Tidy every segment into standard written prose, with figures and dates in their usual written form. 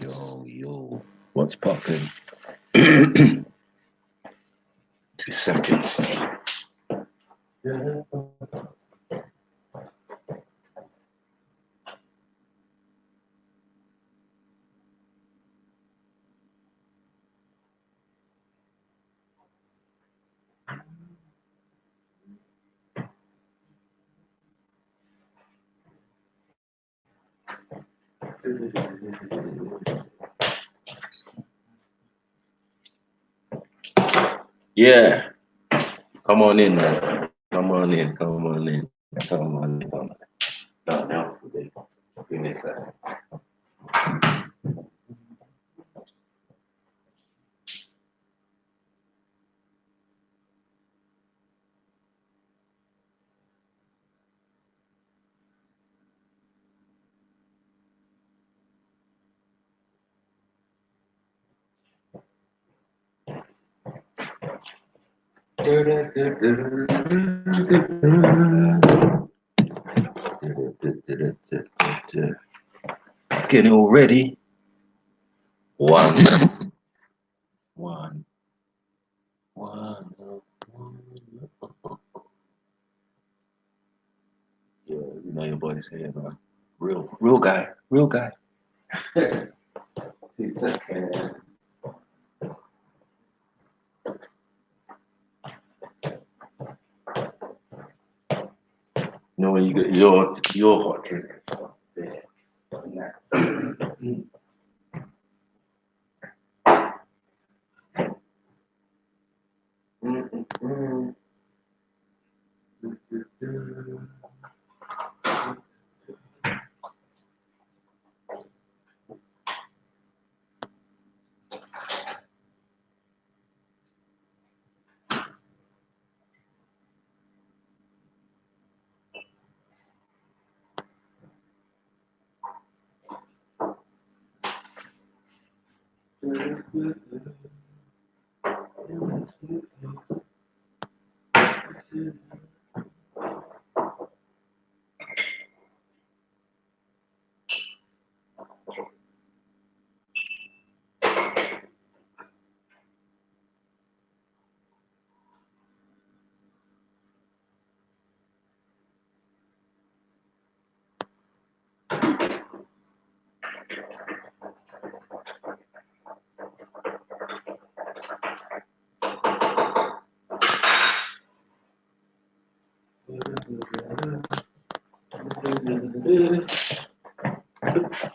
Yo, what's poppin'? 2 seconds. Yeah, come on in, man. Come on in, come on in, come on in. Nothing else to do. Give me a second. Getting all ready. One, one, one. Yeah, you know your boy's here, man. Real guy, real guy. 2 seconds. You know when you get your hot drink and stuff there.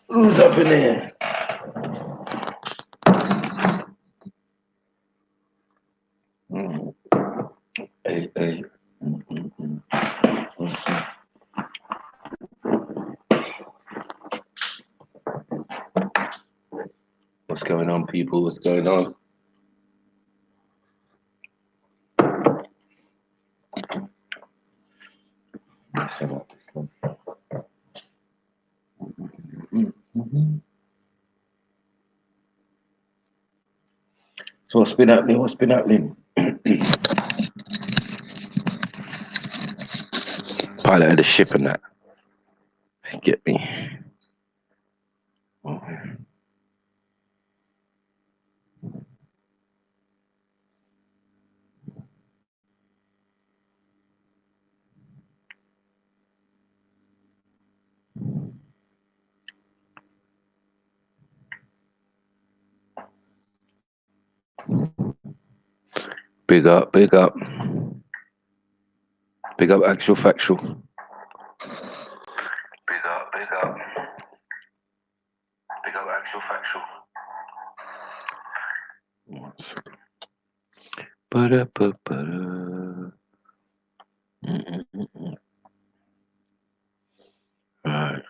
Who's up in there? Mm. Hey. Mm. What's going on, people? What's going on? Shut up, this one. So what's been happening? What's been happening? Pilot of the ship and that. Get me. Big up, big up. Big up, actual factual. Big up, big up. Big up, actual factual. 1 second. Ba-da-ba-ba-da. Right.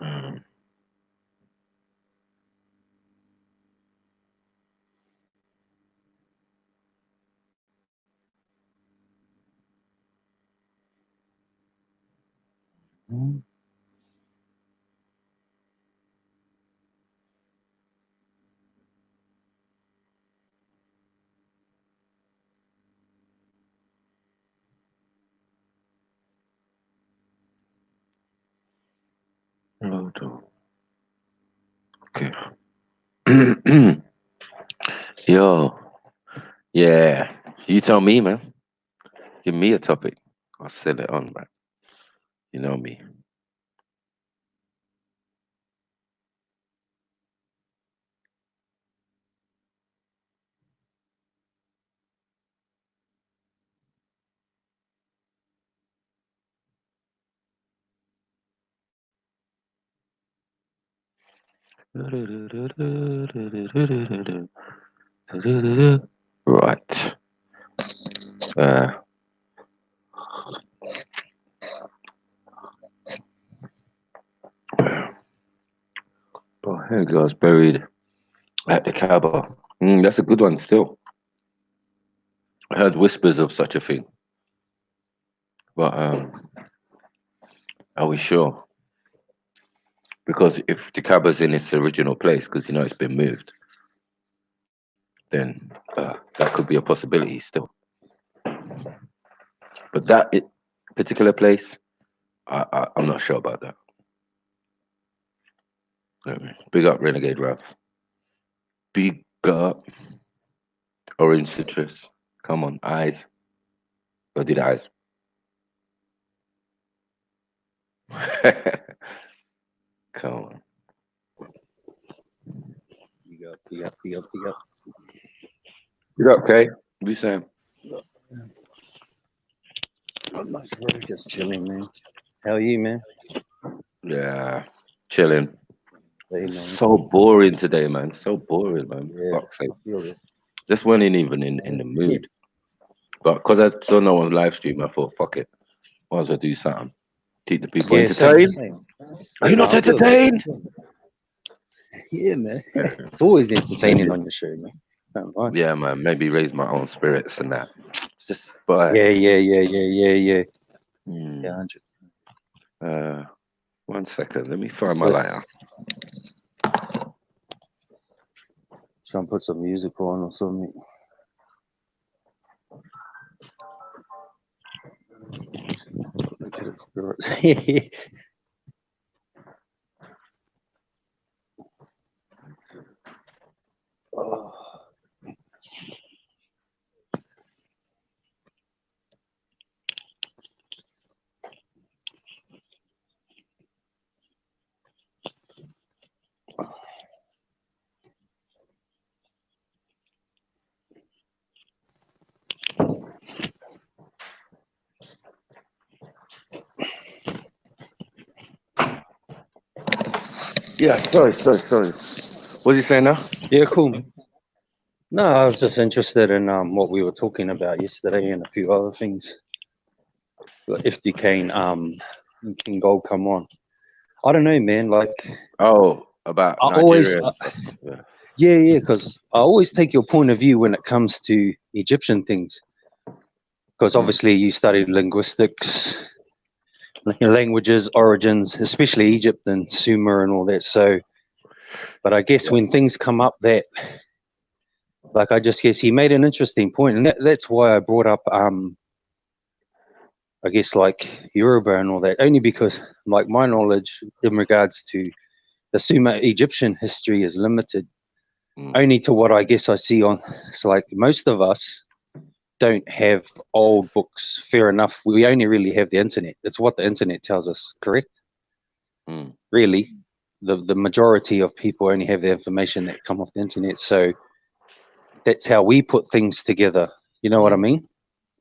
Okay. Yo, yeah. You tell me, man. Give me a topic. I'll send it on, man. You know me. Right. Uh, oh, here goes buried at the Kaaba. That's a good one still. I heard whispers of such a thing, but are we sure? Because if the Kaaba's in its original place, because it's been moved, then that could be a possibility still. But particular place, I'm not sure about that. Big up Renegade Ralph. Big up Orange Citrus. Come on, eyes. Or did eyes? Come on. Big up, big up, big up, big up. Big up, Kay. What you saying? Not much, bro. Just chilling, man. How are you, man? Yeah, chilling. Hey, man. So boring today, man. So boring, man. Yeah, Fuck's sake. I feel this. Just wasn't even in the Yeah, mood. But because I saw no one's live stream, I thought, fuck it. Might as well do something. Keep the people yeah, same, entertained. same. Are Yeah, you no, not I feel that. entertained? Yeah, man. It's always entertaining Maybe. on your show, man. Don't lie. Yeah, man. Maybe raise my own spirits and that. It's just, but Yeah, yeah, yeah, yeah, yeah, yeah. Yeah, hmm, 100. uh, 1 second. Let me find my Let's lighter. try and put some music on or something. Get it copyright. Oh. Yeah, sorry. What's he saying now? Yeah, cool. No, I was just interested in what we were talking about yesterday and a few other things. Like if Duquesne, and King Gold come on. I don't know, man. Like Oh, about I always, Nigeria and stuff. Yeah. yeah, yeah, because I always take your point of view when it comes to Egyptian things. Because Mm, obviously you studied linguistics, languages, origins, especially Egypt and Sumer and all that. So, but I guess yeah. when things come up that, like, I just guess he made an interesting point, and that's why I brought up, I guess, like Yoruba and all that, only because, like, my knowledge in regards to the Sumer Egyptian history is limited Mm, only to what I guess I see on. It's like most of us don't have old books. Fair enough. We only really have the internet. It's what the internet tells us, correct? mm, Really, the majority of people only have the information that come off the internet. So that's how we put things together. You know what I mm. mean?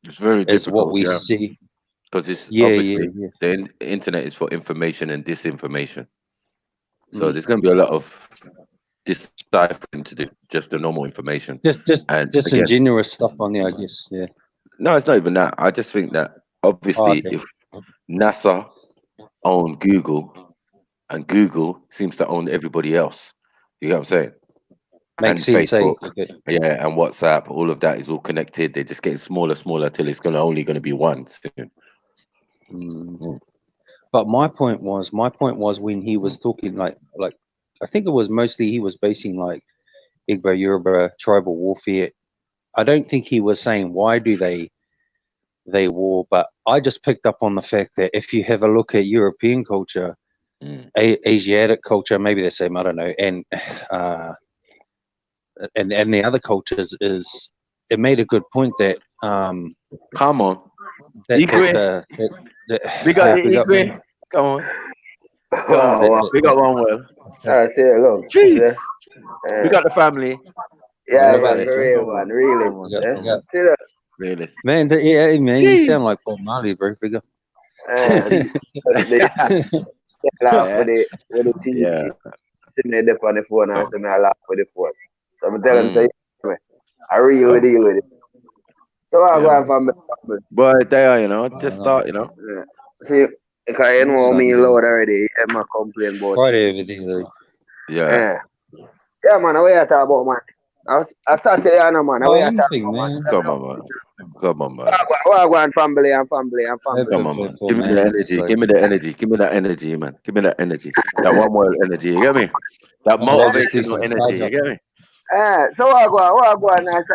It's very Is what difficult, we yeah, see. because it's Yeah, yeah, obviously yeah. the internet is for information and disinformation. So Mm. there's going to be a lot of deciphering to do, just the normal information. Just And again, disingenuous stuff on there, I guess. Yeah. no, it's not even that. I just think that Oh, obviously, okay. if NASA owned Google and Google seems to own everybody else, you get what I'm saying? Makes And sense, eh? Facebook, Okay. yeah, and WhatsApp, all of that is all connected. They're just getting smaller till it's only going to be one soon. Mm. Mm, But my point was when he was talking like I think it was mostly he was basing like Igbo Yoruba tribal warfare. I don't think he was saying why do they war, but I just picked up on the fact that if you have a look at European culture, Asiatic culture, maybe the same, I don't know, uh, and the other cultures is it made a good point that Come on. that Igwe. Big up yeah, big up, Igwe. man. Come on. Come on. That, Wow, that, Big up that, one well. I say look, Jeez. uh, Big up the family. yeah, what about man, that, for John? real, Come man, on. realist. Come on. Big up. See that? Realist. Man, yeah, hey, man, you Jeez. sound like Bob Marley, bro. Big up. They laugh yeah. with the TV. Yeah. Sitting there on the phone and say me I laugh with the phone. So I tell him say, Mm. "Yeah, I real Come. deal with it. So I Yeah, go and man. find me. But they are, just Uh, start, Yeah. See, because you know me Sunday, loud already, I'm not complain about Friday, things. everything. Like, Yeah. Yeah. Yeah, man, what you talk about, man? I start to you, man. What oh, you talk anything, about, man? man. Let me Come know. on, man. Come on, man. What I go and family and family and family. Come on, man. For Give me the man, it's energy. like Give me the energy. Give me that energy, man. Give me that energy. That one word energy. You get me? That I gotta just do motivational some energy. side You job. get me? So what I go and I say,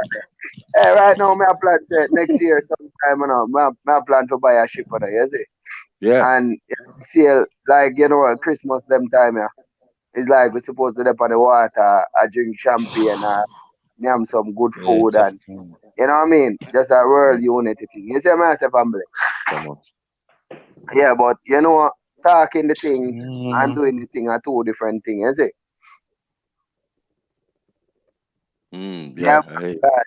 hey, right now, me I plan to, next year sometime, me I plan to buy a ship for that, you see? Yeah. And see, like, Christmas them time, yeah. It's like we're supposed to dip on the water, I drink champagne, name some good Yeah, food, tough. and you know what I mean? Just a world unity thing. You see, I say family. Come on. Yeah, but talking the thing and Mm, doing the thing are two different things, you see? Yeah, Yeah. Hey. but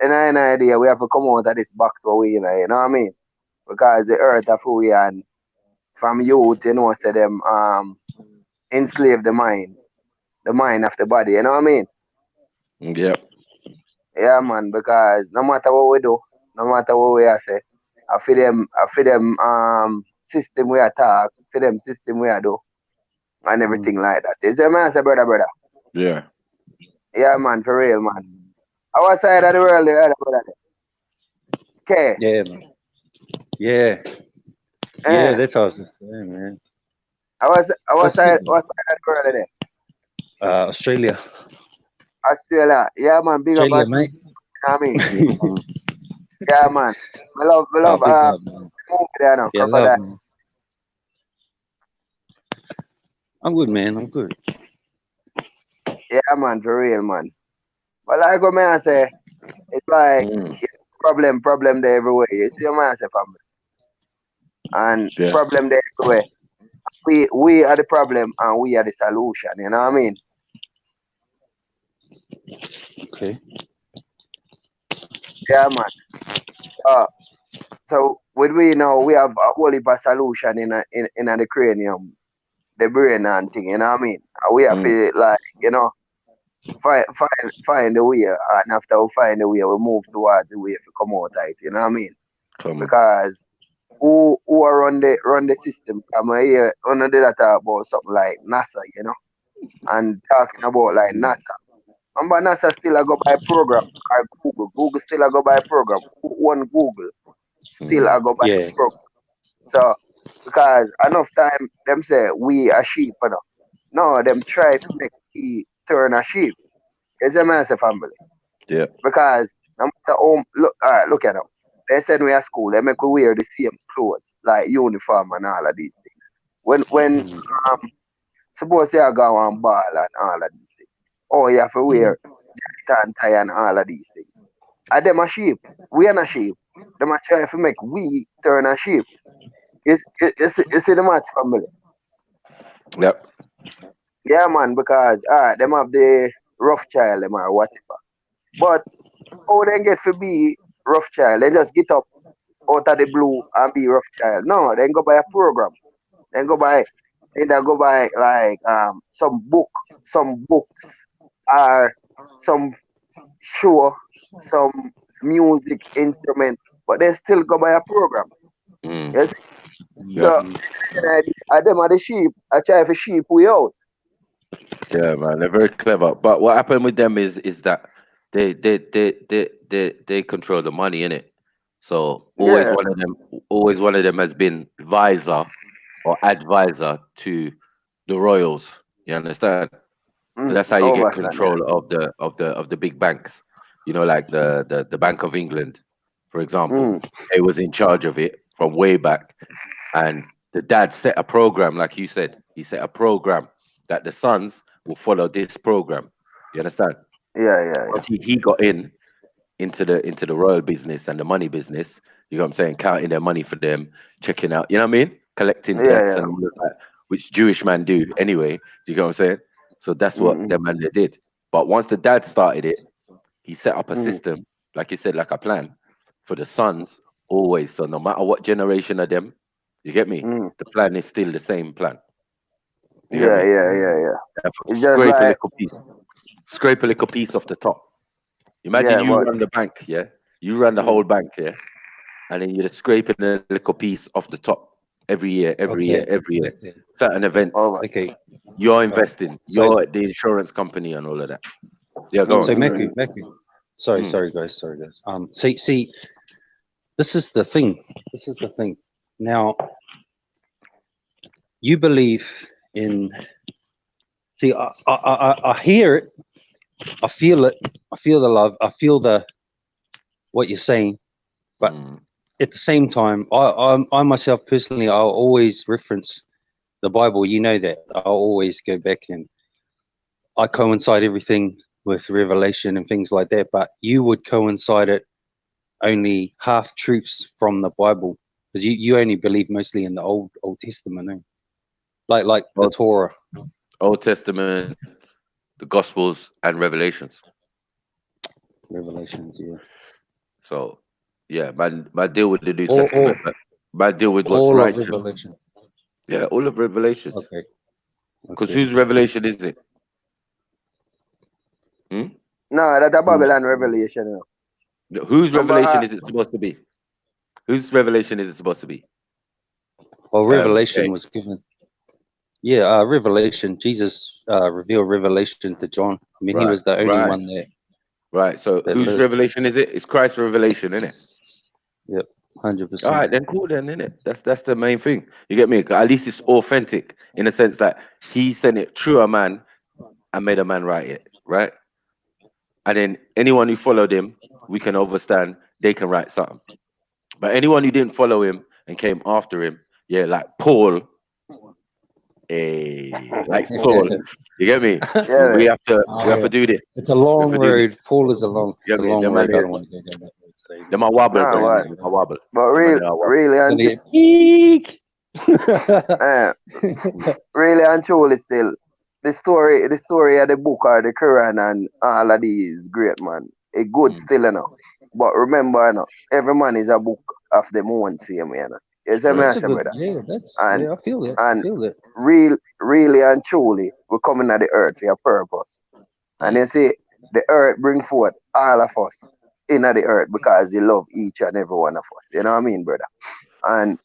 in an idea, we have to come out of this box where we, you know what I mean? Because the earth of who we are, and from youth, say them enslave the mind of the body, you know what I mean? Yeah. Yeah, man, because no matter what we do, no matter what we are say, I feel them system we attack, for them system we are do, and mm, everything like that. Is that man say brother? Yeah. Yeah, man, for real, man. Our side of the world, the other brother. Okay. yeah, man. Yeah, yeah. Eh. That's how I was just saying, man. Our That's good, our man. side of the world there. Australia, Australia. Yeah, man, big up Australia, Australia, mate. you know what I mean? Yeah, man. We Oh, love big up, man. movie there now, Yeah, love, crocodile. man. I'm good, man. I'm good. Yeah, man, for real, man. But like what man say, it's like Mm. problem there everywhere. You see what man say, family? And Yeah. problem there everywhere. We are the problem and we are the solution. You know what I mean? Okay. Yeah, man. Uh, so with we now we have a whole heap of solution in the cranium, the brain and thing. You know what I mean? And we have Mm. to like find the way, and after we find the way, we move towards the way to come out of it. You know what I mean? Come on. Because who are run the system? I'm here on the data talk about something like NASA, and talking about like Mm, NASA. Remember NASA still a go by program or Google. Google still a go by program. One Google still Mm. a go by yeah. program. So because enough time them say we a sheep, No, them try to make we turn a sheep. It's a massive family. Yeah. Because no matter home look look at them. They send we at school, they make we wear the same clothes, like uniform and all of these things. When Mm, um suppose you go on ball and all of these things. Oh, you have to Mm. wear jacket and tie and all of these things. And them a sheep. We are a sheep. Them a try to make we turn a sheep. You see the match family. Yep. Yeah, man, because them have the rough child, them or whatever. But how they get to be rough child? They just get up out of the blue and be rough child. No, they go by a program. They go by either go by like some books or some show, some music instrument, but they still go by a program. Mm. Yes. Yep. So them are the sheep. I try for sheep we out. Yeah, man. They're very clever. But what happened with them is that they control the money in it. So Yeah. always one of them has been advisor or advisor to the royals. You understand? So that's how you get Overstand, control yeah. of the big banks. Like the Bank of England, for example. Mm, They was in charge of it from way back, and the dad set a program, like you said. He set a program that the sons will follow this program. You understand? Yeah, yeah, Once he got into the royal business and the money business, you know what I'm saying, counting their money for them, checking out, you know what I mean? Collecting yeah. Yeah, debts yeah. and all of that, which Jewish man do anyway. Do you know what I'm saying? So that's what Mm, the man they did. But once the dad started it, he set up a mm, system, like you said, like a plan for the sons always. So no matter what generation of them, you get me? mm. The plan is still the same plan. You get Yeah, me? yeah, yeah, yeah. Therefore, It's just like, scrape a little piece off the top. Imagine yeah, you but run the bank, yeah? You run the mm, whole bank, yeah? And then you're just scraping a little piece off the top every year, every year, Okay. every year. Okay. Certain events, over. Okay. you're Right. investing, So you're the insurance company and all of that. Yeah, go Mm, on. so mm, Meku, mm. Meku. Sorry, Mm, sorry guys. See, this is the thing. This is the thing. Now you believe in. See, I hear it. I feel it. I feel the love. I feel the what you're saying. But mm, at the same time, I myself personally, I'll always reference the Bible. You know that. I'll always go back and I coincide everything with Revelation and things like that. But you would coincide it only half truths from the Bible because you only believe mostly in the Old Testament, eh? Like the Old, Torah, Old Testament, the Gospels, and Revelations. Revelations, yeah. So, yeah, my deal with the New All Testament, but my deal with what's all of righteous. Revelation. Yeah, all of Revelations. Okay, Because okay, whose revelation is it? Hmm? No, that's a mm. Babylon revelation. You Whose know. But revelation is it supposed to be? Whose revelation is it supposed to be? Well, Revelation Okay, was given. Yeah, Revelation. Jesus revealed Revelation to John. I mean, he right, was the only right, one right. So that whose lived. revelation is it? It's Christ's revelation, isn't it? Yep, hundred All percent. right, then cool, then, innit? That's the main thing. You get me? At least it's authentic in the sense that he sent it through a man and made a man write it, right? And then anyone who followed him, we can understand they can write something. But anyone who didn't follow him and came after him, yeah, like Paul, like Saul, you get me? yeah, We man. have to Oh we have to yeah, do this. it's a We long have to do this. road. Paul is a long. You It's get a me? long The man road. I is don't want to go down that road today. them are wobble, No, bro. but Them are wobble. but The man real, are wobble. really It's and gonna get peak. uh, Mm, really and truly still the story of the book or the Quran and all of these great man. It good mm, still enough. But remember, every man is a book of them own same way. You see me, I That's a correct. say, good. brother. Yeah, that's And yeah. I feel it. I and feel it. really and truly, we're coming at the earth for a purpose. And Mm, you see, the earth bring forth all of us in the earth because he love each and every one of us. You know what I mean, brother? And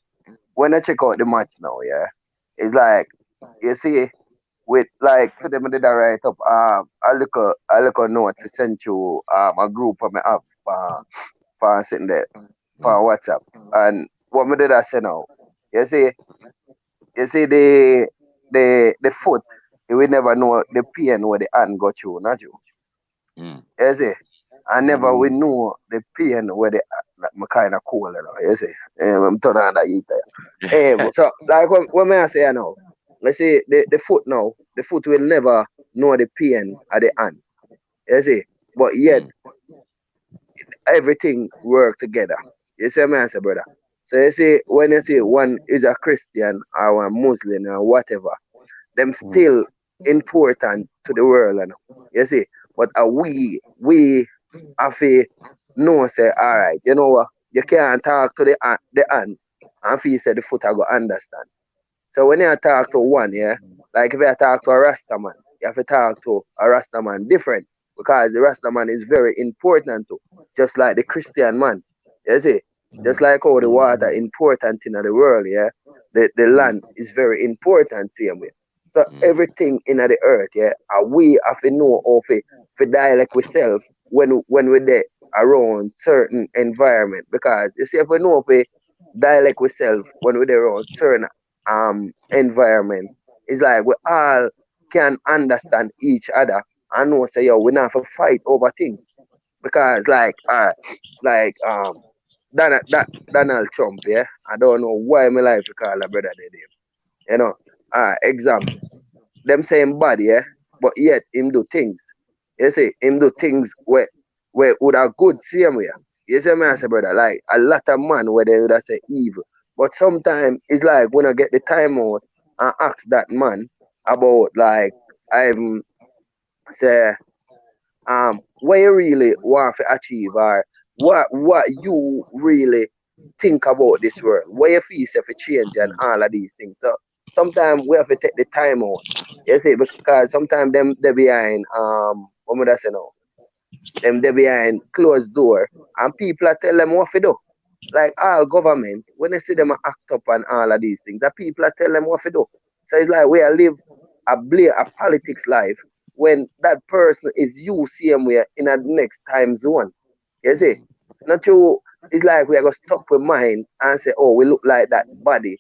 when I check out the maths now, yeah, it's like you see, with like to them did I write up a little note to send to a group of my app for sitting there for mm, WhatsApp. And what me did I say now? You see, the foot, you will never know the pain where the hand go through, not you. mm, You see? I mm, never will Mm. know the pain where the like, my kind of cold, you see. I'm turning on the heater. So like what may I say now? Let's say the foot now, the foot will never know the pain at the hand. You see? But yet mm, everything work together. You see me answer, brother. So you see when you see one is a Christian or a Muslim or whatever, them Mm. still important to the world, you see. But we have to know say, all right, you know what? You can't talk to the hand and feel say the foot I go understand. So when you talk to one, yeah, like if you talk to a Rasta man, you have to talk to a Rasta man different because the Rasta man is very important too, just like the Christian man. You see, just Mm. like how the water Mm. important in the world, yeah, the Mm. land is very important same way. So mm, everything in the earth, yeah, and we have to know how to dialect with self when we're there around certain environment because you see if we know if we dialect with self when we're there around certain environment. It's like we all can understand each other and know say yo we not have to fight over things. Because like Donald Trump, yeah. I don't know why my life to call a brother the name. You know. example. Them same body, yeah, but yet him do things. You see, him do things where would have good same way. You see me I say, brother, like a lot of man where they would have say evil. But sometimes it's like when I get the time out and ask that man about like I say what you really want to achieve or what you really think about this world, what you feel yourself a change and all of these things. So sometimes we have to take the time out. You see, because sometimes them they behind what would I say now? Them they behind closed door and people are tell them what to do. Like all government, when they see them act up and all of these things, the people are tell them what to do. So it's like we are live a politics life when that person is you same way in a next time zone. You see? Not you it's like we are gonna stop with mind and say, oh, we look like that body.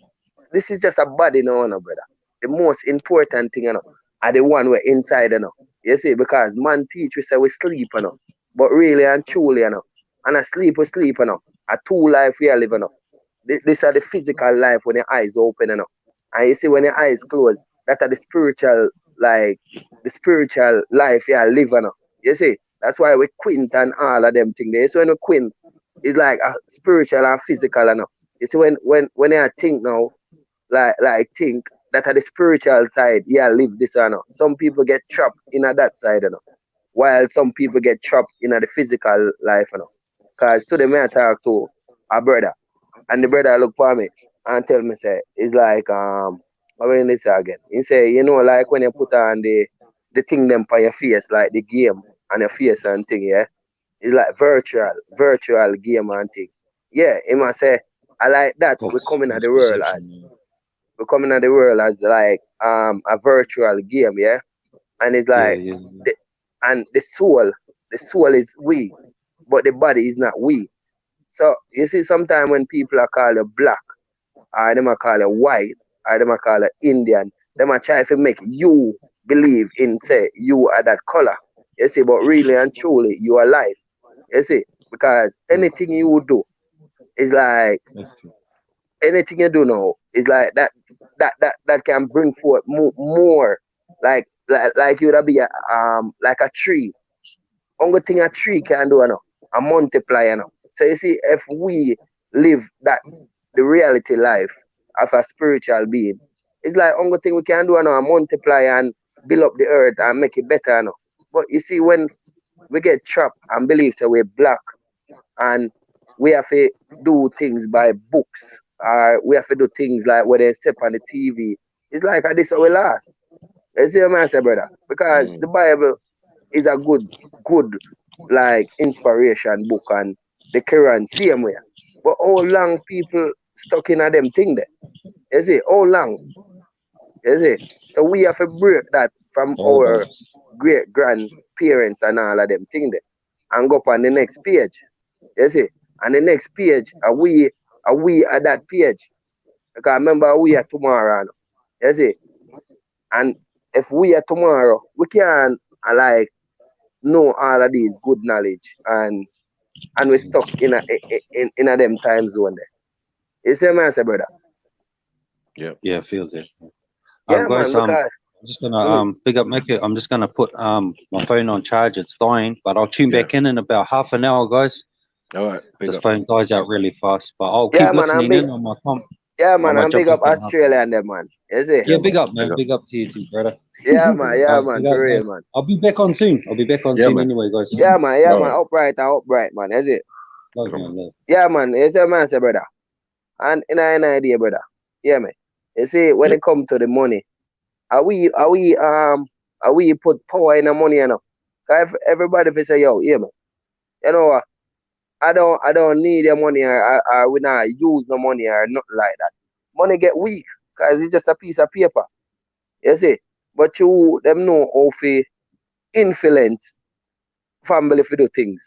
This is just a body no, no, brother. The most important thing, are the one we're inside, You see, because man teach we say we sleep, But really and truly, And a sleep we sleep, A two life we are living, These are the physical life when your eyes open, And you see when your eyes close, that are the spiritual, like the spiritual life you are living, You see, that's why we quint and all of them things. There. So when we quint, it's like a spiritual and physical, You see when I think now, like think that at the spiritual side, yeah, live this, Some people get trapped in that side, while some people get trapped in the physical life, Cause today me I talk to a brother, and the brother look for me and tell me say it's like what when they say again? He say, like when you put on the thing them on your face, like the game on your face and thing, yeah. It's like virtual game and thing. Yeah, he must say I like that. We False, coming at false the world as perception. we're coming at the world as like a virtual game, yeah. And it's Yeah, like yeah, the, and the soul is we, but the body is not we. So you see, sometimes when people are called a black, or them are called a white, or them are called a Indian, them are trying to make you believe in say you are that color. You see, but really and truly you are life. You see, because yeah. anything you do is like That's true. anything you do now is like that can bring forth more like you would be like a tree. Only thing a tree can do, a multiply, So you see, if we live that the reality life of a spiritual being, it's like only thing we can do, a multiply and build up the earth and make it better, But you see, when we get trapped and believe so we're black and we have to do things by books or we have to do things like what they say on the TV. It's like this how we last. You see what I say, brother? Because Mm. the Bible is a good like inspiration book and the Quran same way. But how long people stuck in a them thing there? You see, how long? You see? So we have to break that from All our those. great grandparents and all of them thing there and go up on the next page. You see? And the next page, are we at that page? Because remember we are tomorrow. You see? And if we are tomorrow, we can like know all of these good knowledge and we stuck in a them time zone there. You see my say, brother? Yep. Yeah, I feel that. Yeah, Guys, man, because I'm just gonna mm, big up make it. I'm just gonna put my phone on charge. It's dying, but I'll tune Yeah. back in about half an hour, guys. All right. Big This up. phone dies out really fast, but I'll keep yeah, man, listening in on my comp. I might I'm big jump up back on half. Australia and them, man. You see? Yeah, Yeah, big man. up, Big man. up. Big up to you too, brother. Yeah, man, Big for up, real, guys. man. I'll be back on soon. I'll be back on Yeah, soon man. anyway, guys. Yeah, All man, right. upright, man. Is it? Love, Yeah, man. man. Love. Yeah, man. You see, man, say, brother. And in an idea, brother. Yeah, man. You see, when Yep. it come to the money, are we put power in the money, Cause if everybody fi say, yo, yeah, man. You know what? I don't need your money or we not use no money or nothing like that. Money get weak because it's just a piece of paper. You see? But you them know how to influence family to do things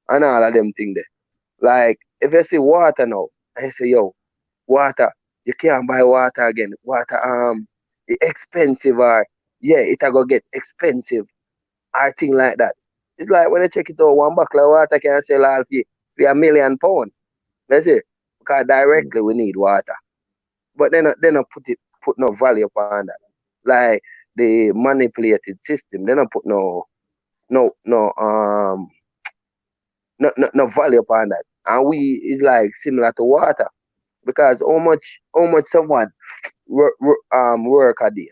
and all of them things there. Like if you see water now, I say, yo, water, you can't buy water again. Water it expensive or yeah, it a go get expensive or thing like that. It's like when you check it out, one bottle of water can sell all for £1 million. That's it. Because Mm. directly we need water. But then I put it put no value upon that. Like the manipulated system, they don't put no no no value upon that. And we is like similar to water because how much someone work a day.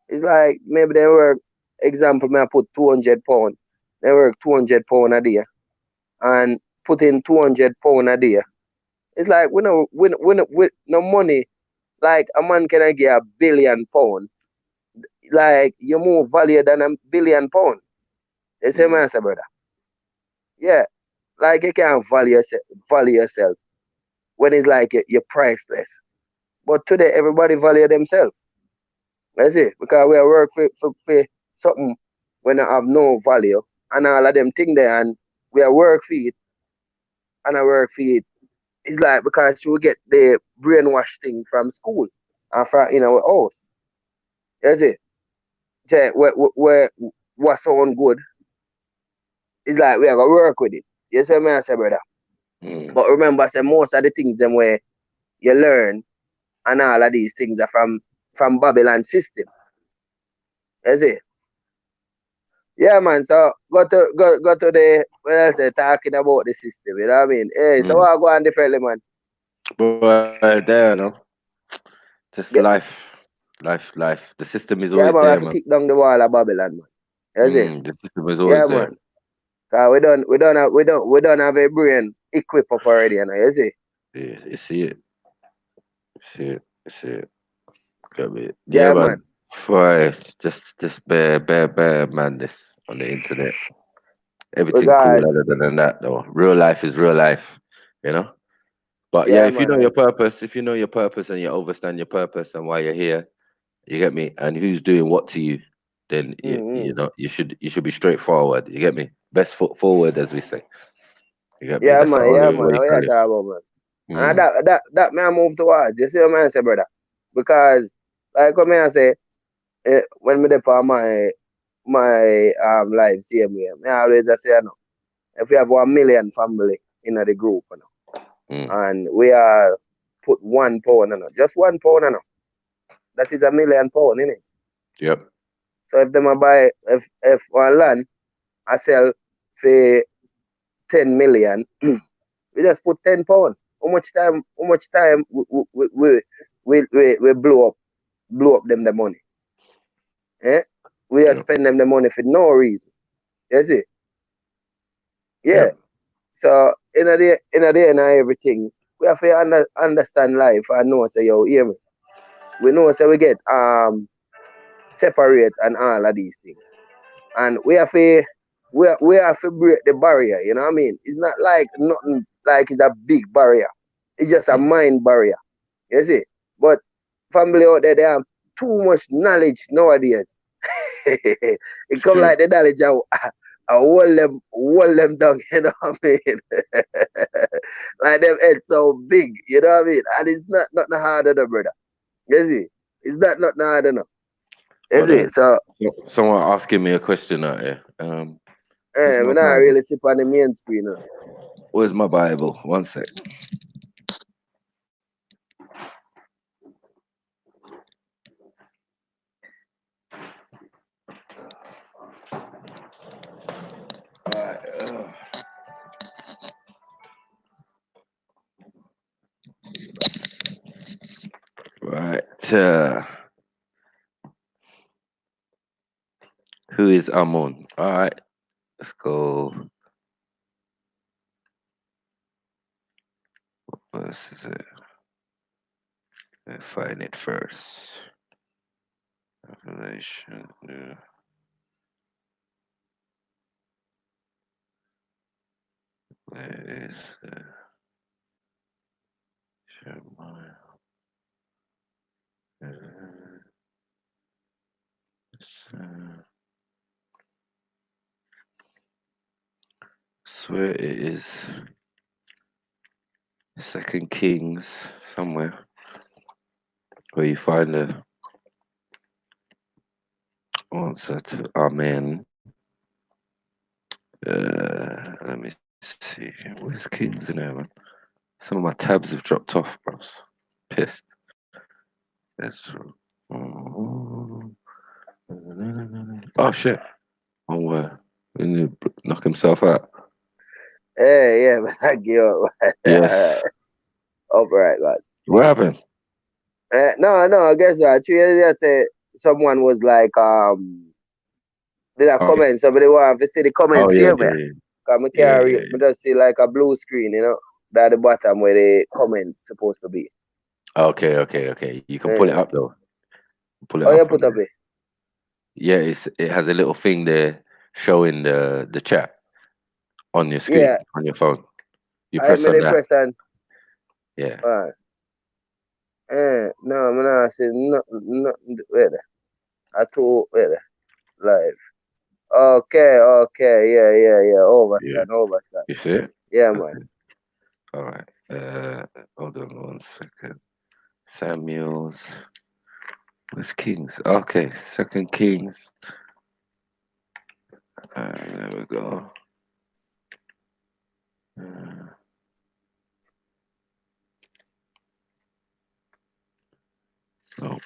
It's like maybe they work, example, may I put 200 pounds. They work 200 pounds a day and put in 200 pounds a day. It's like we no money. Like a man can get £1 billion. Like you more value than £1 billion. You see my answer, brother? Yeah. Like you can't value yourself when it's like you're priceless. But today everybody value themselves. That's it. Because we are work for something when I have no value and all of them thing there and we are work for it and I work for it. It's like because you get the brainwash thing from school and from our house. That's it. Yeah, what sound good, it's like we are gonna work with it. You see me I say, brother? But remember, say most of the things them where you learn and all of these things are from Babylon system. You see? Yeah, man. So go to the when I say talking about the system, you know what I mean? Hey, so I go on differently, man. But there, no, just Yeah, life. The system is yeah, always man. We there, have to man. kick down the wall of Babylon, man. You see? The system is always Yeah, there. man. Cause we don't have a brain equipped up already, you know. You see? Yeah, you see it, see it. Got me. Yeah, Yeah, man. man. Boy, just bare madness on the internet. Everything cool Because other than that, though. Real life is real life, you know. But yeah, yeah, if you man. know your purpose, if you know your purpose and you understand your purpose and why you're here, you get me, and who's doing what to you, then you Mm-hmm. know you should be straightforward. You get me, best foot forward, as we say. You get me. Yeah, That's the man. only Yeah, way man. you How you can live. talk about, man? And Mm, that may I move towards. You see what I say, brother? Because like what I say, when me dey for my life same way, me always just say, you know, if we have 1 million family in the group, you know, mm, and we are put £1, you know, just £1, you know, that is £1 million, innit? yep. So if them a buy if one land I sell for 10 million, we just put £10. How much time we blow up them the money. Eh? We just Yep. spend them the money for no reason. You see? Yeah. Yep. So in a day and everything, we have to understand life and know say yo, hear me. We know say we get separate and all of these things. And we have to break the barrier, you know what I mean? It's not like nothing like it's a big barrier. It's just a Mm, mind barrier. You see? But family out there, they have too much knowledge nowadays. It come true. like the knowledge I hold them down, you know what I mean? Like them head so big, you know what I mean? And it's not nothing harder than brother. You see? It's not nothing harder enough. You Hold see? on. So Someone asking me a question out here. Where's my we not Bible? really sip on the main screen. Where's my Bible? One sec. Right. Right. Who is Amon? All right. Let's go. What is it? Let's find it first. Revelation. Yeah. Where is Jeremiah? Uh, swear it is Second Kings somewhere where you find the answer to Amen. Let me see. Where's Kings in there, man? Some of my tabs have dropped off, bros. Pissed. That's true. Oh shit! Oh, we need to knock himself out. Hey, yeah, man, I give up. Yes. Upright, man. What happened? No, I guess that. You just say someone was like, did I Oh, comment? Somebody want to see the oh comments yeah, here, man. yeah, Cause me yeah, can't read, yeah, me just see like a blue screen, that the bottom where the comment supposed to be. yeah. Okay, okay, okay. You can pull it Yeah. up though. Pull it Oh, you up on put up there. it. Yeah, it has a little thing there showing the chat on your screen Yeah, on your phone. You I press made on a that. press on. Yeah. No, I'm not saying nothing. Wait, I told, wait, live. Okay, yeah. Yeah. Overstand. You see it? Yeah, man. Okay. All right. Hold on 1 second. Samuel's. Where's Kings? Okay, Second Kings. There we go. Uh,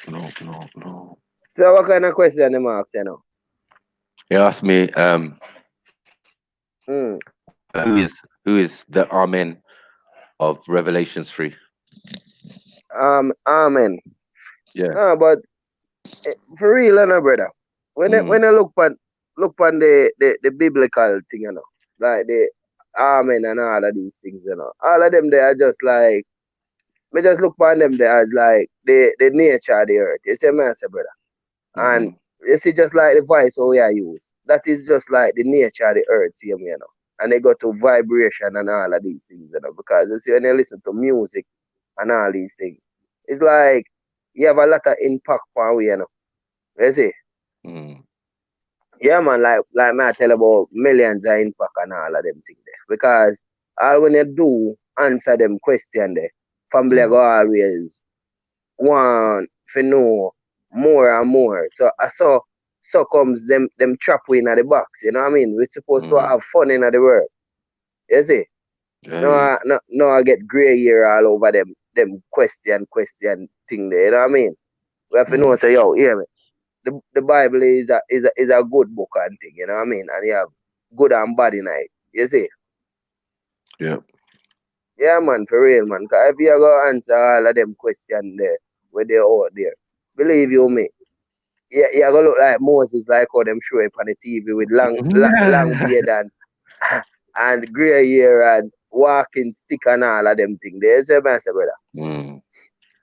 no. So what kind of question them ask, you know? He asked me, Hmm. who is the Amen of Revelations 3? Amen. Yeah. No, but for real, brother. Mm, When I look on the biblical thing, like the amen and all of these things, all of them they are just like me just look upon them there as like the nature of the earth. You see me, I say, brother. And mm, you see, just like the voice how we are use, that is just like the nature of the earth, see me, And they go to vibration and all of these things, because you see when you listen to music and all these things, it's like you have a lot of impact on we, You see? mm, Yeah, man, like me I tell about millions of impact and all of them things there. Because all when you do answer them question there, family go mm, always want to know more and more. So comes them trap we in the box, you know what I mean? We're supposed to mm. have fun in the world. You see? No, Hey. no, I get grey hair all over them question thing there, you know what I mean? We have to know Mm, say, yo, hear me. The Bible is a good book and thing, you know what I mean? And you have good and bad in it. You see? yeah. Yeah, man, for real, man. Cause if you go answer all of them questions there, where they out there, believe you me, you gonna look like Moses, like how them show it on the TV with long beard and and grey hair and walking stick and all of them things. There's a master brother. Mm.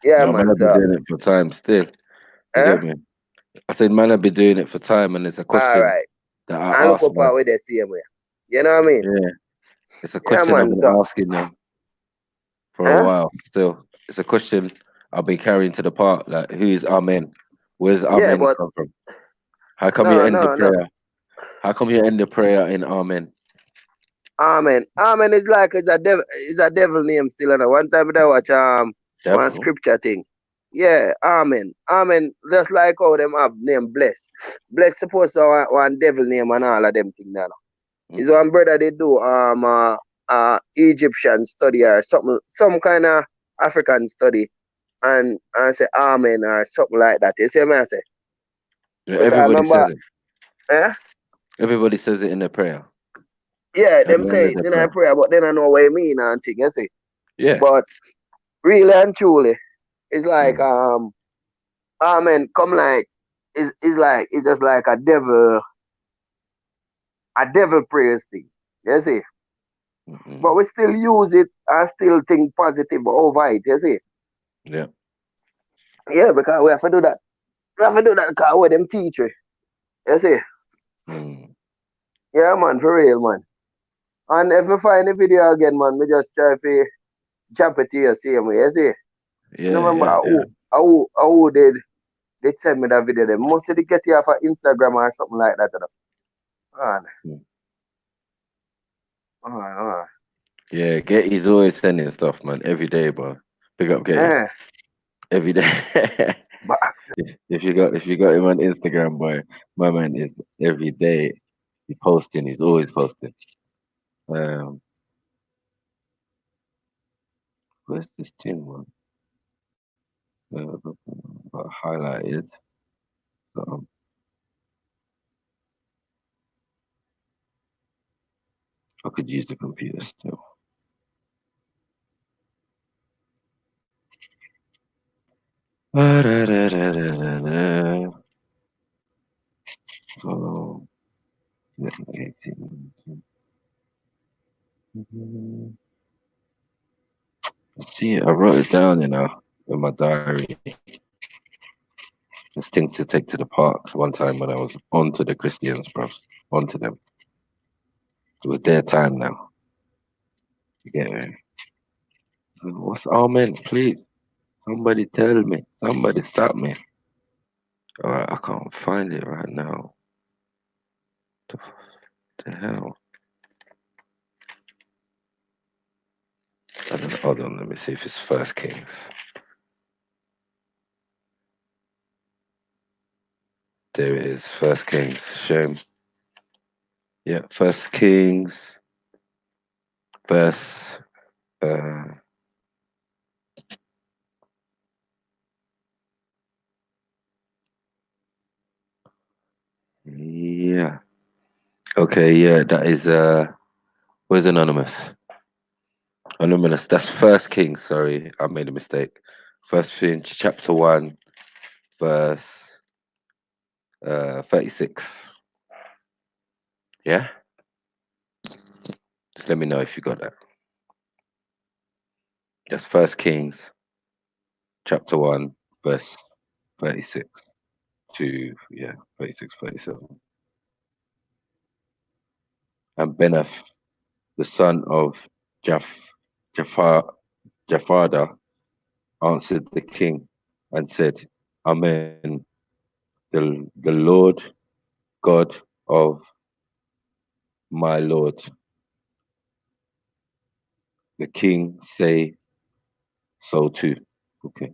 Yeah, No, man, man. I've been So, doing it for time still. You huh? get me? I said, man, I've been doing it for time, and it's a All question right. that I And look ask up them. with the same way. You know what I mean? Yeah, it's a Yeah, question I've man. been So, asking them for a huh? while. Still, it's a question I've been carrying to the part. Like, who is Amen? Where's Yeah, Amen but come from? How come you no, end the no, no. prayer? How come you end the prayer in Amen? Amen. Amen is like it's a devil name still. One time I watch one Devil. scripture thing. Yeah, Amen. Amen. Just like how them have name bless. Bless supposed to have one devil name and all of them thing now. Is Mm-mm. one brother they do Egyptian study or something, some kind of African study, and say Amen or something like that. You see what I say? Yeah, Because I everybody remember, says it. eh? Everybody says it in their prayer Yeah, at them the end say of it their in a prayer. prayer, but then I know what I mean and thing, you see. Yeah. But really and truly, it's like Mm. Amen come like it's just like a devil praise thing. You see? But Mm-mm. we still use it and still think positive over it, you see? Yeah. Yeah, because we have to do that. We have to do that because we them teach we. You see? Mm. Yeah, man, for real, man. And if we find the video again, man, we just try to jump it to you same way, you see? You Yeah. remember Yeah. Yeah. who did send me that video? They must have get you off of Instagram or something like that. Man, Mm. man. Yeah. Getty's always sending stuff, man. Every day, bro. Pick up Getty. Eh, Every day. box. if you got him on Instagram, boy, my man is every day he posting. He's always posting. Um, where's this thing, man? highlighted. So I could use the computer still. So, 18. See, I wrote it down, in my diary. This thing to take to the park one time when I was on to the Christians, bro. On to them. It was their time now. You get me? So what's amen? Please. Somebody tell me. Somebody stop me. Alright, I can't find it right now. The hell? I don't know. Hold on, let me see if it's First Kings. There it is, First Kings. Shame. Yeah, First Kings, verse. Yeah. Okay. Yeah, that is. Where's Anonymous? Anonymous. That's First Kings. Sorry, I made a mistake. First Kings, chapter 1, verse 36. Yeah. Just let me know if you got that. That's First Kings, chapter 1, verse 36 to 36, 37. And Benaph, the son of Japhar, Japharda, answered the king and said, Amen. The Lord God of my Lord, the king say so too. Okay,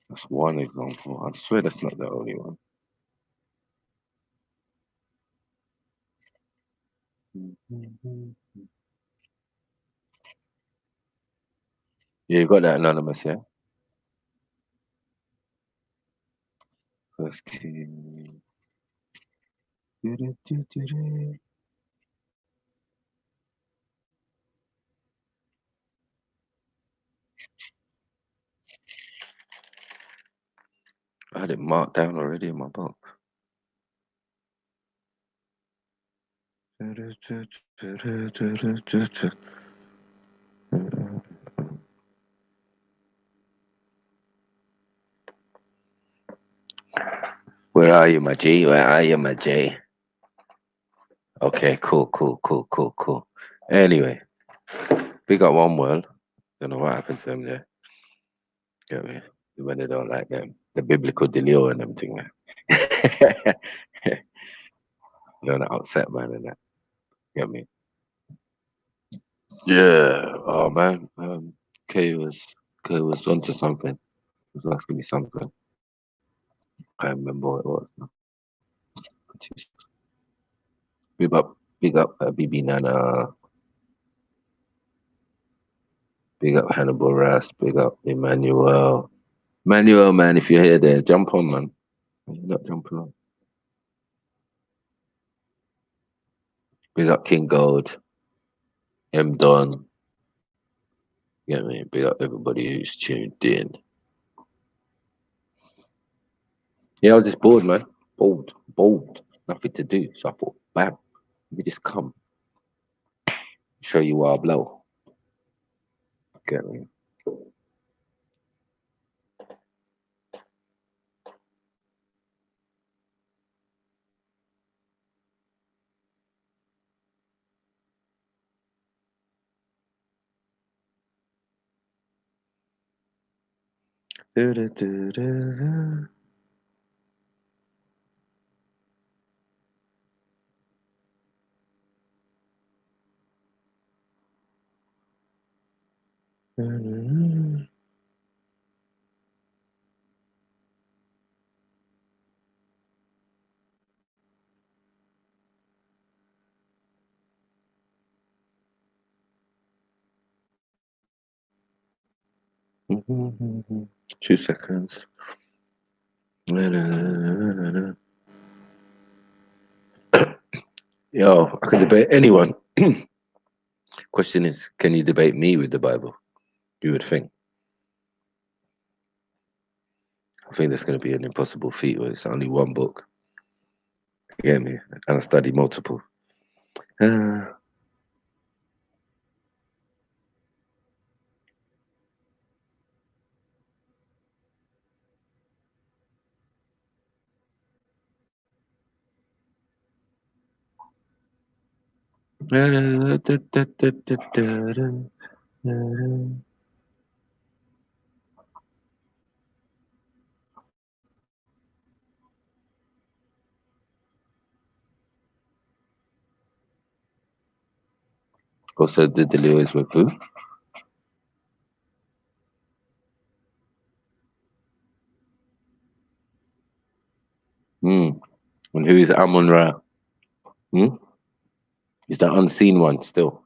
that's one example. I swear that's not the only one. Yeah, you got that anonymous, yeah? First king. I had it marked down already in my book. Where are you, my G? Where are you, my J? Okay, cool. Anyway, we got one world. Don't know what happened to them there. Get me? When they don't like them, the biblical delio and them thing. They're not upset, man, and that. Get me? Yeah. Oh man. Kay was onto something. He was asking me something. I can't remember what it was. No. Big up, BB Nana. Big up Hannibal Rast. Big up Emmanuel. Emmanuel, man, if you're here, there, jump on, man. You're not jumping on. Big up King Gold. M Don. Get me? Big up everybody who's tuned in. Yeah, I was just bored, man. Bored. Nothing to do. So I thought, bam, let me just come. Show you why I blow. Get me? Mhm. 2 seconds. Yo, I can debate anyone. Question is, can you debate me with the Bible? You would think. I think that's going to be an impossible feat where it's only one book. You get me? And I study multiple. Also, did the Lewis with who? And who is Amun Ra? He's the unseen one still.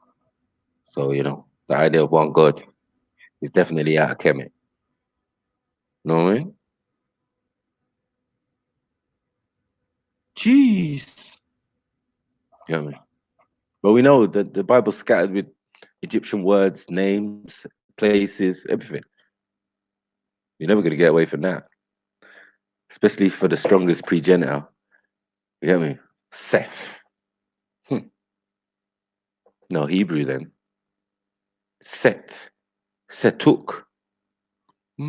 So, you know, the idea of one God is definitely out of Kemet. Know what I mean? Jeez. You know what I mean? But we know that the Bible's scattered with Egyptian words, names, places, everything. You're never going to get away from that. Especially for the strongest progenitor. You get me? Seth. No, Hebrew then. Set. Setuk. So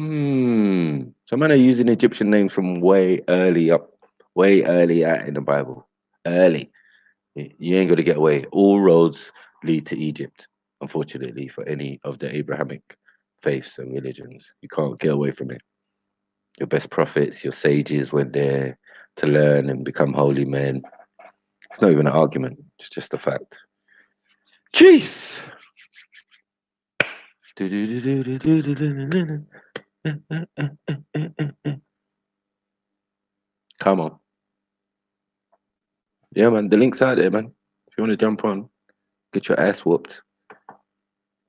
man are using Egyptian names from way early out in the Bible. Early. You ain't gonna get away. All roads lead to Egypt, unfortunately, for any of the Abrahamic faiths and religions. You can't get away from it. Your best prophets, your sages went there to learn and become holy men. It's not even an argument, it's just a fact. Jeez. Come on. Yeah, man. The link's out there, man. If you want to jump on, get your ass whooped.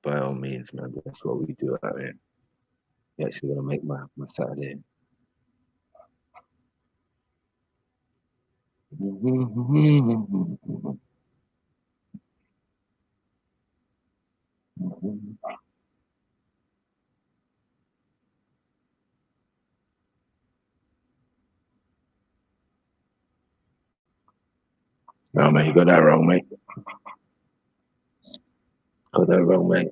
By all means, man. That's what we do out here. I'm actually gonna make my Saturday. No, man, you got that wrong, mate. Got that wrong, mate.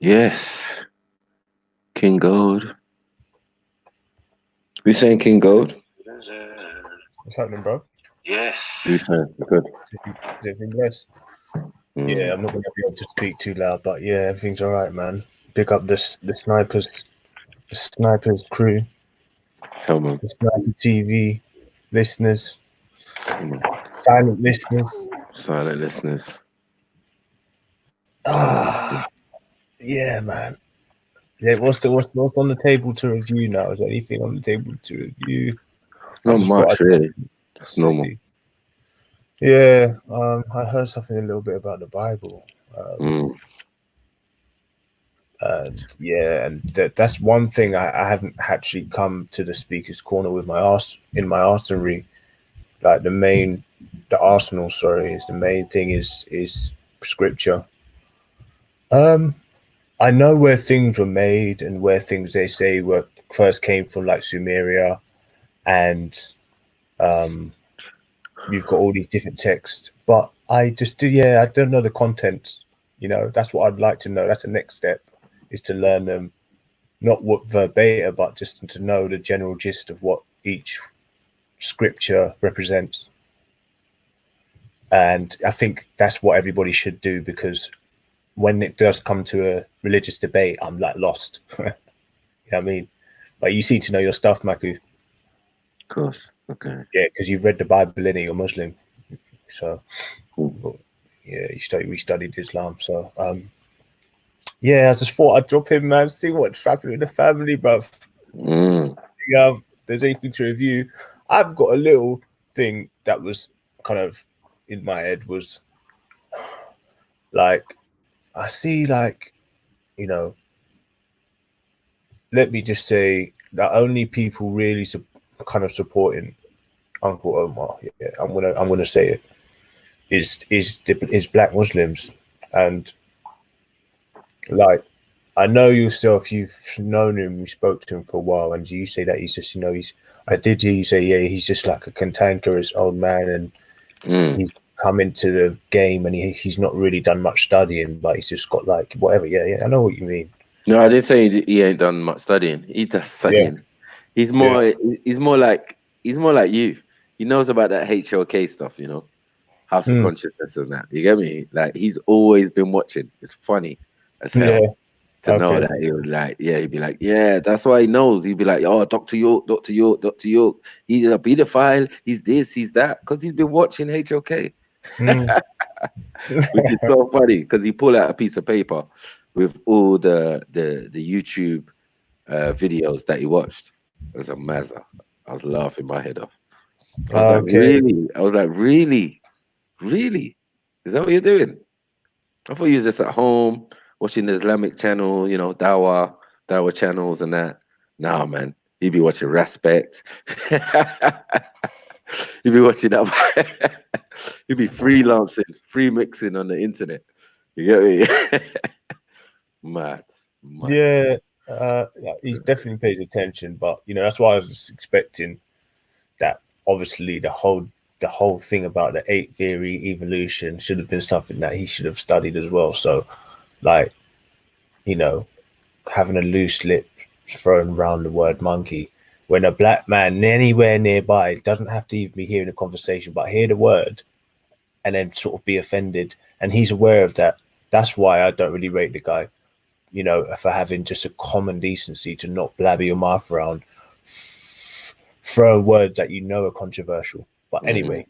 Yes, King Gold. We saying King Gold? What's happening, bro? Yes. We saying good. Is everything blessed? Yeah, I'm not going to be able to speak too loud, but yeah, everything's all right, man. Pick up the snipers crew, Come on. the sniper TV listeners, silent listeners. Silent listeners. Yeah, man. Yeah, what's on the table to review now? Is there anything on the table to review? Not much, really. It's normal. Yeah, I heard something a little bit about the Bible. And yeah, and that's one thing I haven't actually come to the speaker's corner with in my arsenal. Like the arsenal, sorry, is the main thing is scripture. I know where things were made and where things they say were first came from, like Sumeria, and you've got all these different texts, but I don't know the contents. You know, that's what I'd like to know. That's the next step, is to learn them, not what verbatim, but just to know the general gist of what each scripture represents. And I think that's what everybody should do, because when it does come to a religious debate, I'm like lost. You know what I mean? But you seem to know your stuff, Maku. Of course. Okay. Yeah, because you've read the Bible, innit? You're Muslim. So, Cool. yeah, we studied Islam. So, yeah, I just thought I'd drop him, man, see what's happening in the family, bruv. There's anything to review. I've got a little thing that was kind of in my head, was like, I see, like, you know, let me just say that only people really kind of supporting Uncle Omar, yeah, I'm gonna say it, is Black Muslims. And like, I know yourself, you've known him, you spoke to him for a while, and you say that he's just, you know, I did hear you say, yeah, he's just like a cantankerous old man, and he's come into the game and he's not really done much studying, but he's just got like whatever. Yeah, I know what you mean. No, I didn't say he ain't done much studying. He does studying. Yeah. He's more like you. He knows about that HOK stuff, you know, House of Consciousness and that. You get me? Like, he's always been watching. It's funny as hell to know that he would like, he'd be like, yeah, that's why he knows. He'd be like, oh, Dr. York. He's a pedophile. He's this, he's that, because he's been watching HOK. Which is so funny, because he pulled out a piece of paper with all the YouTube videos that he watched. It was a mazza. I was laughing my head off. I was like, really? I was like, really? Really? Is that what you're doing? I thought you was just at home watching the Islamic channel, you know, Dawah channels and that. Nah, man. He'd be watching Respect. He'd be watching that. He'd be freelancing, free mixing on the internet. You get me? Mad. Yeah, he's definitely paid attention, but you know, that's why I was expecting that. Obviously, the whole thing about the 8 theory evolution should have been something that he should have studied as well. So, like, you know, having a loose lip thrown around the word monkey when a black man anywhere nearby doesn't have to even be hearing the conversation, but hear the word and then sort of be offended, and he's aware of that. That's why I don't really rate the guy, you know, for having just a common decency to not blabber your mouth around, throw words that you know are controversial. But anyway,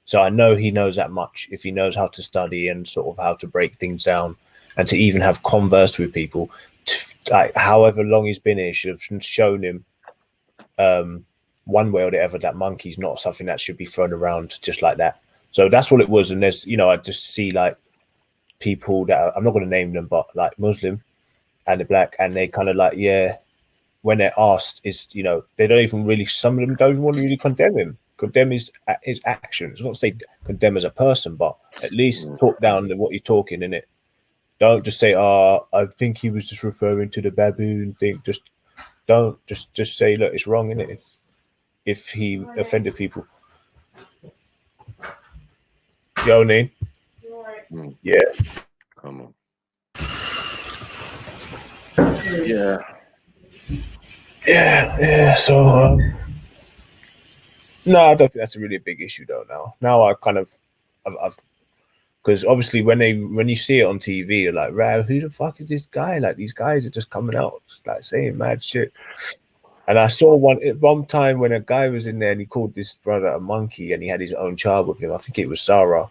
so I know he knows that much. If he knows how to study and sort of how to break things down and to even have converse with people, like, however long he's been here, should have shown him one way or whatever that monkey's not something that should be thrown around just like that. So that's all it was. And there's, you know, I just see like people that I'm not going to name them, but like Muslim and the black, and they kind of like, when they're asked, is, you know, they don't even really, some of them don't even want to really condemn him. Condemn his actions. Not say condemn as a person, but at least talk down what you're talking in it. Don't just say, I think he was just referring to the baboon thing. Just don't just say, look, it's wrong, in it, if he offended people. Yo, Neen. Yeah. Come on. Yeah. So, no, I don't think that's a really big issue though. Now I kind of, I've because obviously when you see it on TV, you're like, "Wow, who the fuck is this guy?" Like, these guys are just coming out like saying mad shit. And I saw one time when a guy was in there and he called this brother a monkey, and he had his own child with him. I think it was Sarah,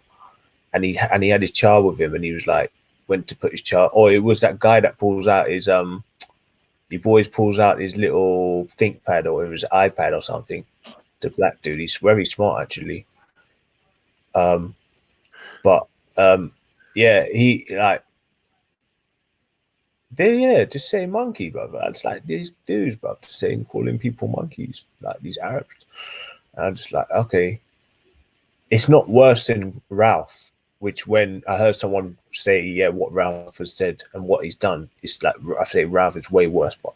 and he had his child with him, and he was like, went to put his child, or it was that guy that pulls out his he always pulls out his little ThinkPad or his iPad or something. The black dude, he's very smart actually. He like, just say monkey, brother. It's like these dudes, brother, calling people monkeys, like these Arabs. And I'm just like, okay, it's not worse than Ralph. Which, when I heard someone say, what Ralph has said and what he's done, it's like, I say Ralph is way worse. But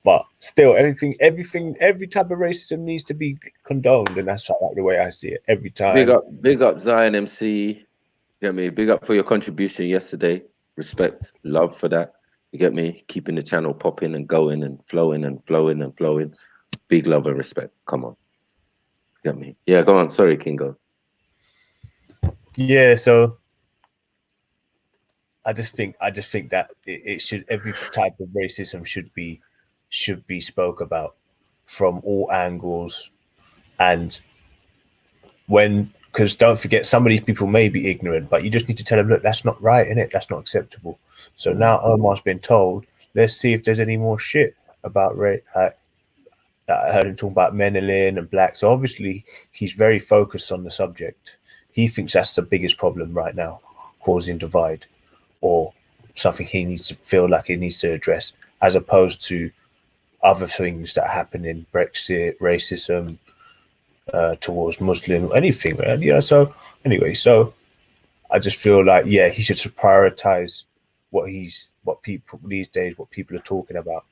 but still, every type of racism needs to be condoned, and that's like the way I see it every time. Big up Zion MC. You get me? Big up for your contribution yesterday. Respect, love for that. You get me? Keeping the channel popping and going and flowing and flowing and flowing. Big love and respect. Come on. You get me? Yeah, go on. Sorry, Kingo. Yeah, so I just think that it should, every type of racism should be spoke about from all angles. And when, because don't forget, some of these people may be ignorant, but you just need to tell them, look, that's not right, innit? That's not acceptable. So now Omar's been told, let's see if there's any more shit about race. I heard him talk about Menelin and black. So obviously he's very focused on the subject. He thinks that's the biggest problem right now, causing divide, or something he needs to feel like he needs to address, as opposed to other things that happen in Brexit, racism towards Muslim, anything. So anyway, so I just feel like, yeah, he should prioritize what people these days, what people are talking about.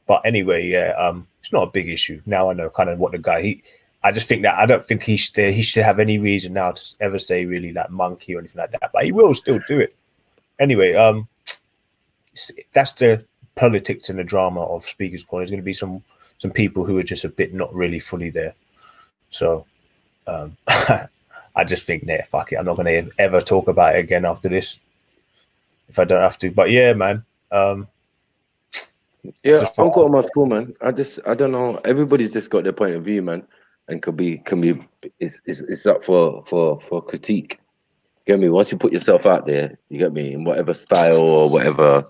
But anyway, yeah, it's not a big issue. Now I know kind of what the guy I just think that I don't think he should have any reason now to ever say really like monkey or anything like that. But he will still do it. Anyway, that's the politics and the drama of Speaker's Corner. There's going to be some people who are just a bit not really fully there. So I just think, nah, fuck it. I'm not going to ever talk about it again after this, if I don't have to. But yeah, man. Yeah, Uncle Omar's cool, man. I don't know. Everybody's just got their point of view, man, and can be it's up for critique. You get me? Once you put yourself out there, you get me, in whatever style or whatever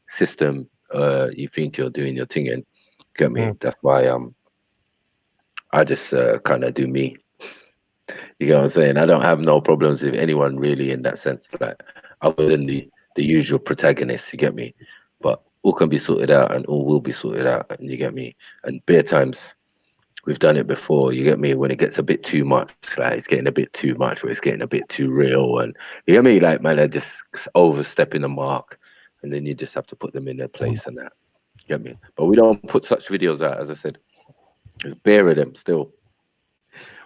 system you think you're doing your thing in. Get me? That's why I just kind of do me. You get what I'm saying? I don't have no problems with anyone really in that sense, like other than the usual protagonists. You get me? But all can be sorted out, and all will be sorted out. And you get me? And bare times, we've done it before. You get me? When it gets a bit too much, like it's getting a bit too much, or it's getting a bit too real, and you get me? Like, man, they're just overstepping the mark, and then you just have to put them in their place and that. You get me? But we don't put such videos out, as I said. There's bare of them still.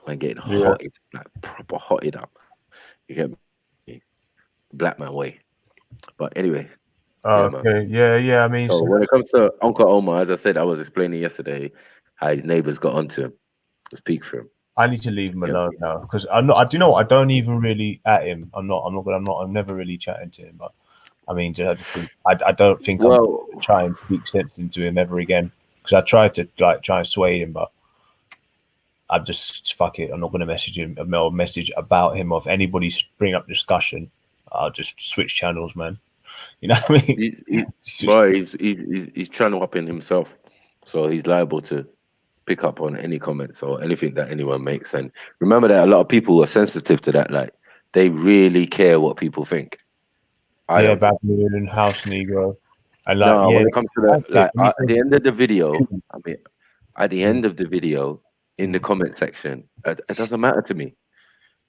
Man, getting hotted, like proper hotted up. You get me? Black man way. But anyway. Okay. Yeah. I mean, so when it comes to Uncle Omar, as I said, I was explaining yesterday how his neighbors got onto him. To speak for him. I need to leave him alone now, because I'm not. Do you know what? I don't even really at him. I'm never really chatting to him. But I mean, I don't think I'm going to try and speak sense into him ever again, because I tried to try and sway him, but I just fuck it. I'm not going to message him, a message about him, or if anybody's bring up discussion, I'll just switch channels, man. You know what I mean? He's channel upping himself, so he's liable to pick up on any comments or anything that anyone makes. And remember that a lot of people are sensitive to that. Like, they really care what people think. Babylon and House Negro. And when it comes to that, like at the end of the video, I mean, at the end of the video, in the comment section, it doesn't matter to me.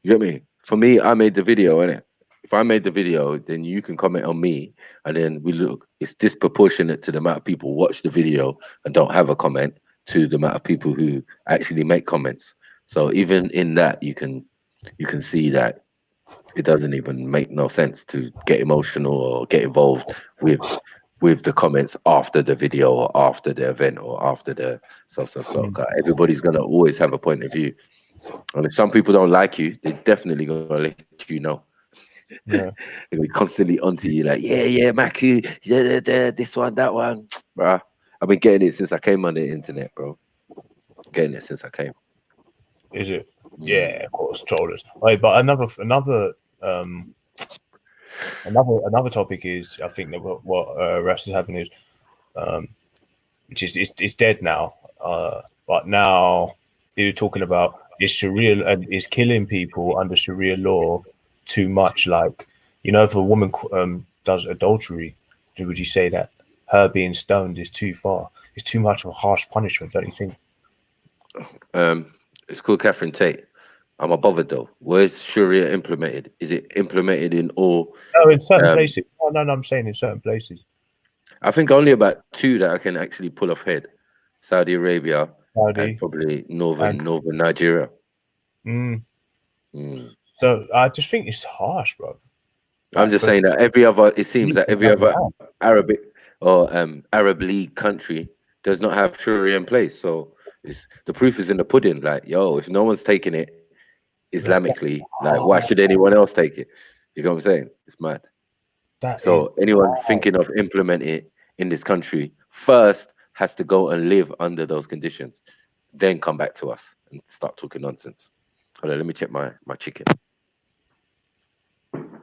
You get me? For me, I made the video, innit? If I made the video, then you can comment on me, and then we look. It's disproportionate to the amount of people watch the video and don't have a comment to the amount of people who actually make comments. So even in that, you can see that it doesn't even make no sense to get emotional or get involved with the comments after the video or after the event or after the so. Everybody's gonna always have a point of view, and if some people don't like you, they're definitely gonna let you know. Yeah, they'll be constantly onto you, like, yeah, Maku, this one, that one, bruh. I've been getting it since I came on the internet, bro. Getting it since I came. Is it? Yeah, of course, trollers. Right, but another topic is, I think that what Rash is having is, which is it's dead now. But now you're talking about, is Sharia and is killing people under Sharia law too much? Like, if a woman does adultery, would you say that her being stoned is too far? It's too much of a harsh punishment, don't you think? It's called Catherine Tate. I'm not bothered though. Where's Sharia implemented? Is it implemented in all? No, in certain places. No, I'm saying in certain places. I think only about 2 that I can actually pull off head: Saudi Arabia and probably northern Nigeria. So I just think it's harsh, bro. I'm just saying that it seems that every other Arabic or Arab League country does not have Sharia in place. So the proof is in the pudding. Like, yo, if no one's taking it Islamically. Like, why should anyone else take it? You know what I'm saying? It's mad. So anyone thinking of implementing it in this country first has to go and live under those conditions, then come back to us and start talking nonsense. Hold on, let me check my chicken.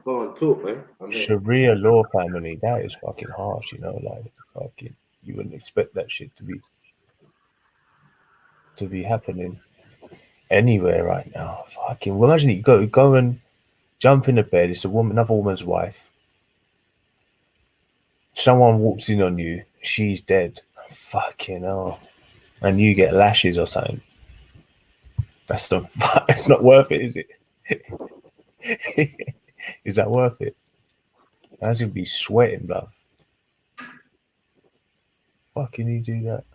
Go on, talk, man. Sharia law, family, that is fucking harsh, you know, like fucking you wouldn't expect that shit to be happening anywhere right now. Fucking well, imagine you go and jump in the bed, it's another woman's wife. Someone walks in on you, she's dead. Fucking hell. And you get lashes or something. That's the it's not worth it, is it? Is that worth it? I should be sweating, bruv. Fucking you do that?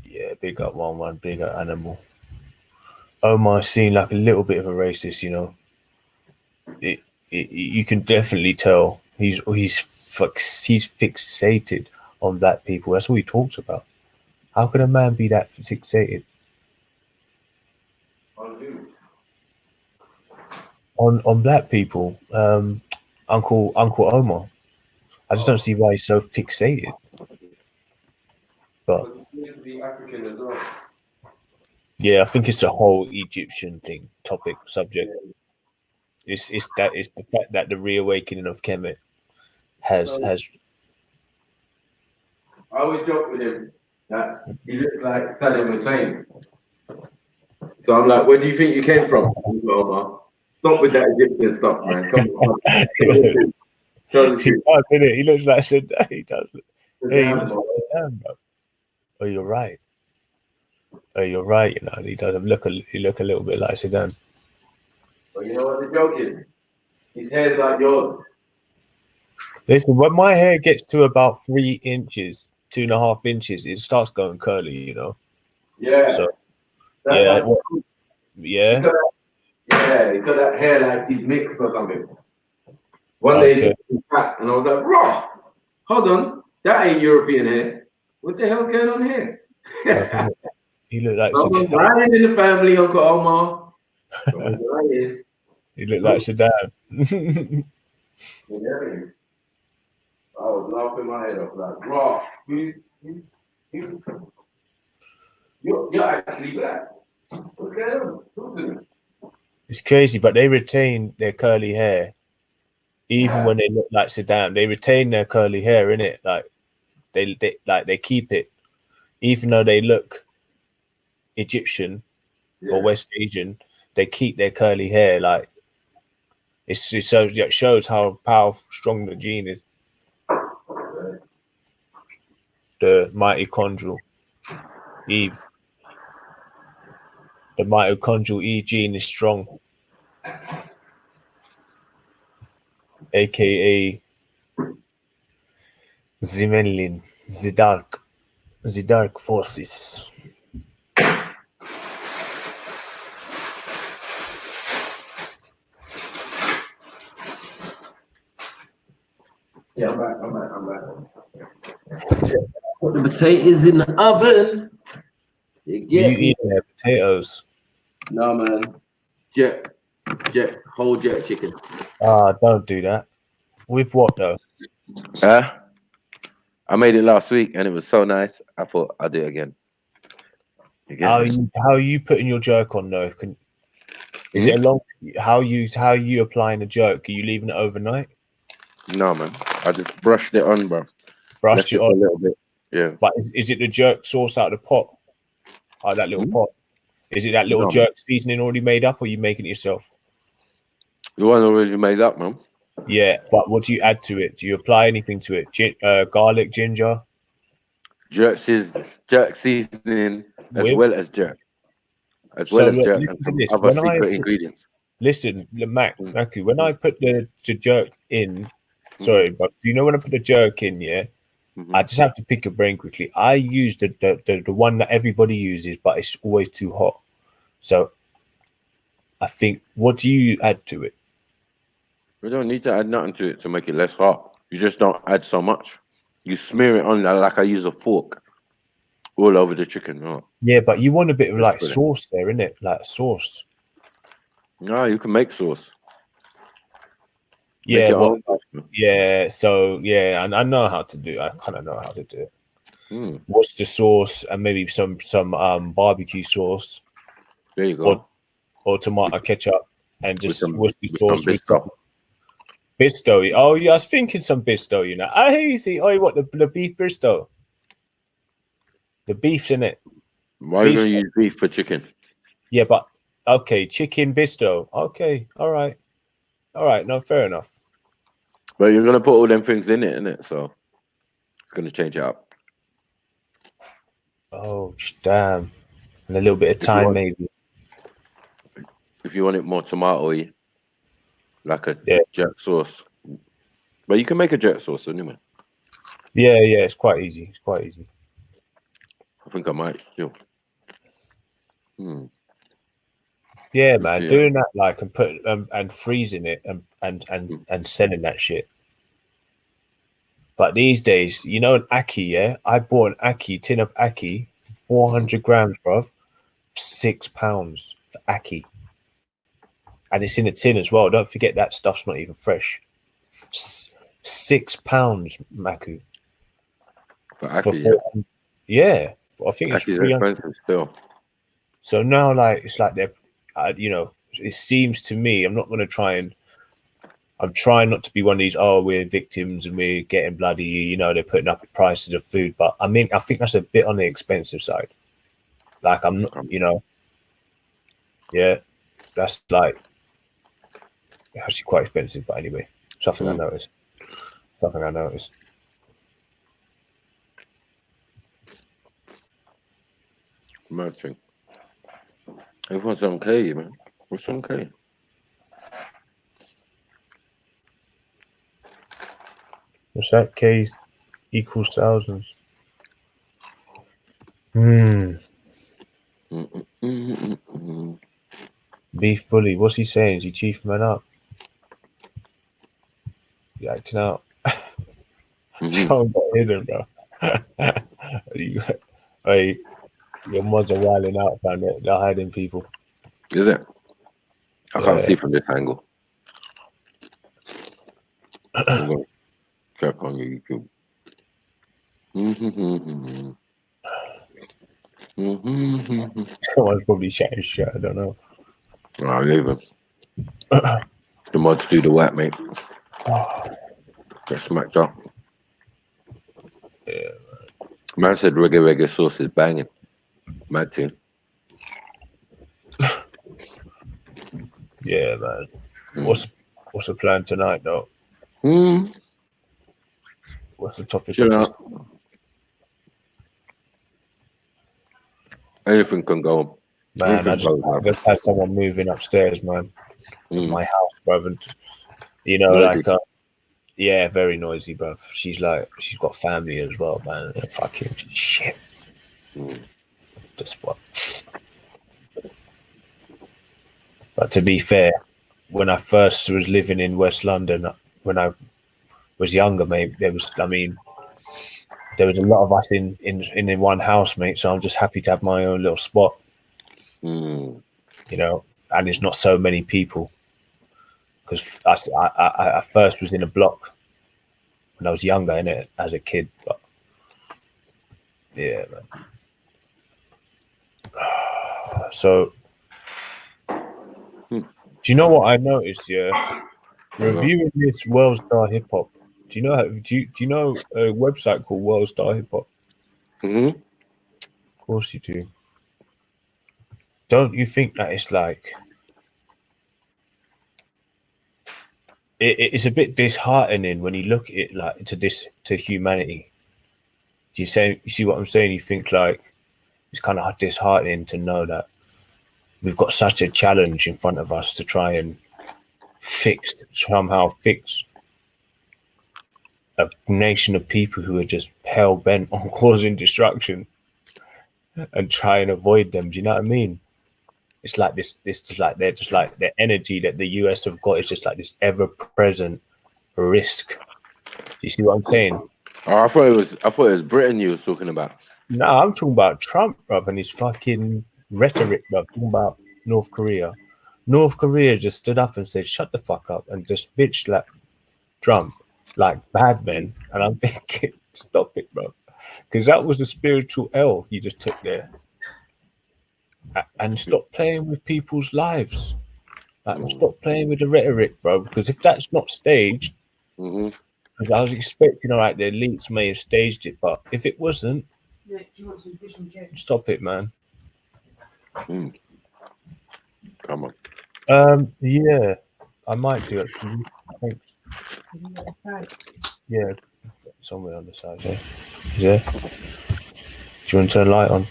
Yeah, big up 1-1, big up animal. Omar seemed like a little bit of a racist, you know. You can definitely tell he's fixated on black people. That's all he talks about. How can a man be that fixated on black people? Uncle Omar. I just don't see why he's so fixated. But yeah, I think it's a whole Egyptian thing, subject. It's the fact that the reawakening of Kemet has. I always joke with him that he looks like Saddam Hussein. So I'm like, where do you think you came from? Omar? Stop with that Egyptian stuff, man. Come on. He does, innit? He looks like Saddam. He does. Hey, he looks like Saddam, bro. Oh, you're right. You know, he does look a little bit like Saddam. But you know what the joke is? His hair's like yours. Listen, when my hair gets to about 3 inches, 2.5 inches, it starts going curly, you know. Yeah. So, yeah. Yeah. He's got that hair like he's mixed or something. One day he was fat, and I was like, "Raw, hold on, that ain't European hair. What the hell's going on here?" He looked like Saddam. Right in the family, Uncle Omar. He looked like Saddam. I was laughing my head off like, "Raw, you're actually black. What's going on?" It's crazy, but they retain their curly hair, even when they look like Saddam. They retain their curly hair, innit? Like they keep it, even though they look Egyptian or West Asian. They keep their curly hair. Like it shows how powerful, strong the gene is. The mitochondrial Eve. The mitochondrial E gene is strong, aka Zimelin, the dark forces. Yeah, I'm back. Put the potatoes in the oven. You eat their potatoes? No, man. Whole jerk chicken. Don't do that. With what though? I made it last week and it was so nice. I thought I'd do it again. How are you putting your jerk on though? Is it a long? How you applying the jerk? Are you leaving it overnight? No, man. I just brushed it on, bro. Brushed it on a little bit. Yeah. But is it the jerk sauce out of the pot? Out of that little pot? Is it that little jerk seasoning already made up, or are you making it yourself? The one already made up, man. Yeah, but what do you add to it? Do you apply anything to it? Garlic, ginger? Jerk seasoning as well as jerk. As well as jerk and some other secret ingredients. Listen, Mac, when I put the jerk in, sorry, but do you know when I put the jerk in, yeah? I just have to pick your brain quickly. I use the one that everybody uses, but it's always too hot. So I think, what do you add to it? We don't need to add nothing to it to make it less hot. You just don't add so much. You smear it on like I use a fork all over the chicken. No, Yeah, but you want a bit of That's like brilliant. sauce there, innit? Like sauce. no, you can make sauce. Make Yeah, your what? own sauce. Yeah, so yeah, and I know how to do. I kind of know how to do it. Mm, Worcester sauce and maybe some barbecue sauce there you or go. tomato ketchup and With just some Worcester with some sauce with some biscuit. Bisto. Oh yeah, I was thinking some Bisto. You know, I hear you see. Oh, what the beef Bisto? The beef's in it. Why are you Beef. gonna use beef for chicken? Yeah, but okay, chicken Bisto. Okay, all right. No, fair enough. But you're gonna put all them things in it? So it's gonna change it up. Oh damn, and a little bit of If you thyme want, maybe. if you want it more tomatoey, like a Yeah, jerk sauce. But you can make a jerk sauce anyway. yeah. It's quite easy. It's quite easy. I think I might. Yo. Hmm. Yeah, Let's man, see. doing that like and put and freezing it Mm. and selling that shit. But these days, you know, an Aki, yeah, I bought an Aki tin of Aki, 400 grams, bro, £6 for Aki, and it's in a tin as well. Don't forget that stuff's not even fresh. £6, Maku, For for Aki, yeah. 400. Yeah, I think it's Aki's 300. expensive still. So now, like, it's like they're, you know, it seems to me, I'm trying not to be one of these, oh, we're victims and we're getting bloody, you know, they're putting up the prices of food. But I mean, I think that's a bit on the expensive side. Like, I'm not, you know, yeah, that's like actually quite expensive. But anyway, something I Mm. noticed. Something I noticed. Mad thing. Everyone's on K, man. What's on K? What's that? K equals thousands. Hmm. Beef bully. What's he saying? Is he chief man up? You acting out. Someone got hidden, bro. Hey, your mods are wilding out, man. They're hiding people. Is it? I can't Yeah. see from this angle. I'm going to check on YouTube. Someone's probably chatting shit. I don't know. I'll leave him. The mods do the work, mate. Get smacked up. Yeah. Man said reggae sauce is banging. Mad thing. Yeah, man. What's the plan tonight, though? What's the topic Chill of this? out. Anything can go. Man, I Anything just had someone moving upstairs, man. My house, bruv. And, you know, Noisy. like, yeah, very noisy, bruv. She's got family as well, man. And fucking shit. Just what? But to be fair, when I first was living in West London, when I was younger, mate, there was a lot of us in one house, mate. So I'm just happy to have my own little spot, you know, and it's not so many people. Because I first was in a block when I was younger, innit, as a kid. But yeah, man. So, do you know what I noticed? Yeah, reviewing this World Star Hip Hop. Do you know a website called World Star Hip Hop? Mm-hmm. Of course you do. Don't you think that it's like it's a bit disheartening when you look at it like to humanity? Do you see what I'm saying? You think like it's kind of disheartening to know that we've got such a challenge in front of us to try and somehow fix a nation of people who are just hell bent on causing destruction and try and avoid them. Do you know what I mean? It's like this is like they're just like the energy that the US have got is just like this ever present risk You see what I'm saying? Oh, I thought it was Britain you was talking about. No, I'm talking about Trump, bruv, and his fucking rhetoric, bruv. Talking about North Korea. North Korea just stood up and said, "Shut the fuck up," and just bitch like Trump, like bad men. And I'm thinking, stop it, bro, because that was the spiritual L you just took there. And stop playing with people's lives. Like, stop playing with the rhetoric, bro. Because if that's not staged, Mm-hmm. because I was expecting, all right, the elites may have staged it, but if it wasn't, Do you want some fish and chips? stop it, man. Mm. Come on. Yeah, I might do it. Thanks. Have you got a bag? Yeah, somewhere on the side. Yeah. Is there? Do you want to turn the light on?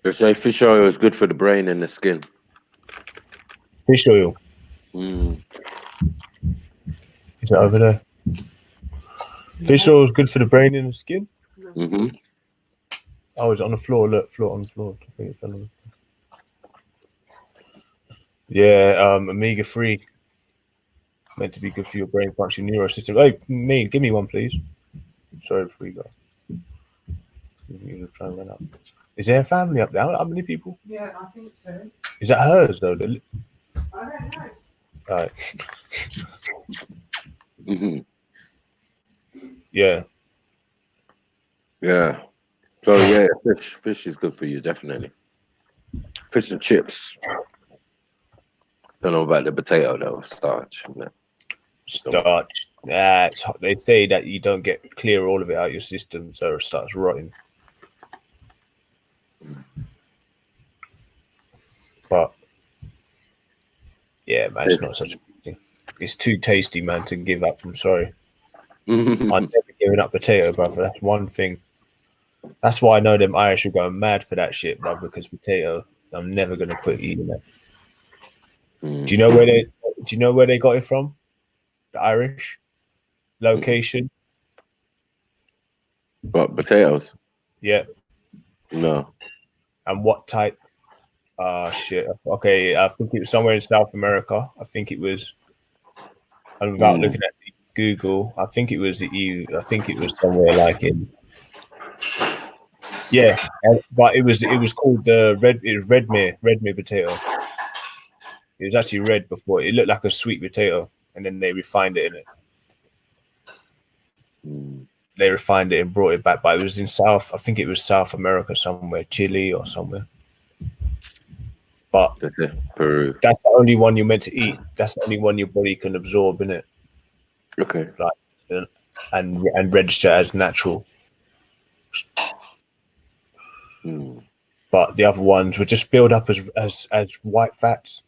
They say fish oil is good for the brain and the skin. Fish oil. Mm. Is it over there? Fish oil is good for the brain and the skin. Mm-hmm. Oh, it's on the floor. Look, floor on the floor. I think it fell on the floor. Yeah, omega-3. Meant to be good for your brain function, neural system. Hey, me, give me one, please. Sorry, before you go. You're trying to run up. Is there a family up there? How many people? Yeah, I think so. Is that hers though? I don't know. All right. Mm-hmm. Yeah. Yeah. So yeah, fish is good for you, definitely. Fish and chips. Don't know about the potato though, starch. Starch. It's hot. They say that you don't get clear all of it out of your system, so it starts rotting. But yeah, man, it's not such a big thing. It's too tasty, man, to give up. I'm sorry. I've never given up potato, brother. That's one thing. That's why I know them Irish are going mad for that shit, bro. Because potato, I'm never gonna quit eating it. Do you know where they? Do you know where they got it from? The Irish location. What, potatoes? Yeah. No. And what type? Shit. Okay, I think it was somewhere in South America. I think it was. And without looking at Google, I think it was the EU. I think it was somewhere like in. Yeah, but it was called the Redmere potato. It was actually red before. It looked like a sweet potato, and then they refined it in it. They refined it and brought it back, but it was in South. I think it was South America somewhere, Chile or somewhere. But Peru. That's the only one you're meant to eat. That's the only one your body can absorb, innit? Okay. Like, and register as natural. But the other ones would just build up as white fats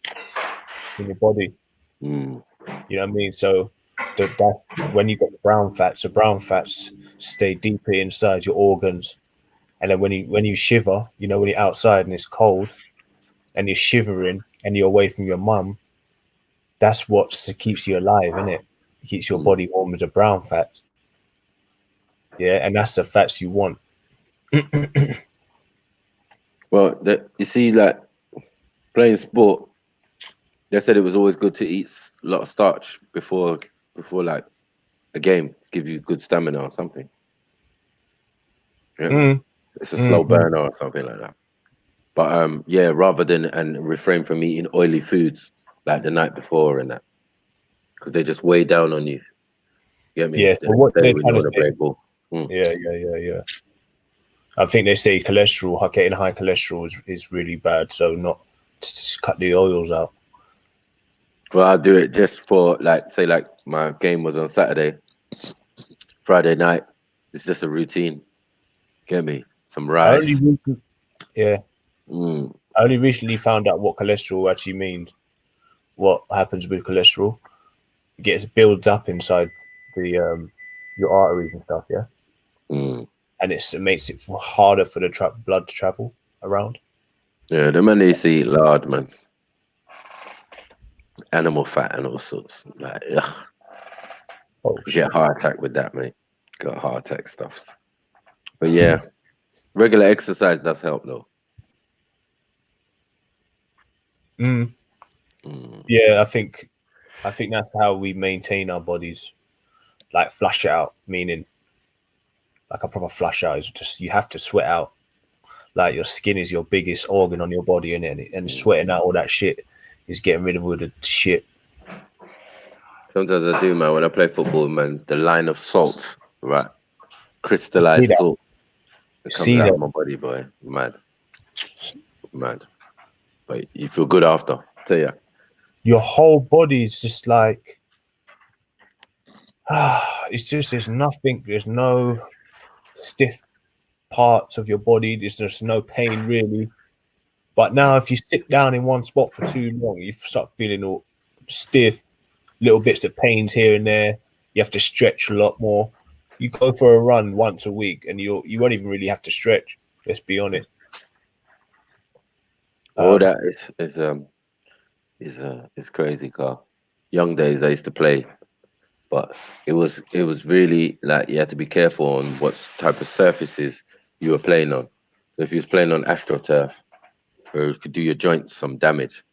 in your body. You know what I mean? So that's when you got the brown fats stay deeper inside your organs. And then when you shiver, you know, when you're outside and it's cold and you're shivering and you're away from your mum, that's what keeps you alive, innit? It keeps your body warm with the brown fats. Yeah, and that's the fats you want. Well, you see, like playing sport, they said it was always good to eat a lot of starch before like a game, give you good stamina or something. Yeah. It's a slow burner or something like that. But yeah, rather than and refrain from eating oily foods like the night before and that, because they just weigh down on you. You get me? Yeah. So what they're trying to say. Yeah. I think they say cholesterol, getting high cholesterol is really bad. So not to just cut the oils out. Well, I'll do it just for like, say, like my game was on Saturday, Friday night. It's just a routine. Get me? Some rice. I only recently found out what cholesterol actually means. What happens with cholesterol? It builds up inside the your arteries and stuff. Yeah. And it makes it harder for the blood to travel around. Yeah, the man needs to eat lard, man. Animal fat and all sorts. Like, ugh. You get a heart attack with that, mate. Got heart attack stuff. But yeah, regular exercise does help, though. Yeah, I think that's how we maintain our bodies. Like flush out, meaning like a proper flush out is just you have to sweat out. Like your skin is your biggest organ on your body, and sweating out all that shit is getting rid of all the shit. Sometimes I do, man. When I play football, man, the line of salt, right, See crystallized that? salt, it comes See out that? of my body, boy. Mad, mad. But you feel good after. Tell ya. Your whole body is just like it's just there's nothing. There's no stiff parts of your body. There's just no pain really. But now, if you sit down in one spot for too long, you start feeling all stiff, little bits of pains here and there. You have to stretch a lot more. You go for a run once a week, and you won't even really have to stretch. Let's be honest. All that is crazy, Carl. Young days I used to play, but it was really like you had to be careful on what type of surfaces you were playing on. If you was playing on AstroTurf, or it could do your joints some damage,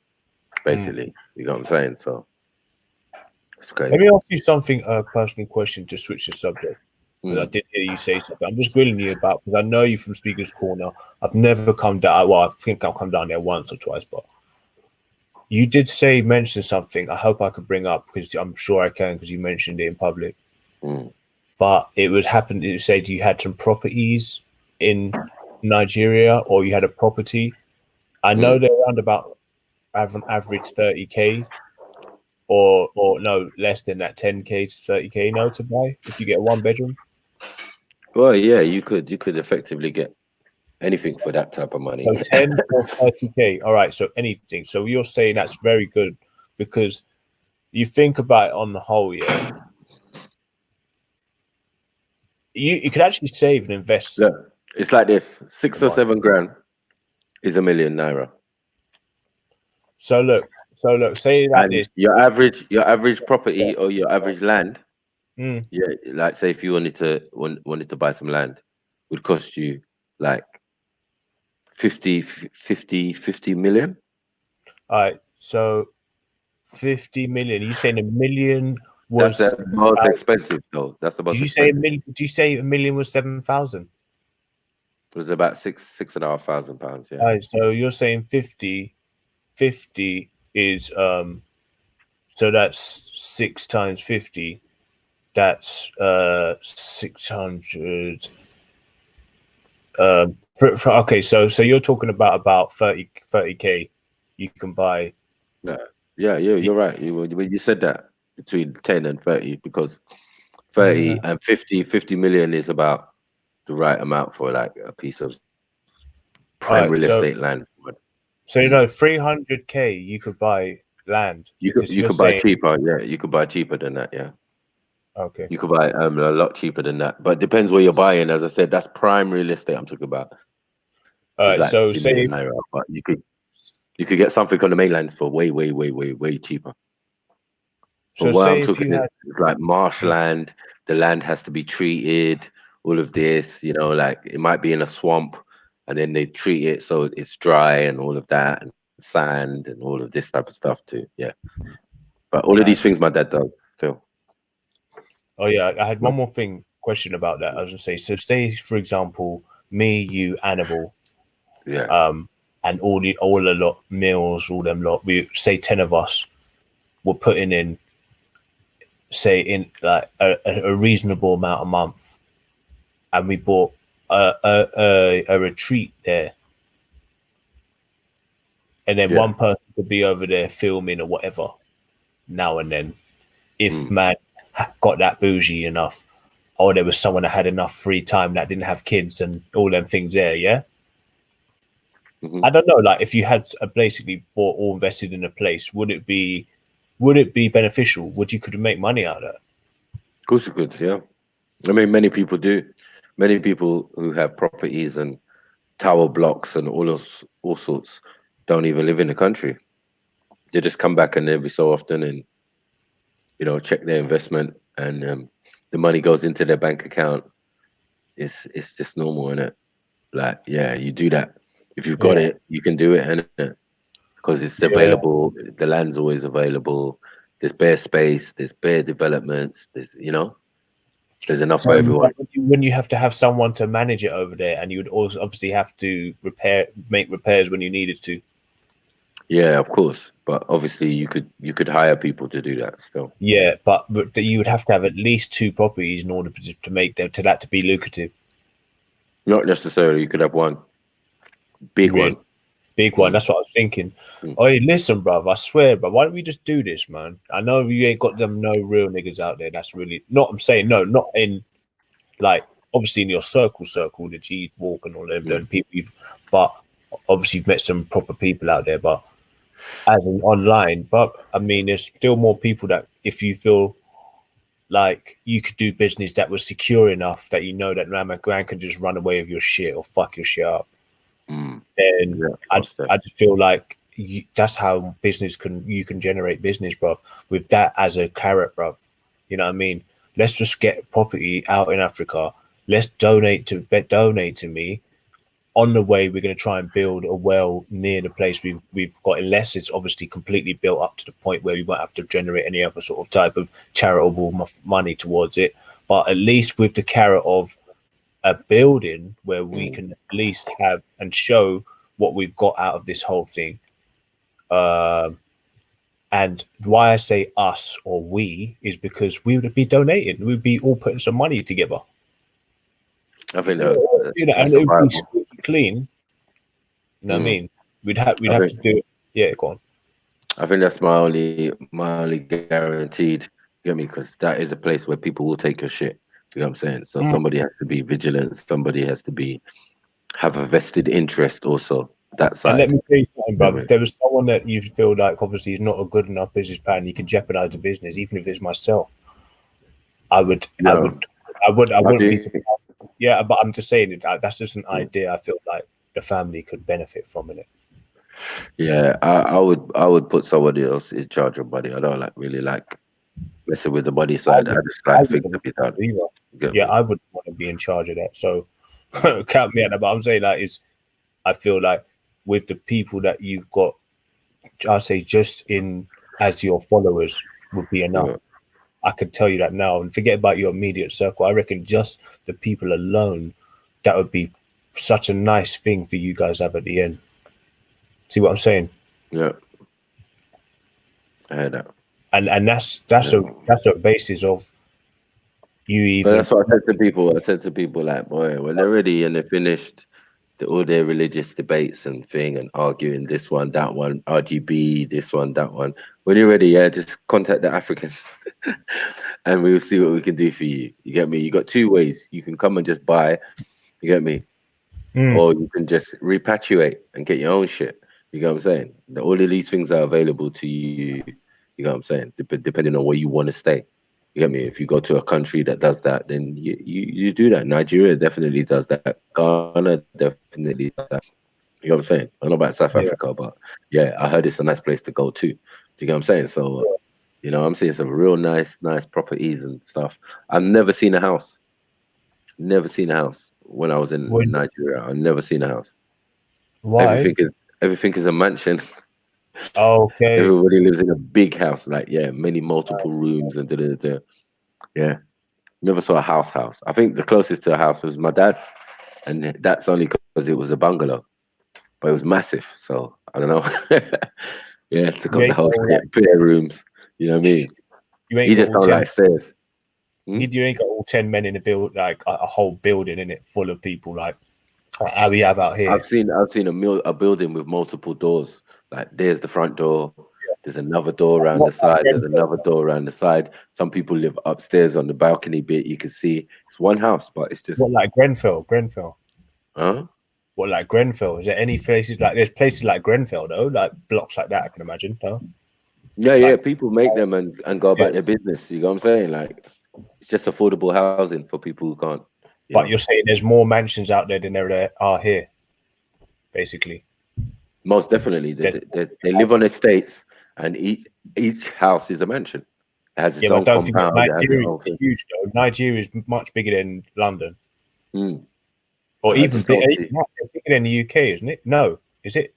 basically. You know what I'm saying? So it's Let crazy. me ask you something, a personal question to switch the subject. Because I did hear you say something. I'm just grilling you about because I know you from Speaker's Corner. I've never come down. Well, I think I've come down there once or twice, but you did mention something. I hope I could bring up because I'm sure I can because you mentioned it in public. But it would happen. You said you had some properties in Nigeria, or you had a property. I know they're around about have an average 30K, or no less than that, 10K to 30K now to buy if you get a 1 bedroom. Well, yeah, you could effectively get anything for that type of money. So 10 or 30K. All right. So anything. So you're saying that's very good because you think about it on the whole, yeah. You could actually save and invest. Look, it's like this: 6 or 7 grand is £1 million naira. So look, say it like And this. your average property or your average land, Mm. yeah, like say if you wanted to buy some land, would cost you like 50 million. All right. So 50 million. You saying $1 million That's was the most expensive, though. That's the most Did you say expensive. Did you say $1 million was 7,000? It was about £6,500. Yeah. All right. So you're saying 50 is so that's 6 times 50. That's 600. Okay, so you're talking about 30K. You can buy. Yeah, you're right. When you said that between 10 and 30, because 30 and 50 million is about the right amount for like a piece of prime real estate land. So 300K you could buy land You because could you're buy saying cheaper. Yeah, you could buy cheaper than that. Yeah, okay. you could buy a lot cheaper than that. But it depends where you're buying. As I said, that's prime real estate I'm talking about. All It's right, like so 50 say million naira, but you could get something on the mainland for way cheaper. But what I'm if you talking is like marshland. The land has to be treated. All of this, like it might be in a swamp, and then they treat it so it's dry and all of that, and sand and all of this type of stuff too. Yeah, but all of these things my dad does still. Oh yeah, I had one more question about that. I was gonna say, so say for example, me, you, Annabelle, Yeah, and all the lot meals, all them lot. We say 10 of us were putting in, say in like a reasonable amount a month, and we bought a retreat there, and then one person could be over there filming or whatever now and then, if man got that bougie enough, or there was someone that had enough free time that didn't have kids and all them things there. Yeah. I don't know, like if you had basically bought or invested in a place, would it be beneficial? Could you make money out of that? of course you could. Yeah, I mean many people do. Many people who have properties and tower blocks and all sorts don't even live in the country. They just come back and every so often and check their investment, and the money goes into their bank account. It's just normal, isn't it? Like, yeah, you do that. If you've got it, you can do it, and because it's Yeah. available. The land's always available. There's bare space. There's bare developments. There's there's enough So for everyone. when you have to have someone to manage it over there, and you would also obviously have to make repairs when you needed to. Yeah, of course. But obviously, you could hire people to do that still. Yeah, but you would have to have at least 2 properties in order to make that to be lucrative. Not necessarily. You could have one big Really? one. Big one. That's what I was thinking. Oh, listen, bruv, I swear, bro. Why don't we just do this, man? I know you ain't got them no real niggas out there. That's really not. I'm saying no, not in like obviously in your circle, the G walk and all them and people you've, but obviously you've met some proper people out there. But as in online, but I mean, there's still more people that if you feel like you could do business that was secure enough that you know that man can just run away with your shit or fuck your shit up. Then I just feel like that's how you can generate business, bro. With that as a carrot, bro. You know what I mean? Let's just get property out in Africa. Let's donate to me. On the way, we're going to try and build a well near the place we've got, unless it's obviously completely built up to the point where we won't have to generate any other sort of type of charitable money towards it. But at least with the carrot of a building where we can at least have and show what we've got out of this whole thing. And why I say us or we is because we would be donating. We'd be all putting some money together. I think and it would be squeaky clean. You know what I mean? We'd have to do it. Yeah, go on. I think that's my only guaranteed. You get me? Because that is a place where people will take your shit. You know what I'm saying? So somebody has to be vigilant. Somebody has to have a vested interest also. That side. And let me tell you something, brother. If there was someone that you feel like obviously is not a good enough business plan, you can jeopardize the business, even if it's myself. I wouldn't be. Yeah, but I'm just saying that's just an idea. I feel like the family could benefit from it. Yeah, I would put somebody else in charge of money. I don't really like messing with the money side. I just like things to be done. Yeah, I wouldn't want to be in charge of that. So count me out. But I'm saying that I feel like with the people that you've got, I say just in as your followers would be enough. Yeah. I could tell you that now, and forget about your immediate circle. I reckon just the people alone, that would be such a nice thing for you guys to have at the end. See what I'm saying? Yeah, I heard that. And that's a basis of you even. But that's what I said to people. I said to people like, boy, when they're ready and they're finished all their religious debates and arguing this one, that one, RGB, this one, that one. When you're ready, just contact the Africans and we'll see what we can do for you. You get me? You got 2 ways. You can come and just buy, you get me? Or you can just repatriate and get your own shit. You get what I'm saying? All of these things are available to you. You get what I'm saying? Depending on where you want to stay. You get me? If you go to a country that does that, then you do that. Nigeria definitely does that. Ghana definitely does that. You know what I'm saying? I don't know about South Africa, but yeah, I heard it's a nice place to go too. Do you get what I'm saying? So, I'm seeing some real nice properties and stuff. I've never seen a house. Never seen a house when I was in Nigeria. I've never seen a house. Why? Everything is a mansion. Okay. Everybody lives in a big house, like many multiple rooms and yeah. Never saw a house. I think the closest to a house was my dad's, and that's only because it was a bungalow, but it was massive. So I don't know. Yeah, took up the whole shit, bare rooms. You know what I mean? You just don't like stairs. You ain't got all 10 men in a build, like a whole building in it full of people, like how we have out here. I've seen a building with multiple doors. Like there's the front door. There's another door around the side. There's another door around the side. Some people live upstairs on the balcony bit. You can see it's one house, but it's just. What, like Grenfell? Huh? What, like Grenfell? Is there any places like there's places like Grenfell though, like blocks like that? I can imagine. Though. Yeah. People make them and go about their business. You know what I'm saying? Like it's just affordable housing for people who can't. But you're saying there's more mansions out there than there are here, basically. Most definitely, they live on estates, and each house is a mansion. It has its own compound. Nigeria is huge, though. Nigeria is much bigger than London, or even bigger than the UK, isn't it? No, is it?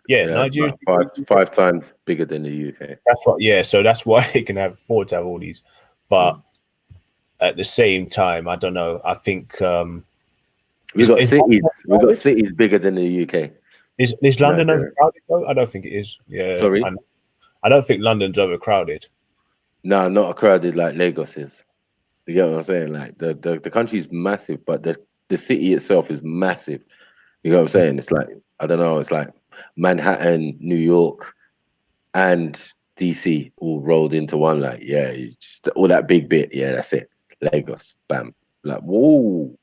Yeah, Yeah, Nigeria. like five times bigger than the UK. That's what. Yeah, so that's why they can afford to have all these. But at the same time, I don't know. I think We got is cities. London We got overcrowded? cities bigger than the UK. Is London Nigeria. overcrowded though? I don't think it is. Yeah, Sorry, I don't think London's overcrowded. no, not a crowded like Lagos is. You get what I'm saying? Like the country's massive, but the city itself is massive. You know what I'm saying? It's like I don't know. It's like Manhattan, New York, and DC all rolled into one. Like yeah, just all that big bit. Yeah, that's it. Lagos, bam. Like whoa.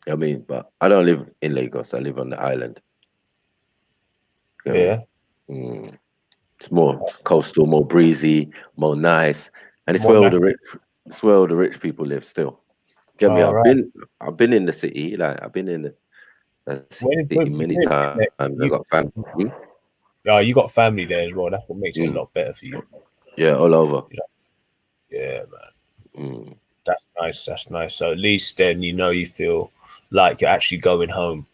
I mean, but I don't live in Lagos. I live on the island. You know what I Yeah, mean? It's more coastal, more breezy, more nice, and it's more where all nice. the rich. It's where all the rich people live. Still, get me? All right. I've been in the city. Like I've been in the When city you many been times. there, I you got family. you got family there as well. That's what makes it a lot better for you. Yeah, all over. Yeah, man. Mm. That's nice. That's nice. So at least then you feel like you're actually going home.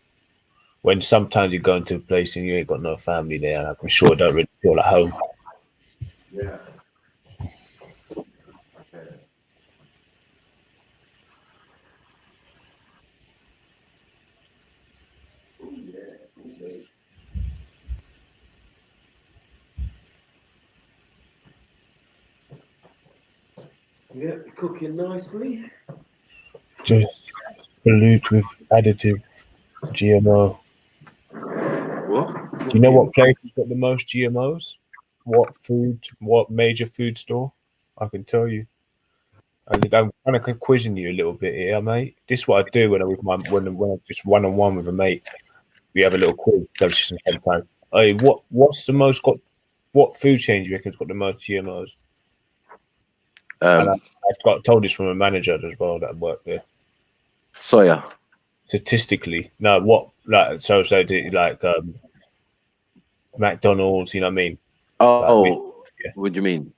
When sometimes you go into a place and you ain't got no family there, and I'm sure it don't really feel at home. Yeah. Yeah, cooking nicely. Just pollute with additive GMO. What? Do you know what place has got the most GMOs? What major food store? I can tell you. I'm kind of quizzing you a little bit here, mate. This is what I do when I'm just one on one with a mate. We have a little quiz. So just sometimes. Hey, what's the most got? What food chain do you reckon's got the most GMOs? And I got told this from a manager as well that worked there. Soya. Statistically, no, what like McDonald's, you know what I mean? Oh, yeah. what do you mean?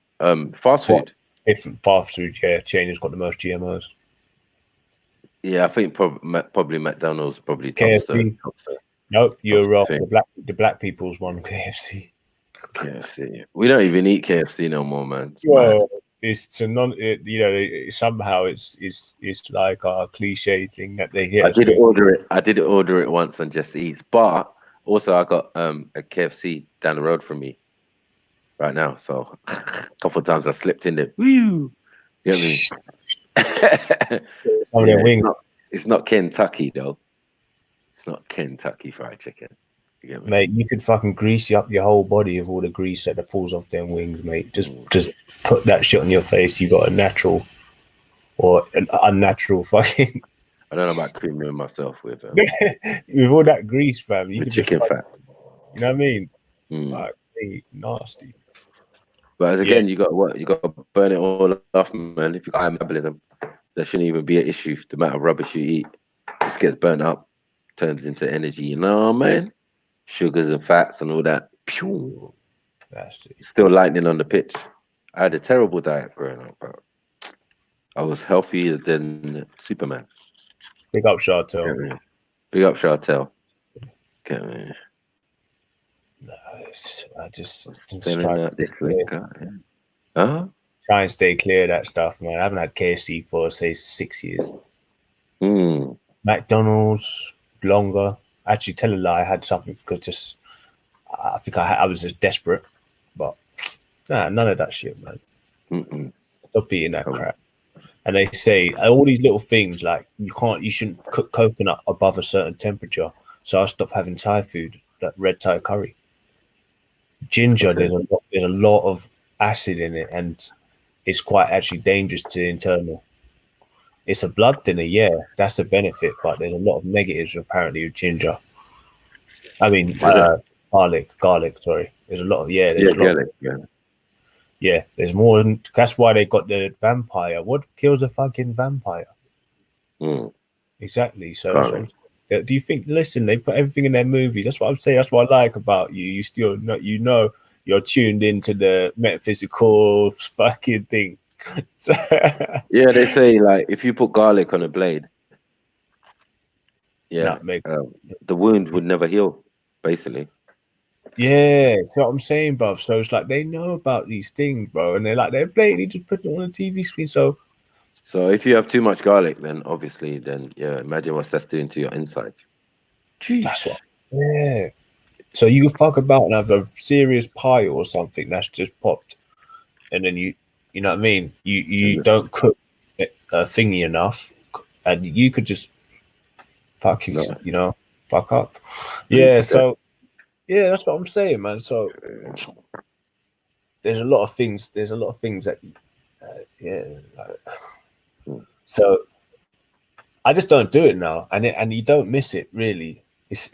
Fast What food. different fast food chain has got the most GMOs? Yeah, I think probably McDonald's probably tops KFC. the Nope, you're wrong. thing. The black people's one, KFC. KFC. We don't even eat KFC no more, man. It's mad. Well, somehow it's like a cliche thing that they hear. I did order it once on Just Eats, but also I got a KFC down the road from me right now. So a couple of times I slipped in there. Woo! You get me? Some of their wings. It's not Kentucky though. It's not Kentucky Fried Chicken. You get me? Mate, you could fucking grease up your whole body of all the grease that falls off them wings, mate. Just put that shit on your face. You got a natural or an unnatural fucking. I don't know about creaming myself with all that grease, fam. You could chicken just fat. You know what I mean? Mm. Like, hey, nasty. But as again, you got to burn it all off, man. If you got high metabolism, that shouldn't even be an issue. The amount of rubbish you eat just gets burnt up, turns into energy. You know, man. Sugars and fats and all that. Pew. That's it. Still lightning on the pitch. I had a terrible diet growing up, but I was healthier than Superman. Big up Chartel. Big up Chartel. Get me. Nice. I just Filling out this liquor. Huh? Try and stay clear of that stuff, man. I haven't had KFC for say 6 years. McDonald's longer. Actually, tell a lie. I had something because I think I was just desperate, but none of that shit, man. Stop eating that crap. And they say all these little things like you shouldn't cook coconut above a certain temperature. So I stopped having Thai food, like red Thai curry. Ginger, there's a lot of acid in it, and it's quite actually dangerous to the internal. It's a blood thinner, yeah, that's a benefit, but there's a lot of negatives apparently with ginger. I mean, garlic. Sorry, there's a lot of there's more. That's why they got the vampire. What kills a fucking vampire? Exactly. So do you think? Listen, they put everything in their movies. That's what I'm saying. That's what I like about you. You still know, you're tuned into the metaphysical fucking thing. Yeah, they say like if you put garlic on a blade, the wound would never heal, basically. Yeah, see what I'm saying, bro. So it's like they know about these things, bro, and they're blatantly just putting it on a TV screen. So So if you have too much garlic, then obviously, then yeah, imagine what that's doing to your insides. Jeez. that's what. Yeah. So you fuck about and have a serious pie or something that's just popped, and then you know what I mean. You Mhm. don't cook it, thingy enough, and you could just fucking No. fuck up. Yeah. 100%. So yeah, that's what I'm saying, man. So there's a lot of things. There's a lot of things that yeah. Mm. So I just don't do it now, and you don't miss it really. It's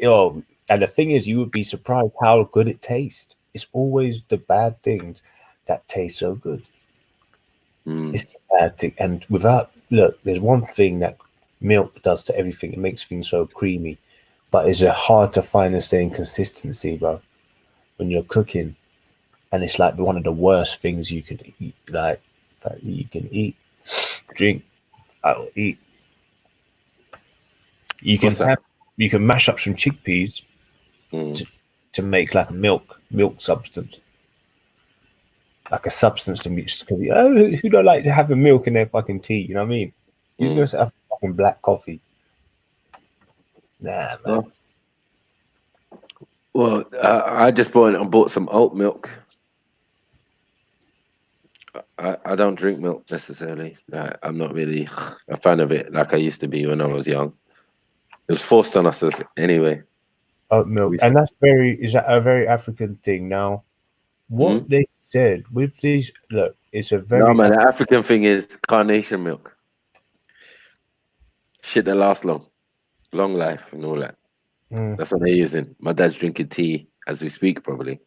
and the thing is, you would be surprised how good it tastes. It's always the bad things that taste so good. Mm. It's the bad thing, and without look, there's one thing that milk does to everything. It makes things so creamy, but it's hard to find the same consistency, bro. When you're cooking, and it's like one of the worst things you could eat, like that you can eat, drink, or eat. You can What's that? you can mash up some chickpeas Mm. to make like a milk substance, like a substance to mix. Oh, who don't like to have a milk in their fucking tea? You know what I mean? Who's Mm. gonna have fucking black coffee? Nah, man. Oh, well, I just bought some oat milk. I don't drink milk necessarily. I'm not really a fan of it like I used to be when I was young. It was forced on us anyway. Oat milk, We, and is that a very African thing? Now, what mm? they said with these, look, it's a No, very man, the African thing is carnation milk. Shit that lasts long life and all that. Mm, That's what they're using. My dad's drinking tea as we speak, probably.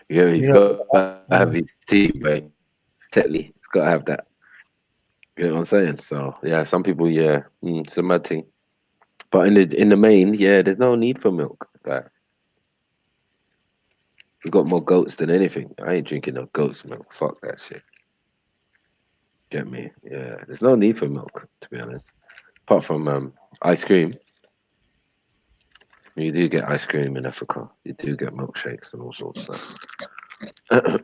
Yeah, you he's know, got to have mm, his tea, right? Tetley. He's got to have that. You know what I'm saying? So yeah, some people, yeah, it's a mad thing. But in the main, yeah, there's no need for milk. Like we've got more goats than anything. I ain't drinking no goat's milk. Fuck that shit. Get me? Yeah, there's no need for milk, to be honest. Apart from ice cream. You do get ice cream in Africa. You do get milkshakes and all sorts of stuff.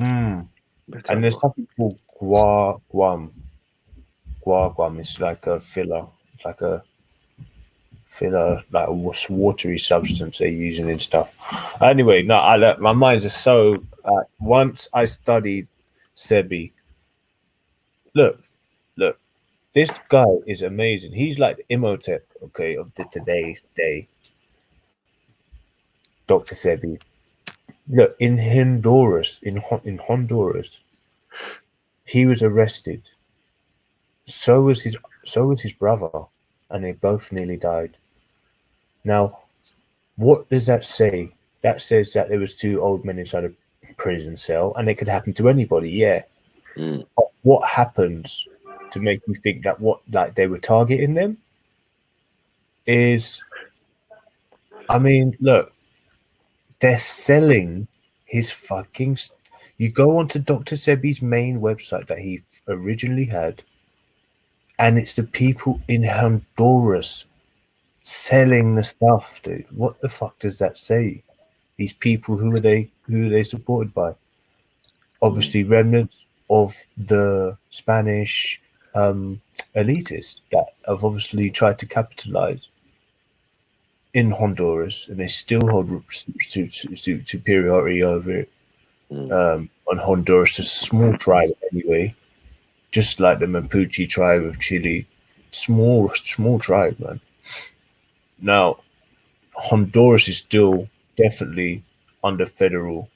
mm. But And there's something called guam. Guam is like a filler. It's like a filler, like watery substance they're using and stuff. Anyway, no, my mind's just so. Once I studied Sebi, look, look, this guy is amazing. He's like Imhotep, okay, of today's day. Dr. Sebi. Look, in Honduras, in Honduras, he was arrested. So was his brother, and they both nearly died. Now, what does that say? That says that there was two old men inside a prison cell, and it could happen to anybody. Yeah. mm, But what happens to make you think that what like they were targeting them is? I mean, look, they're selling his fucking. You go onto Dr. Sebi's main website that he originally had, and it's the people in Honduras selling the stuff, dude. What the fuck does that say? These people, who are they? Who are they supported by? Obviously, remnants of the Spanish elitists that have obviously tried to capitalize in Honduras, and they still hold superiority over it. mm, On Honduras, a small tribe anyway, just like the Mapuche tribe of Chile. Small tribe, man. Now, Honduras is still definitely under federal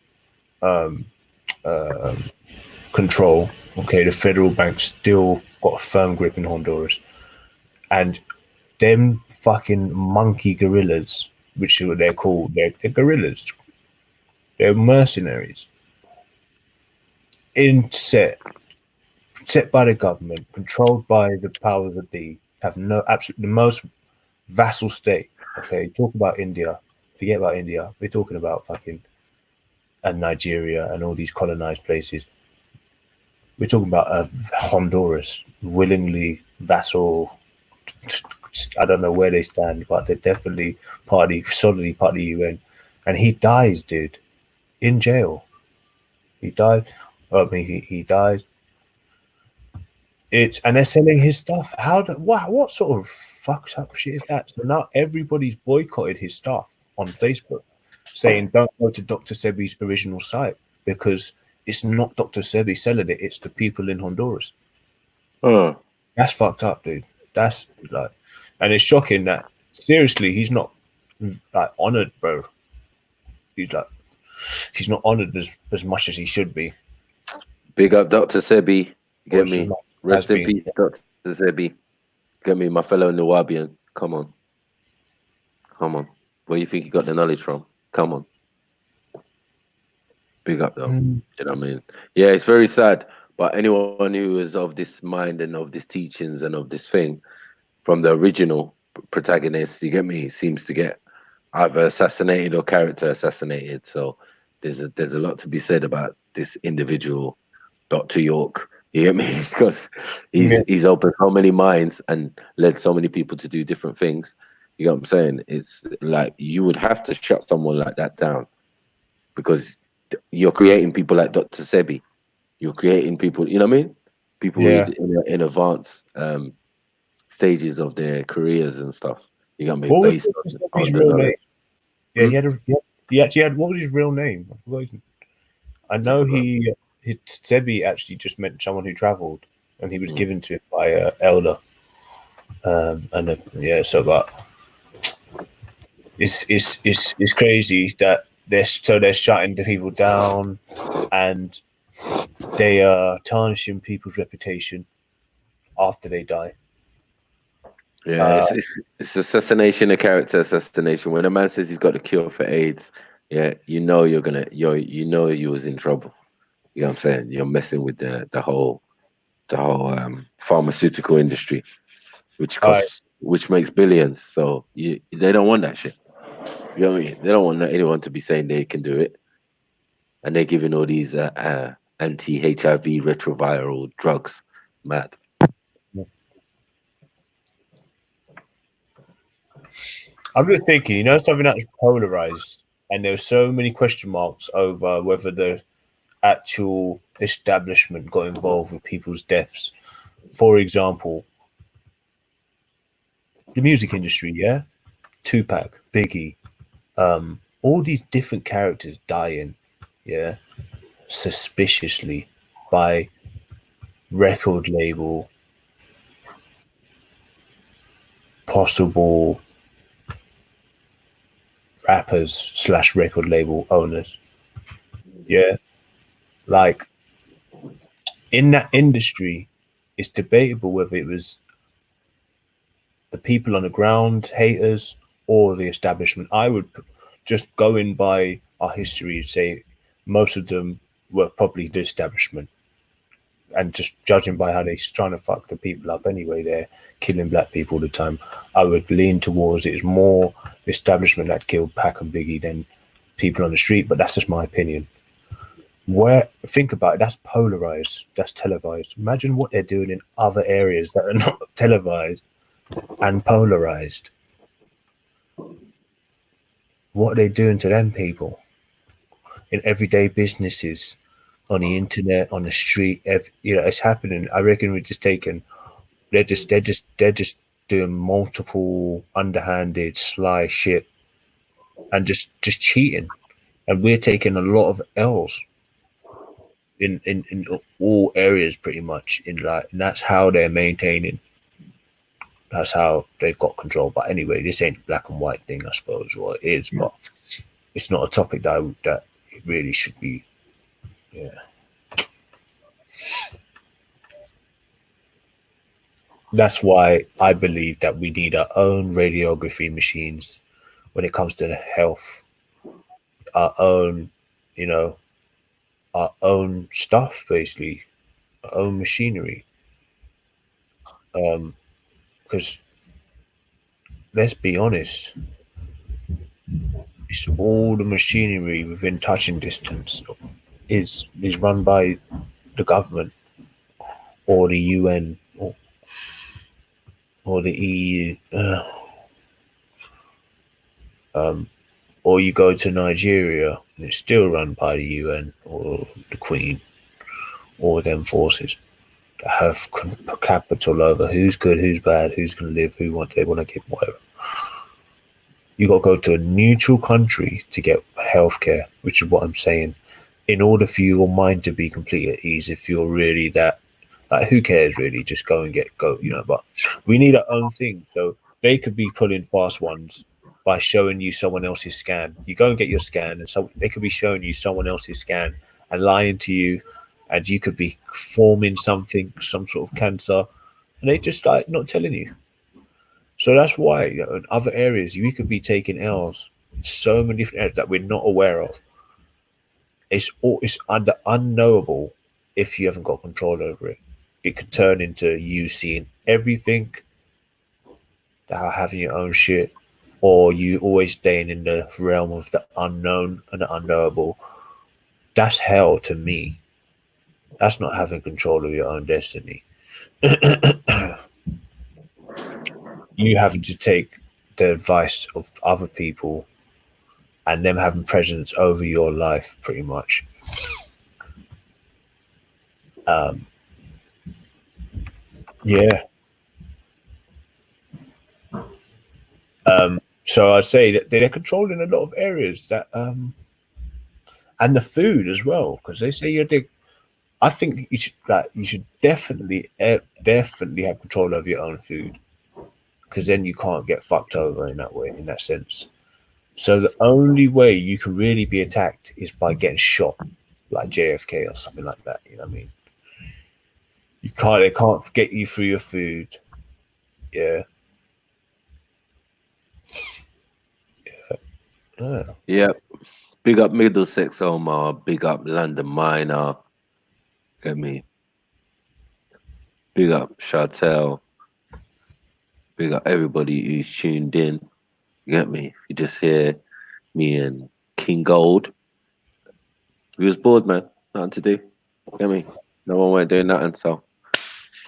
um, control. Okay, the federal bank still got a firm grip in Honduras, and them fucking monkey guerrillas, which is what they're called, they're guerrillas. They're mercenaries, in set by the government, controlled by the powers that be, have no absolute the most vassal state. Okay, talk about India. Forget about India. We're talking about fucking and Nigeria and all these colonized places. We're talking about Honduras, willingly vassal. I don't know where they stand, but they're definitely solidly part of the UN. and he dies, dude, in jail. He died. I mean, he died. And they're selling his stuff. What sort of fucked up shit is that? So now everybody's boycotted his stuff on Facebook, saying don't go to Dr. Sebi's original site because it's not Dr. Sebi selling it; it's the people in Honduras. That's fucked up, dude. That's like, and it's shocking that seriously he's not like honored, bro. He's not honored as much as he should be. Big up Dr. Sebi. Get Or as me. much Rest as in being- peace, Dr. Sebi. Get me, my fellow Nawabian. Come on. Come on. Where you think you got the knowledge from? Come on. Big up though. Mm. You know what I mean? Yeah, it's very sad. But anyone who is of this mind and of these teachings and of this thing, from the original protagonist, you get me, seems to get either assassinated or character assassinated. So there's a lot to be said about this individual, Dr. York. You get me? Because he's opened so many minds and led so many people to do different things. You know what I'm saying? It's like you would have to shut someone like that down because you're creating people like Dr. Sebi. You're creating people, you know what I mean? People Yeah. in advanced stages of their careers and stuff. You got me What was based Dr. on Sebi's the real knowledge. name? Yeah, he actually had. What was his real name? I forgot. I know Sebi actually just meant someone who travelled, and he was given to him by an elder. But it's crazy that they're shutting the people down, and they are tarnishing people's reputation after they die. Yeah, it's assassination, a character assassination. When a man says he's got a cure for AIDS, yeah, you know you was in trouble. You know what I'm saying? You're messing with the whole pharmaceutical industry, which makes billions. So they don't want that shit. You know what I mean? They don't want anyone to be saying they can do it, and they're giving all these anti-HIV retroviral drugs. Mad. I'm just thinking, something that's polarized, and there's so many question marks over whether the actual establishment got involved with people's deaths. For example, the music industry, yeah? Tupac, Biggie, all these different characters dying, yeah, suspiciously by record label, possible rappers / record label owners. Yeah. Like in that industry, it's debatable whether it was the people on the ground, haters, or the establishment. I would just go in by our history and say most of them were probably the establishment. And just judging by how they're trying to fuck the people up anyway, they're killing black people all the time. I would lean towards it is more the establishment that killed Pac and Biggie than people on the street, but that's just my opinion. Think about it, that's polarized, that's televised. Imagine what they're doing in other areas that are not televised and polarized. What are they doing to them people in everyday businesses, on the internet, on the street? It's happening. I reckon we're just taking. They're just doing multiple underhanded, sly shit, and just cheating, and we're taking a lot of L's in all areas, pretty much. And that's how they're maintaining. That's how they've got control. But anyway, this ain't a black and white thing, I suppose, or it is, but it's not a topic that it really should be. Yeah. That's why I believe that we need our own radiography machines when it comes to the health, our own, our own stuff, basically, our own machinery. Because let's be honest, it's all the machinery within touching distance is run by the government or the UN or the EU Or you go to Nigeria and it's still run by the UN or the Queen or them forces that have capital over who's good, who's bad, who's going to live, they want to give, whatever. You got to go to a neutral country to get healthcare, which is what I'm saying. In order for your mind to be completely at ease, if you're really that, like, who cares really? Just go and go. But we need our own thing. So they could be pulling fast ones by showing you someone else's scan. You go and get your scan, and so they could be showing you someone else's scan and lying to you, and you could be forming something, some sort of cancer, and they just like not telling you. So that's why in other areas we could be taking L's in so many different areas that we're not aware of. It's unknowable if you haven't got control over it. It could turn into you seeing everything, that having your own shit, or you always staying in the realm of the unknown and the unknowable. That's hell to me. That's not having control of your own destiny. You having to take the advice of other people and them having presence over your life, pretty much. Yeah. So I'd say that they're controlling a lot of areas that, and the food as well, because they say I think you should definitely have control over your own food, because then you can't get fucked over in that sense. So the only way you can really be attacked is by getting shot, like JFK or something like that. You know what I mean? They can't get you through your food. Yeah. Yep. Big up Middlesex Omar. Big up London Minor. Get me. Big up Chartel. Big up everybody who's tuned in. You get me? You just hear me and King Gold. We was bored, man. Nothing to do. Get me? No one went doing nothing, so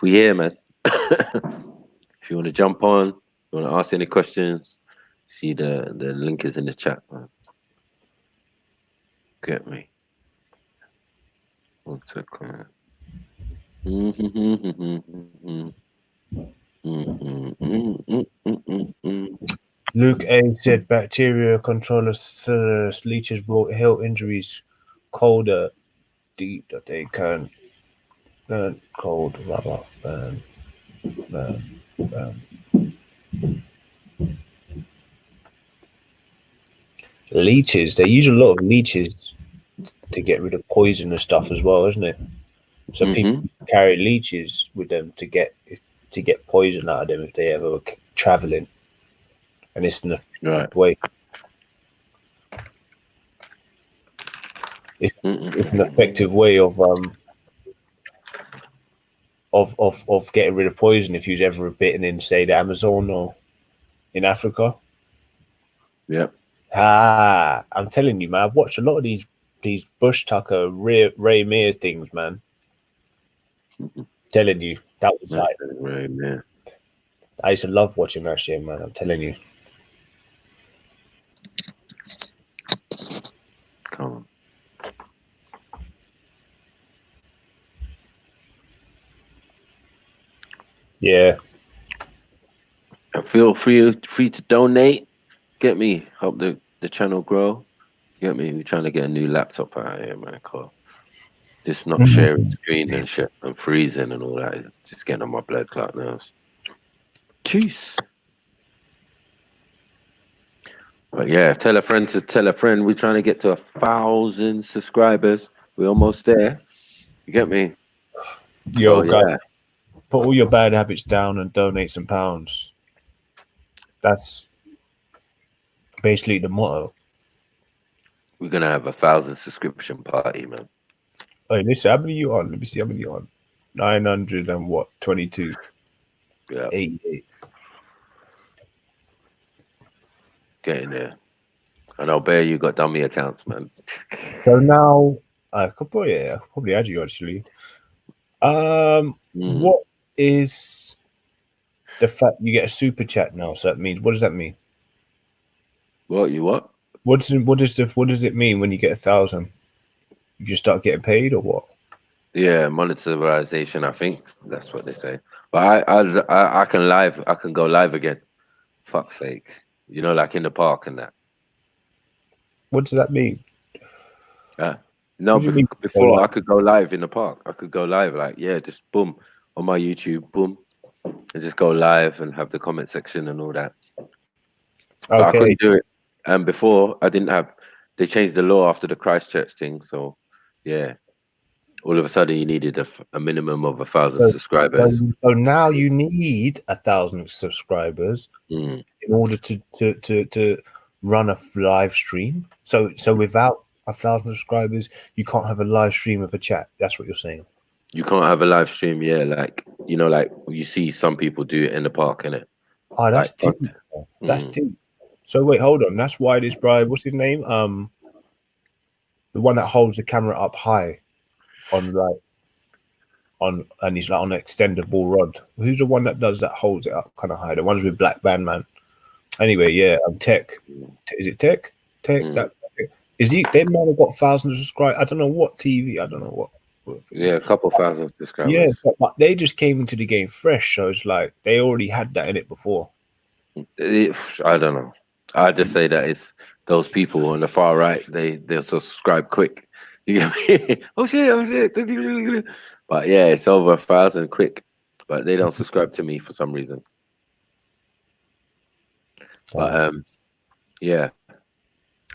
we here, man. If you want to jump on, you want to ask any questions, see the link is in the chat, man. Get me? 1 second. Luke A said bacteria controllers leeches brought health injuries colder deep that they can burn cold rubber burn. Leeches, they use a lot of leeches to get rid of poison and stuff as well, isn't it? So people carry leeches with them to get poison out of them if they ever were traveling, and it's an effective way. It's an effective way of getting rid of poison if you've ever bitten in, say, the Amazon or in Africa. Yeah. I'm telling you, man. I've watched a lot of these Bush Tucker Ray Meir things, man. Telling you, that was like Ray Meir. I used to love watching that shit, man. I'm telling you. Come on. Yeah. And feel free to donate. Get me. Help the channel grow. Get me. We're trying to get a new laptop out here, man. Cause this not sharing screen and shit and freezing and all that is just getting on my blood clot nerves. Jeez. But yeah, tell a friend to tell a friend. We're trying to get to 1,000 subscribers. We're almost there. You get me? Yo, so, guys, yeah. Put all your bad habits down and donate some pounds. That's basically the motto. We're gonna have 1,000 subscription party, man. Hey, listen, how many you on? Let me see how many you on. 900 and what? 22. Yeah. 88. Getting there. I know, Bear, you got dummy accounts, man. So now I could probably add you actually. What is the fact you get a super chat now? So that means, what does that mean? What? What does it mean when you get 1,000? You just start getting paid or what? Yeah, monetization. I think that's what they say. But I can go live again. Fuck's sake. You know, like in the park and that. What does that mean? No, What do you mean? before I could go live in the park. I could go live, like, yeah, just boom on my YouTube, boom, and just go live and have the comment section and all that. But I Okay. couldn't do it. And before I didn't have. They changed the law after the Christchurch thing, so yeah. All of a sudden, you needed a minimum of 1,000 subscribers. So now you need 1,000 subscribers Mm. in order to run a live stream. So without 1,000 subscribers, you can't have a live stream of a chat. That's what you're saying. You can't have a live stream, yeah, like, you know, like you see some people do it in the park, innit? Oh, that's Like, deep. That's deep. So wait, hold on. That's why this guy, what's his name? The one that holds the camera up high and he's like on an extendable rod. Who's the one that does that, holds it up kind of high? The ones with black band, man. Anyway, yeah, Tech. Is it Tech? That is he? They might have got 1,000 subscribers. I don't know what TV. I don't know what. Yeah, a couple thousand subscribers. Yeah, but they just came into the game fresh, so it's like they already had that in it before. I don't know. I just say that it's those people on the far right. They'll subscribe quick. You get me? Oh shit! But yeah, it's over 1,000 quick. But they don't subscribe to me for some reason. But yeah,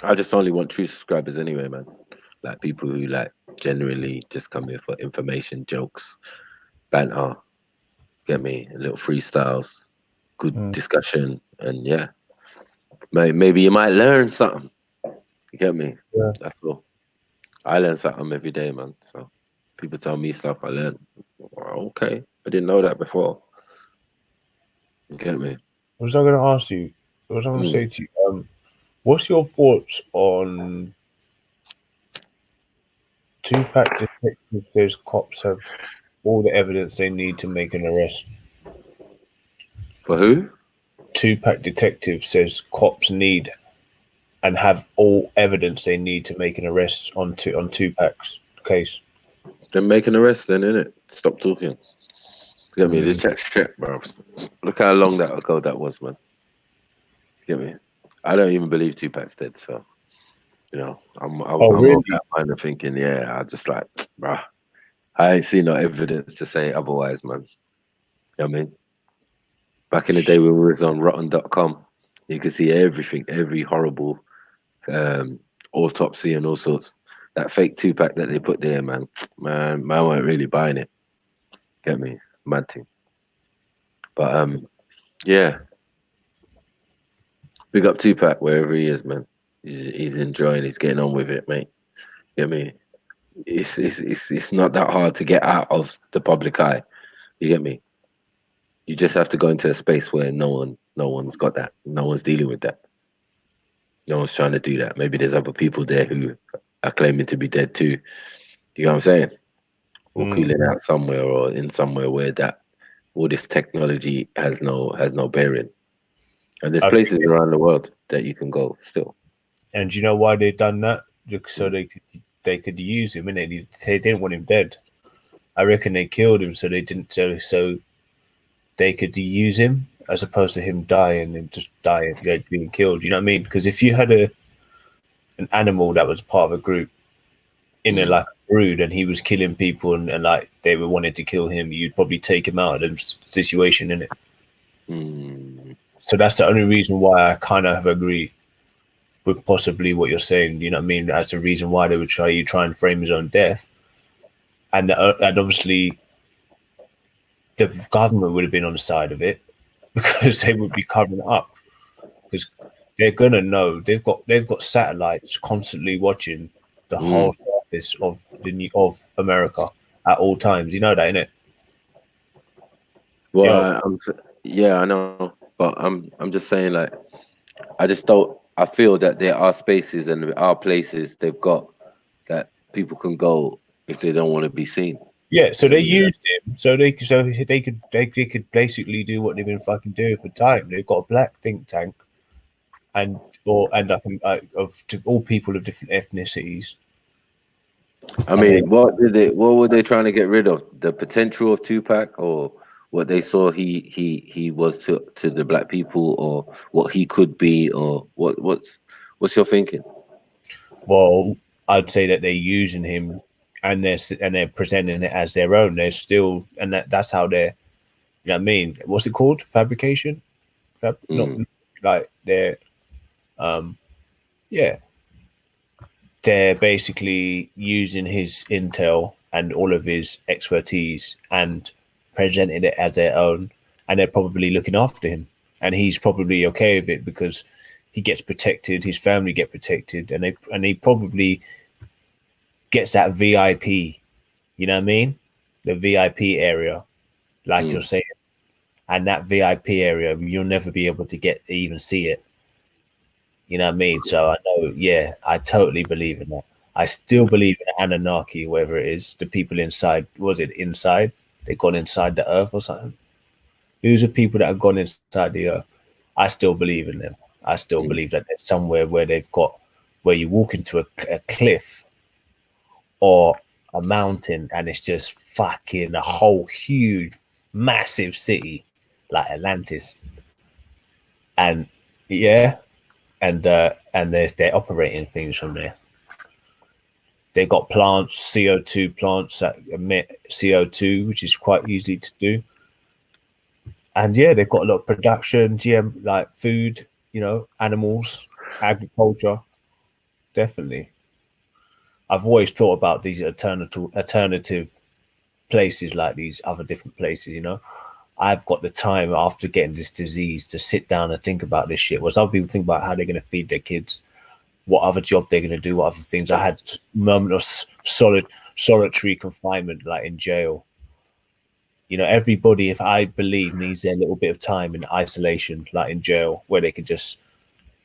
I just only want true subscribers anyway, man. Like people who like generally just come here for information, jokes, banter. Get me? Little freestyles, good discussion, and yeah, maybe you might learn something. You get me? Yeah. That's all. I learn something every day, man. So people tell me stuff, I learn. Okay, I didn't know that before. You get me? What was I going to ask you? What was I going to say to you? What's your thoughts on Tupac Detective says cops have all the evidence they need to make an arrest? For who? Tupac Detective says cops need and have all evidence they need to make an arrest on Tupac's case. Then make an arrest, then, innit? Stop talking. You get me? This shit, bro. Look how long ago that was, man. You get me? I don't even believe Tupac's dead, so you know, I'm really? on that kind of thinking. Yeah, I just like, bruh, I ain't seen no evidence to say otherwise, man. You know what I mean? Back in the day when we was on rotten.com, you could see everything, every horrible autopsy and all sorts. That fake Tupac that they put there, man weren't really buying it. Get me? Mad thing. But yeah. Big up Tupac wherever he is, man. He's enjoying, he's getting on with it, mate. Get me? It's not that hard to get out of the public eye. You get me? You just have to go into a space where no one's got that. No one's dealing with that. No one's trying to do that. Maybe there's other people there who are claiming to be dead too. You know what I'm saying? Or cooling out somewhere, or in somewhere where that all this technology has no bearing. And there's places around the world that you can go still. And do you know why they've done that? So they could use him, and they didn't want him dead. I reckon they killed him so they didn't so they could use him as opposed to him dying and just dying, being killed. You know what I mean? Because if you had an animal that was part of a group in a like brood and he was killing people and like they were wanting to kill him, you'd probably take him out of the situation, innit? So that's the only reason why I kind of agree with possibly what you're saying. You know what I mean? That's the reason why they would try and frame his own death, and obviously the government would have been on the side of it because they would be covering it up because they're gonna know they've got satellites constantly watching the whole surface of America at all times. You know that, innit? Well, yeah, I know, but I'm just saying, like, I feel that there are spaces and there are places they've got that people can go if they don't want to be seen. Yeah, so they used him so they could basically do what they've been fucking doing for time. They've got a black think tank, and to all people of different ethnicities. I mean, what were they trying to get rid of? The potential of Tupac, or what they saw he was to the black people, or what he could be, or what's your thinking? Well, I'd say that they're using him, and they're presenting it as their own. They're still, and that's how they're. You know what I mean? What's it called? Fabrication? Not like they're. Yeah, they're basically using his intel and all of his expertise and presenting it as their own, and they're probably looking after him, and he's probably okay with it because he gets protected, his family get protected, and he probably gets that VIP, you know what I mean? The VIP area, like you're saying, and that VIP area, you'll never be able to even see it. You know what I mean? So I know, yeah, I totally believe in that. I still believe in Anunnaki, whatever it is. The people inside, was it inside? They gone inside the earth or something? Who's the people that have gone inside the earth? I still believe in them. I still believe that there's somewhere where where you walk into a cliff or a mountain and it's just fucking a whole huge, massive city like Atlantis. And yeah, and they're operating things from there. They got plants, CO2 plants that emit CO2, which is quite easy to do. And yeah, they've got a lot of production, GM, like food, animals, agriculture. Definitely. I've always thought about these alternative places, like these other different places, I've got the time after getting this disease to sit down and think about this shit. Whereas other people think about how they're going to feed their kids, what other job they're going to do, what other things. I had a moment of solitary confinement, like in jail. Everybody, if I believe, needs their little bit of time in isolation, like in jail, where they can just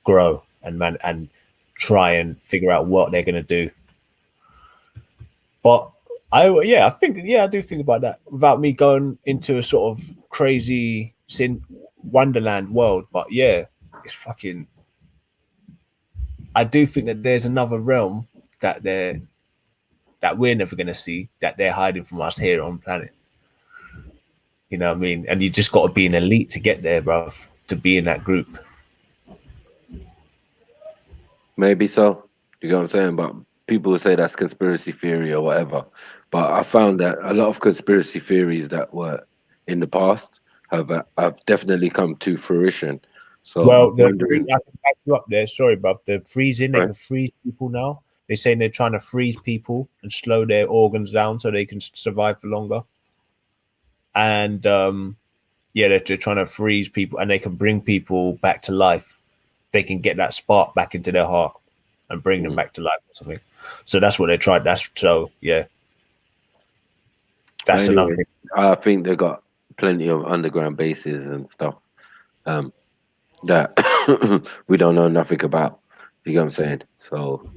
grow and try and figure out what they're going to do. But I do think about that without me going into a sort of crazy wonderland world. But yeah, it's fucking. I do think that there's another realm that we're never going to see, that they're hiding from us here on planet. You know what I mean? And you just got to be an elite to get there, bruv, to be in that group. Maybe so. You know what I'm saying? But people will say that's conspiracy theory or whatever. But I found that a lot of conspiracy theories that were in the past have definitely come to fruition. So well, I'm wondering. I can back you up there. Sorry, bruv. The freezing, they Right. can freeze people now. They're saying they're trying to freeze people and slow their organs down so they can survive for longer. And they're trying to freeze people, and they can bring people back to life. They can get that spark back into their heart and bring them back to life or something. So that's what they tried. That's Anyway, another thing. I think they got plenty of underground bases and stuff that we don't know nothing about. You know what I'm saying? So,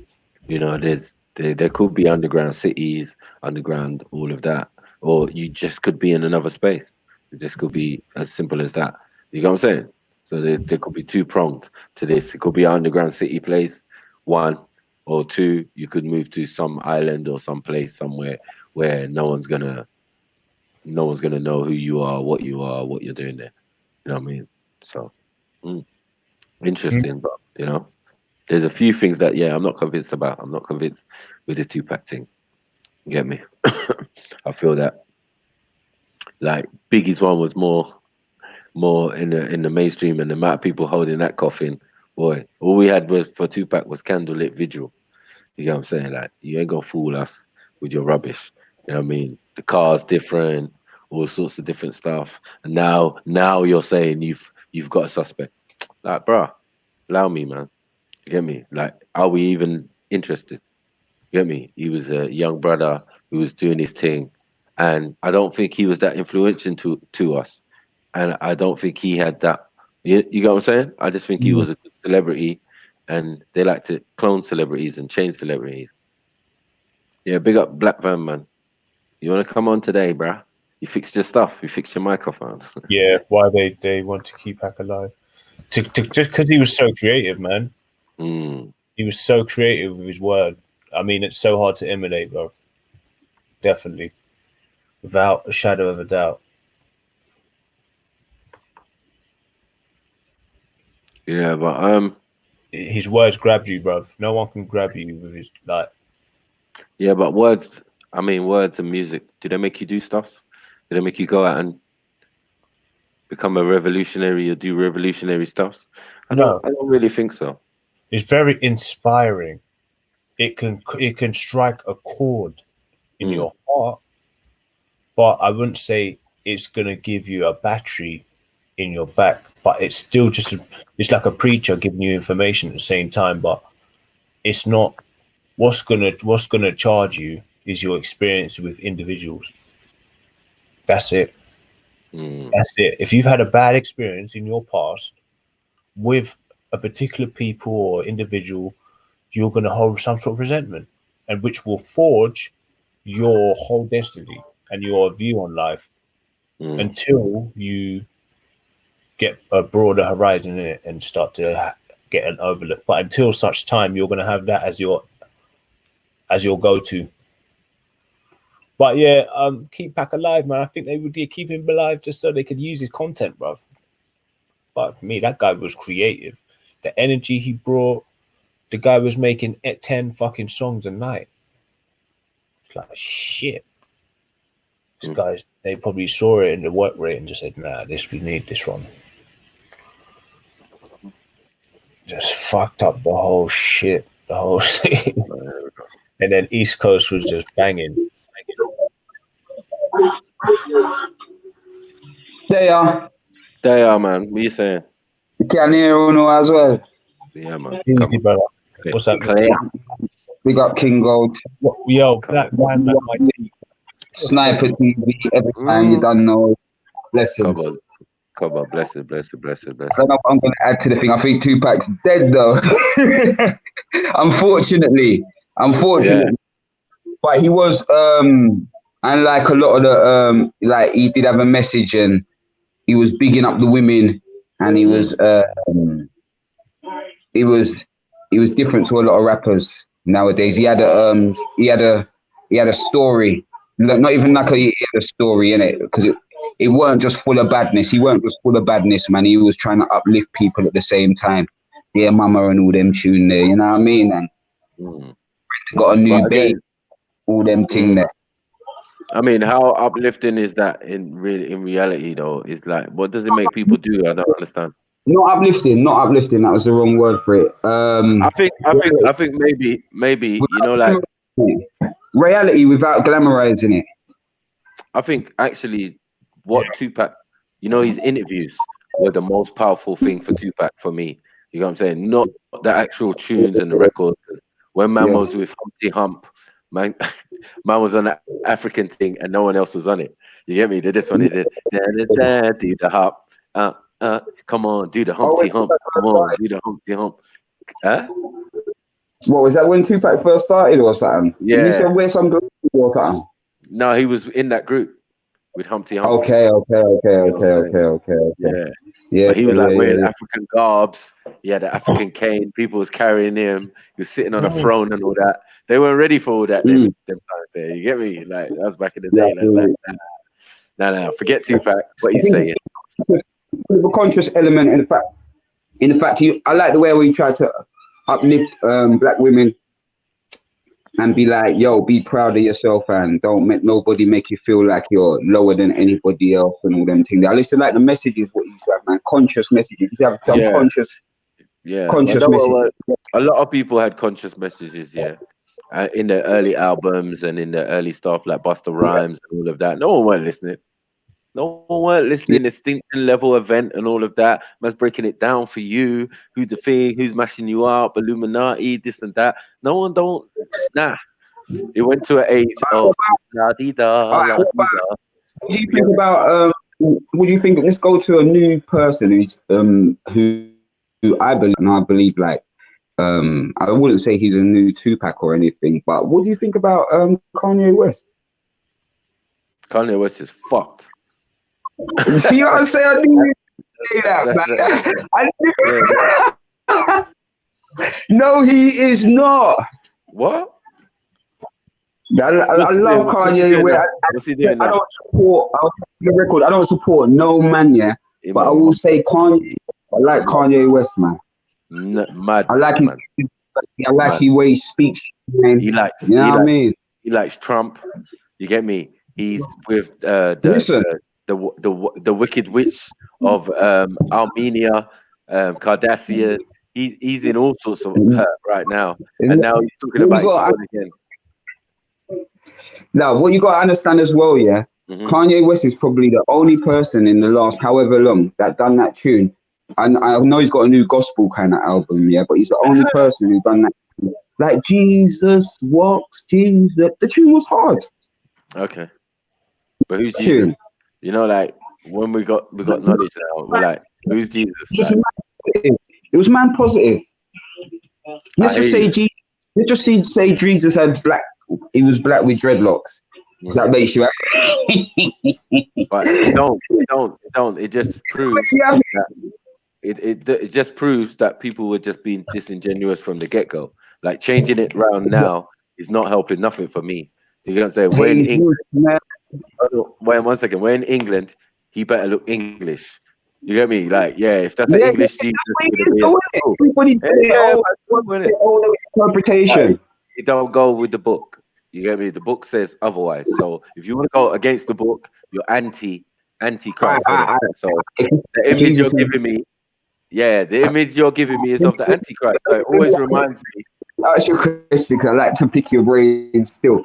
there could be underground cities, underground all of that, or you just could be in another space. It just could be as simple as that. You know what I'm saying? So there could be two pronged to this. It could be an underground city place, one, or two, you could move to some island or some place somewhere where no one's gonna know who you are, what you're doing there. You know what I mean? So interesting, but there's a few things that I'm not convinced about. I'm not convinced with the Tupac thing. You get me? I feel that like Biggie's one was more in the mainstream, and the amount of people holding that coffin, boy, all we had for Tupac was candlelit vigil. You know what I'm saying? Like, you ain't gonna fool us with your rubbish. You know what I mean? The car's different, all sorts of different stuff. And now you're saying you've got a suspect. Like, bruh, allow me, man. You get me? Like, are we even interested? You get me? He was a young brother who was doing his thing, and I don't think he was that influential to us. And I don't think he had that. You get what I'm saying? I just think he was a good celebrity, and they like to clone celebrities and change celebrities. Yeah, big up Black Van, man. You want to come on today, bruh? You fixed your stuff. You fixed your microphone. Yeah, why they want to keep Pac alive? Just because he was so creative, man. He was so creative with his word. I mean, it's so hard to emulate, bro. Definitely, without a shadow of a doubt. Yeah, but His words grabbed you, bro. No one can grab you with his like. yeah, but words. I mean, words and music. Do they make you do stuff? Do they make you go out and become a revolutionary or do revolutionary stuff? No, I don't really think so. it's very inspiring. It can strike a chord in your heart, but I wouldn't say it's gonna give you a battery in your back. But it's still it's like a preacher giving you information at the same time. But it's not what's gonna charge you is your experience with individuals. That's it. That's it. If you've had a bad experience in your past with a particular people or individual, you're going to hold some sort of resentment, and which will forge your whole destiny and your view on life until you get a broader horizon in it and start to get an overlook. But until such time, you're going to have that as your go-to. But yeah, keep Pac alive, man. I think they would keep him alive just so they could use his content, bruv. But for me, that guy was creative. The energy he brought, the guy was making 10 fucking songs a night. It's like shit. These guys, they probably saw it in the work rate and just said, nah, we need this one. Just fucked up the whole shit, the whole thing. And then East Coast was just banging. They are, man. What are you saying? You can hear Uno as well. Yeah, man. Easy, brother. What's up? We got King Gold. Yo, Black Man, my Sniper TV, every time you don't know. Blessings. Come on, bless it. I don't know what I'm going to add to the thing. I think Tupac's dead, though. Unfortunately. Yeah. But he was, unlike a lot of the, like, he did have a message and he was bigging up the women and he was different to a lot of rappers nowadays. He had a story. Not even like he had a story in it, because it weren't just full of badness. He weren't just full of badness, man. He was trying to uplift people at the same time. Yeah, Mama and all them tune there, you know what I mean? And got a new babe, all them ting there. I mean, how uplifting is that in reality though? Is like, what does it make people do? I don't understand. Not uplifting. That was the wrong word for it. I think maybe you know, like reality without glamorizing it. I think actually what Tupac, you know, his interviews were the most powerful thing for Tupac for me. You know what I'm saying? Not the actual tunes and the records. When man was with Humpty Hump, man was on the African thing and no one else was on it. You get me? This one he did do the hop. Come on, do the Humpty Hump. Come on, do the Humpty Hump. Huh? What was that when Tupac first started or something? Yeah. He said wear some glasses or something. No, he was in that group with Humpty Hump. Okay. Yeah. But he was like wearing African garbs. He had an African cane. People was carrying him. He was sitting on a throne and all that. They weren't ready for all that. Them times there. You get me? Like that was back in the day. No, forget Tupac. What he's saying. A conscious element in the fact, I like the way we try to uplift black women and be like, yo, be proud of yourself and don't make nobody make you feel like you're lower than anybody else and all them things. I listen like the messages what you have, man. Conscious messages. You have some conscious messages. A lot of people had conscious messages, in the early albums and in the early stuff like Busta Rhymes and all of that. No one weren't listening. Extinction level event and all of that. Man's breaking it down for you. Who's the thing? Who's mashing you up? Illuminati, this and that. No one don't. Nah. It went to an age of What do you think about? What do you think? Let's go to a new person who's who I believe like I wouldn't say he's a new Tupac or anything, but what do you think about Kanye West? Kanye West is fucked. See what I'm saying? I knew you'd say that, man. No, he is not. What? I love Kanye. What's he doing I now? don't support. I'll take the record. I don't support no man, yeah. Him But I and will Mum. say Kanye. I like Kanye West, man. Mad. I like his. man. I like Man. the way he speaks. Man. He likes. You know what I mean? He likes Trump. You get me? He's with Listen. the wicked witch of Armenia, Cardassian. He's in all sorts of hurt right now, and now he's talking What you about got- God again. Now, what you got to understand as well, yeah. Mhm. Kanye West is probably the only person in the last however long that done that tune. And I know he's got a new gospel kind of album, yeah, but he's the only person who's done that. Like Jesus walks, Jesus. The tune was hard. Okay, but who's Jesus? Tune. You know, like when we got knowledge now, we're like, who's Jesus? Just Like, man positive. It was man positive. Let's I just hear say you. Jesus. Let's just say Jesus had black. He was black with dreadlocks. Mhm. That makes you. But it don't. It just proves Yeah. it just proves that people were just being disingenuous from the get go. Like changing it round now is not helping nothing for me. Do you know what I'm saying? We're in England. Wait 1 second. We're in England. He better look English. You get me? Like, yeah, if that's an Yeah, English Jesus, it'll be cool. Everybody Yeah, their own interpretation. it don't go with the book. You get me? The book says otherwise. So if you want to go against the book, you're anti-Christ. So the image Jesus you're giving me, the image you're giving me is of the Antichrist. So it always reminds me. That's your question because I like to pick your brain still.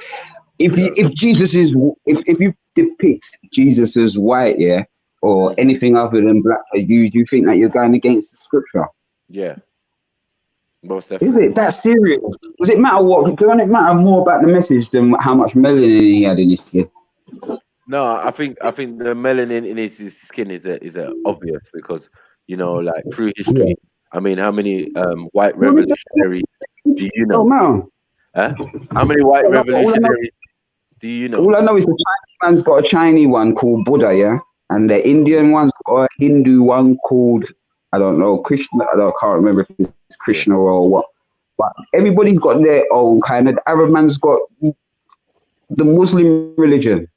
If Jesus is if you depict Jesus as white, yeah, or anything other than black, do you think that you're going against the scripture? Yeah, most Is definitely. it that serious? Does it matter what? Doesn't it matter more about the message than how much melanin he had in his skin? No, I think the melanin in his skin is a obvious because like through history. I mean, how many white revolutionaries do you Oh know? man, Huh? How many white revolutionaries do you know? all I know is the Chinese man's got a Chinese one called Buddha, yeah, and the Indian one's got a Hindu one called I don't know Krishna. I can't remember if it's Krishna or what. But everybody's got their own kind of. The Arab man's got the Muslim religion.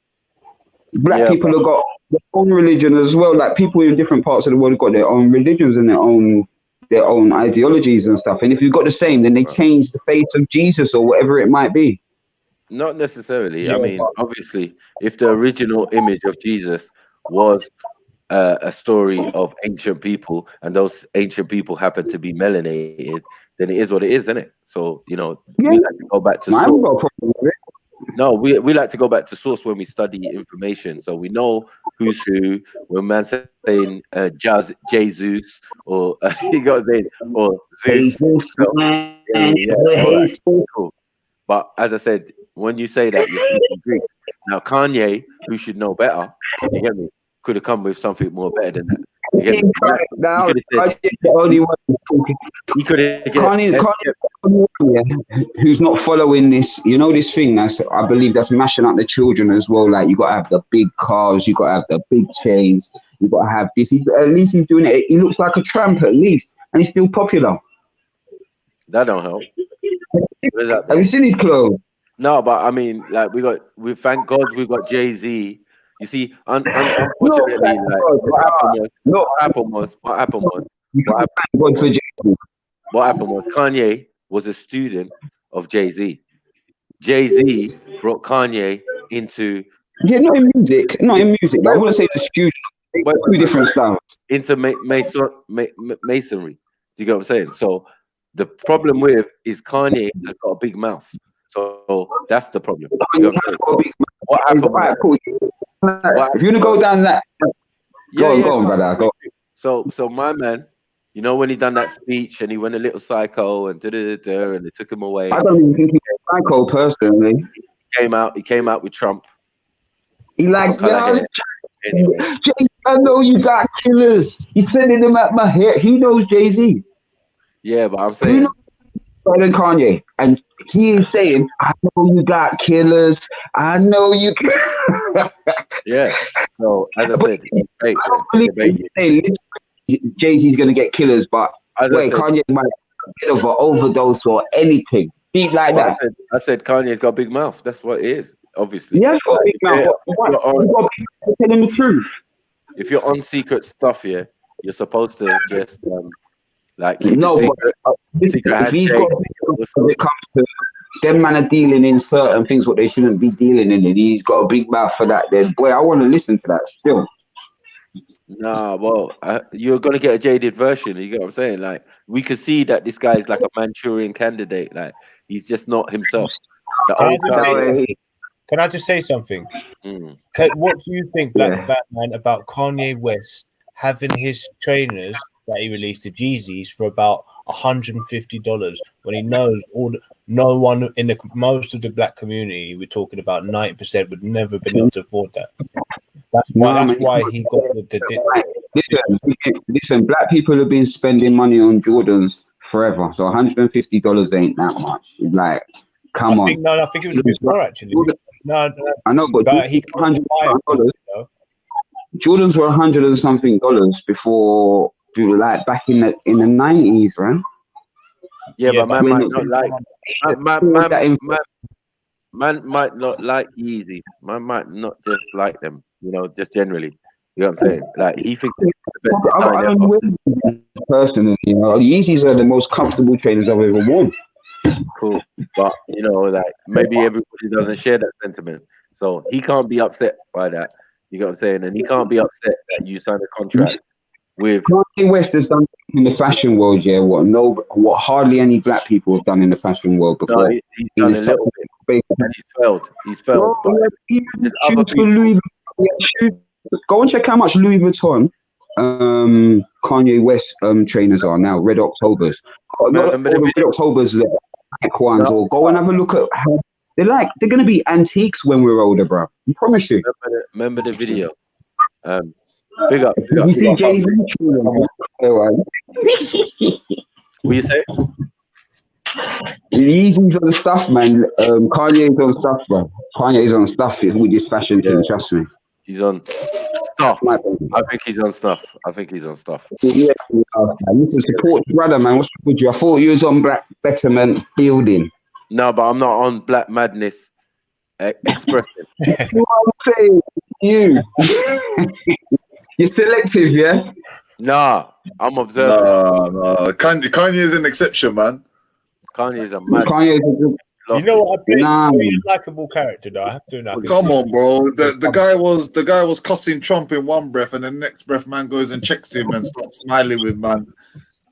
Black Yeah, people have got their own religion as well. Like people in different parts of the world have got their own religions and their own ideologies and stuff. And if you've got the same, then they change the face of Jesus or whatever it might be. not necessarily. I mean, obviously, if the original image of Jesus was a story of ancient people, and those ancient people happen to be melanated, then it is what it is, isn't it? So we like to go back to I haven't source. got a problem with it. No, we like to go back to source when we study information, so we know who's who. When man saying Jesus or you got to say or Zeus. Jesus, So, man. all right, cool. But as I said, when you say that, you're speaking Greek. Now Kanye, who should know better, you get me, could have come with something more better than that. You get me? Now, He could have said, Kanye's the only one talking. he could have Kanye's the only one, who's not following this. You know this thing I believe that's mashing up the children as well. Like you got to have the big cars, you got to have the big chains, you got to have this. At least he's doing it. He looks like a tramp at least, and he's still popular. that don't help. What is that? Have you seen his clothes? No, but I mean, like we thank God we got Jay-Z. You see, unfortunately, what happened was Kanye was a student of Jay-Z. Jay-Z brought Kanye into not in music. But I wouldn't say the studio. Two different styles. into masonry. Do you get what I'm saying? So the problem with is Kanye has got a big mouth. So that's the problem. You know what happened? Right, cool. If you're gonna go down that, go on, brother. Go. So my man, when he done that speech and he went a little psycho and and they took him away. I don't even think he's psycho personally. He came out with Trump. He likes Anyway. Jay, I know you got killers. He's sending them at my hair. He knows Jay-Z. Yeah, but I'm saying better than Kanye. And he is saying, I know you got killers. I know you yeah. So as I said, Jay-Z's gonna get killers, but wait, Kanye might dead of an overdose or anything. Deep like Well, that. I said Kanye's got a big mouth. That's what it is, obviously. He has got a big mouth, but If what? you're on- You got to be telling the truth. if you're on secret stuff here, you're supposed to just like keep No, it but secret. Secret if he's handshake. got when it comes to them man are dealing in certain things what they shouldn't be dealing in, and he's got a big mouth for that. Then, boy, I want to listen to that still. Nah, well, you're gonna get a jaded version. You get what I'm saying? Like, we could see that this guy is like a Manchurian candidate. Like, he's just not himself. The Can I old just guy. say- Can I just say something? Mm. What do you think, Black Yeah. Batman, about Kanye West having his trainers that he released, the Jeezys, for about $150 when he knows no one in most of the black community, we're talking about 90%, would never been able to afford that. That's why he got Listen, black people have been spending money on Jordans forever, so $150 ain't that much. Like, come on. I think it was a bit more actually. No, I know, but he $100. Jordans were $100 and something before, like back in the 90s, right? Yeah, but man when might it's- not like man might not like Yeezys. Man might not just like them. You know, just generally. You know what I'm saying? Like, he thinks it's the best design I ever. don't wear them personally, you know. The Yeezys are the most comfortable trainers I've ever worn. Cool, but you know, like, maybe everybody doesn't share that sentiment, so he can't be upset by that. You know what I'm saying? And he can't be upset that you signed a contract with. Kanye West has done in the fashion world, yeah, what hardly any black people have done in the fashion world before. No, he's done a little bit, and he's failed. He's failed. Bro, But he there's had other shoes for people. Louis Vuitton. Go and check how much Louis Vuitton Kanye West trainers are now. Red Octobers. Not all Remember the the Red Octobers, the black ones. No. Or go and have a look at how they're like. They're gonna be antiques when we're older, bro. I promise you. Remember the video. Big up. You see Jay-Z? What you say? Yeezy's on stuff, man. Kanye's on stuff, bro. Kanye's on stuff with this fashion thing, trust me. He's on stuff. My opinion. I think he's on stuff. Yeah, you can support your brother, man. What's up with you? I thought you was on Black Betterment building. No, but I'm not on Black Madness expressing. You know what I'm saying? You. You're selective, yeah? Nah, I'm observing. No. Kanye is an exception, man. Kanye is a mad. Kanye's a good. You know what? I think Nah. he's a likable character, though. I have to know. Come on, bro. The guy was cussing Trump in one breath, and the next breath, man goes and checks him and starts smiling with man.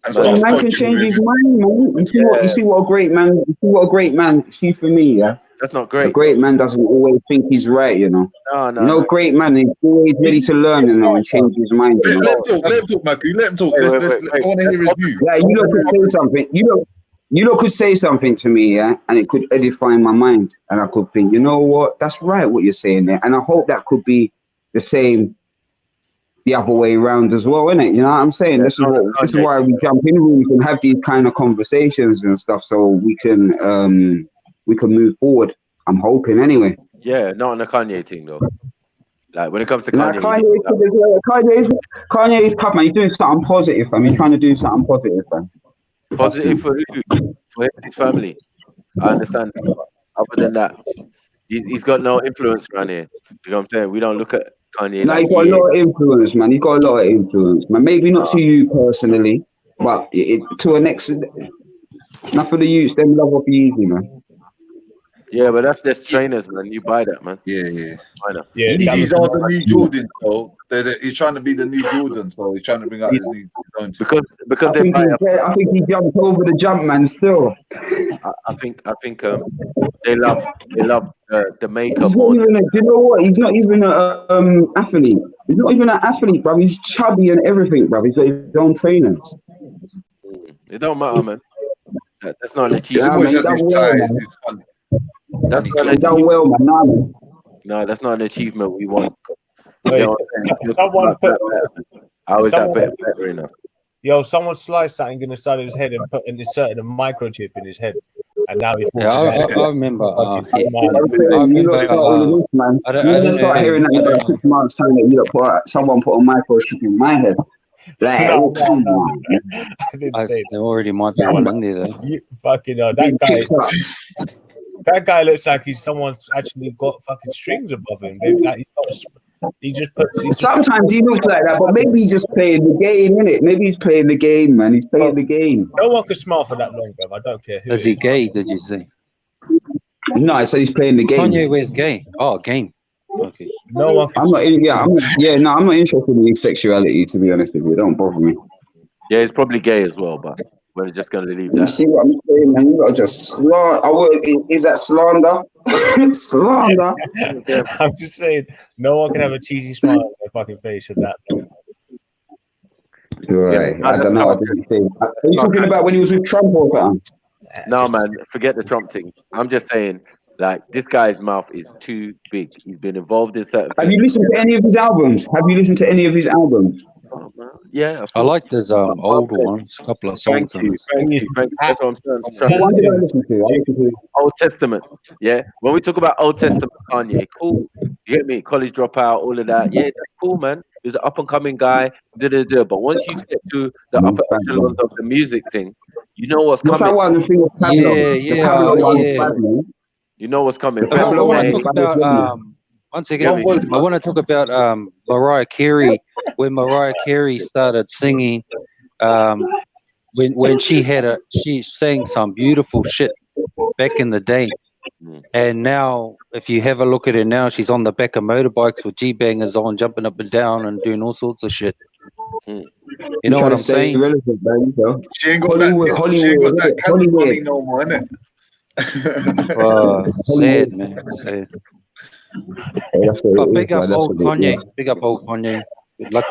And So starts man can coaching change with his him. mind, man. You see what a great man. You see what a great man. See for me, yeah. That's not A great. great man doesn't always think he's right, you know. No. Great man is always ready to learn, you know, and change his mind. You know? Let him talk, Maku. Let him talk. Wait, I want to hear his view. Yeah, you lot could say something. You lot could say something to me, yeah, and it could edify my mind, and I could think, you know what, that's right, what you're saying there, and I hope that could be the same, the other way around as well, isn't it? You know what I'm saying? Yeah, This is why we jump in, we can have these kind of conversations and stuff, so we can move forward. I'm hoping, anyway. Yeah, not on the Kanye thing though. Like, when it comes to Nah, Kanye, Kanye's tough, man. He's doing something positive, man. He's trying to do something positive, man. positive for who? For him and his family. I understand. Other than that, he's got no influence around here. You know what I'm saying? We don't look at Kanye No, like he's got a lot of influence, man. He's got a lot of influence, man. Maybe not to you personally, but to an extent. Enough of the youths, them love up easy, man. Yeah, but that's just trainers, man. You buy that, man. Yeah. I know. Yeah, Yeezys are the new Jordan, so he's trying to be the new Jordan, so he's trying to bring out his new own. Because I they think, buy I think he jumped over the jump, man. Still, I think they love the makeup he's not more. even. Do you know what? He's not even an athlete. He's not even an athlete, bro. He's chubby and everything, bro. He's got his own trainers. It don't matter, man. That's not an He's achievement. always man, had these he's done well, ties. man. He's funny. That's not an He's done achievement. well, man. Nah, man. No, that's not an achievement we want. You Wait, know what I'm saying? someone put- How is that someone- better enough? Yo, someone sliced something in the side of his head and inserted a microchip in his head, and now he's Yeah, walking I remember. I'm saying, I you lot start all of this, man. I You don't start know. hearing that in about 6 months' time that someone put a microchip in my head. Like, No, come no, on. I didn't say There already might be one in there though. that. You fucking that Being guy. kicked up. That guy looks like someone's actually got fucking strings above him. Like he just puts. Sometimes he looks like that, but maybe he's just playing the game, innit? Maybe he's playing the game, man. He's playing the game. No one can smile for that long, bro. I don't care who. Is he gay? Did you say? No, I said he's playing the game. Kanye wears gay. Oh, game. Okay. No one can. I'm not interested in his sexuality, to be honest with you. Don't bother me. Yeah, he's probably gay as well, but we're just going to leave You that. see what I'm saying, man? You gotta just slander. Is that slander? Slander. I'm just saying, no one can have a cheesy smile on their fucking face with that. Right. Yeah, I don't know. I didn't think. Are you talking about when he was with Trump or something? No, man, forget the Trump thing. I'm just saying, like, this guy's mouth is too big. He's been involved in certain Have you listened to any of his albums? Yeah. I liked his old ones. A couple of songs. Thank you. That's what I'm saying. What did I listen to? I listened to Old Testament. Yeah. When we talk about Old Testament, Kanye, cool. You get me? College dropout, all of that. Yeah, that's cool, man. He was an up and coming guy. But once you get to the upper echelons of the music thing, you know what's What's that coming. one? The thing with Pablo? The Pablo one was bad, man. You know what's coming. The Pablo I want one to was talk bad. about once again. I want to talk about Mariah Carey. When Mariah Carey started singing, when she sang some beautiful shit back in the day, and now if you have a look at her now, she's on the back of motorbikes with G-bangers on, jumping up and down and doing all sorts of shit. You know what I'm saying? Relevant, man, so. She ain't got that candy money no more, innit? Sad, man. Sad. But big up old Kanye. Big up old Kanye. Good luck.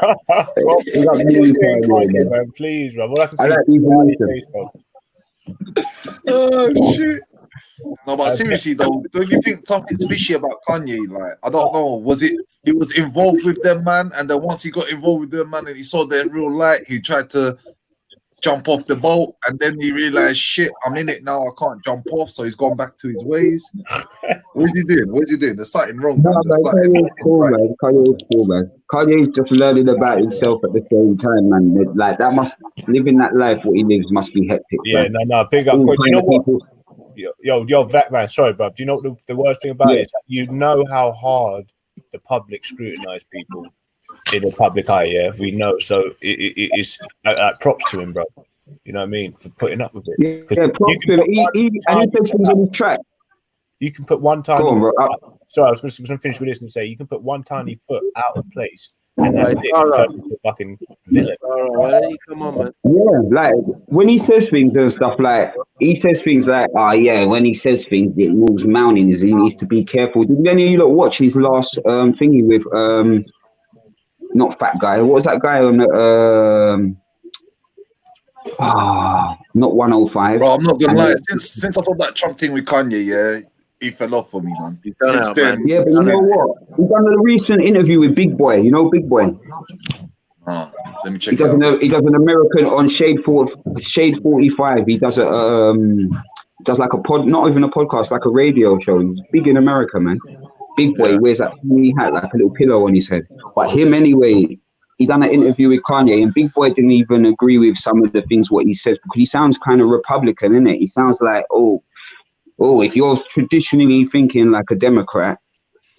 Man, please, bro. What I can I see like these Oh shit. No, but seriously though, don't you think something's fishy about Kanye? Like, I don't know. Was it he was involved with them, man, and then once he got involved with them, man, and he saw their real light, he tried to jump off the boat, and then he realized, shit, I'm in it now, I can't jump off, so he's gone back to his ways. What is he doing? There's something wrong, man. Kanye's cool, man. Kanye's just learning about himself at the same time, man. Like, that must, living that life, what he lives must be hectic. Yeah, man. no, big up. Do you know what? Yo, that man, sorry, bro. Do you know what the worst thing about it is? You know how hard the public scrutinize people in the public eye, yeah? We know. So it's props to him, bro. You know what I mean? For putting up with it. Yeah, props to him. He takes things on his track. You can put one tiny. Go on, bro. Sorry, I was going to finish with this and say you can put one tiny foot out of place, and that's it. Turn into a fucking villain. Come on, man. Yeah, like when he says things and stuff, like he says things like, "Oh yeah," when he says things, it moves mountains. He needs to be careful. Did any of you lot watch his last thingy with not Fat Guy? What was that guy on the not 105? Bro, I'm not gonna lie. Since I thought that Trump thing with Kanye, yeah, he fell off for me, man. Since then, yeah, but you know what? He done a recent interview with Big Boy. You know Big Boy. Let me check. He does an American on Shade 45. He does does like a pod, not even a podcast, like a radio show. He's big in America, man. Big Boy wears that funny hat, like a little pillow on his head. But him anyway, he done an interview with Kanye, and Big Boy didn't even agree with some of the things what he says, because he sounds kind of Republican, innit? He sounds like, oh, if you're traditionally thinking like a Democrat,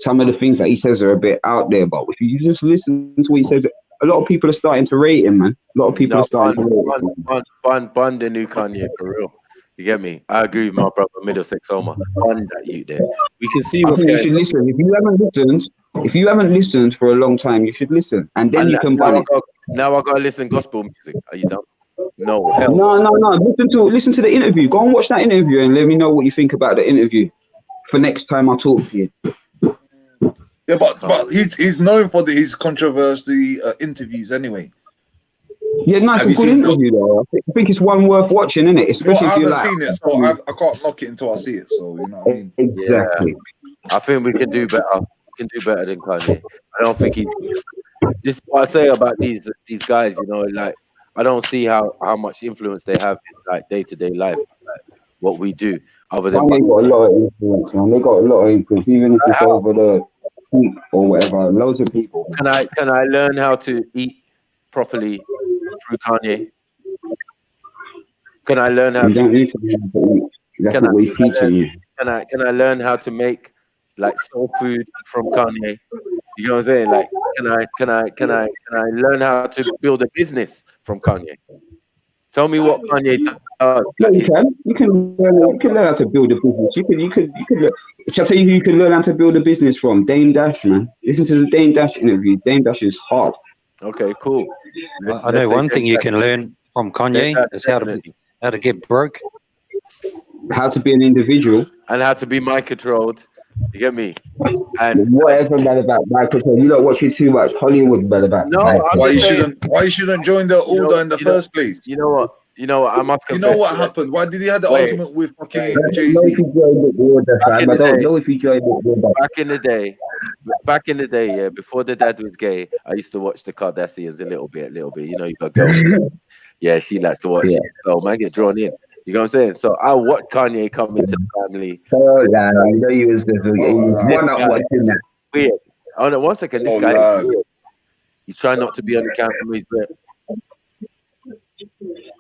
some of the things that he says are a bit out there. But if you just listen to what he says, a lot of people are starting to rate him, man. A lot of people are starting to rate him. Bun the new Kanye, for real. You get me? I agree with my brother Middlesex Omar. Bun that you there. We can see what's going on. You should listen. If you haven't listened for a long time, you should listen. And then you can bun it. Now I gotta listen gospel music. Are you done? No. Hell. No. Listen to the interview. Go and watch that interview and let me know what you think about the interview for next time I talk to you. Yeah, but he's known for his controversy interviews anyway. Yeah, nice and good interview though. I think it's one worth watching, isn't it? Especially if you like. I haven't seen it, so I can't knock it until I see it. So you know what I mean? Exactly. Yeah. I think we can do better. We can do better than Kanye. I don't think this is what I say about these guys. You know, like I don't see how much influence they have in like day-to-day life, like what we do. Other than they got a lot of influence, man. They got a lot of influence, even if it's over the heat or whatever. Loads of people. Can I learn how to eat properly through Kanye? Can I learn how You to? don't need to learn, but that's Can not I, what he's teaching you. can I learn how to make like soul food from Kanye? You know what I'm saying? Like, can I learn how to build a business from Kanye? Tell me what Kanye does. Yeah, That you is, can. You can learn how to build a business. Shall I tell you who you can learn how to build a business from? Dame Dash, man. Listen to the Dame Dash interview. Dame Dash is hard. okay, cool. I know say one thing Dame you Dash. can learn from Dame Kanye Dash, is definitely. how to get broke. How to be an individual. And how to be mind controlled. You get me? And Whatever bad about Michael. You don't watch it too much. Hollywood bad about no, I'm Michael. just saying. Why you shouldn't join the You know, order in the first place? you know what? You know what? I must You know confess. what Yeah. happened? Why did he have the Wait, argument with I fucking don't Jay know if Z? you joined the order, back in fam. I the don't day, know if you joined the order. back in the day, yeah, before the dad was gay, I used to watch the Kardashians a little bit. You know, you got girl. Yeah, she likes to watch Yeah. it. So man, get drawn in. You know what I'm saying? So I watched Kanye come into the family. Oh, yeah. You know he was This one up guy watching is that. weird. Oh no, 1 second. This Oh guy is lad. weird. He's trying not to be on the camera. He's weird.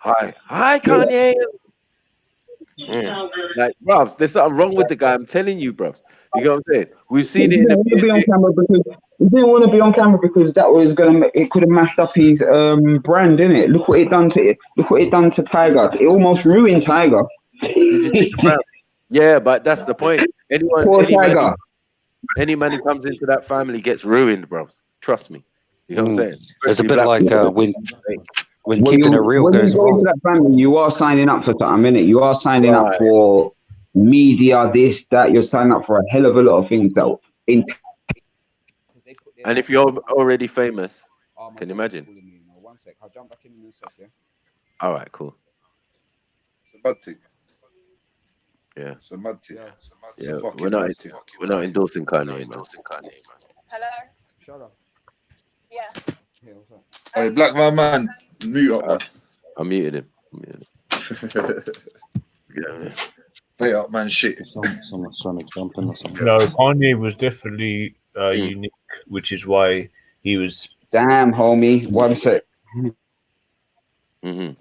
Hi, Kanye. Like, bruvs, there's something wrong with the guy. I'm telling you, bruvs. You know what I'm saying? We've seen it He in the didn't want to be on music. camera because he didn't want to be on camera because that was it could have mashed up his brand, didn't it? Look what it done to it. Look what it done to Tiger. It almost ruined Tiger. Did you see the brand? Yeah, but that's the point. Poor Tiger. Any man who comes into that family gets ruined, bros. Trust me. You know what I'm saying? It's a Especially bit black like people. when keeping it real when goes you go into wrong. that family, you are signing up for something, innit? You are signing up Right. for media, this, that. You're signing up for a hell of a lot of things that in. And if you're already famous, can you imagine? One sec, I'll jump back in a second. All right, cool. It's a mad thing. Yeah. It's a mad thing. It's a Yeah, fucking we're not mad thing. endorsing Kanye, man. Hello? Shut up. Yeah. Yeah, what's up? Hey, black man, mute up, man. I muted him. Yeah. Wait up, man. Shit. Someone's trying to jump in or something. No, Kanye was definitely Mm. unique, which is why he was. Damn, homie. One sec. Mm-hmm. You know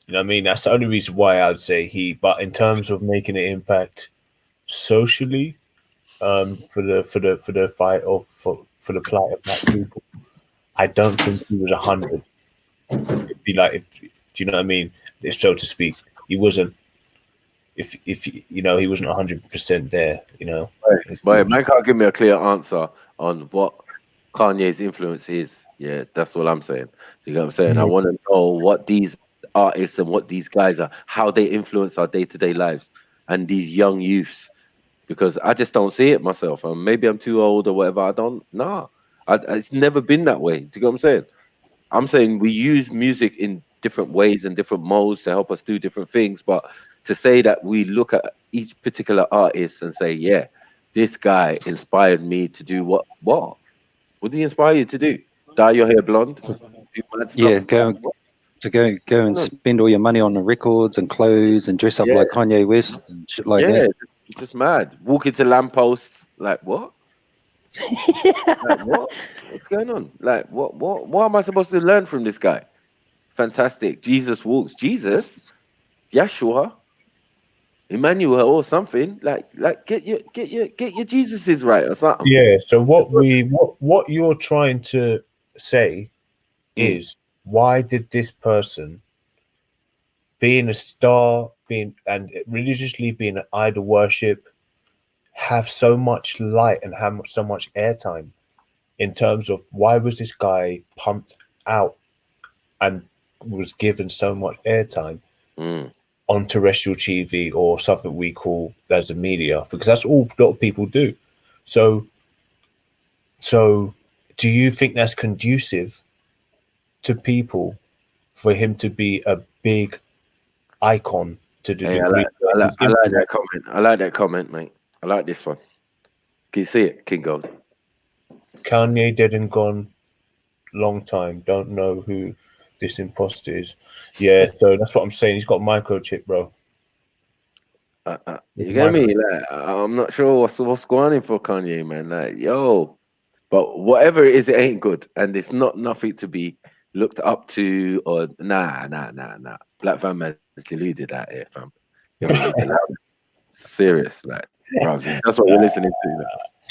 what I mean? That's the only reason why I'd say he. But in terms of making an impact socially, for the fight of for the plight of black people, I don't think he was 100. Do you know what I mean? If so to speak, he wasn't. If you know, he wasn't 100% there. You know, But man can't give me a clear answer on what Kanye's influence is. Yeah, that's all I'm saying. You know what I'm saying? I want to know what these artists and what these guys are, how they influence our day-to-day lives and these young youths. Because I just don't see it myself. Maybe I'm too old or whatever. I don't. Nah, it's never been that way. Do you know what I'm saying? I'm saying we use music in different ways and different modes to help us do different things. But to say that we look at each particular artist and say, yeah, this guy inspired me to do what? What did he inspire you to do? Dye your hair blonde? Do mad stuff? Yeah, go and spend all your money on the records and clothes and dress up Yeah. like Kanye West and shit like Yeah, that. it's just mad. Walk into lampposts, like what? Like what? What's going on? Like what am I supposed to learn from this guy? Fantastic. Jesus walks. Jesus? Yeshua? Emmanuel or something. Like get your Jesuses right or something. yeah. So what you're trying to say is, why did this person, being a star, being and religiously being an idol worship, have so much light and have so much airtime? In terms of why was this guy pumped out and was given so much airtime on terrestrial TV or something we call as the media? Because that's all a lot of people do. So do you think that's conducive to people for him to be a big icon to the Hey, degree? I like that comment. I like that comment, mate. I like this one. Can you see it, King Gold? Kanye dead and gone, long time. Don't know who this imposter is. Yeah, so that's what I'm saying. He's got microchip, bro. You get me? Like, I'm not sure what's going on for Kanye, man. Like, yo, but whatever it is, it ain't good, and it's not nothing to be looked up to, or nah. Black Van Man's deluded out here, fam. You haven't looked allowed. Serious, like, bro. That's what we're listening to. Like.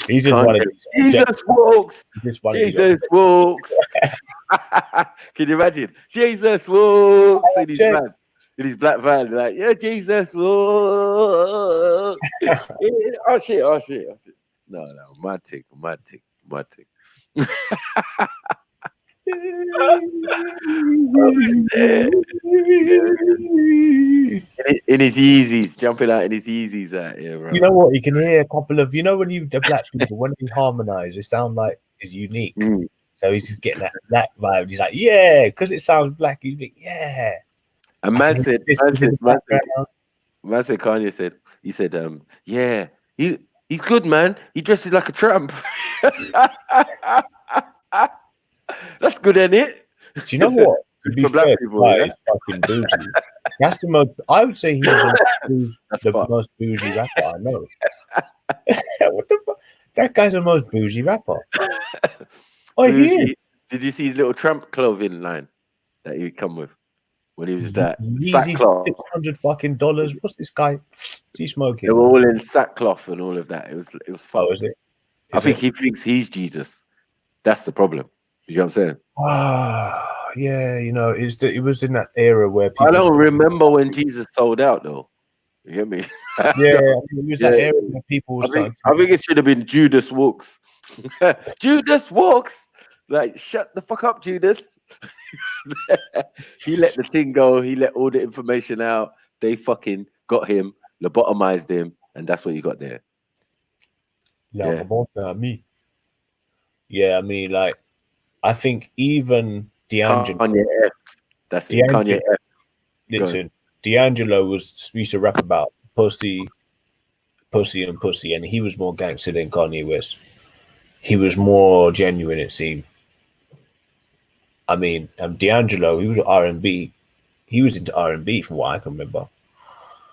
He's in one of these. Jesus walks. He's just one of these. Jesus walks. Can you imagine? Jesus walks in his van. In his black van, like, yeah, Jesus walks. Oh shit. No, mad tick. In his Yeezys, jumping out in his Yeezys out here, bro. You know what? You can hear a couple of, the black people, when they harmonize, it sounds like it's unique. So he's just getting that vibe. He's like, yeah, because it sounds black. He's like, yeah. And man said, Kanye said, he said, yeah, he's good, man. He dresses like a tramp. That's good, isn't it? Do you know what? To be For black fair, people, like, yeah? it's fucking bougie. That's the most. I would say he's the most bougie rapper I know. What the fuck? That guy's the most bougie rapper. Oh, Did you see his little tramp clothing line that he would come with when he was that sackcloth? $600 What's this guy? Is he smoking? They were all in sackcloth and all of that. It was fun. Oh, is it? I think he thinks he's Jesus. That's the problem. You know what I'm saying? Yeah, it was in that era where people. I don't remember when Jesus sold out, though. You get me? Yeah, it was that era where people. I think it should have been Judas walks. Judas walks. Like, shut the fuck up, Judas. He let the thing go. He let all the information out. They fucking got him, lobotomized him, and that's what you got there. Me. Yeah, I mean, like, I think even D'Angelo. Kanye F. That's it. Kanye F. Listen, D'Angelo used to rap about pussy, and he was more gangster than Kanye West. He was more genuine, it seemed. I mean, D'Angelo, he was R&B. He was into R&B from what I can remember.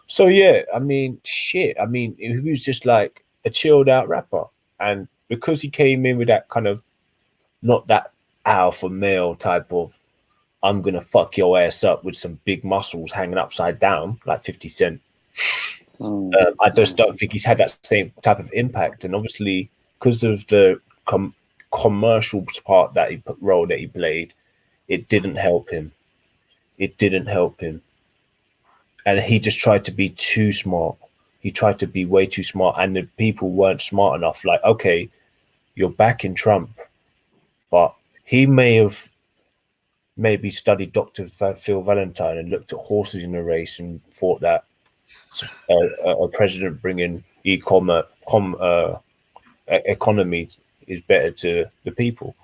So yeah, I mean, shit. I mean, he was just like a chilled out rapper, and because he came in with that kind of not that alpha male type of I'm gonna fuck your ass up with some big muscles hanging upside down like 50 Cent. I just don't think he's had that same type of impact, and obviously because of the commercial role that he played, it didn't help him. And he just tried to be too smart. He tried to be way too smart, and the people weren't smart enough. Like, okay, you're backing Trump, but he may have maybe studied Dr. Phil Valentine and looked at horses in a race and thought that a president bringing economy is better to the people.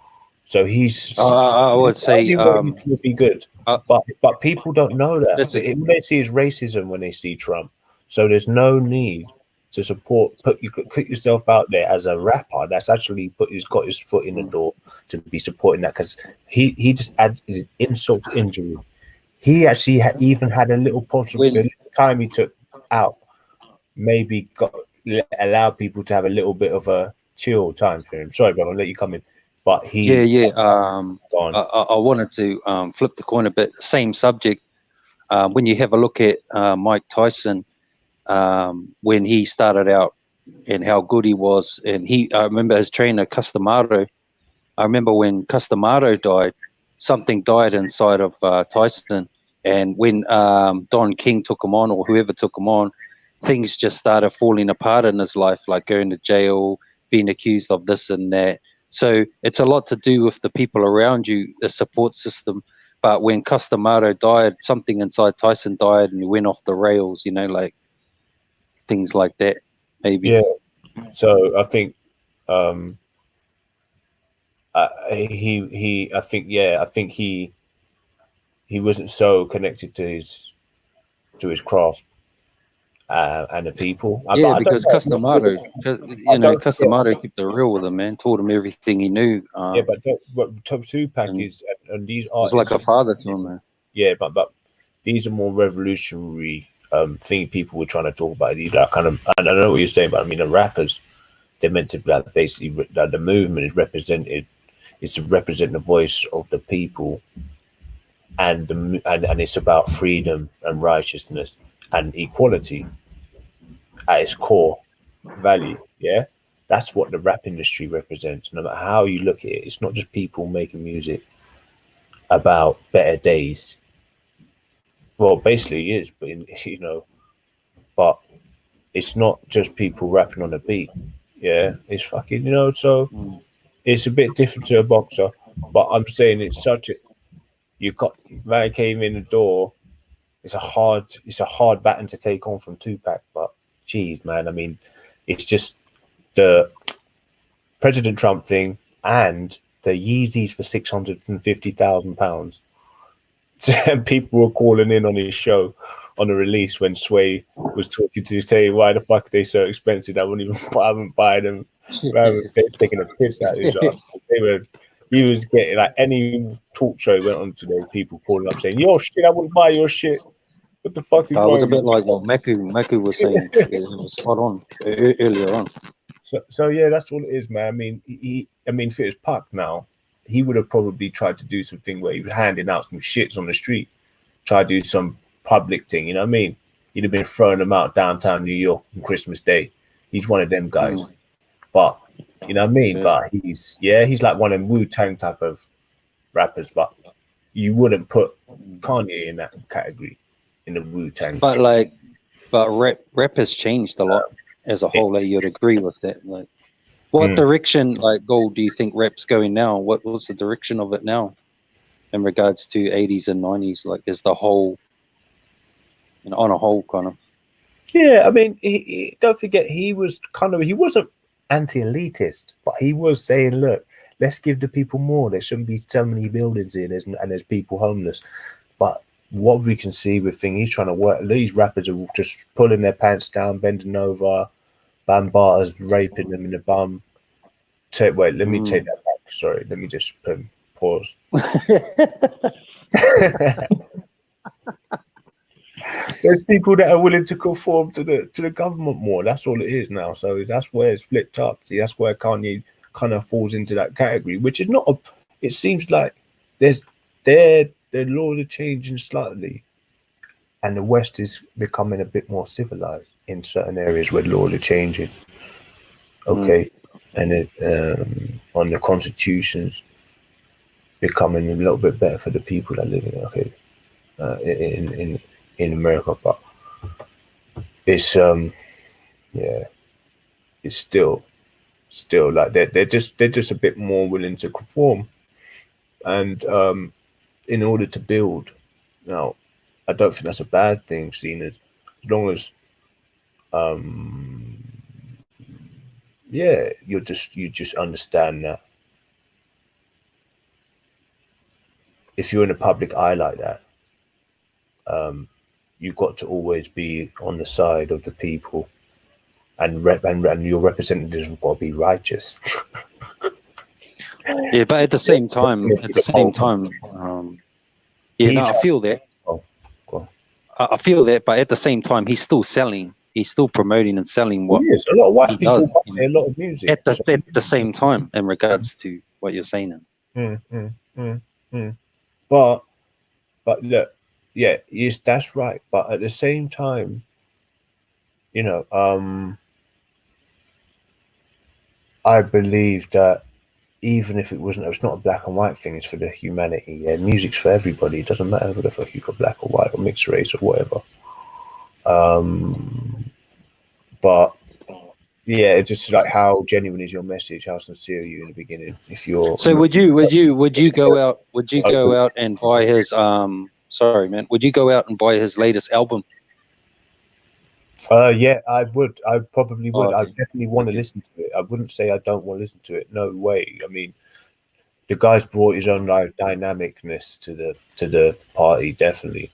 So he's. I would say would be good, but people don't know that. What they see is racism when they see Trump. So there's no need to support. Put yourself out there as a rapper. That's actually got his foot in the door to be supporting that, because he just adds insult to injury. He actually even had a little possibility time he took out. Maybe allowed people to have a little bit of a chill time for him. Sorry, brother, I'll let you come in. But he I wanted to flip the coin a bit. Same subject. When you have a look at Mike Tyson, when he started out and how good he was, and I remember his trainer Customado. I remember when Customado died, something died inside of Tyson, and when Don King took him on, or whoever took him on, things just started falling apart in his life, like going to jail, being accused of this and that. So it's a lot to do with the people around you, the support system. But when Customado died, something inside Tyson died and he went off the rails, like things like that, maybe. Yeah. So I think I think he wasn't so connected to his craft and the people. Because Customado kept it real with him, man. Told him everything he knew. But Tupac is, and these artists was like a father to him, man. Yeah, but these are more revolutionary thing people were trying to talk about. These are kind of, I know what you're saying, but I mean, the rappers, they're meant to basically the movement is represented it's to represent the voice of the people, and and it's about freedom and righteousness and equality at its core value. Yeah, that's what the rap industry represents. No matter how you look at it, it's not just people making music about better days. Well, basically it is, but you know, but it's not just people rapping on a beat. Yeah, it's fucking, you know, so it's a bit different to a boxer. But I'm saying it's such a, you got, man came in the door. It's a hard baton to take on from Tupac. But geez, man, I mean, it's just the President Trump thing and the Yeezys for £650,000. And people were calling in on his show on the release when Sway was talking to say, why the fuck are they so expensive? I haven't buy them. I haven't taken a piss at his ass. He was getting, like, any talk show he went on today, people calling up saying, yo shit, I wouldn't buy your shit. What the fuck is It wrong was a with bit you? like what Maku was saying spot on earlier on. So yeah, that's all it is, man. I mean, I mean, if it was Puck now, he would have probably tried to do something where he was handing out some shits on the street, try to do some public thing. You know what I mean? He'd have been throwing them out downtown New York on Christmas Day. He's one of them guys. But you know what I mean? Sure. But he's like one of them Wu-Tang type of rappers. But you wouldn't put Kanye in that category, in the Wu-Tang. But rap has changed a lot as a whole. You'd agree with that. Like, what direction, like, Gold, do you think rap's going now? What's the direction of it now in regards to 80s and 90s? Like, is the whole, you know, on a whole kind of? Yeah, I mean, don't forget, he wasn't anti-elitist, but he was saying, look, let's give the people more. There shouldn't be so many buildings in, and there's people homeless. But what we can see with things, he's trying to work. These rappers are just pulling their pants down, bending over, Bambaata's raping them in the bum. Wait, let me take that back. Sorry, let me just pause. There's people that are willing to conform to the government more. That's all it is now. So that's where it's flipped up. See, that's where Kanye kind of falls into that category, which is not. It seems like the laws are changing slightly, and the West is becoming a bit more civilized in certain areas where laws are changing. Okay, and it on the constitutions becoming a little bit better for the people that live in. Okay, in America, but it's it's still like they're just a bit more willing to conform, and in order to build. Now, I don't think that's a bad thing, seen as long as you just understand that if you're in a public eye like that, you've got to always be on the side of the people, and your representatives have got to be righteous. Yeah, but at the same time, I feel that. I feel that, but at the same time, he's still selling. He's still promoting and selling what a lot of white people does, buy a lot of music at the same time, in regards to what you're saying. But look, yeah, yes, that's right. But at the same time, you know, I believe that even if it's not a black and white thing, it's for the humanity. Yeah, music's for everybody. It doesn't matter whether the fuck you got black or white or mixed race or whatever. But yeah, it's just like, how genuine is your message? How sincere are you in the beginning? If you're would you go out and buy his sorry, man, would you go out and buy his latest album? Yeah, I would. I probably would. Okay. I definitely want to listen to it. I wouldn't say I don't want to listen to it. No way. I mean, the guy's brought his own like dynamicness to the party, definitely.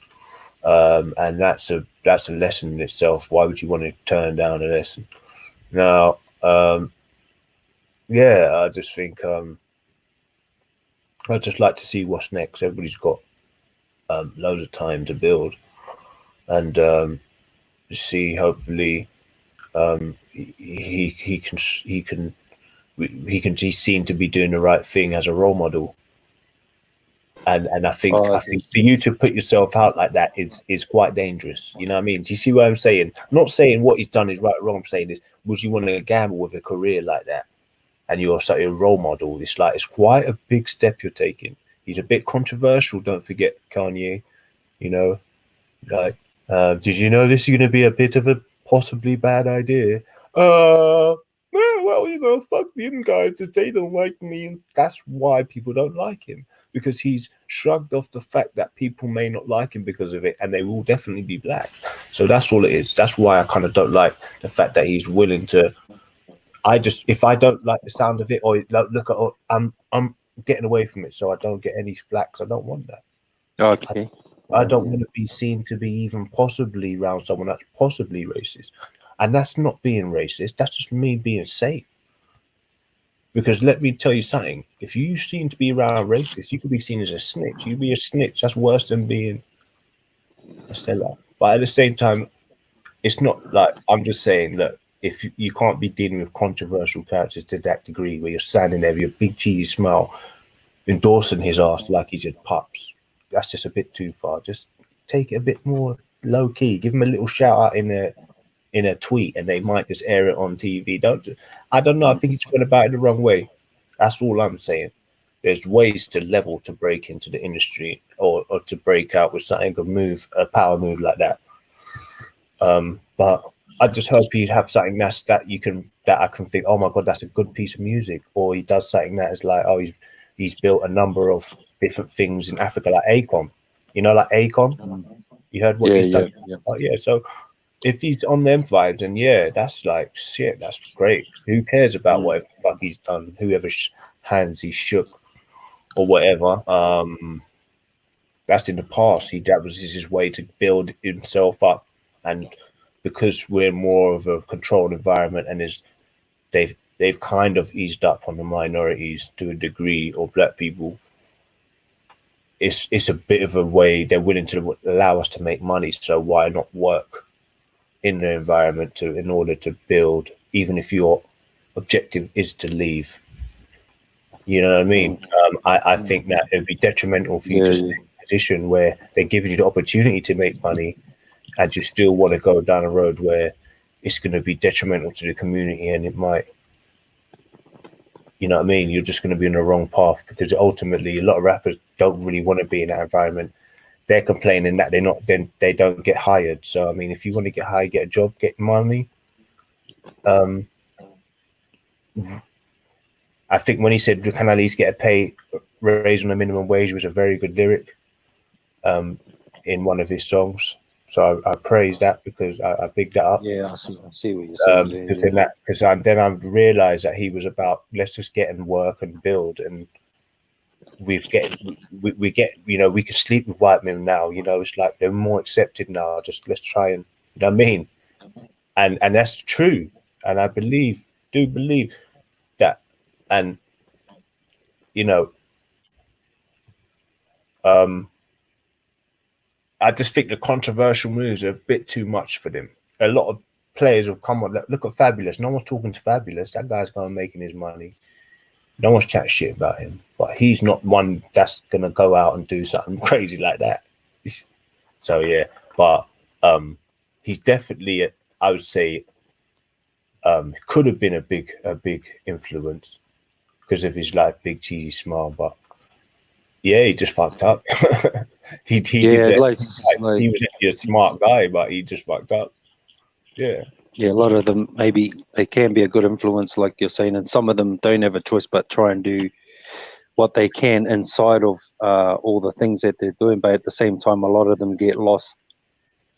And that's a lesson in itself. Why would you want to turn down a lesson? Now, yeah, I just think I'd just like to see what's next. Everybody's got loads of time to build, and see, hopefully, he can he's seen to be doing the right thing as a role model. And I think for you to put yourself out like that is quite dangerous. You know what I mean? Do you see what I'm saying? I'm not saying what he's done is right or wrong. I'm saying is, would you want to gamble with a career like that? And you're such a role model. It's like, it's quite a big step you're taking. He's a bit controversial. Don't forget, Kanye. You know, like, did you know this is going to be a bit of a possibly bad idea? Well, you know, fuck them guys if they don't like me. That's why people don't like him, because he's shrugged off the fact that people may not like him because of it, and they will definitely be black. So that's all it is. That's why I kind of don't like the fact that he's willing to. If I don't like the sound of it, or look at, I'm getting away from it, so I don't get any flack. I don't want that. Okay. I don't want to be seen to be even possibly around someone that's possibly racist. And that's not being racist. That's just me being safe. Because let me tell you something. If you seem to be around racists, you could be seen as a snitch. You be a snitch. That's worse than being a seller. But at the same time, it's not like, I'm just saying that if you can't be dealing with controversial characters to that degree, where you're standing there with your big cheesy smile, endorsing his ass like he's just pups. That's just a bit too far. Just take it a bit more low key. Give him a little shout out in a tweet, and they might just air it on TV. I don't know. I think he's going about it the wrong way. That's all I'm saying. There's ways to level to break into the industry, or to break out with something, a power move like that. But I just hope he'd have something that I can think, oh my god, that's a good piece of music. Or he does something that is like, oh, he's built a number of different things in Africa, like Akon. You know, like Akon. You heard what he's done? Yeah. Oh, yeah. So if he's on them vibes, then yeah, that's like shit. That's great. Who cares about whatever the fuck he's done? Whoever hands he shook or whatever. That's in the past. That was his way to build himself up, and because we're more of a controlled environment, and they've kind of eased up on the minorities to a degree, or black people. It's a bit of a way they're willing to allow us to make money. So why not work in the environment in order to build, even if your objective is to leave? You know what I mean? I think that it'd be detrimental for you to stay in a position where they're giving you the opportunity to make money, and you still want to go down a road where it's going to be detrimental to the community, and it might, you know what I mean? You're just going to be on the wrong path, because ultimately a lot of rappers don't really want to be in that environment. They're complaining that they don't get hired. So I mean, if you want to get hired, get a job, get money. I think when he said, "Can I at least get a pay raise on the minimum wage," was a very good lyric in one of his songs. So I praise that, because I picked that up. Yeah, I see what you're saying. Because then I realized that he was about, let's just get and work and build, and we get, you know, we can sleep with white men now. You know, it's like they're more accepted now. Just let's try and, you know what I mean? And that's true. And I do believe that. And you know, I just think the controversial moves are a bit too much for them. A lot of players have come on. Look at Fabulous. No one's talking to Fabulous. That guy's going making his money. No one's chatting shit about him. But he's not one that's gonna go out and do something crazy like that. So yeah, but he's definitely, I would say, could have been a big influence because of his like big cheesy smile. But yeah, he just fucked up. he did that. He was actually a smart guy, but he just fucked up. Yeah. Yeah, a lot of them, maybe they can be a good influence, like you're saying, and some of them don't have a choice but try and do what they can inside of all the things that they're doing. But at the same time, a lot of them get lost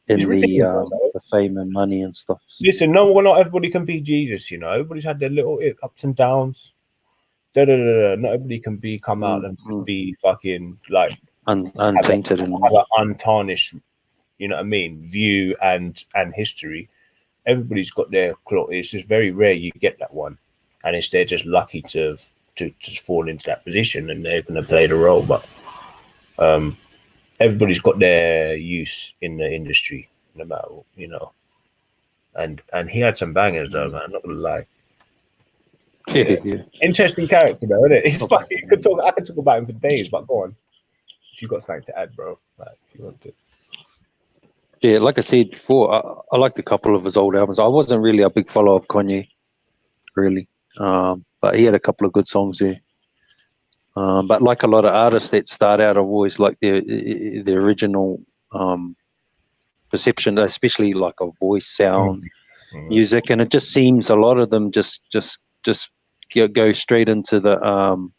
in the fame and money and stuff. Listen, not everybody can be Jesus, you know. Everybody's had their little ups and downs. Not everybody can come out and be fucking like untainted and have an untarnished, you know what I mean, view and history. Everybody's got their claw. It's just very rare you get that one, and they're just lucky to just fall into that position, and they're going to play the role. But everybody's got their use in the industry, no matter what, you know. And he had some bangers though, man. Not gonna lie. Yeah. Interesting character, though, isn't it? It's Okay. funny. I could talk about him for days, but go on. If you got something to add, bro, like if you want to. Yeah, like I said before, I liked a couple of his old albums. I wasn't really a big follower of Kanye, really, but he had a couple of good songs there. But like a lot of artists that start out, I've always liked the original perception, especially like a voice, sound, music, and it just seems a lot of them just go straight into the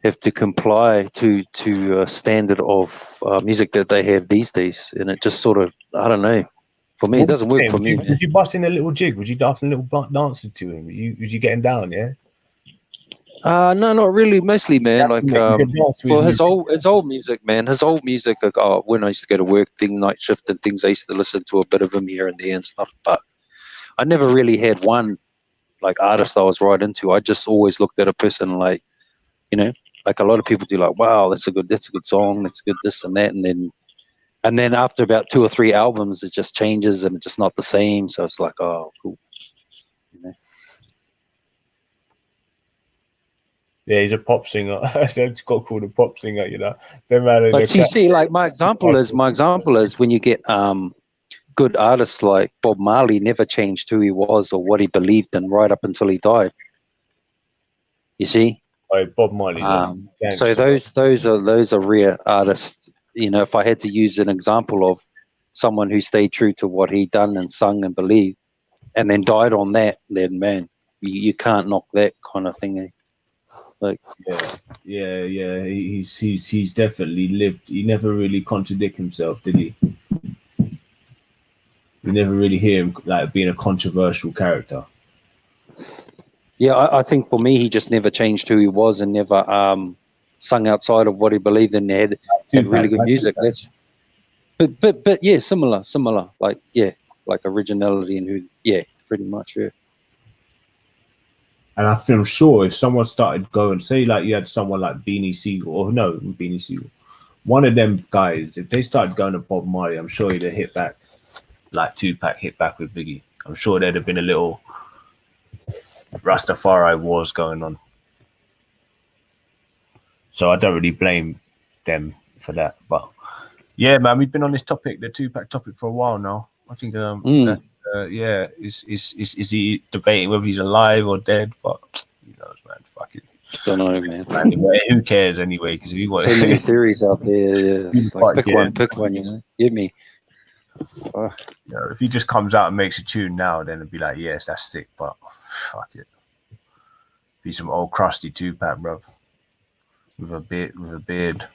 have to comply to a standard of music that they have these days, and it just sort of, I don't know. For me, it doesn't work for me. Would you bust in a little jig? Would you dance a little dancing to him? Was you getting down? Yeah. No, not really. Mostly, man. Like for his old music, man. His old music. Like, when I used to go to work, night shift and things, I used to listen to a bit of him here and there and stuff. But I never really had one like artist I was right into. I just always looked at a person like, like a lot of people do. Like, wow, that's a good song. That's good this and that, and then after about 2 or 3 albums, it just changes and it's just not the same. So it's like, oh, cool. Yeah, he's a pop singer. It's got called a pop singer, But you see, like my example is when you get good artists like Bob Marley never changed who he was or what he believed in right up until he died. You see? Bob Marley. So those are rare artists. If I had to use an example of someone who stayed true to what he done and sung and believed, and then died on that, then man, you can't knock that kind of thing. Like, yeah. He's definitely lived. He never really contradict himself, did he? You never really hear him like being a controversial character. Yeah, I think for me, he just never changed who he was and never sung outside of what he believed in. Had really good music. That's, but yeah, similar. Like originality and pretty much. Yeah. And I feel sure if someone started going, say like you had someone like Beanie Siegel, one of them guys, if they started going to Bob Marley, I'm sure he'd have hit back, like Tupac hit back with Biggie. I'm sure there'd have been a little Rastafari wars going on. So I don't really blame them for that. But yeah, man, we've been on this topic, the Tupac topic, for a while now. I think is he debating whether he's alive or dead? But who knows, man? Fuck it. Don't know, man. Anyway, who cares anyway? Because we want so many theories out there. Yeah. Like, pick one. Give me. If he just comes out and makes a tune now, then it'd be like, yes, that's sick. But fuck it. Be some old crusty Tupac, bruv, with a beard.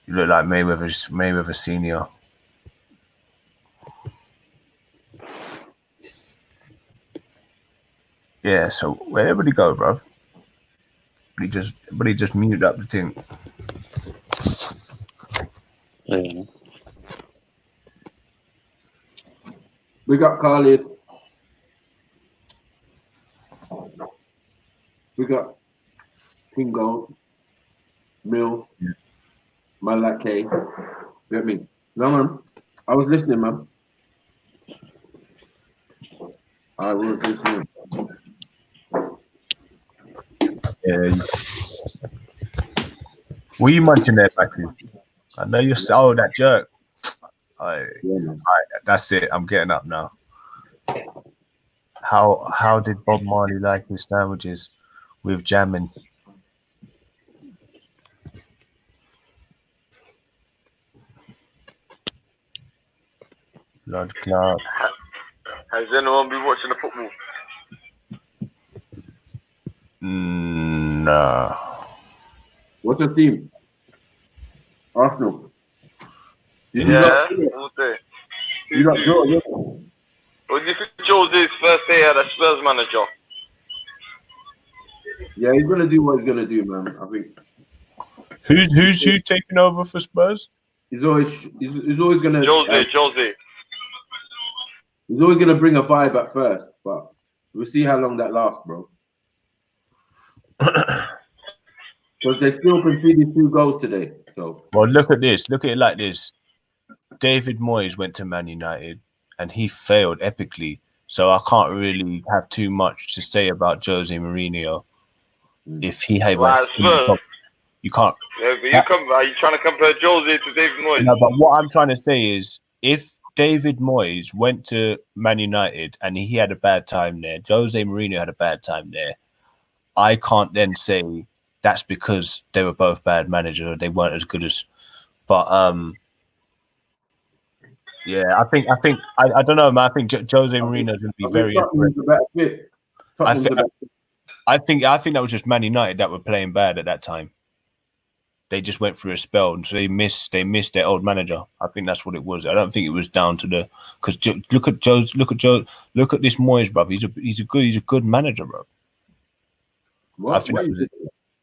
You look like Mayweather Senior. Yeah, so where everybody go, bro? Everybody just mute up the thing. Yeah. We got Khalid. We got King Gold, Mills, Malake. Get me? No, man. I was listening, man. I was listening. Yeah. What are you munching there, Matthew? I know you're that jerk. That's it. I'm getting up now. How did Bob Marley like his sandwiches with jamming? Blood clot. Has anyone been watching the football? No. What's the team? Arsenal. All day. You got Joe. What do you think Jose's first day as a Spurs manager? Yeah, he's gonna do what he's gonna do, man. I think. Who's taking over for Spurs? He's always gonna. Jose. He's always gonna bring a vibe at first, but we'll see how long that lasts, bro. Because they still conceded 2 goals today. So. Well, look at this. Look at it like this. David Moyes went to Man United and he failed epically. So I can't really have too much to say about Jose Mourinho. If he had Right, Spurs. you can't. Yeah, but are you trying to compare Jose to David Moyes? No, but what I'm trying to say is, if David Moyes went to Man United and he had a bad time there, Jose Mourinho had a bad time there, I can't then say that's because they were both bad managers or they weren't as good as. But yeah, I don't know, man. I think Jose Mourinho is going to be very. Tottenham's a better fit. Tottenham's a better fit. I think that was just Man United that were playing bad at that time. They just went through a spell, and so they missed their old manager. I think that's what it was. I don't think it was down to because look at this Moyes, bro. He's a good manager, bro. What? I think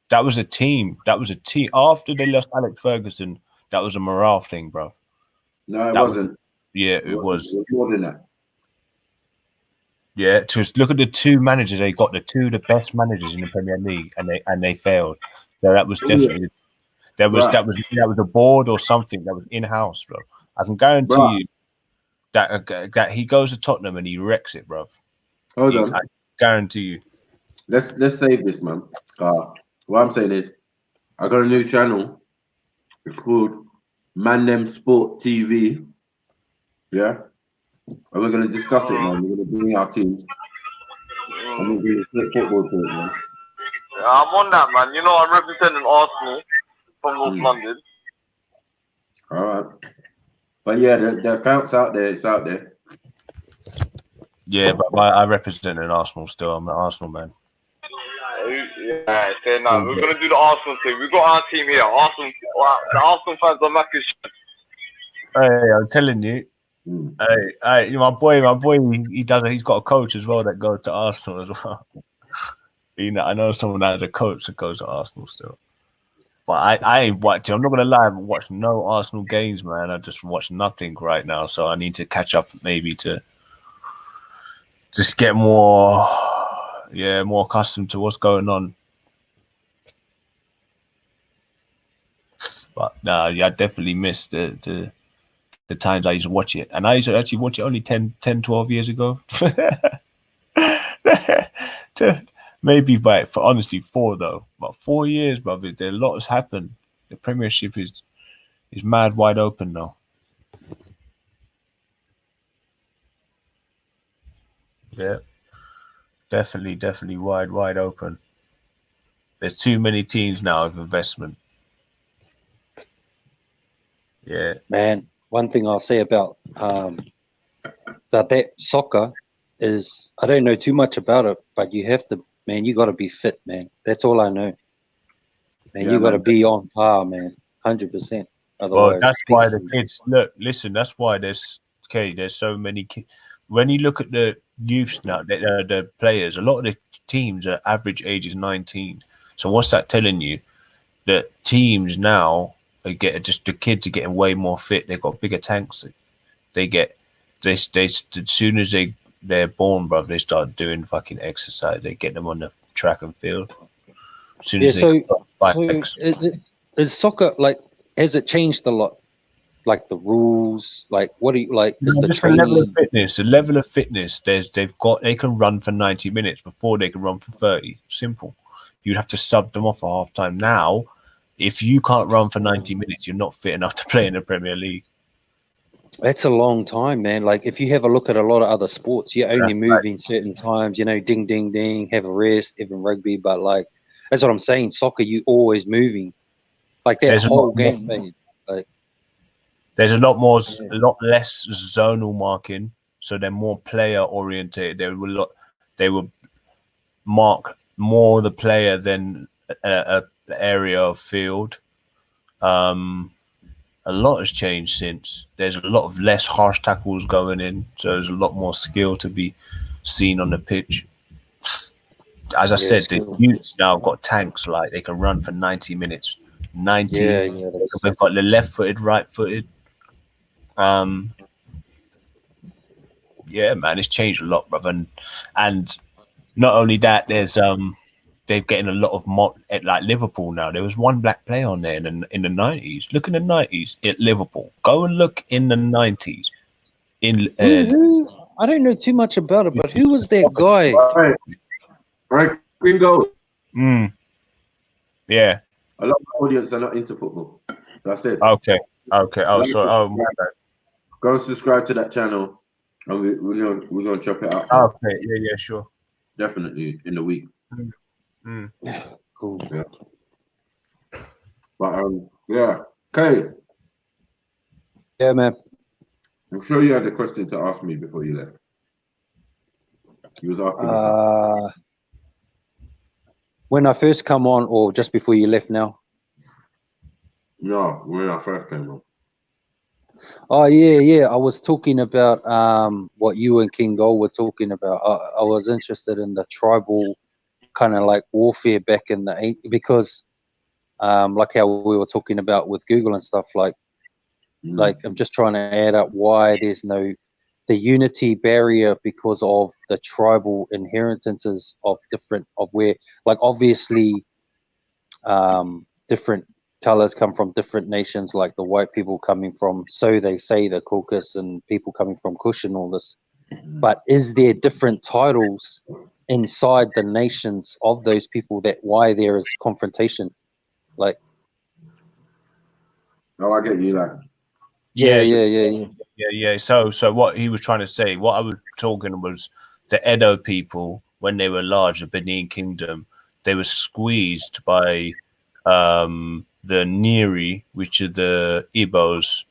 that was a team. That was a team. After they lost Alex Ferguson, that was a morale thing, bro. No, it wasn't. Yeah, it was. It was more than that. Yeah, just look at the two managers they got, the best managers in the Premier League, and they failed. So that was definitely that was a board or something that was in house, bro. I can guarantee you that he goes to Tottenham and he wrecks it, bro. Hold on. I guarantee you. Let's save this, man. What I'm saying is, I got a new channel. It's called Man Them Sport TV. Yeah. And we're going to discuss it, man. We're going to bring our teams. And we're going to play football to it, man. Yeah, I'm on that, man. You know, I'm representing Arsenal from North London. All right. But yeah, the account's out there. It's out there. Yeah, but I represent an Arsenal still. I'm an Arsenal man. Yeah, say no. We're going to do the Arsenal thing. We've got our team here. Arsenal. The Arsenal fans are making shit. Hey, I'm telling you. Hey, my boy, he does. He's got a coach as well that goes to Arsenal as well. I know someone that has a coach that goes to Arsenal still. But I ain't watching. I'm not gonna lie. I haven't watched no Arsenal games, man. I just watched nothing right now, so I need to catch up maybe to just get more accustomed to what's going on. But I definitely missed the times I used to watch it. And I used to actually watch it only 10, 12 years ago. Maybe for honestly 4 though. But 4 years, brother. A lot has happened. The Premiership is mad wide open now. Yeah. Definitely wide open. There's too many teams now of investment. Yeah. Man, one thing I'll say about that soccer is I don't know too much about it, but you have to, man, you got to be fit, man. That's all I know. Man, you got to be on par, man, 100%. Well, that's why the kids listen. That's why there's so many kids. When you look at the youths now, the players, a lot of the teams are average age is 19. So what's that telling you? That teams now the kids are getting way more fit. They've got bigger tanks. They as soon as they're born, bro, they start doing fucking exercise. They get them on the track and field. As soon as is soccer has it changed a lot? Like the rules, what do you like? Is the just the level of fitness? The level of fitness. They can run for 90 minutes before they can run for 30. Simple. You'd have to sub them off at half time. Now, if you can't run for 90 minutes, you're not fit enough to play in the Premier League. That's a long time, man. Like if you have a look at a lot of other sports, you're only moving certain times. Ding, ding, ding, have a rest, even rugby. But that's what I'm saying. Soccer, you always moving. Like that whole game, man. There's a lot less zonal marking, so they're more player oriented. They will mark more the player than a area of field. A lot has changed since. There's a lot of less harsh tackles going in, so there's a lot more skill to be seen on the pitch. As I said, the youths now got tanks, they can run for 90 minutes. 90. They've got the left-footed, right-footed. Yeah, man, it's changed a lot, brother. And not only that, there's they're getting a lot of like Liverpool now. There was one black player on there in the 90s. Look in the 90s at Liverpool. Go and look in the 90s. I don't know too much about it, but who was that guy? Right, Queen Gold. Yeah. A lot of my audience are not into football. That's it. Okay. Oh, so my bad. Go and subscribe to that channel, and we're gonna chop it up. Okay. Yeah. Sure. Definitely in the week. Cool. Yeah. But yeah. Okay. Yeah, man. I'm sure you had a question to ask me before you left. You was asking me something. When I first come on, or just before you left now? No, when I first came on. Oh yeah. I was talking about what you and King Gold were talking about. I was interested in the tribal kind of like warfare back in the because like how we were talking about with Google and stuff, like I'm just trying to add up why there's no the unity barrier because of the tribal inheritances of where, like, obviously different colors come from different nations, like the white people coming from, so they say, the Caucasus, and people coming from Kush and all this. But is there different titles inside the nations of those people, that why there is confrontation? Like, no, I get you. Like, Yeah. So what he was trying to say, what I was talking was the Edo people, when they were large, the Benin Kingdom, they were squeezed by the Neri, which are the Igbos,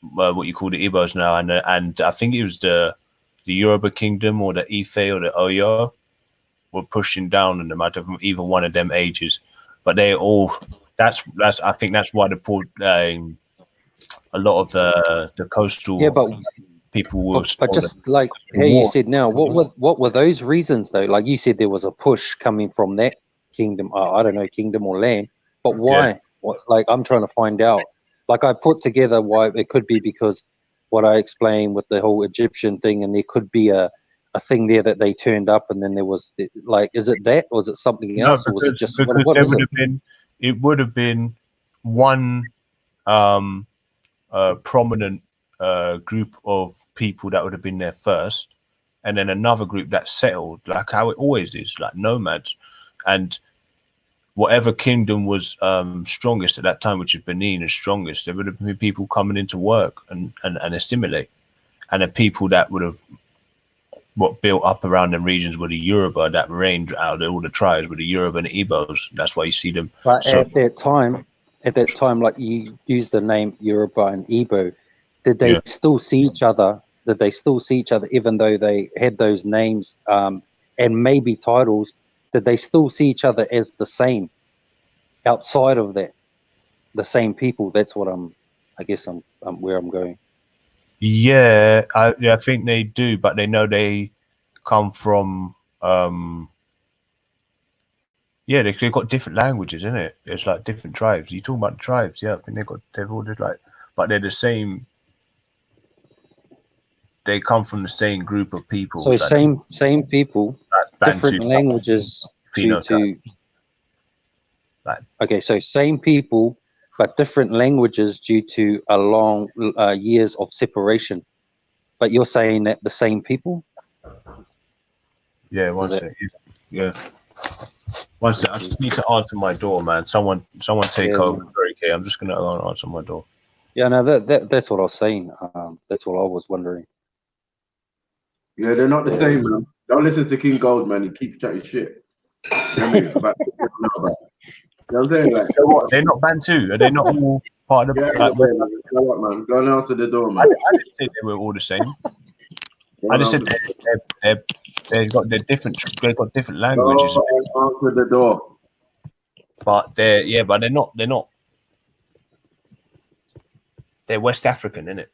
what you call the Igbos now, and I think it was the Yoruba Kingdom or the Ife or the Oyo were pushing down on them out of either one of them ages. But they all that's I think that's why the port a lot of the coastal people were. But just like how you said now, what were those reasons though? Like you said, there was a push coming from that kingdom. I don't know, kingdom or land. But why? Yeah. What? Like, I'm trying to find out. Like, I put together why it could be because what I explained with the whole Egyptian thing, and there could be a thing there that they turned up, and then there was like, is it that, or was it something else, or was it just because what there is would it? have been would have been one prominent group of people that would have been there first, and then another group that settled, like how it always is, like nomads, and whatever kingdom was strongest at that time, which is Benin is strongest, there would have been people coming into work and assimilate, and the people that would have what built up around them regions were the Yoruba that reigned out of all the tribes, were the Yoruba and the Igbos. That's why you see them. But at that time, like you used the name Yoruba and Igbo, did they still see each other? Did they still see each other even though they had those names and maybe titles? Did they still see each other as the same outside of that, the same people? That's what I guess I'm where I'm going. Yeah, I think they do, but they know they come from they've got different languages, isn't it? It's like different tribes. You talking about tribes? Yeah, I think they've all just like, but they're the same. They come from the same group of people. So same people, different languages due to. Okay, so same people, but different languages due to a long years of separation. But you're saying that the same people? Yeah, one second. Yeah. One second. I just need to answer my door, man. Someone take over. Sorry, Kay. I'm just gonna answer my door. Yeah, no, that's what I was saying. That's what I was wondering. Yeah, they're not the same, man. Don't listen to King Gold, man. He keeps chatting shit. You know what I mean? About, you know what I'm saying? Like, they're not Bantu. Are they not all part of the? Man. Go and answer the door, man. I didn't say they were all the same. I just said they've got different languages. Answer the door. But they're not. They're West African, innit?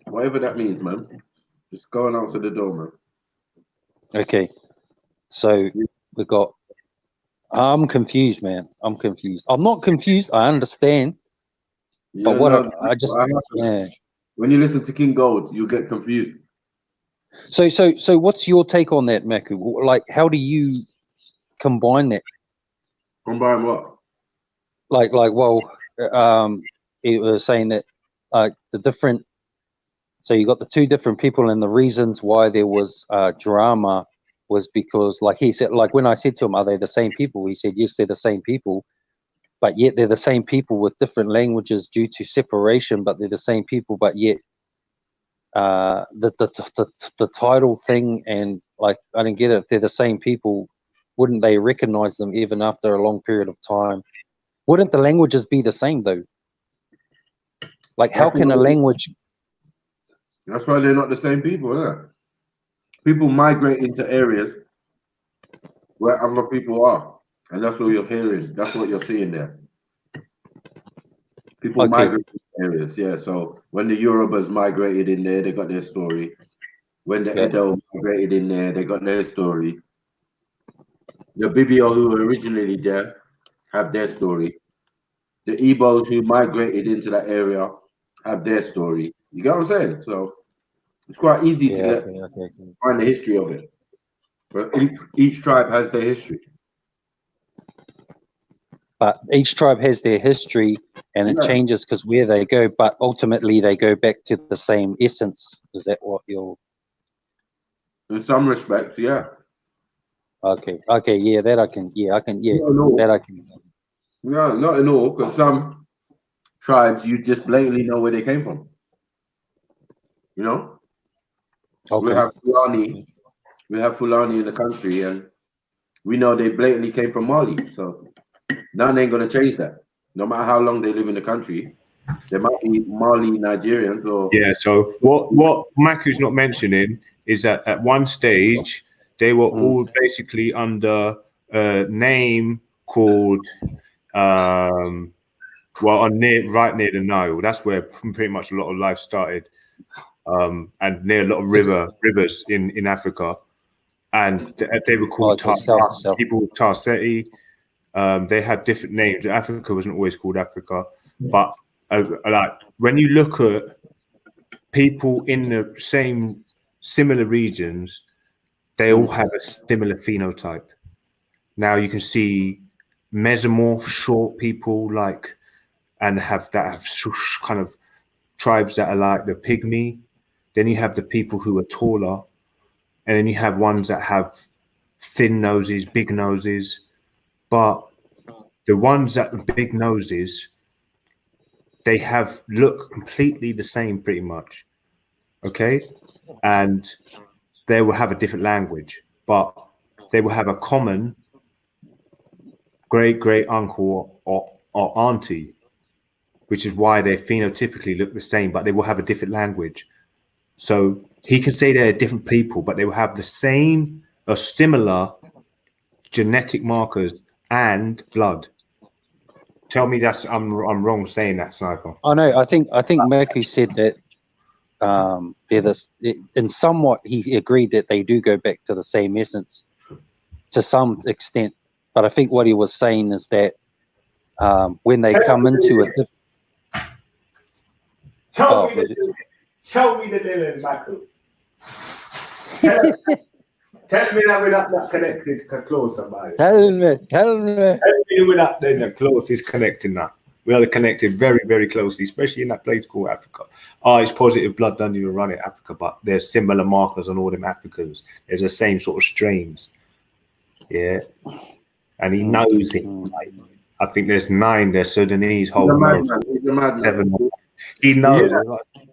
Whatever that means, man. Just go and answer the door, man. Okay. So we got. I'm confused, man. I'm confused. I'm not confused. I understand. Yeah, but I when you listen to King Gold, you get confused. So what's your take on that, Maku? Like, how do you combine that? Combine what? Like, well, it was saying that the different So you got the two different people, and the reasons why there was drama was because, like he said, like when I said to him, "Are they the same people?" He said, "Yes, they're the same people, but yet they're the same people with different languages due to separation. But they're the same people, but yet the title thing and like I didn't get it. If they're the same people, wouldn't they recognize them even after a long period of time? Wouldn't the languages be the same though? Like, how can a language?" That's why they're not the same people, isn't it? People migrate into areas where other people are, and that's what you're hearing. That's what you're seeing there. People Okay. migrate into areas, yeah. So when the Yorubas migrated in there, they got their story. When the Yeah. Edo migrated in there, they got their story. The Bibio who were originally there have their story. The Igbos who migrated into that area have their story. You get what I'm saying? So it's quite easy to Yeah. get Okay. find the history of it. But each tribe has their history. But each tribe has their history, and it Yeah. changes because where they go. But ultimately, they go back to the same essence. Is that what you're? In some respects, yeah. Okay. Yeah, that I can. Yeah, I can. Yeah, Not in all. that I can. No, not in all, because some tribes you just blatantly know where they came from. You know? Okay. We have Fulani in the country, and we know they blatantly came from Mali. So none ain't gonna change that. No matter how long they live in the country, there might be Mali Nigerians or Yeah. So what Maku's not mentioning is that at one stage they were all basically under a name called well, right near the Nile. That's where pretty much a lot of life started, and near a lot of rivers in Africa. And they were called people Tarseti. They had different names. Africa wasn't always called Africa, but like when you look at people in the similar regions, they all have a similar phenotype. Now you can see mesomorph, short people like, and have kind of tribes that are like the pygmy. Then you have the people who are taller, and then you have ones that have thin noses, big noses. But the ones that are big noses, they look completely the same pretty much. Okay, and they will have a different language, but they will have a common great uncle or auntie, which is why they phenotypically look the same, but they will have a different language. So he can say they're different people, but they will have the same or similar genetic markers and blood. Tell me I'm wrong saying that, Sniper. Oh no, I think Merku said that they're this. In somewhat, he agreed that they do go back to the same essence to some extent. But I think what he was saying is that when they come into it, Tell me the deal, Michael. Tell me that we're not connected close, somebody. Tell me. Tell me we're not the closest connecting now. We are connected very, very closely, especially in that place called Africa. Oh, it's positive blood done you run in Africa, but there's similar markers on all them Africans. There's the same sort of strains. Yeah. And he knows it. Like, I think there's 9 there's Sudanese whole knows. 7. He knows.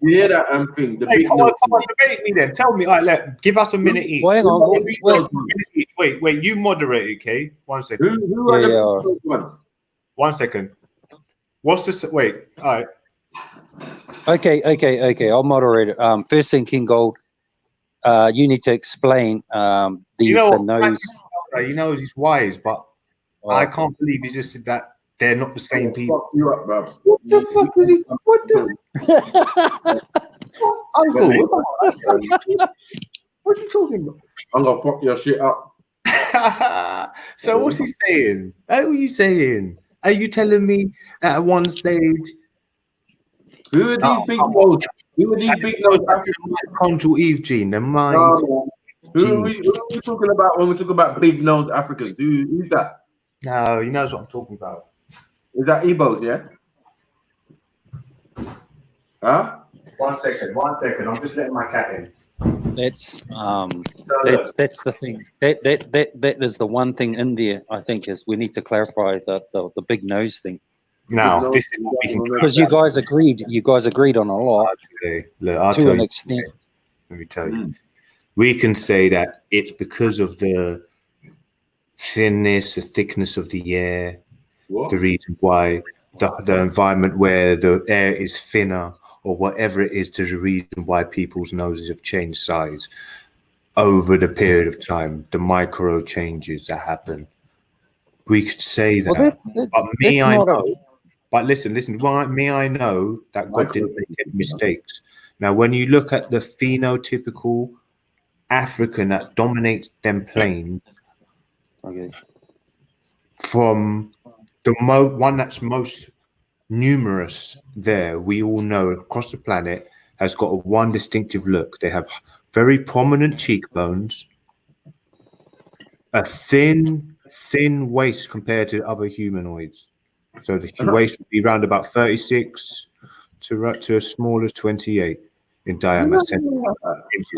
You hear that thing? The big come on, debate me then. Tell me. All right, give us a minute each. Wait, you moderate, okay? 1 second. Who are the ones? 1 second. What's this? Wait. All right. Okay. I'll moderate it. First thing, King Gold, you need to explain the nose. He knows he's wise, but I can't believe he just said that they're not the same people. Fuck you up, bro. What the fuck was he? What the? Uncle, what are you talking about? I'm gonna fuck your shit up. So what's he saying? What are you saying? Are you telling me at one stage? Who are these big nose? Who are these big nose? Mitochondrial Eve gene. The mind. Who are we talking about when we talk about big nose Africans? Who's that? No, he knows what I'm talking about. Is that Igbos? Yeah. Huh? 1 second. I'm just letting my cat in. That's So, that's the thing. That is the one thing in there. I think is we need to clarify the big nose thing, now, this is what we can because you guys agreed on a lot Look, I'll to tell an you. extent. Let me tell you. We can say that it's because of the thinness, the thickness of the air, the reason why the environment where the air is thinner or whatever it is, to the reason why people's noses have changed size over the period of time, the micro changes that happen. We could say that. Well, But me, that's I not know. But listen. Why me? I know that God didn't make any mistakes. Now, when you look at the phenotypical African that dominates them plains, okay. from the one that's most numerous there, we all know across the planet, has got a one distinctive look. They have very prominent cheekbones, a thin waist compared to other humanoids. So the waist would be around about 36 to as small as 28 in diameter.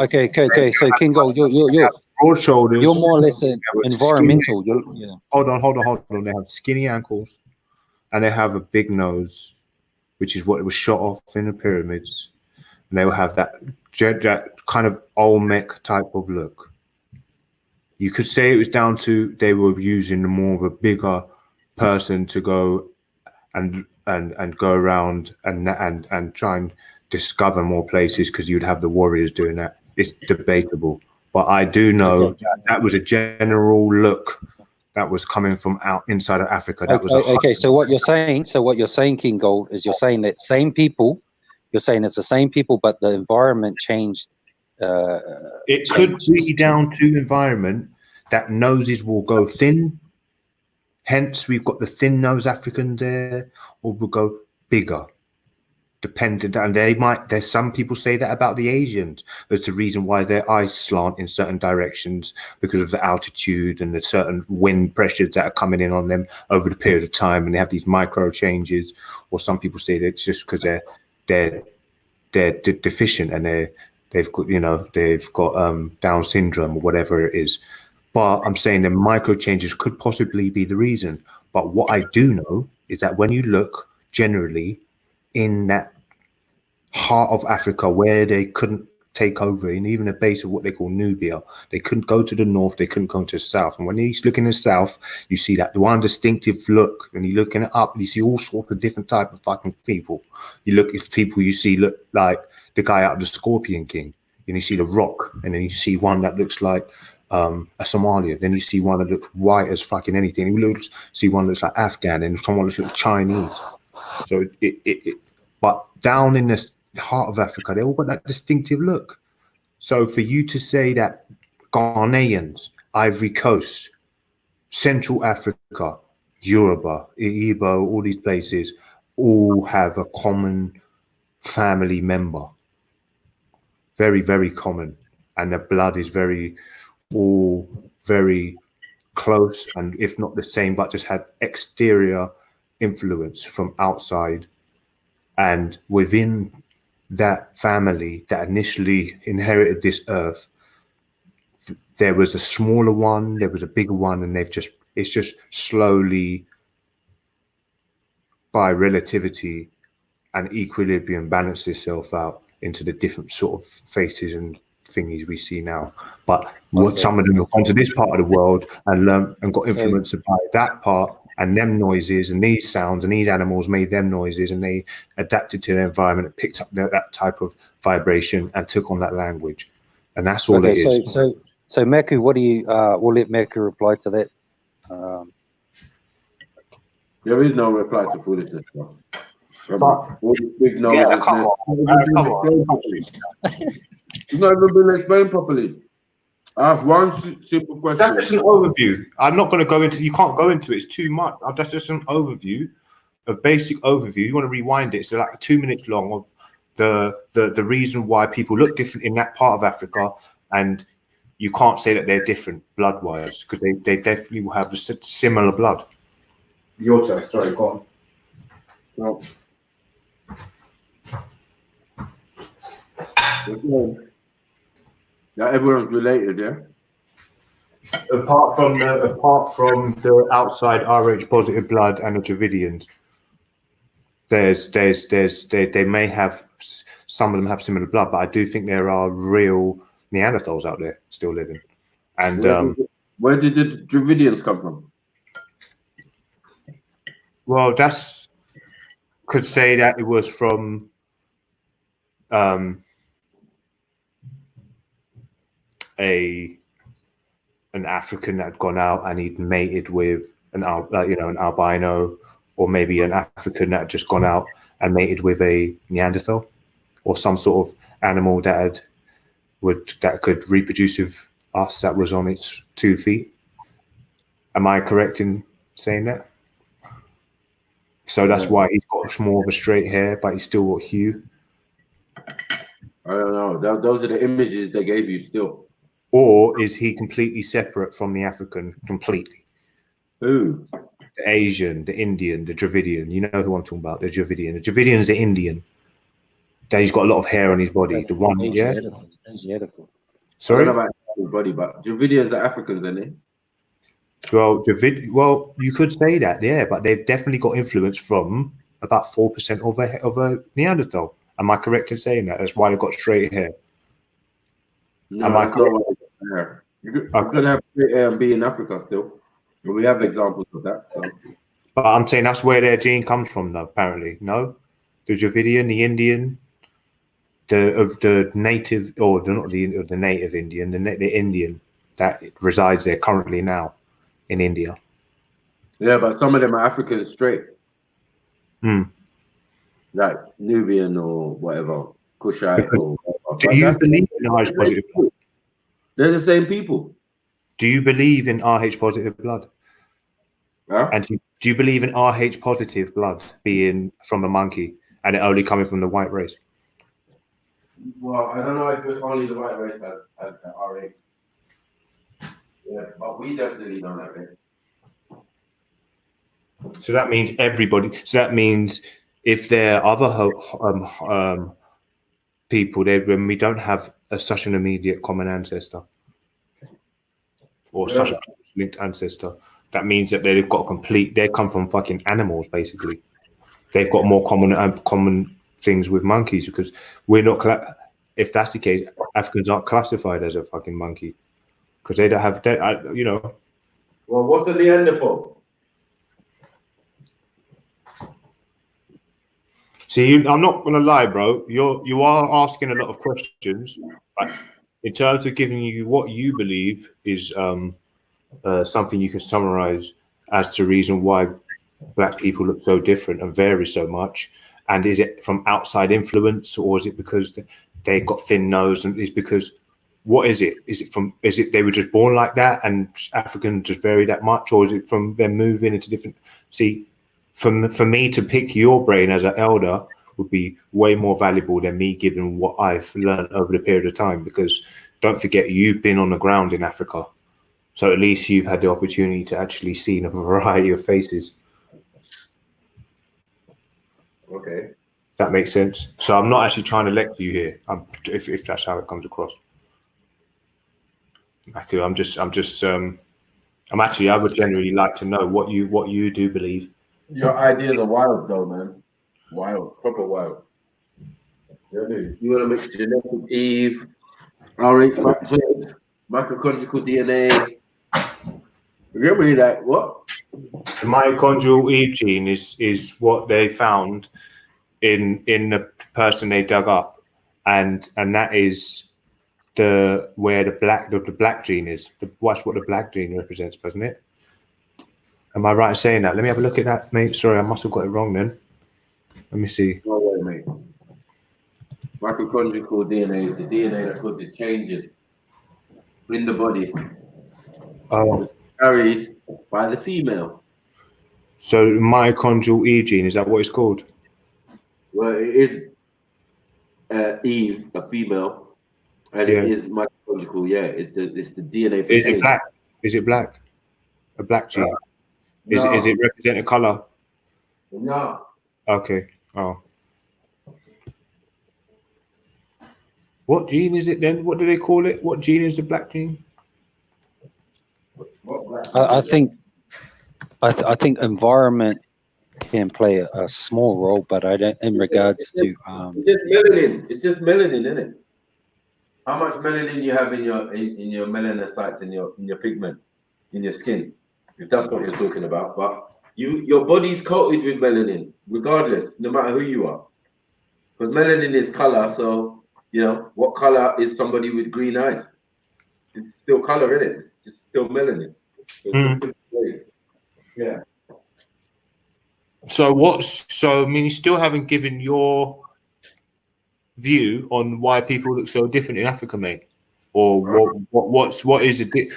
Okay. So King Gold, you're broad shoulders. you're more or less an environmental. Hold on. They have skinny ankles, and they have a big nose, which is what was shot off in the pyramids. And they will have that kind of Olmec type of look. You could say it was down to they were using more of a bigger person to go and go around and try and discover more places, because you'd have the warriors doing that. It's debatable, but I do know that was a general look that was coming from out inside of Africa. That was okay. So what you're saying, King Gold, is you're saying that same people. You're saying it's the same people, but the environment changed. It could be down to environment that noses will go thin. Hence, we've got the thin nose Africans there, or will go bigger. Dependent, and there's some people say that about the Asians. There's the reason why their eyes slant in certain directions because of the altitude and the certain wind pressures that are coming in on them over the period of time, and they have these micro changes. Or some people say that it's just because they're deficient and they've got Down syndrome or whatever it is. But I'm saying the micro changes could possibly be the reason. But what I do know is that when you look generally in that heart of Africa where they couldn't take over, and even a base of what they call Nubia, they couldn't go to the north, they couldn't go to the south. And when you look in the south, you see that one distinctive look. When you're looking it up, you see all sorts of different type of fucking people. You look at people you see look like the guy out of the Scorpion King, and you see the Rock, and then you see one that looks like a Somalian, then you see one that looks white as fucking anything. You see one that looks like Afghan, and someone that looks like Chinese. So but down in the heart of Africa, they all got that distinctive look. So for you to say that Ghanaians, Ivory Coast, Central Africa, Yoruba, Igbo, all these places all have a common family member. Very, very common. And the blood is all very close, and if not the same, but just had exterior influence from outside. And within that family that initially inherited this earth, there was a smaller one, there was a bigger one, and it's just slowly, by relativity and equilibrium, balanced itself out into the different sort of faces and thingies we see now. But what some of them have gone to this part of the world and learned and got influenced by that part, and them noises and these sounds and these animals made them noises, and they adapted to their environment and picked up that type of vibration and took on that language. And that's all it is. So Meku, what do you we'll let Meku reply to that. There is no reply to foolishness. Big come on. It's not even been explained properly. I have one simple question. That's just an overview. I'm not going to go into. You can't go into it. It's too much. That's just an overview, a basic overview. You want to rewind it. It's like 2 minutes long of the reason why people look different in that part of Africa, and you can't say that they're different blood-wise, because they definitely will have the similar blood. Your turn. Sorry, go on. Well, Now everyone's related, yeah. Apart from the outside Rh positive blood and the Dravidians, they may have, some of them have similar blood, but I do think there are real Neanderthals out there still living. And Where did the Dravidians come from? well, that's could say that it was from an African that had gone out and he'd mated with an albino, or maybe an African that had just gone out and mated with a Neanderthal, or some sort of animal that could reproduce with us that was on its 2 feet. Am I correct in saying that? So that's why he's got more of a straight hair, but he's still got hue. I don't know. Those are the images they gave you still. Or is he completely separate from the African completely? Who? The Asian, the Indian, the Dravidian. You know who I'm talking about, the Dravidian. The Dravidian is the Indian. That he's got a lot of hair on his body. The one, yeah? Asiatical. Sorry? I don't Sorry? know about his body, but Dravidians are Africans, aren't they? Well, you could say that, yeah, but they've definitely got influence from about 4% of a Neanderthal. Am I correct in saying that? That's why they've got straight hair. No, Am I that's not what they got hair. You could have straight hair and be in Africa still. But we have examples of that. So. But I'm saying that's where their gene comes from, though, apparently. No? The Dravidian, the Indian, the native, or not the native Indian, the Indian that resides there currently now in India. Yeah, but some of them are African straight. Like Nubian or whatever, Kushite or whatever. Do you believe in Rh positive blood? They're the same people. Do you believe in Rh positive blood? Huh? And do you believe in Rh positive blood being from a monkey and it only coming from the white race? Well, I don't know if it's only the white race has RH. Yeah, but we definitely don't have it. So that means everybody. So that means if there are other people, when we don't have such an immediate common ancestor or such a linked ancestor, that means that they've got they come from fucking animals, basically. They've got more common things with monkeys, because we're not. If that's the case, Africans aren't classified as a fucking monkey because they don't have that. You know. Well, what's a Neanderthal? See, I'm not gonna lie, bro. You are asking a lot of questions, but in terms of giving you what you believe is something you can summarize as to reason why Black people look so different and vary so much. And is it from outside influence, or is it because they got thin nose? And is because what is it? Is it they were just born like that and Africans just vary that much, or is it from them moving into different? See, for me to pick your brain as an elder would be way more valuable than me giving what I've learned over the period of time, because don't forget, you've been on the ground in Africa. So at least you've had the opportunity to actually see a variety of faces. Okay. That makes sense. So I'm not actually trying to lecture you here, if that's how it comes across. Actually, I would generally like to know what you do believe. Your ideas are wild, though, man. Wild, proper wild. You want to mix genetic Eve, RH factors, mitochondrial DNA. You really like what? The mitochondrial Eve gene is what they found in the person they dug up, and that is where the black gene is. That's what the black gene represents, doesn't it? Am I right in saying that? Let me have a look at that, mate. Sorry, I must have got it wrong then. Let me see. No way, mate. Mitochondrial DNA is the DNA that causes changes in the body. Oh, Carried by the female. so mitochondrial Eve gene, is that what it's called? Well, it is Eve, a female, and it is mitochondrial. Yeah, it's the DNA for Is change. it black? Is it black? A black gene? Is it represent a color? No. Okay. Oh. What gene is it then? What do they call it? What gene is the black gene? I think environment can play a small role, but I don't in regards to It's just melanin. It's just melanin, isn't it? How much melanin you have in your melanocytes in your pigment in your skin, if that's what you're talking about. But your body's coated with melanin, regardless, no matter who you are. Because melanin is color, so you know what color is somebody with green eyes? It's still color in it. It's just still melanin. So it's just different way. Yeah. So I mean, you still haven't given your view on why people look so different in Africa, mate, or what is it?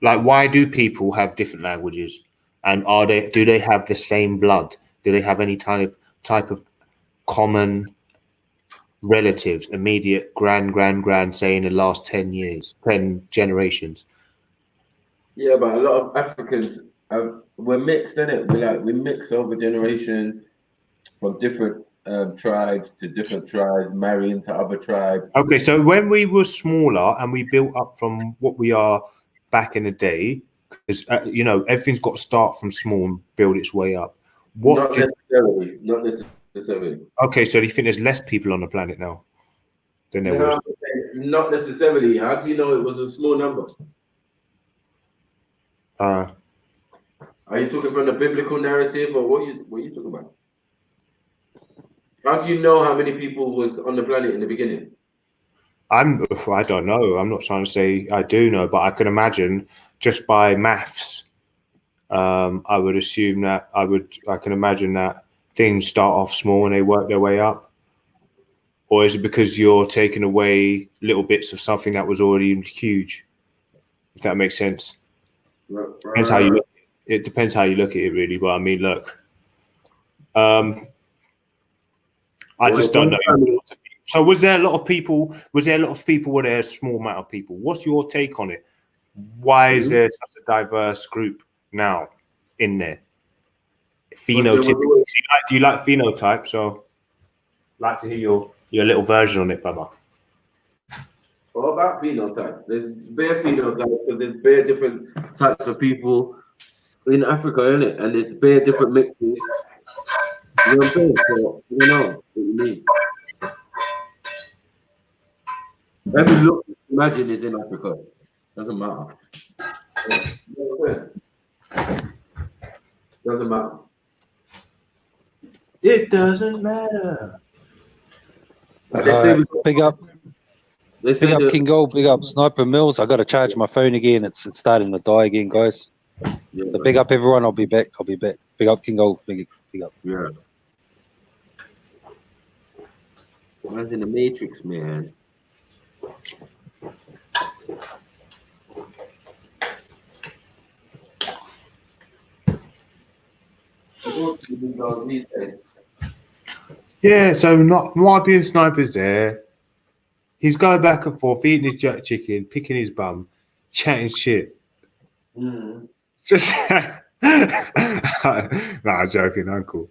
Like, why do people have different languages, and do they have the same blood? Do they have any type of common relatives, immediate grand, say in the last 10 years, 10 generations? Yeah, but a lot of Africans we're mixed, innit? We mix over generations from different tribes to different tribes, marrying to other tribes. Okay, so when we were smaller and we built up from what we are back in the day, because you know, everything's got to start from small and build its way up. Not necessarily. Okay, so do you think there's less people on the planet now than there was? Not necessarily. How do you know it was a small number? Are you talking from the biblical narrative, or what are you talking about? How do you know how many people was on the planet in the beginning? I don't know. I'm not trying to say I do know, but I can imagine just by maths. I would assume that I can imagine that things start off small and they work their way up. Or is it because you're taking away little bits of something that was already huge? If that makes sense. Depends how you look. It depends how you look at it, really. But I mean, look. I just don't know. So was there a lot of people? Was there a lot of people? Were there a small amount of people? What's your take on it? Why is there such a diverse group now in there? Phenotype. Do you like phenotype? So I'd like to hear your little version on it, brother. What about phenotype? There's bare phenotypes because there's bare different types of people in Africa, innit? And there's bare different mixes. You know what I'm saying? So you know what you mean. Every look you imagine is in Africa. Doesn't matter. Doesn't matter. It doesn't matter. Big up King Gold, big up Sniper Mills. I got to charge my phone again. It's starting to die again, guys. Yeah, so big up everyone. I'll be back. Big up King Gold. Big up. Yeah. Man's in the Matrix, man. Yeah, so not being Sniper's there. He's going back and forth, eating his jerk chicken, picking his bum, chatting shit. Just nah, joking, uncle.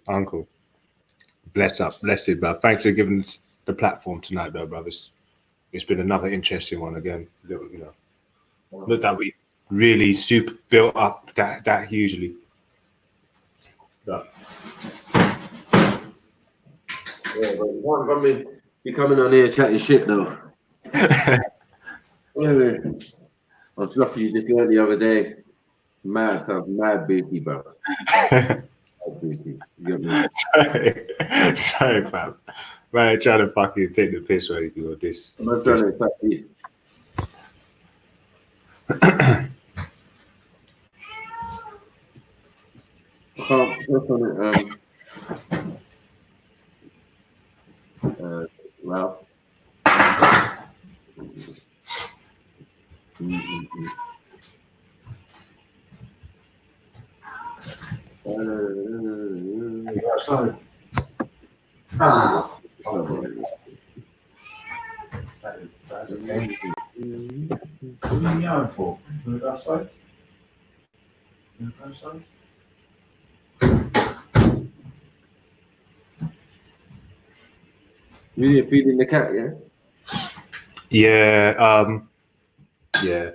Bless him, bro. Thanks for giving us the platform tonight, though, brothers. It's been another interesting one again. You know, not that we really super built up that hugely. But yeah, but one from me be coming on here chatting shit though. Anyway, I was lucky you just learned the other day. Sounds mad booty, bro. Booty. You get me? Sorry, fam. Man, trying to fucking take the piss or anything with this. I'm not trying to attack you. I can't press on it. Well. Sorry. What are you yelling for? You go outside? Really feeding the cat, yeah? Yeah. Yeah.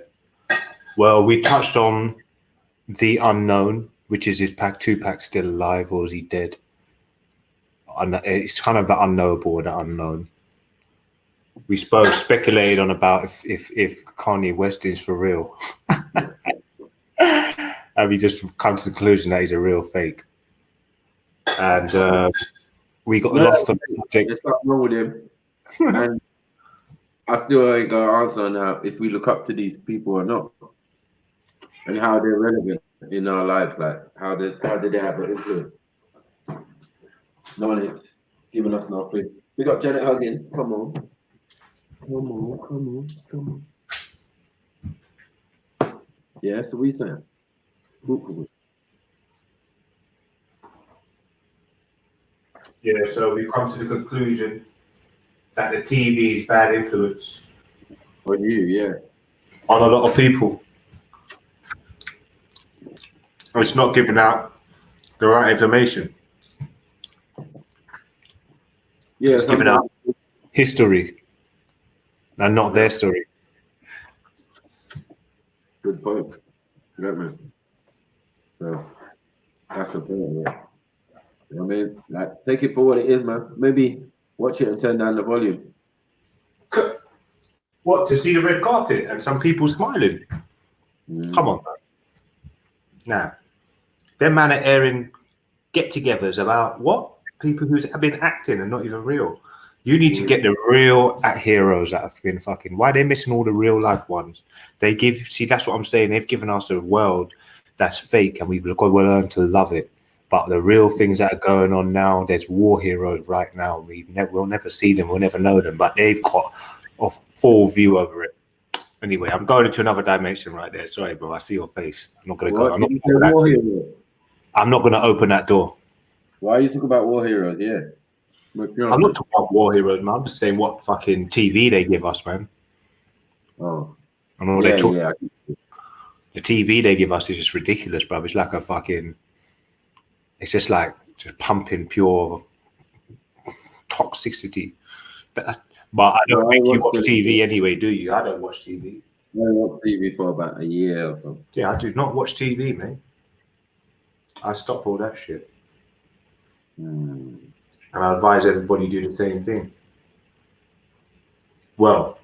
Well, we touched on the unknown, which is Tupac still alive or is he dead? It's kind of the unknowable and the unknown. We speculated on about if Kanye West is for real. And we just come to the conclusion that he's a real fake. And we got lost on the subject. There's something wrong with him. And I still ain't got an answer on how if we look up to these people or not. And how they're relevant in our lives, like how did they have an influence? Knowledge, giving us nothing. We got Janet Huggins. Come on. Yeah, so we saying. Yeah, so we come to the conclusion that the TV is bad influence on you, yeah, on a lot of people. It's not giving out the right information. Yeah, it's giving out history and not their story. Good point. Yeah, man. So that's the point, yeah. You know what I mean? Like, take it for what it is, man. Maybe watch it and turn down the volume. What, to see the red carpet and some people smiling? Come on, man. Now, them man are airing get-togethers about what? People who's been acting and not even real. You need to get the real heroes that have been fucking. Why are they missing all the real life ones? That's what I'm saying. They've given us a world that's fake and we've got to learn to love it. But the real things that are going on now, there's war heroes right now. We'll never see them, we'll never know them, but they've got a full view over it. Anyway, I'm going into another dimension right there. Sorry, bro. I see your face. I'm not going to go. I'm not going to open that door. Why are you talking about war heroes? Yeah. I'm not talking about war heroes, man. I'm just saying what fucking TV they give us, man. Oh. I know they talk. Yeah. The TV they give us is just ridiculous, bro. It's like a fucking. It's just pumping pure toxicity. But I don't think you watch TV anyway, do you? I don't watch TV. I watch TV for about a year or so. Yeah, I do not watch TV, man. I stop all that shit. And I advise everybody do the same thing. Well,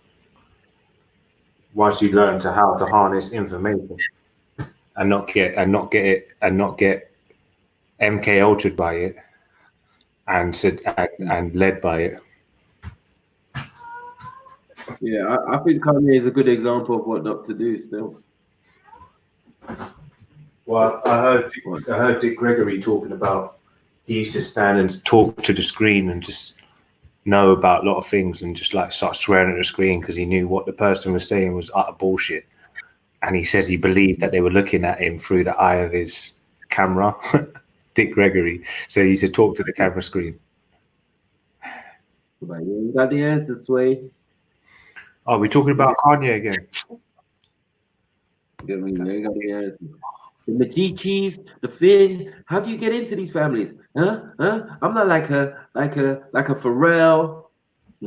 once you learn how to harness information and not get MK ultraed by it and led by it. Yeah, I think Kanye is a good example of what not to do still. Well, I heard Dick Gregory talking about he used to stand and talk to the screen and just know about a lot of things and just start swearing at the screen because he knew what the person was saying was utter bullshit. And he says he believed that they were looking at him through the eye of his camera, Dick Gregory. So he used to talk to the camera screen. Like, you got the answer, Sway. Oh, we're talking about Kanye again. You ain't got the answer. The Medicis, the Finn. How do you get into these families? Huh? I'm not like a Pharrell. I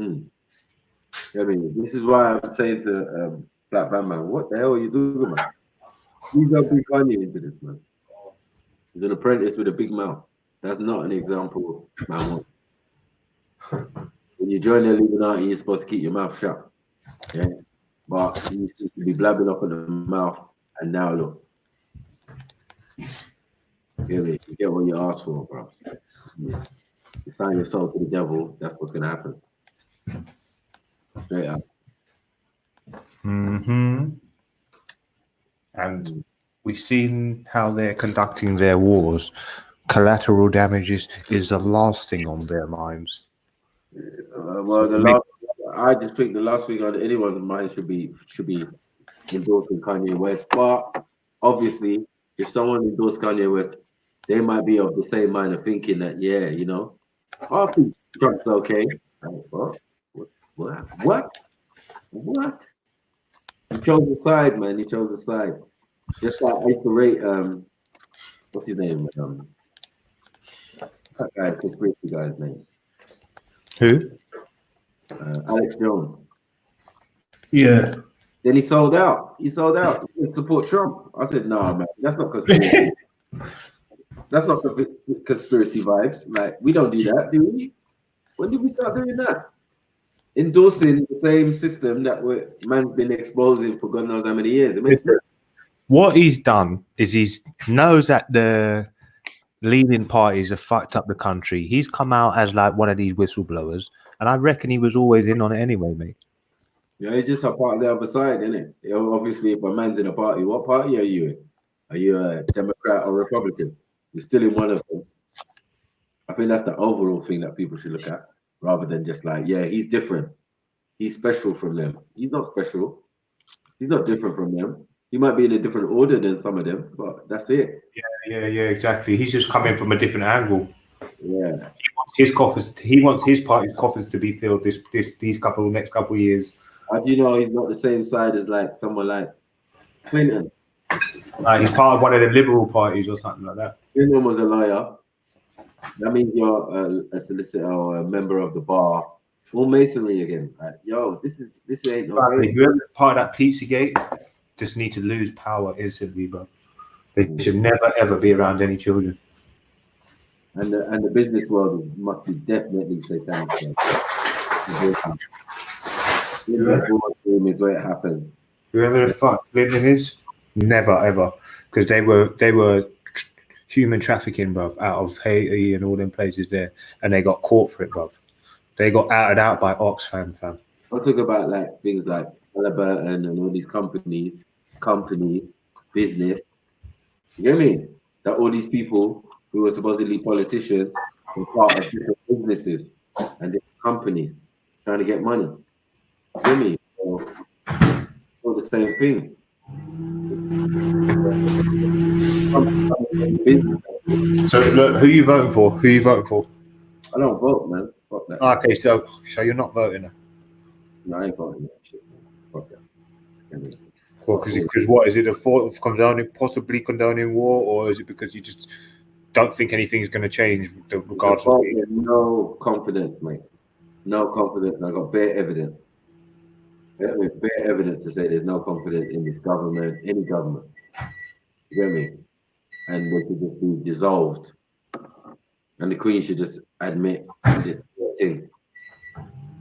mean, this is why I'm saying to Black Fan Man, what the hell are you doing, man? Please don't bring Kanye into this, man. He's an apprentice with a big mouth. That's not an example, man. When you join the Illuminati, you're supposed to keep your mouth shut. Yeah, but you seem to be blabbing up in the mouth, and now look. You get what you asked for, bro. You sign your soul to the devil, that's what's gonna happen. Straight up. And we've seen how they're conducting their wars. Collateral damages is the last thing on their minds. I just think the last thing on anyone's mind should be endorsing Kanye West. But obviously, if someone endorsed Kanye West, they might be of the same mind of thinking that, I think Trump's okay. What? He chose the side, man. He chose the side. Just like I used to rate what's his name? That guy, conspiracy guy's name. Who? Alex Jones. Yeah. Then he sold out. He sold out. He said, support Trump. I said, no, man, that's not conspiracy. That's not conspiracy vibes. Like, we don't do that, do we? When did we start doing that? Endorsing the same system that man's been exposing for God knows how many years. It makes sense. What he's done is he's knows that the leading parties have fucked up the country. He's come out as like one of these whistleblowers, and I reckon he was always in on it anyway, mate. Yeah, he's just a part of the other side, isn't it? You know, obviously, if a man's in a party, what party are you in? Are you a Democrat or Republican? You're still in one of them. I think that's the overall thing that people should look at, rather than just like, yeah, he's different. He's special from them. He's not special. He's not different from them. He might be in a different order than some of them, but that's it. Yeah, exactly. He's just coming from a different angle. Yeah. He wants his coffers. He wants his party's coffers to be filled these next couple of years. How do you know he's not the same side as like someone like Clinton? He's part of one of the liberal parties or something like that. Clinton was a lawyer. That means you're a solicitor or a member of the bar. All masonry again. Like, yo, this ain't no way. Whoever's part of that Pizzagate just need to lose power instantly, bro. They should never ever be around any children. And the business world must be definitely satanic. Is where it happens. Whoever the fuck Clinton is, never ever, because they were human trafficking, bruv, out of Haiti and all them places there, and they got caught for it, bruv. They got outed out by Oxfam, fam. I'll talk about like things like Halliburton and all these companies, business. You get me? That all these people who were supposedly politicians were part of different businesses and different companies trying to get money. You get me? So, all the same thing. So look, who you voting for? Who you voting for? I don't vote, man. Fuck that. Okay, so you're not voting. No, I ain't voting that shit. Fuck that. Well, because what is it? A thought of possibly condoning war, or is it because you just don't think anything's going to change regardless? No confidence, mate. No confidence. I got bare evidence. With bare evidence to say there's no confidence in this government, any government. You get me? And they should just be dissolved. And the Queen should just admit this thing.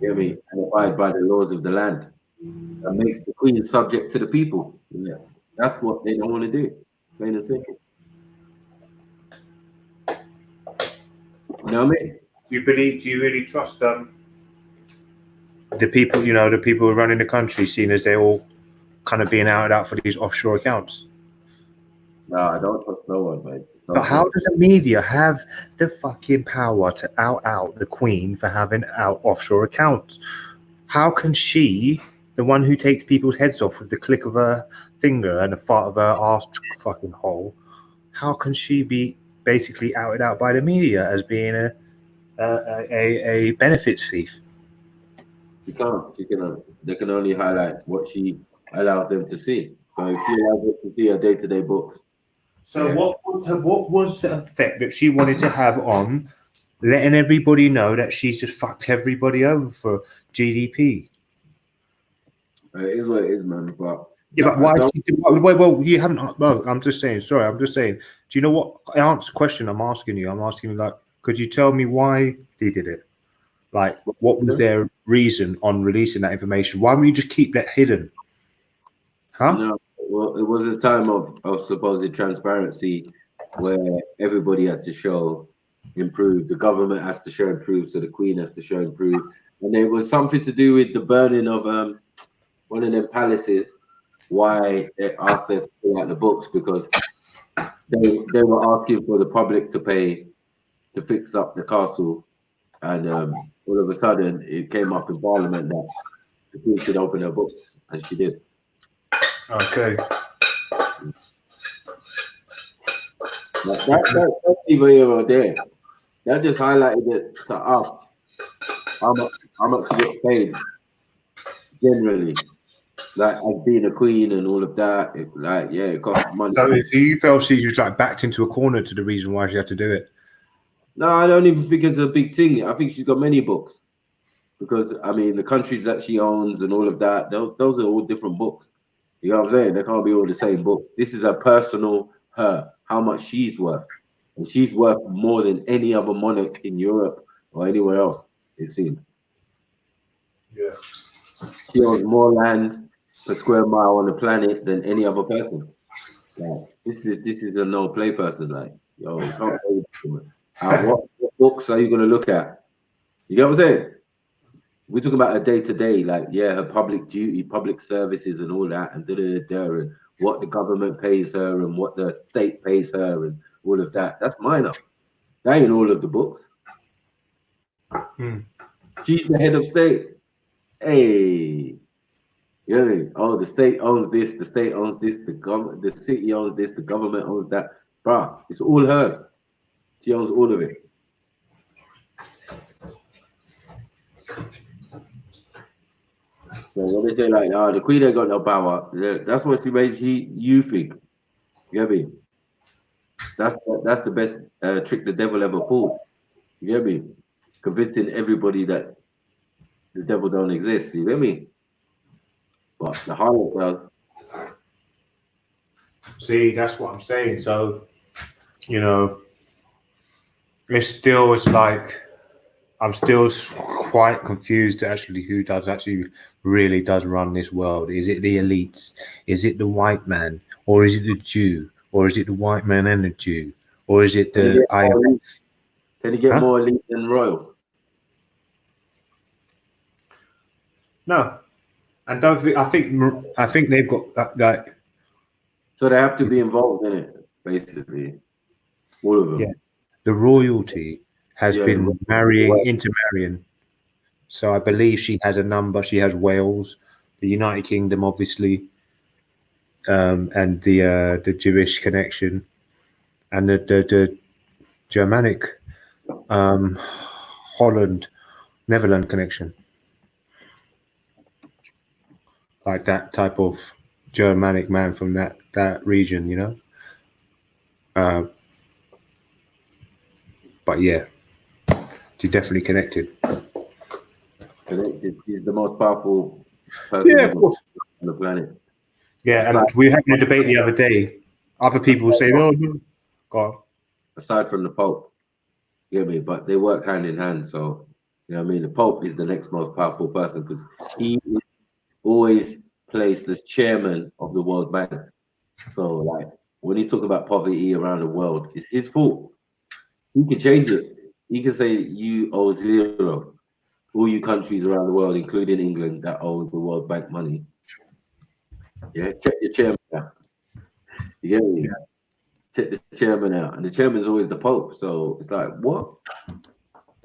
You get me? And abide by the laws of the land. That makes the Queen subject to the people. Yeah. That's what they don't want to do. Plain and simple. You know what I mean? Do you really trust the people, the people who are running the country, seeing as they're all kind of being outed out for these offshore accounts? No, I don't trust no one, mate. But how does the media have the fucking power to out the Queen for having out offshore accounts? How can she, the one who takes people's heads off with the click of her finger and the fart of her arse fucking hole, how can she be basically outed out by the media as being a benefits thief? She can't. They can only highlight what she allows them to see. So if she allows them to see her day-to-day books. So yeah. What was the effect that she wanted to have on letting everybody know that she's just fucked everybody over for GDP? It is what it is, man. But yeah, but why? Well, you haven't. Well, I'm just saying. Sorry, I'm just saying. Do you know what? Answer the question I'm asking you. I'm asking you, like, could you tell me why he did it? Like, what was their reason on releasing that information? Why wouldn't you just keep that hidden? Huh? No, well, it was a time of supposed transparency where everybody had to show improve. The government has to show improve, so the Queen has to show improve. And there was something to do with the burning of one of them palaces. Why they asked her to pull out the books, because they were asking for the public to pay to fix up the castle. And all of a sudden, it came up in Parliament that the Queen should open her books, and she did. Okay. That's either here or there. That just highlighted it to us how much she gets paid generally. Like as being a queen and all of that, it costs money. So you felt she was like backed into a corner to the reason why she had to do it? No, I don't even think it's a big thing. I think she's got many books. because I mean the countries that she owns and all of that, those are all different books. You know what I'm saying? They can't be all the same book. This is a personal her, how much she's worth. And she's worth more than any other monarch in Europe or anywhere else, it seems. Yeah. She owns more land per square mile on the planet than any other person. Like, this is a no play person. Like, yo, you can't play with this woman. What books are you gonna look at? You get what I'm saying? We're talking about her day to day, like her public duty, public services, and all that, and and what the government pays her and what the state pays her and all of that. That's minor. That ain't all of the books. She's the head of state. Hey, you know what I mean? Oh, the state owns this, the state owns this, the government, the city owns this, the government owns that. Bruh, it's all hers. She owns all of it. So when they say like, the queen ain't got no power, that's what she made you think. You get me? That's the best trick the devil ever pulled. You get me? Convincing everybody that the devil don't exist. You get me? But the harlot does. See, that's what I'm saying. So, you know, it's like I'm still quite confused actually who really does run this world. Is it the elites? Is it the white man? Or is it the Jew? Or is it the white man and the Jew? Or is it the IMF? Can you get more elite than royals? No. And I think they've got that. So they have to be involved in it, basically. All of them. Yeah. The royalty has been intermarrying. So I believe she has a number. She has Wales, the United Kingdom, obviously, and the Jewish connection, and the Germanic, Holland, Netherlands connection, like that type of Germanic man from that region, you know. But yeah, she's definitely connected. Connected. She's the most powerful person on the planet. Yeah, and we were having a debate the other day. Other people say, "Oh, no." Go on. Aside from the Pope, you get me? But they work hand in hand. So, you know what I mean? The Pope is the next most powerful person because he is always placed as chairman of the World Bank. So, like, when he's talking about poverty around the world, it's his fault. He can change it. He can say, you owe zero. All you countries around the world, including England, that owe the World Bank money. Yeah, check your chairman out. You get me? Yeah. Check the chairman out. And the chairman's always the Pope. So it's like, what?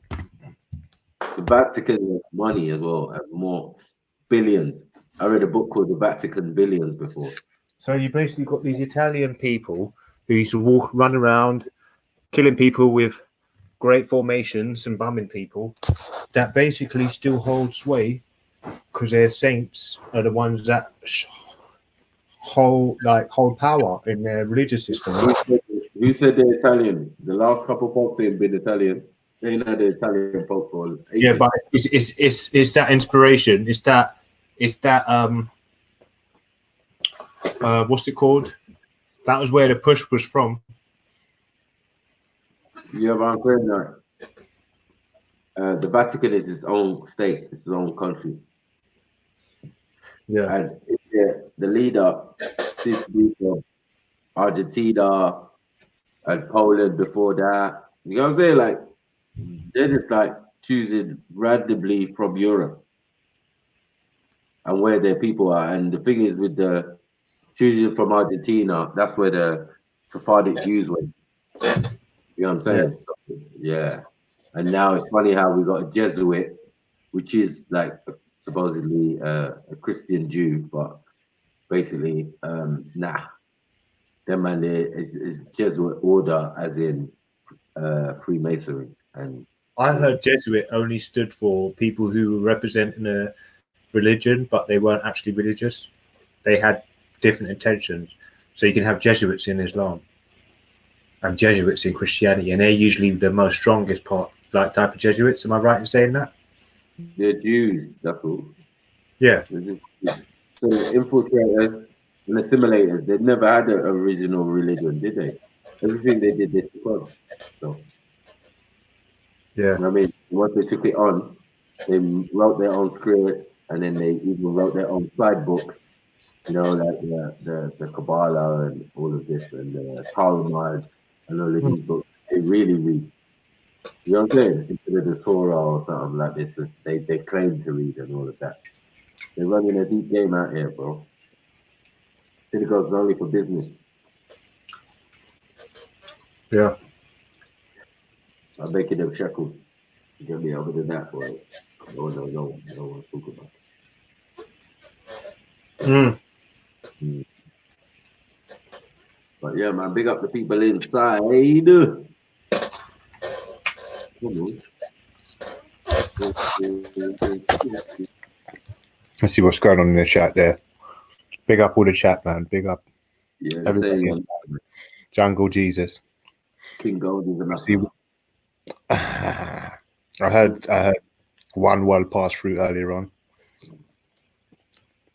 The Vatican has money as well, has more billions. I read a book called The Vatican Billions before. So you basically got these Italian people who used to run around killing people with great formations and bumming people that basically still hold sway because their saints are the ones that hold power in their religious system. Who said they're Italian? The last couple of popes ain't been Italian. They ain't had the Italian pope for ages. Yeah, but it's that inspiration. It's that what's it called? That was where the push was from. Yeah, but I'm saying that the Vatican is its own state, it's its own country. Yeah. And the leader seems to be from Argentina and Poland before that. You know what I'm saying? Like, they're just like choosing randomly from Europe and where their people are. And the thing is, with the choosing from Argentina, that's where the Sephardic Jews went. You know what I'm saying? Yeah. So, and now it's funny how we got a Jesuit, which is like supposedly a Christian Jew, but basically, nah. That man there is Jesuit order, as in Freemasonry. And I heard Jesuit only stood for people who were representing a religion, but they weren't actually religious. They had different intentions. So you can have Jesuits in Islam and Jesuits in Christianity, and they're usually the most strongest part, like type of Jesuits. Am I right in saying that? They're Jews. That's all. Yeah. They're just Jews. So infiltrators and assimilators. They never had an original religion, did they? Everything they did, they took on. So Yeah. you know what I mean, once they took it on, they wrote their own scripts, and then they even wrote their own side books. You know, like the Kabbalah and all of this, and the Talmud and all of these books. They really read. You know what I'm saying? Instead of the Torah or something like this, they claim to read and all of that. They're running a deep game out here, bro. Synagogues are only for business. Yeah. I'm making them shekels. You get me? Other than that, boy, no one's talking about Mm. it. But yeah, man, big up the people inside. Let's see what's going on in the chat there. Big up all the chat, man. Big up Yeah, everybody. saying Jungle Jesus. King Gold is enough. See, I heard one well pass through earlier on.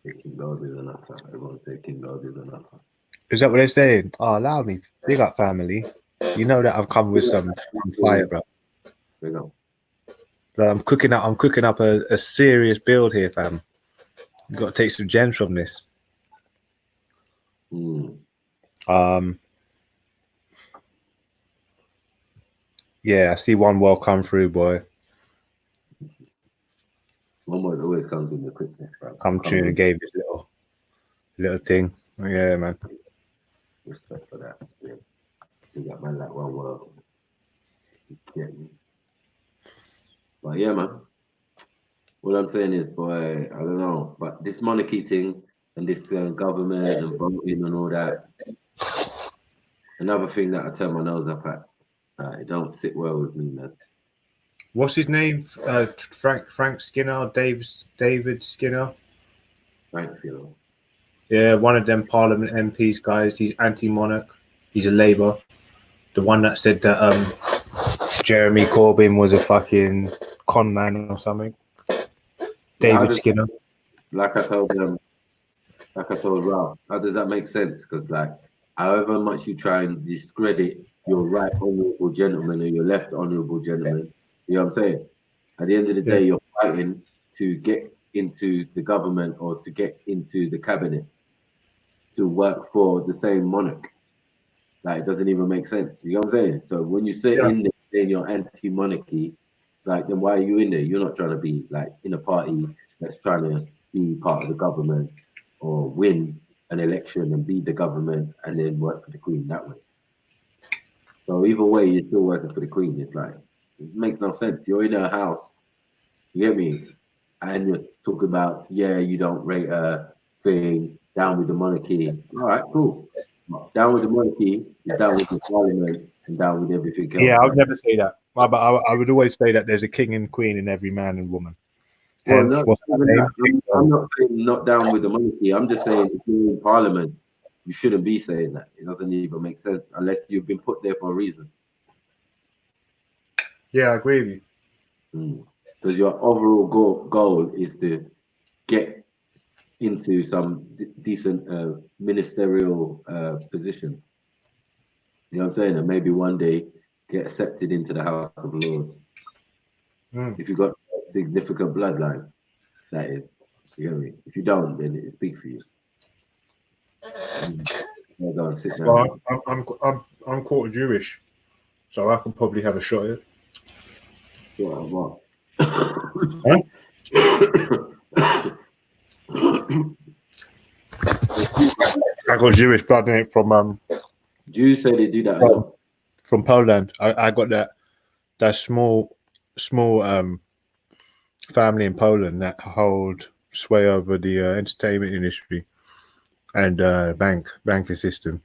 King Gold is enough. Everyone say King Gold is enough. Is that what they're saying? Oh, allow me. Big up, family. You know that I've come with some fire, bro. Big up. I'm cooking up a serious build here, fam. You got to take some gems from this. Yeah, I see one well come through, boy. One more always comes in the quickness, bro. Come through and gave his little thing. Yeah, man. Respect for that. Still. You got man like one world. Yeah. But yeah, man. What I'm saying is, boy, I don't know, but this monarchy thing and this government and voting and all that. Another thing that I turn my nose up at. It don't sit well with me, man. What's his name? Frank Skinner, David Skinner. Frank Skinner. Yeah, one of them Parliament MPs, guys. He's anti-monarch. He's a Labour. The one that said that Jeremy Corbyn was a fucking con man or something. David Skinner. Like I told Ralph, how does that make sense? Because like, however much you try and discredit your right honourable gentleman or your left honourable gentleman, you know what I'm saying? At the end of the day, you're fighting to get into the government or to get into the cabinet to work for the same monarch. Like, it doesn't even make sense. You know what I'm saying? So when you sit in there saying you're anti-monarchy, like, then why are you in there? You're not trying to be like in a party that's trying to be part of the government or win an election and be the government and then work for the Queen that way. So either way, you're still working for the Queen. It's like, it makes no sense. You're in her house, you get me? And you're talking about, yeah, you don't rate a thing, down with the monarchy. All right, cool. Down with the monarchy, down with the parliament, and down with everything else. Yeah, I would never say that. But I would always say that there's a king and queen in every man and woman. Well, I'm not saying not down with the monarchy. I'm just saying if you're in parliament, you shouldn't be saying that. It doesn't even make sense unless you've been put there for a reason. Yeah, I agree with you. Because your overall goal is to get into some decent ministerial position. You know what I'm saying? And maybe one day get accepted into the House of Lords. If you've got a significant bloodline, that is. You know what I mean? If you don't, then it speaks for you. Go and sit down. Well, I'm quarter Jewish, so I can probably have a shot at it. What? I got Jewish blood in it from Jews say they do that a lot. From Poland. I got that small family in Poland that hold sway over the entertainment industry and banking system.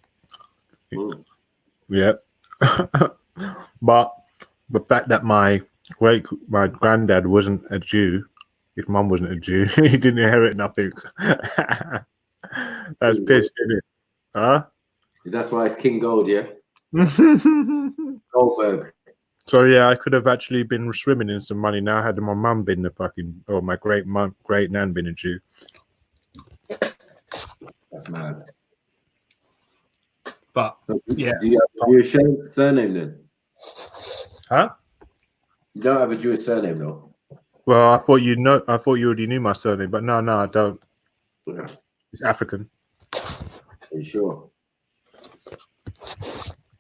Yeah. But the fact that my granddad wasn't a Jew, his mum wasn't a Jew, he didn't inherit nothing. That's pissed, isn't it? Huh? That's why it's King Gold, yeah? Goldberg. So yeah, I could have actually been swimming in some money now had my mum been a fucking, or my great nan been a Jew. That's mad. But So, yeah, do you have a Jewish surname then? huh? You don't have a Jewish surname though. Well, I thought you already knew my surname, but no, I don't. Yeah. It's African. Are you sure?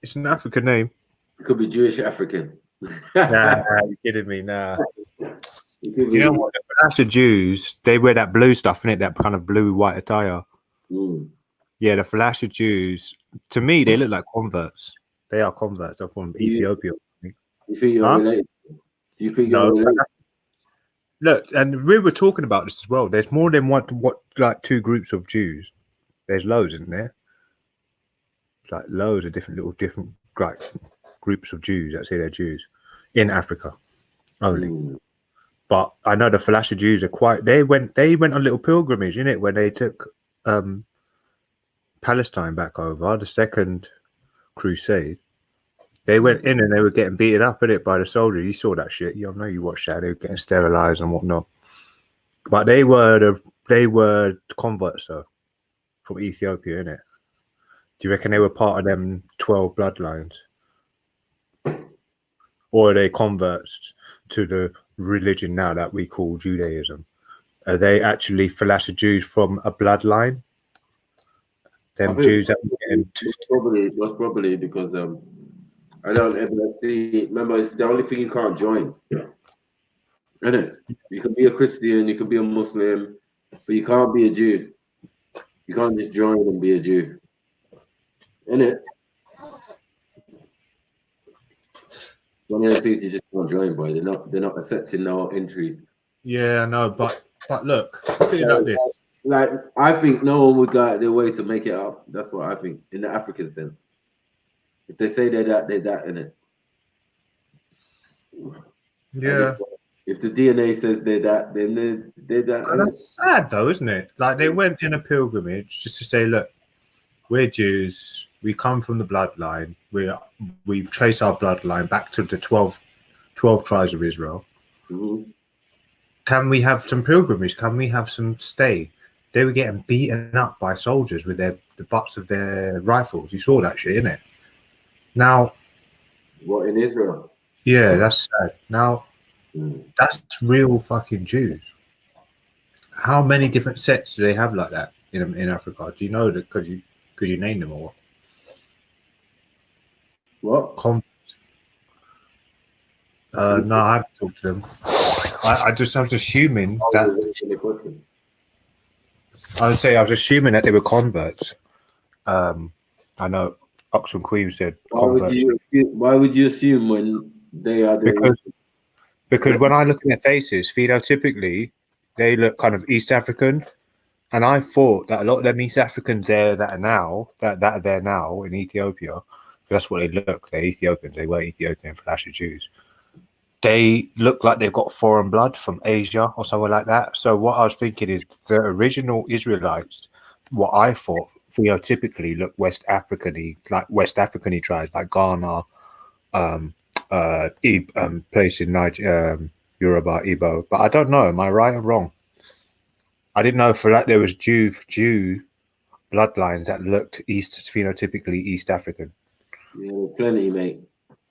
It's an African name. It could be Jewish African. Nah, you're kidding me. Nah. It could You know be- what? The Jews, they wear that blue stuff in it, that kind of blue-white attire. Mm. Yeah, the Falasha Jews, to me, they look like converts. They are converts. They're from Ethiopia. You think you're Huh? related? Do you think you're No. related? Look, and we were talking about this as well. There's more than like two groups of Jews. There's loads, isn't there? Like loads of different like groups of Jews that say they're Jews in Africa only. Mm. But I know the Falasha Jews are quite. They went on a little pilgrimage in it when they took Palestine back over the Second Crusade. They went in and they were getting beaten up in it by the soldiers. You saw that shit. You know, you watched that. They were getting sterilized and whatnot. But they were converts though from Ethiopia, innit? Do you reckon they were part of them 12 bloodlines, or are they converts to the religion now that we call Judaism? Are they actually Falasha Jews from a bloodline? Them Jews that were getting most probably because I don't ever see. Remember, it's the only thing you can't join. Isn't it? You can be a Christian, you can be a Muslim, but you can't be a Jew. You can't just join and be a Jew. Isn't it? One of the things you just can't join, boy. They're not accepting no entries. Yeah, I know, but look, think about this. Like, I think no one would go out their way to make it up. That's what I think in the African sense. If they say they're that, innit? Yeah. If the DNA says they're that, then they're that. And that's sad though, isn't it? Like they went in a pilgrimage just to say, look, we're Jews, we come from the bloodline, we trace our bloodline back to the 12 tribes of Israel. Mm-hmm. Can we have some pilgrimage? Can we have some stay? They were getting beaten up by soldiers with the butts of their rifles. You saw that shit, innit? Now, what, in Israel? Yeah, that's sad. Now, that's real fucking Jews. How many different sets do they have like that in Africa? Do you know that? Could you name them all? What? No, I haven't talked to them. I was assuming that. I would say I was assuming that they were converts. I know Oxford Queen said converts. Why would you assume when they are because when I look at their faces, phenotypically, they look kind of East African, and I thought that a lot of them East Africans there that are there now in Ethiopia, that's what they look. They're Ethiopians. They were Ethiopian Falasha Jews. They look like they've got foreign blood from Asia or somewhere like that. So what I was thinking is the original Israelites, what I thought phenotypically look West African-y, like West African-y tribes like Ghana, place in Niger, Yoruba, Igbo. But I don't know. Am I right or wrong? I didn't know for that there was Jew bloodlines that looked phenotypically East African. Yeah, plenty, mate.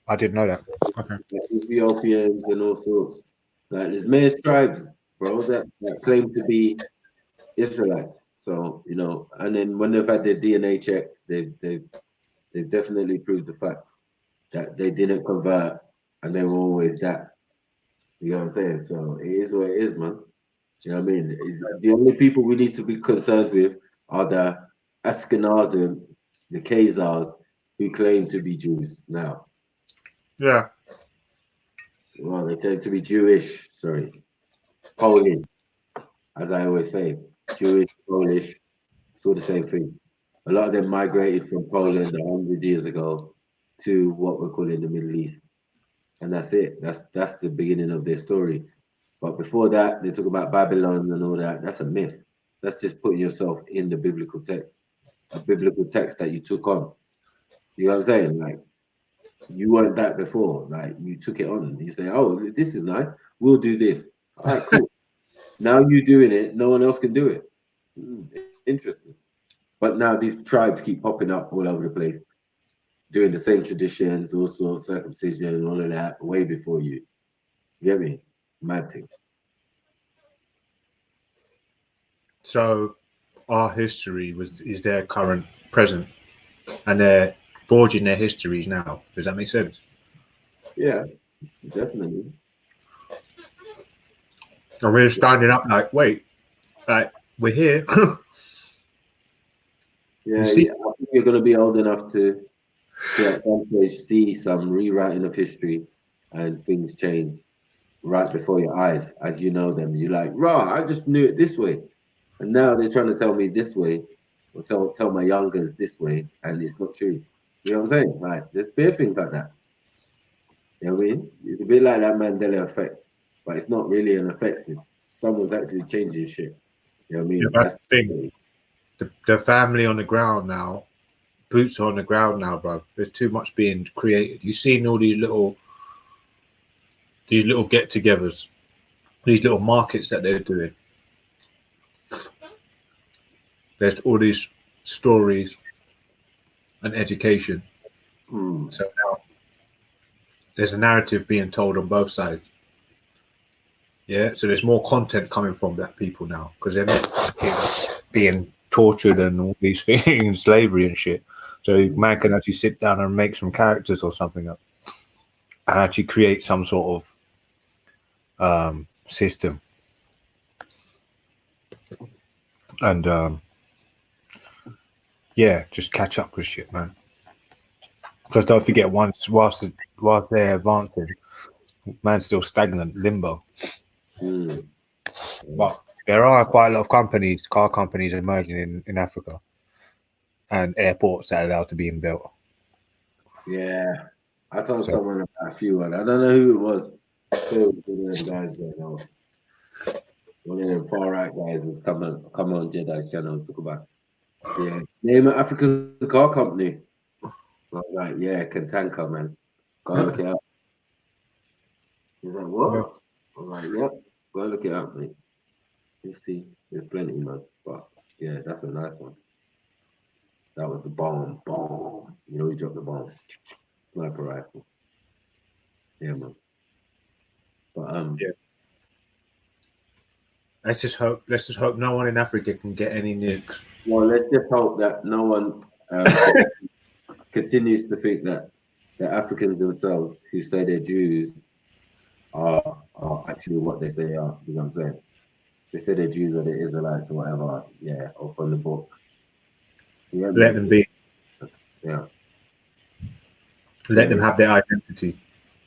I didn't know that. Okay. Ethiopians and all sorts. Like there's many tribes, bro, that claim to be Israelites. So, you know, and then when they've had their DNA checked, they've definitely proved the fact that they didn't convert and they were always that. You know what I'm saying? So it is what it is, man. You know what I mean? The only people we need to be concerned with are the Ashkenazim, the Khazars, who claim to be Jews now. Yeah. Well, they claim to be Jewish, Polish, as I always say. Jewish, Polish, it's all the same thing. A lot of them migrated from Poland 100 years ago to what we're calling the Middle East. And that's it. That's the beginning of their story. But before that, they talk about Babylon and all that. That's a myth. That's just putting yourself in the biblical text, a biblical text that you took on. You know what I'm saying? Like, You weren't that before. Like you took it on. You say, "Oh, this is nice. We'll do this." All right, cool. Now you doing it. No one else can do it. Interesting. But now these tribes keep popping up all over the place, doing the same traditions, also circumcision and all of that, way before you. You get me? Mad thing. So our history is their current present, and they're forging their histories now. Does that make sense? Yeah, definitely. And we're standing up like, wait, like we're here. Yeah, see- yeah. I think you're going to be old enough to at some stage see some rewriting of history and things change right before your eyes as you know them. You're like, rah, I just knew it this way. And now they're trying to tell me this way, or tell my youngers this way, and it's not true. You know what I'm saying? Like, there's bare things like that. You know what I mean? It's a bit like that Mandela effect, but it's not really an effect. It's someone's actually changing shit. You know what I mean? Yeah, that's the thing. The family on the ground now, boots are on the ground now, bro. There's too much being created. You've seen all these little get-togethers, these little markets that they're doing. There's all these stories and education. So now there's a narrative being told on both sides. Yeah, so there's more content coming from black people now because they're not being tortured and all these things, slavery and shit. So man can actually sit down and make some characters or something up and actually create some sort of system. And yeah, just catch up with shit, man. Because don't forget, whilst they're advancing, man's still stagnant, limbo. But there are quite a lot of companies, car companies, emerging in Africa, and airports that are allowed to be built. Yeah, I told someone about a few, and I don't know who it was. One of them guys that know. One of them far right guys was come on Jedi channels talk about. Yeah, name an African car company. I was like, yeah, Kantanka, man. Go look it up. He's like, what? Yeah. I'm like, yep, go look it up, mate. You see, there's plenty, man. But yeah, that's a nice one. That was the bomb. You know, he dropped the bomb. Sniper rifle. Yeah, man. But yeah. Let's just hope no one in Africa can get any nukes. Well, let's just hope that no one continues to think that the Africans themselves who say they're Jews are actually what they say they are. You know what I'm saying? They say they're Jews or they're Israelites or whatever. Yeah, or from the book. Yeah, Let them be. Yeah. Let them have their identity.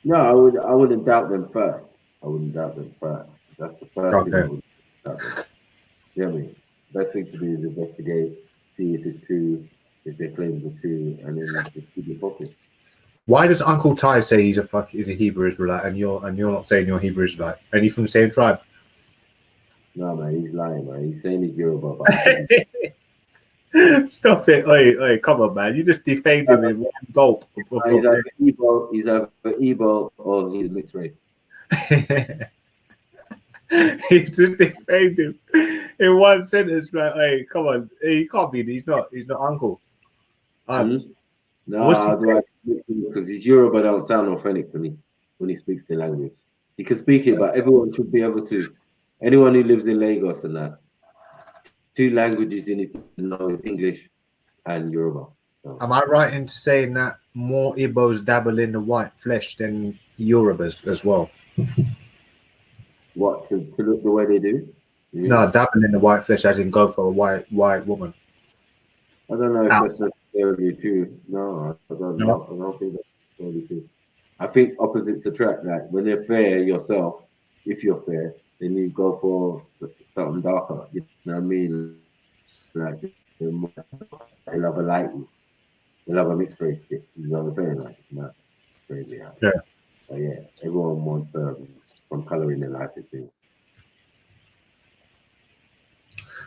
No, I wouldn't doubt them first. I wouldn't doubt them first. That's the first thing I would doubt them. You know what I mean? Best thing to do is investigate, see if it's true, if their claims are true, and then just keep it pocket. Why does Uncle Ty say he's a Hebrew Israelite, and you're not saying you're Hebrew Israelite? And you from the same tribe? No, man, he's lying, man. He's saying he's Yoruba. Stop it! Oi, come on, man! You just defamed him in one gulp. He's either Igbo or he's mixed race. He just defamed him in one sentence, man. Hey, come on! He can't be. He's not Uncle. No, because his Yoruba don't sound authentic to me when he speaks the language. He can speak it, but everyone should be able to. Anyone who lives in Lagos and that, 2 languages you need to know is English and Yoruba. So. Am I right in saying that more Igbos dabble in the white flesh than Yorubas as well? What, to look the way they do? No, dabble in the white flesh as in go for a white woman. I don't know if that's necessarily true. No, I don't think that's necessarily true. I think opposites attract. Like when they're fair yourself, if you're fair, then you go for something darker. You know what I mean? Like they love a lighting. They love a mixed race shit. You know what I'm saying? Like it's not crazy. Yeah. But yeah, everyone wants some color in their life, it seems.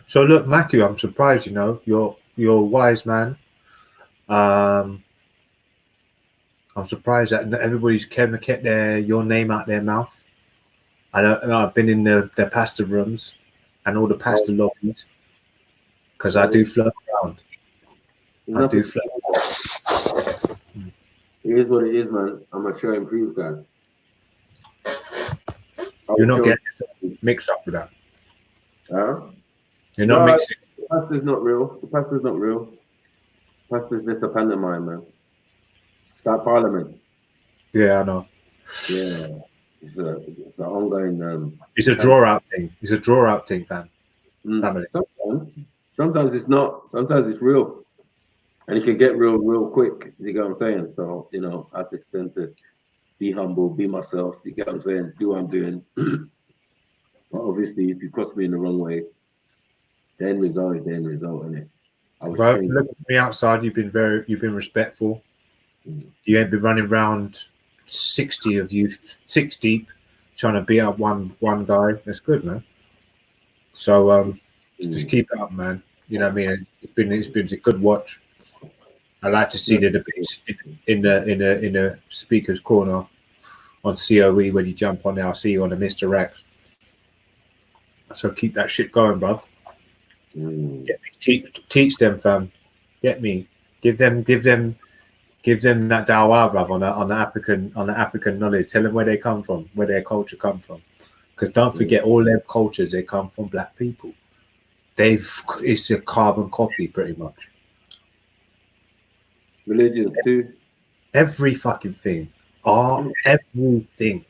So look, Matthew, I'm surprised. You know, you're a wise man. I'm surprised that everybody's kept your name out their mouth. I've been in the pasta rooms and all the pasta lobbies because I do float around. I do float. It is what it is, man. I'm a show improve guy. You're not getting mixed up with that. Huh? You're not mixing. The pasta's not real. The pasta's not real. Pasta's just a pantomime, man. It's like Parliament. Yeah, I know. Yeah. It's an ongoing. It's a draw out thing. It's a draw out thing, fam. Family. Sometimes it's not. Sometimes it's real, and it can get real quick. You get what I'm saying? So I just tend to be humble, be myself. You get what I'm saying? Do what I'm doing. But obviously, if you cross me in the wrong way, the end result is the end result, isn't it? Bro, look at me outside. You've been respectful. You ain't been running around 60 of you, 6 deep, trying to beat up one guy. That's good, man. So just keep it up, man. You know what I mean? It's been a good watch. I like to see the debates in the speaker's corner on COE when you jump on there. I'll see you on the Mr. Rex. So keep that shit going, bruv. Get me, teach them, fam. Get me. Give them that dawah, bruv, on the African knowledge. Tell them where they come from, where their culture come from. Because don't forget, all their cultures, they come from black people. It's a carbon copy, pretty much. Religions too. Every fucking thing. Everything.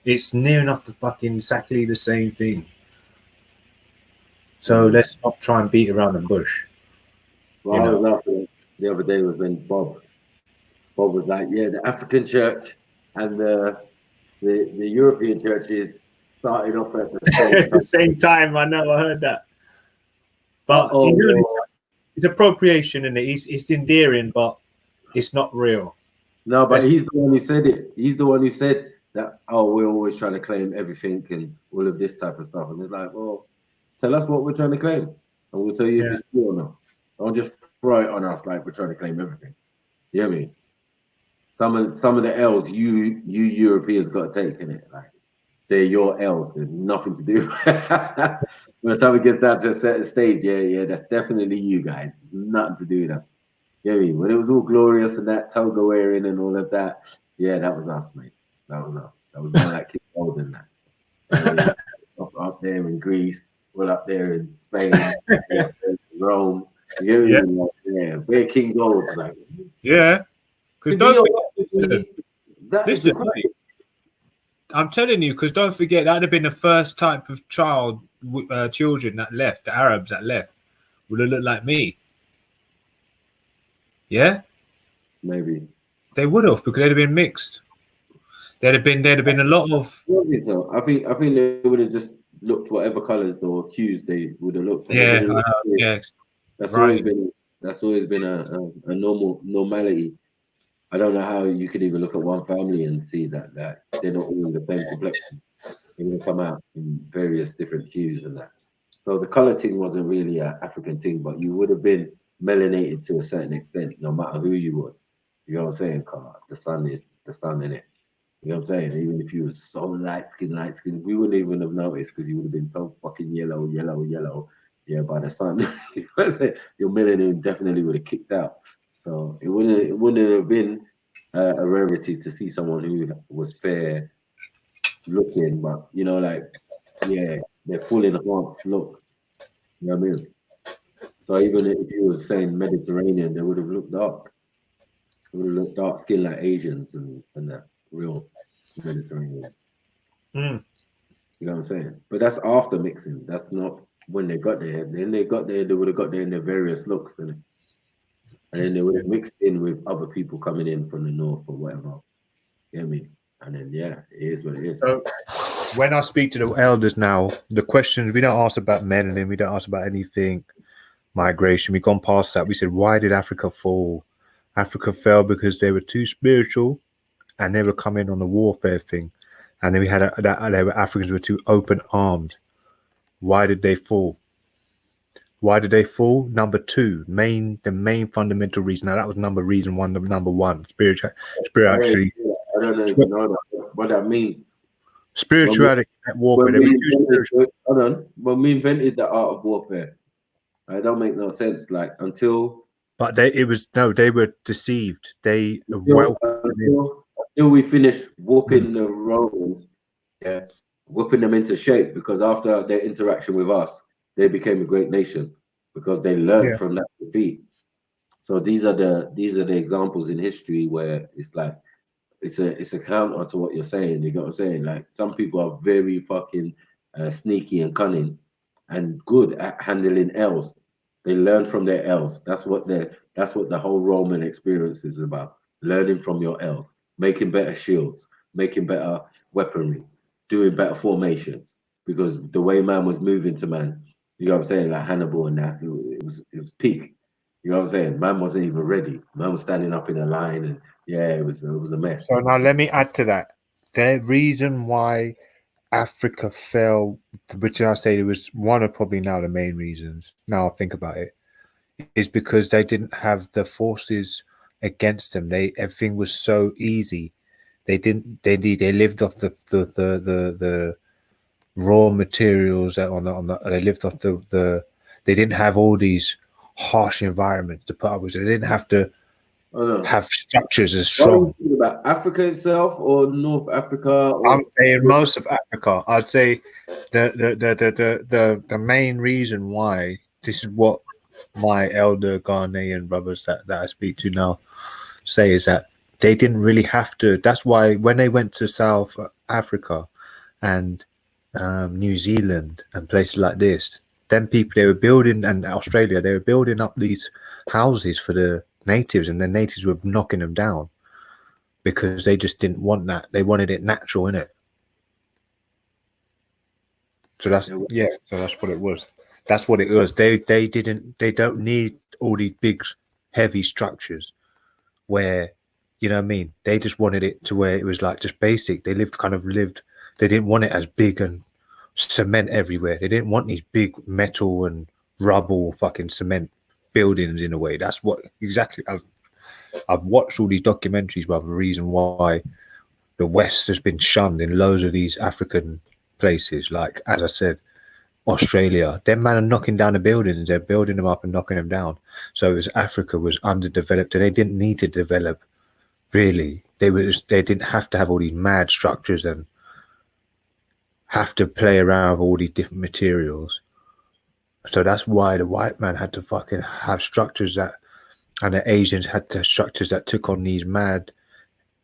It's near enough to fucking exactly the same thing. So let's not try and beat around the bush. Well, I was laughing the other day was when Bob was like, yeah, the African church and the European churches started off at the same time. I know, I heard that. But it's appropriation and it's endearing, but it's not real. No, but he's the one who said it. He's the one who said that, we're always trying to claim everything and all of this type of stuff. And it's like, well, tell us what we're trying to claim, and we'll tell you if it's true or not. Don't just throw it on us like we're trying to claim everything. You know what I mean? Some of the L's you Europeans got to take in it. Like they're your L's. There's nothing to do. When the time it gets down to a certain stage, yeah, that's definitely you guys. Nothing to do with us. You know what I mean? When it was all glorious and that toga wearing and all of that, yeah, that was us, mate. That was us. That was more like King Gold than that. You know, up there in Greece. We're up there in Spain, Rome. Yeah, we're King Gold. Like, yeah, because don't forget. Listen, I'm telling you, because don't forget that'd have been the first type of children that left. The Arabs that left would have looked like me. Yeah, maybe they would have because they'd have been mixed. There'd have been a lot of. I think they would have just looked whatever colors or hues they would have looked. That's always been a normality. I don't know how you could even look at one family and see that they're not all the same complexion. They're gonna come out in various different hues and that. So the color thing wasn't really an African thing, but you would have been melanated to a certain extent, no matter who you was. You know what I'm saying? The sun is the sun, innit? You know what I'm saying? Even if you was so light skin, we wouldn't even have noticed because you would have been so fucking yellow. Yeah, by the sun. Your melanin definitely would have kicked out. So it wouldn't have been a rarity to see someone who was fair looking, but they're full enhanced look. You know what I mean? So even if you was saying Mediterranean, they would have looked dark. They would have looked dark skin like Asians and that real Mediterranean. You know what I'm saying? But that's after mixing. That's not when they got there. Then they got there, they would have got there in their various looks, and then they would have mixed in with other people coming in from the north or whatever. You know what I mean? And then it is what it is. So when I speak to the elders now, the questions we don't ask about melanin, we don't ask about anything, migration. We've gone past that. We said, why did Africa fall? Africa fell because they were too spiritual and they were coming on the warfare thing. And then we had Africans were too open armed. Why did they fall? Why did they fall? Number two, the main fundamental reason. Now that was reason one, number one. Spirit actually, I don't even know what that means. spirituality, warfare. Hold on. When we invented the art of warfare, it don't make no sense. Like until they were deceived. Until we finished whooping the Romans, whooping them into shape, because after their interaction with us, they became a great nation because they learned from that defeat. So these are the examples in history where it's like it's a counter to what you're saying. You know what I'm saying? Like some people are very fucking sneaky and cunning and good at handling L's. They learn from their L's. That's what the whole Roman experience is about. Learning from your L's, making better shields, making better weaponry, doing better formations. Because the way man was moving to man, you know what I'm saying, like Hannibal and that, it was peak. You know what I'm saying? Man wasn't even ready. Man was standing up in a line, and it was a mess. So now let me add to that. The reason why Africa fell, which I say it was one of probably now the main reasons. Now I think about it, is because they didn't have the forces against them. Everything was so easy. They lived off the raw materials they lived off they didn't have all these harsh environments to put up with. They didn't have to have structures as strong. What are you about Africa itself or North Africa? I'm saying most of Africa. I'd say the main reason why, this is what my elder Ghanaian brothers that I speak to now say, is that they didn't really have to. That's why when they went to South Africa and New Zealand and places like this, then people, they were building, and Australia, they were building up these houses for the natives, and the natives were knocking them down because they just didn't want that. They wanted it natural, innit? So that's so that's what it was. That's what it was. They don't need all these big heavy structures where, you know what I mean, they just wanted it to where it was like just basic. They they didn't want it as big and cement everywhere. They didn't want these big metal and rubble fucking cement buildings in a way. That's what exactly I've watched all these documentaries about the reason why the West has been shunned in loads of these African places. Like, as I said, Australia, them man are knocking down the buildings. They're building them up and knocking them down. So as Africa was underdeveloped, and they didn't need to develop really. They didn't have to have all these mad structures and have to play around with all these different materials. So that's why the white man had to fucking have structures and the Asians had to structures that took on these mad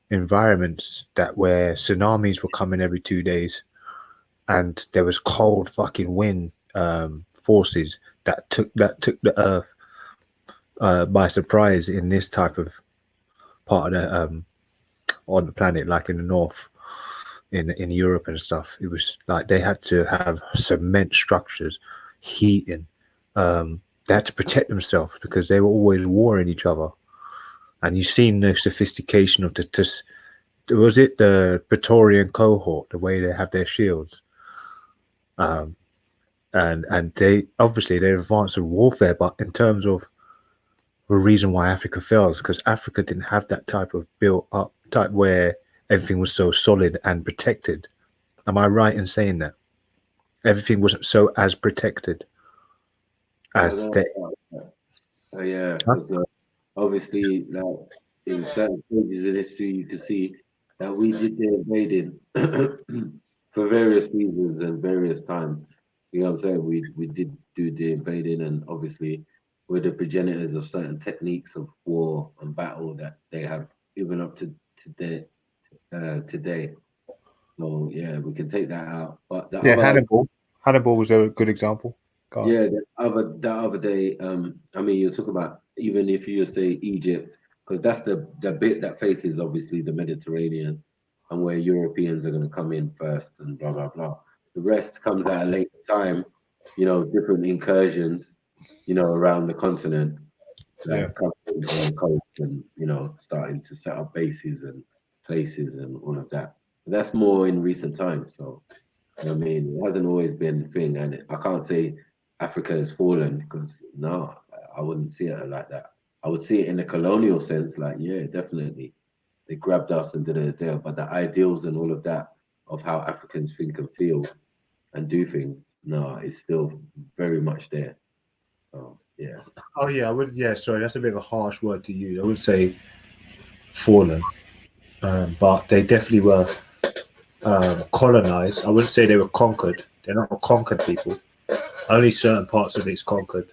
environments where tsunamis were coming every 2 days, and there was cold fucking wind forces that took the earth by surprise in this type of part of the on the planet, like in the north, in Europe and stuff. It was like they had to have cement structures, heating. They had to protect themselves because they were always warring each other. And you've seen the sophistication of was it the Praetorian cohort, the way they have their shields. And they obviously they advanced in warfare, but in terms of the reason why Africa fails, because Africa didn't have that type of built up type where everything was so solid and protected. Am I right in saying that? Everything wasn't so as protected as they. Obviously, like in certain stages in history, you can see that we did the invading for various reasons and various times. You know what I'm saying? We did do the invading, and obviously we're the progenitors of certain techniques of war and battle that they have even up to today. So yeah, we can take that out. But Hannibal was a good example. Yeah, that other day, I mean, you talk about even if you say Egypt, because that's the bit that faces obviously the Mediterranean and where Europeans are going to come in first and blah blah blah. The rest comes at a later time, different incursions, around the continent, like coming on the coast and starting to set up bases and places and all of that. But that's more in recent times. So I mean, it hasn't always been a thing, and I can't say Africa has fallen, because no, I wouldn't see it like that. I would see it in a colonial sense, like, yeah, definitely. They grabbed us and did it there, but the ideals and all of that of how Africans think and feel and do things, no, it's still very much there. So yeah. Oh yeah, I would. Yeah, sorry, that's a bit of a harsh word to use. I would say fallen, but they definitely were colonized. I wouldn't say they were conquered. They're not conquered people. Only certain parts of it's conquered.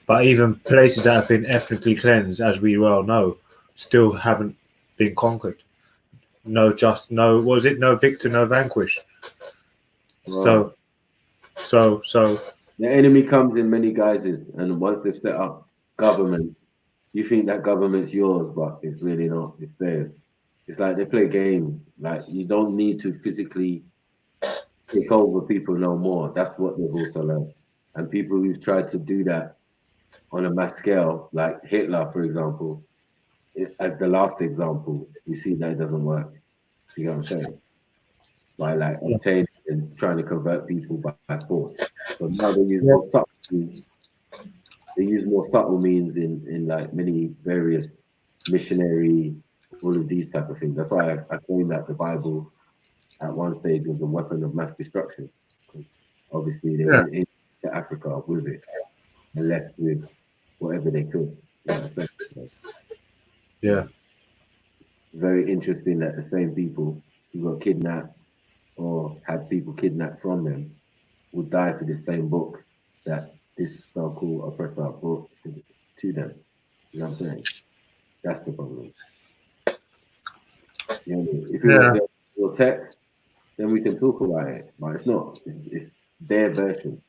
But even places that have been ethnically cleansed, as we well know, still haven't been conquered. No victor, no vanquished. Wow. So The enemy comes in many guises, and once they've set up government, you think that government's yours, but it's really not. It's theirs. It's like they play games. Like, you don't need to physically take over people no more. That's what they've also learned. And people who've tried to do that on a mass scale, like Hitler, for example, as the last example, we see that it doesn't work. You know what I'm saying? By like obtaining and trying to convert people by force. So now they use more subtle means. They use more subtle means in like many various missionary, all of these type of things. That's why I claim that the Bible at one stage was a weapon of mass destruction, because obviously they went into Africa with it and left with whatever they could. You know what I'm saying? So, yeah. very interesting that the same people who got kidnapped or had people kidnapped from them would die for the same book that this so-called oppressor brought to them. You know what I'm saying? That's the problem. You know, if you want your text, then we can talk about it. But it's not. It's their version.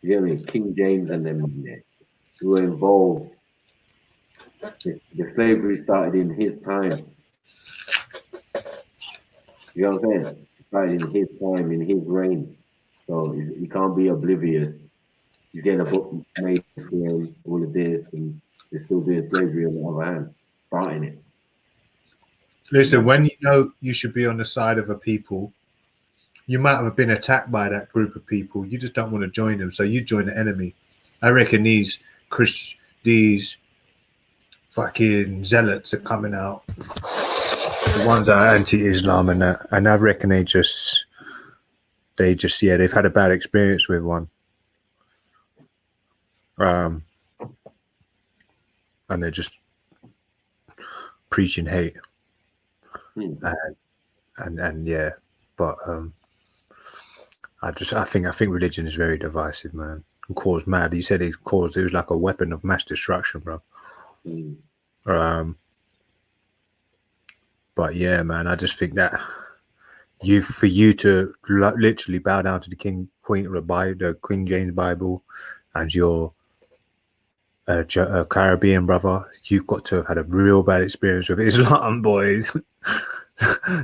You know what I mean? King James and them in there, who were involved. The slavery started in his time. You know what I'm saying? It started in his time, in his reign. So you can't be oblivious. He's getting a book made for him, all of this, and they're still doing slavery on the other hand, starting it. Listen, when you know you should be on the side of a people, you might have been attacked by that group of people. You just don't want to join them, so you join the enemy. I reckon these fucking zealots are coming out. The ones that are anti-Islam and that, and I reckon they've had a bad experience with one. And they're just preaching hate. And yeah, but I think religion is very divisive, man. And caused mad. You said it was like a weapon of mass destruction, bro. But yeah, man, I just think that for you to literally bow down to the King James Bible, and your Caribbean brother, you've got to have had a real bad experience with Islam, boys,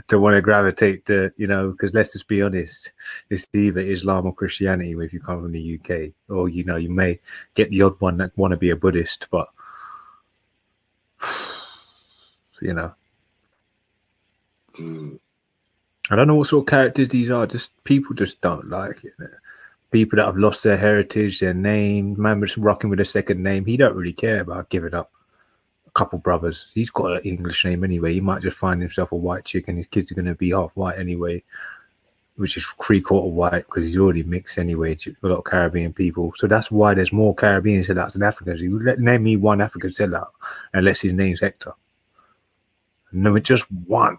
to want to gravitate to, because let's just be honest, it's either Islam or Christianity if you come from the UK, or you may get the odd one that want to be a Buddhist, but I don't know what sort of characters these are. Just people just don't like it. People that have lost their heritage, their name. Man was rocking with a second name. He don't really care about giving up a couple brothers. He's got an English name anyway. He might just find himself a white chick, and his kids are going to be half white anyway, which is 3/4 white because he's already mixed anyway. A lot of Caribbean people. So that's why there's more Caribbean sellouts than Africans. You name me one African sellout, unless his name's Hector. No, it's just one.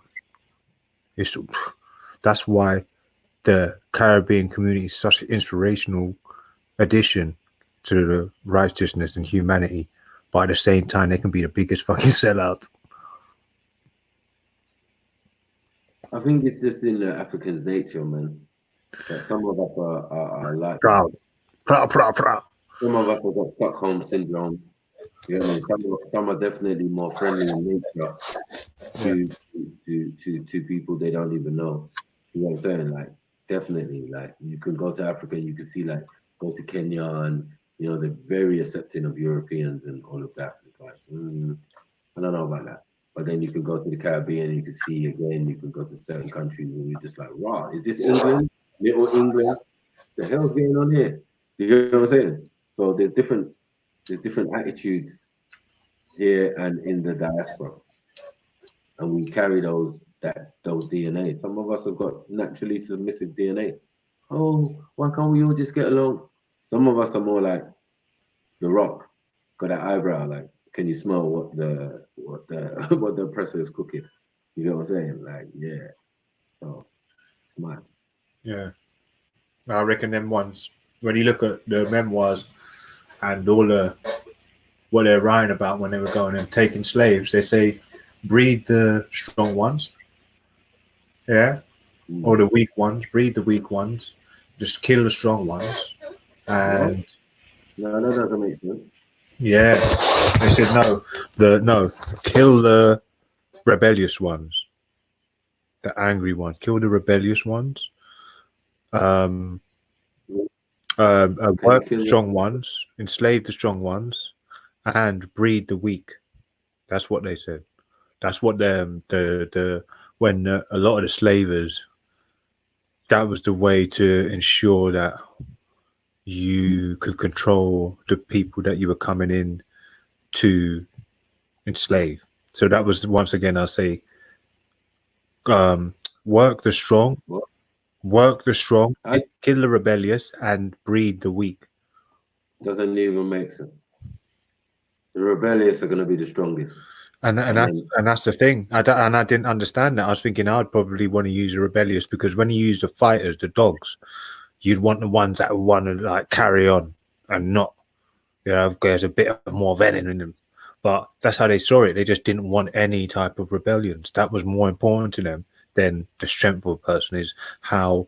That's why the Caribbean community is such an inspirational addition to the righteousness and humanity, but at the same time they can be the biggest fucking sellout. I think it's just in the African's nature, man. That some of us are like proud. Some of us have got Stockholm syndrome. You know what I mean? Some are definitely more friendly in nature to people they don't even know. You know what I'm saying? Like, definitely, like, you can go to Africa and you can see, like, go to Kenya and, they're very accepting of Europeans and all of that. It's like, I don't know about that. But then you can go to the Caribbean and you can see again, you can go to certain countries and you're just like, wow, is this England? Little England? The hell's going on here? You get what I'm saying? So there's different attitudes here and in the diaspora, and we carry those DNA. Some of us have got naturally submissive DNA. Oh, why can't we all just get along? Some of us are more like The Rock, got that eyebrow. Like, can you smell what the what the oppressor is cooking? You know what I'm saying? Like, yeah. So it's mad. Yeah, I reckon them ones. When you look at the memoirs and all the what they're writing about when they were going and taking slaves, they say breed the strong ones, yeah, or the weak ones. Breed the weak ones, just kill the strong ones, and What? No, that doesn't make sense. yeah, they said no, kill the rebellious ones, the angry ones, kill the rebellious ones. Work the strong ones, enslave the strong ones, and breed the weak. That's what they said. That's what the when a lot of the slavers, that was the way to ensure that you could control the people that you were coming in to enslave. So that was, once again, I'll say, work the strong, kill the rebellious, and breed the weak. Doesn't even make sense. The rebellious are going to be the strongest. And that's the thing. I didn't understand that. I was thinking I'd probably want to use the rebellious, because when you use the fighters, the dogs, you'd want the ones that want to like carry on and not, there's a bit more venom in them. But that's how they saw it. They just didn't want any type of rebellions. That was more important to them than the strength of a person, is how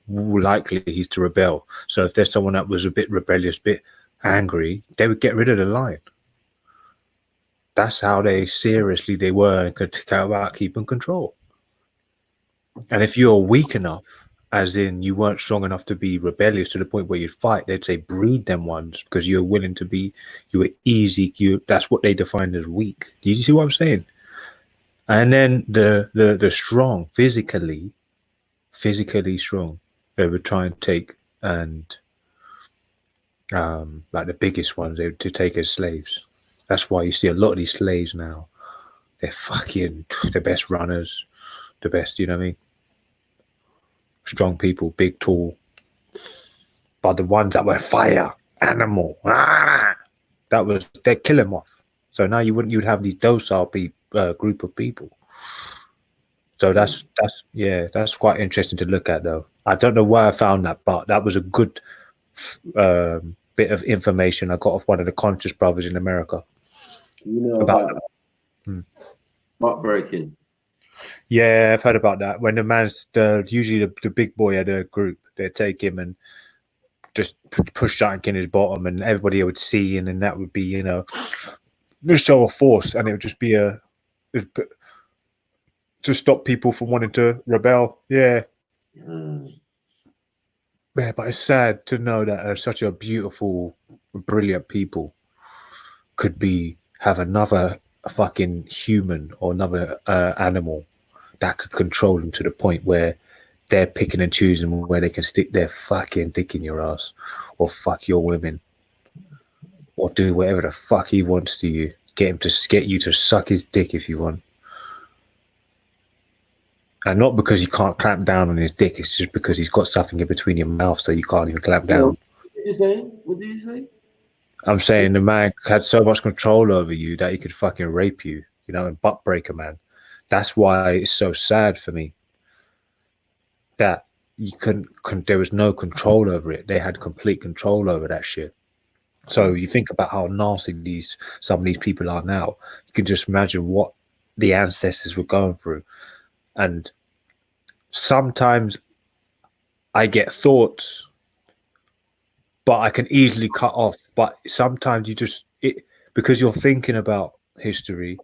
likely he's to rebel. So if there's someone that was a bit rebellious, bit angry, they would get rid of the lion. That's how seriously they were and could care about keeping control. And if you're weak enough, as in you weren't strong enough to be rebellious to the point where you'd fight, they'd say breed them ones, because you're willing to be, you were easy. That's what they defined as weak. Do you see what I'm saying? And then the strong, physically strong, they would try and take, and like the biggest ones, they would to take as slaves. That's why you see a lot of these slaves now. They're fucking the best runners, the best, you know what I mean? Strong people, big, tall. But the ones that were fire, animal, they'd kill them off. So now you'd have these docile group of people. So that's quite interesting to look at, though. I don't know where I found that, but that was a good bit of information I got off one of the conscious brothers in America. You know about butt breaking. Yeah, I've heard about that. When the man's usually the big boy at a group, they'd take him and just push something in his bottom, and everybody would see, and then that would be, the show of force, and it would just be to stop people from wanting to rebel. Yeah. Yeah, but it's sad to know that such a beautiful, brilliant people could have another fucking human or another animal that could control them to the point where they're picking and choosing where they can stick their fucking dick in your ass, or fuck your women, or do whatever the fuck he wants to you. Get you to suck his dick if you want. And not because you can't clamp down on his dick, it's just because he's got something in between your mouth, so you can't even clamp down. What did you say? I'm saying the man had so much control over you that he could fucking rape you, and butt break a man. That's why it's so sad for me that you there was no control over it. They had complete control over that shit. So you think about how nasty some of these people are now. You can just imagine what the ancestors were going through. And sometimes I get thoughts, but I can easily cut off. But sometimes because you're thinking about history,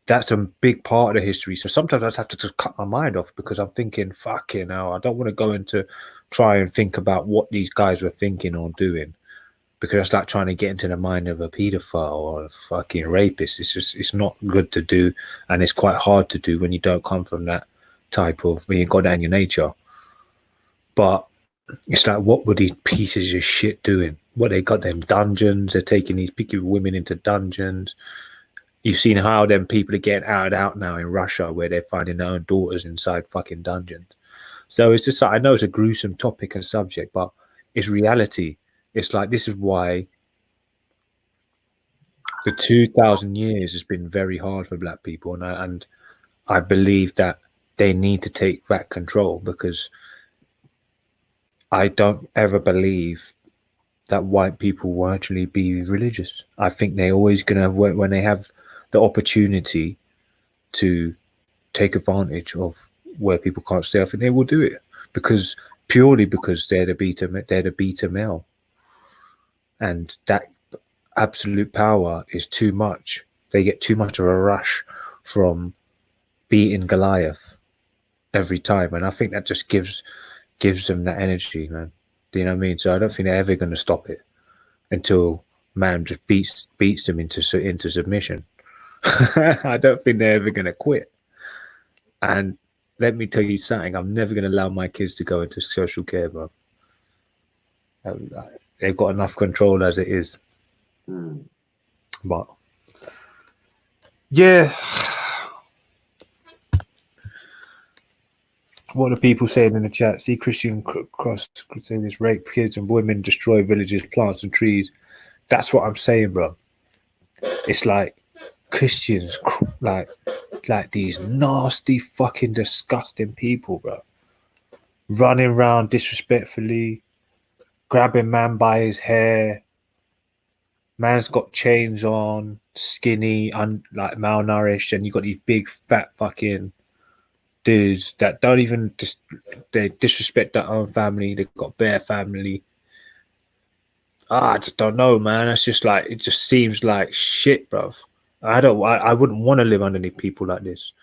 that's a big part of the history. So sometimes I just have to just cut my mind off, because I'm thinking, fucking hell, I don't want to go into try and think about what these guys were thinking or doing, because it's like trying to get into the mind of a pedophile or a fucking rapist. It's not good to do, and it's quite hard to do when you don't come from that type of, when you've got that in your nature. But it's like, what were these pieces of shit doing? What, they got them dungeons? They're taking these picking women into dungeons. You've seen how them people are getting out now in Russia, where they're finding their own daughters inside fucking dungeons. So it's just like, I know it's a gruesome topic and subject, but it's reality. It's like, this is why the 2,000 years has been very hard for black people, and I believe that they need to take back control, because I don't ever believe that white people will actually be religious. I think they're always going to, when they have the opportunity to take advantage of where people can't stay, I think they will do it, because purely because they're the beta male, and that absolute power is too much. They get too much of a rush from beating Goliath every time, and I think that just gives them that energy, man. Do you know what I mean? So I don't think they're ever going to stop it until man just beats them into submission. I don't think they're ever going to quit. And let me tell you something, I'm never going to allow my kids to go into social care, bro. They've got enough control as it is. But yeah, what are people saying in the chat? See Christian Cross Crusaders rape kids and women, destroy villages, plants and trees. That's what I'm saying, bro. It's like Christians, like these nasty, fucking disgusting people, bro. Running around disrespectfully, grabbing man by his hair. Man's got chains on, skinny, like malnourished, and you got these big, fat fucking dudes that don't even they disrespect their own family. They've got bare family. I just don't know, man. It's just like, it just seems like shit, bruv. I wouldn't want to live underneath people like this.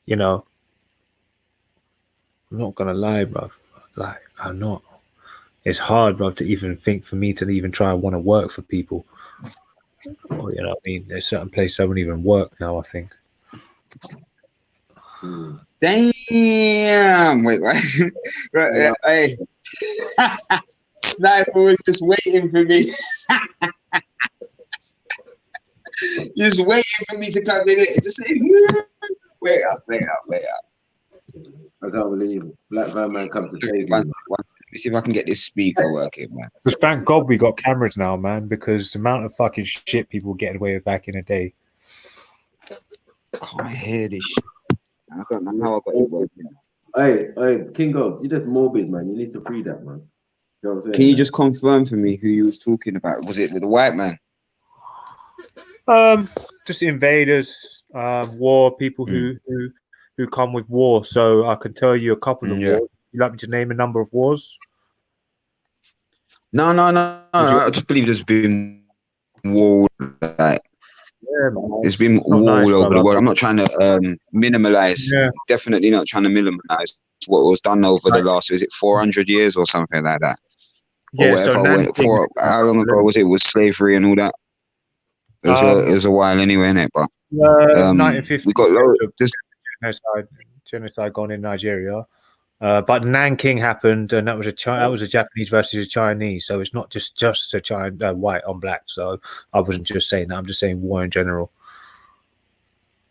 You know, I'm not gonna lie, bruv. Like, I'm not. It's hard, bruv, to even think, for me to even try and want to work for people. Or, you know what I mean? There's certain places I wouldn't even work now, I think. Damn! Wait, what? Right, hey. Sniper was just waiting for me. Just waiting for me to come in it. Just say, wait up. I can't believe it. Black Van Man come to save you. Let me see if I can get this speaker working, man. Just thank God we got cameras now, man, because the amount of fucking shit people get away with back in the day. Can't hear this shit. I don't know how I got it working. Hey, Kingo, you're just morbid, man. You need to free that, man. You know what I'm saying? Can you just confirm for me who you was talking about? Was it the white man? Just invaders, war, people who come with war. So I can tell you a couple of wars. You like me to name a number of wars? No. I just believe there's been war. Like, there's been war all over the world. I'm not trying to minimalize. Definitely not trying to minimalize what was done over the last, is it 400 years or something like that? Yeah, or whatever. How long ago was it? Was slavery and all that? It was a while anyway, innit? But 1950, we got genocide gone in Nigeria. But Nanking happened, and that was a Japanese versus a Chinese. So it's not just a China white on black. So I wasn't just saying that. I'm just saying war in general.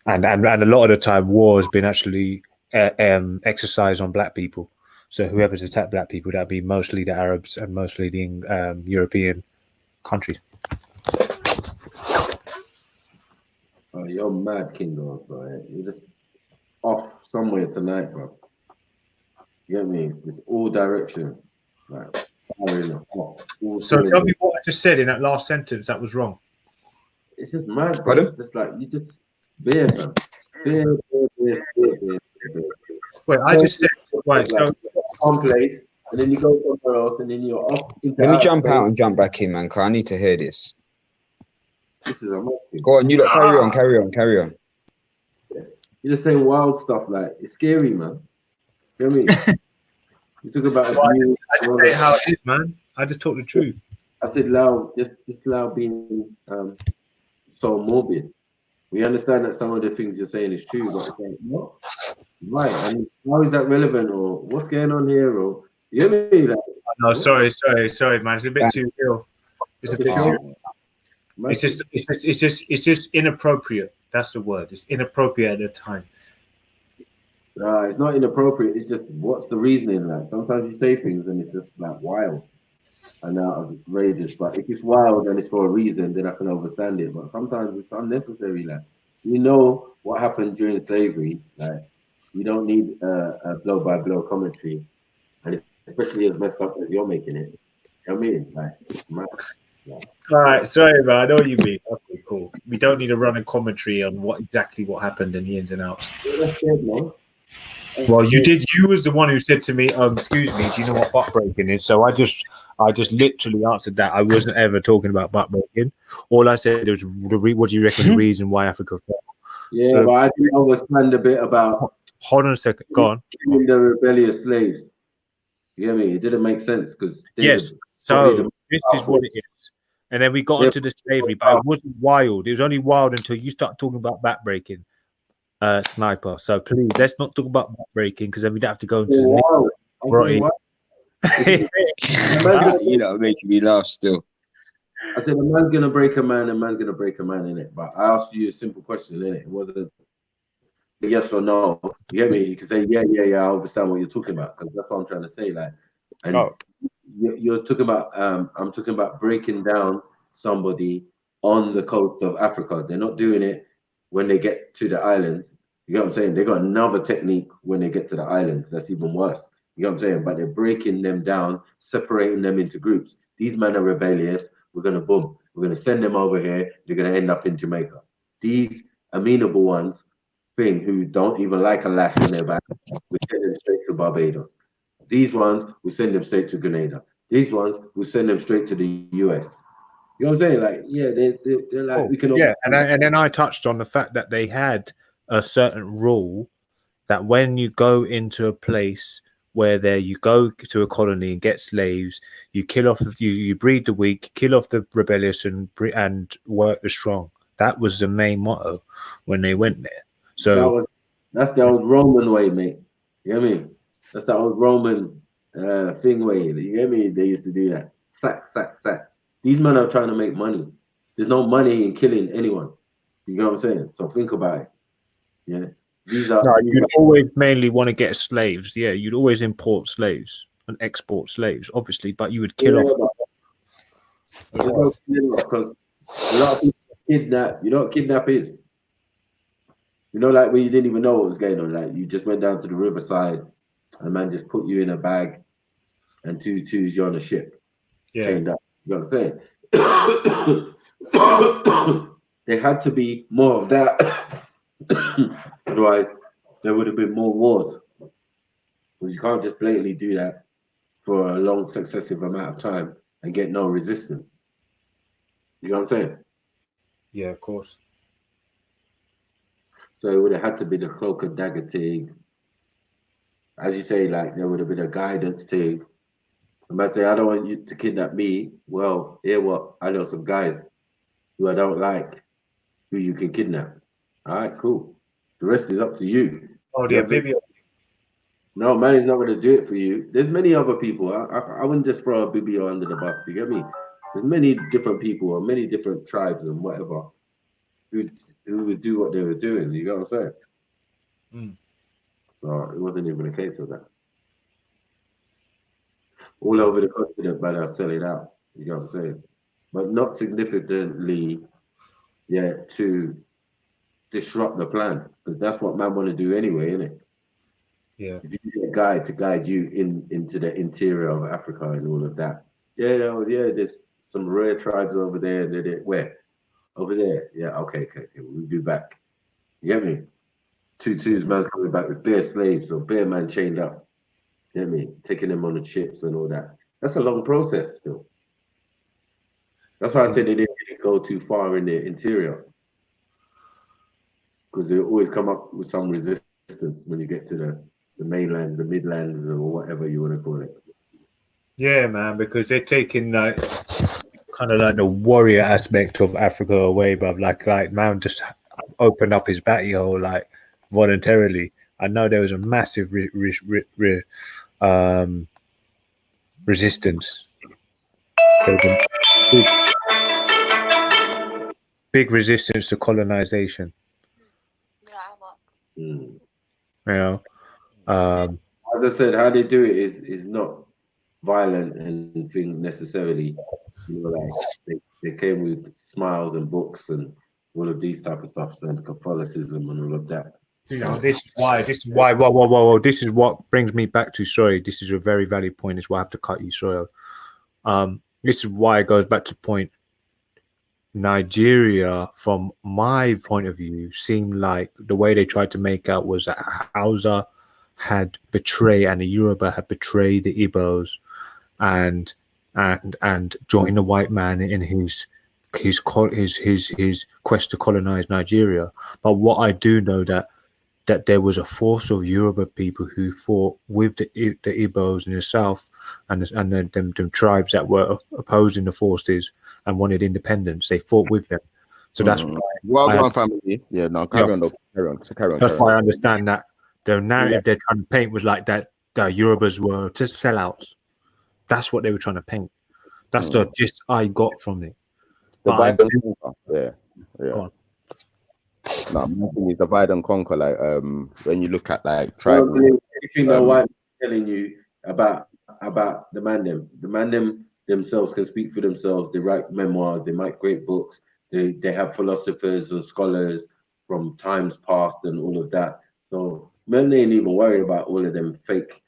And a lot of the time, war has been actually exercised on black people. So whoever's attacked black people, that'd be mostly the Arabs and mostly the European countries. Oh, you're mad, Kingo, bro. You're just off somewhere tonight, bro. You get me? Just all directions. Like, so tell me what I just said in that last sentence that was wrong. It's just mad, bro. It's just like, you just beer, man. Beer. Wait, I just said, right, so one place, and then you go somewhere else, and then you're off. Let me jump out and jump back in, man, because I need to hear this. This is amazing. Go on, you lot, carry on. You just say wild stuff, like, it's scary, man. You know what I mean? You talk about abuse. I just say how it is, man. I just talk the truth. I said, Lau, just Lau being so morbid. We understand that some of the things you're saying is true, but it's like, what? Right, and how is that relevant, or what's going on here, or you know what I mean? Like, No, sorry, man. It's a bit too real. It's a bit too. It's just inappropriate. That's the word. It's inappropriate at the time. It's not inappropriate. It's just what's the reasoning like? Sometimes you say things and it's just like wild and outrageous. But if it's wild and it's for a reason, then I can understand it. But sometimes it's unnecessary. Like you know what happened during slavery. Like you don't need a blow by blow commentary, and it's especially as messed up as you're making it. You know what I mean? Like it's mad. Yeah. All right, sorry, man. I know what you mean. Okay, cool. We don't need a running commentary on what happened in the ins and outs. That's good, man. Well, you did. You was the one who said to me, "Excuse me, do you know what butt breaking is?" So I just literally answered that. I wasn't ever talking about butt breaking. All I said was, "What do you reckon the reason why Africa fell?" Yeah, but I didn't understand a bit about. Hold on a second. Go on. Killing the rebellious slaves. You get me? It didn't make sense because yes. So this is what it is. And then we got onto the slavery, but it wasn't wild. It was only wild until you start talking about back breaking, Sniper. So please, let's not talk about back breaking because then we'd have to go into the you know, making me laugh still. I said a man's gonna break a man, a man's gonna break a man in it. But I asked you a simple question in it. It wasn't a yes or no. You get me? You can say yeah. I understand what you're talking about because that's what I'm trying to say. Like, and you're talking about I'm talking about breaking down somebody on the coast of Africa. They're not doing it when they get to the islands. You get what I'm saying? They got another technique when they get to the islands. That's even worse. You get what I'm saying? But they're breaking them down, separating them into groups. These men are rebellious. We're gonna send them over here. They're gonna end up in Jamaica. These amenable ones, who don't even like a lash on their back, we send them straight to Barbados. These ones, we send them straight to Grenada. These ones, we send them straight to the US. You know what I'm saying? Like, yeah, they're like, we can. Yeah, and then I touched on the fact that they had a certain rule that when you go into a place where you go to a colony and get slaves, you kill off, you breed the weak, kill off the rebellious, and work the strong. That was the main motto when they went there. So that's the old Roman way, mate. You know what I mean? That's the old Roman thing way. You get me? They used to do that. Sack. These men are trying to make money. There's no money in killing anyone. You know what I'm saying? So think about it. Yeah. These are. No, you'd always mainly want to get slaves. Yeah, you'd always import slaves and export slaves, obviously, but you would kill off. Because a lot of people kidnap. You know what kidnap is? You know, like when you didn't even know what was going on. Like you just went down to the riverside, and a man just put you in a bag, and 2 twos you're on a ship, chained up. You know what I'm saying? There had to be more of that. Otherwise, there would have been more wars. Because you can't just blatantly do that for a long, successive amount of time and get no resistance. You know what I'm saying? Yeah, of course. So it would have had to be the cloak and dagger thing. As you say, like there would have been a guidance thing. I might say, I don't want you to kidnap me. Well, hear what? I know some guys who I don't like, who you can kidnap. All right, cool. The rest is up to you. Oh, the amphibian. No, man is not going to do it for you. There's many other people. I wouldn't just throw a Bibio under the bus. You get me? There's many different people or many different tribes and whatever who would do what they were doing. You know what I'm saying? So it wasn't even a case of that. All over the continent, man, are selling out. You know what I'm saying? But not significantly, to disrupt the plan, because that's what man want to do anyway, isn't it? Yeah. If you get a guide to guide you into the interior of Africa and all of that, there's some rare tribes over there. Where? Over there. Yeah, okay, we'll be back. You get me? 2 twos, man's coming back with bare slaves or bare man chained up. You get me? Taking them on the ships and all that. That's a long process still. That's why I said they didn't really go too far in the interior. Because they always come up with some resistance when you get to the mainlands, the midlands, or whatever you want to call it. Yeah, man, because they're taking like kind of like the warrior aspect of Africa away, bruv. Like man just opened up his batty hole like voluntarily. I know there was a massive resistance. There was a big resistance to colonization. Mm. You know, As I said, how they do it is not violent and thing necessarily. You know, like they came with smiles and books and all of these type of stuff and Catholicism and all of that. you know, this is why. Whoa. This is what brings me back to. Sorry, this is a very valid point. Is why I have to cut you. Sorry. This is why it goes back to the point. Nigeria, from my point of view, seemed like the way they tried to make out was that Hausa had betrayed and the Yoruba had betrayed the Igbos and joined the white man in his quest to colonize Nigeria. But what I do know that there was a force of Yoruba people who fought with the Igbos in the south and them tribes that were opposing the forces and wanted independence. They fought with them. So that's why family. Yeah, no, carry on. That's why I understand that the narrative they're trying to paint was like that the Yorubas were just sellouts. That's what they were trying to paint. That's the gist I got from it. Yeah. Go on. No, my thing is divide and conquer. Like when you look at like I tribe, don't believe anything that white man telling you about the man them. The man them themselves can speak for themselves. They write memoirs. They write great books. They have philosophers and scholars from times past and all of that. So men ain't even worry about all of them fake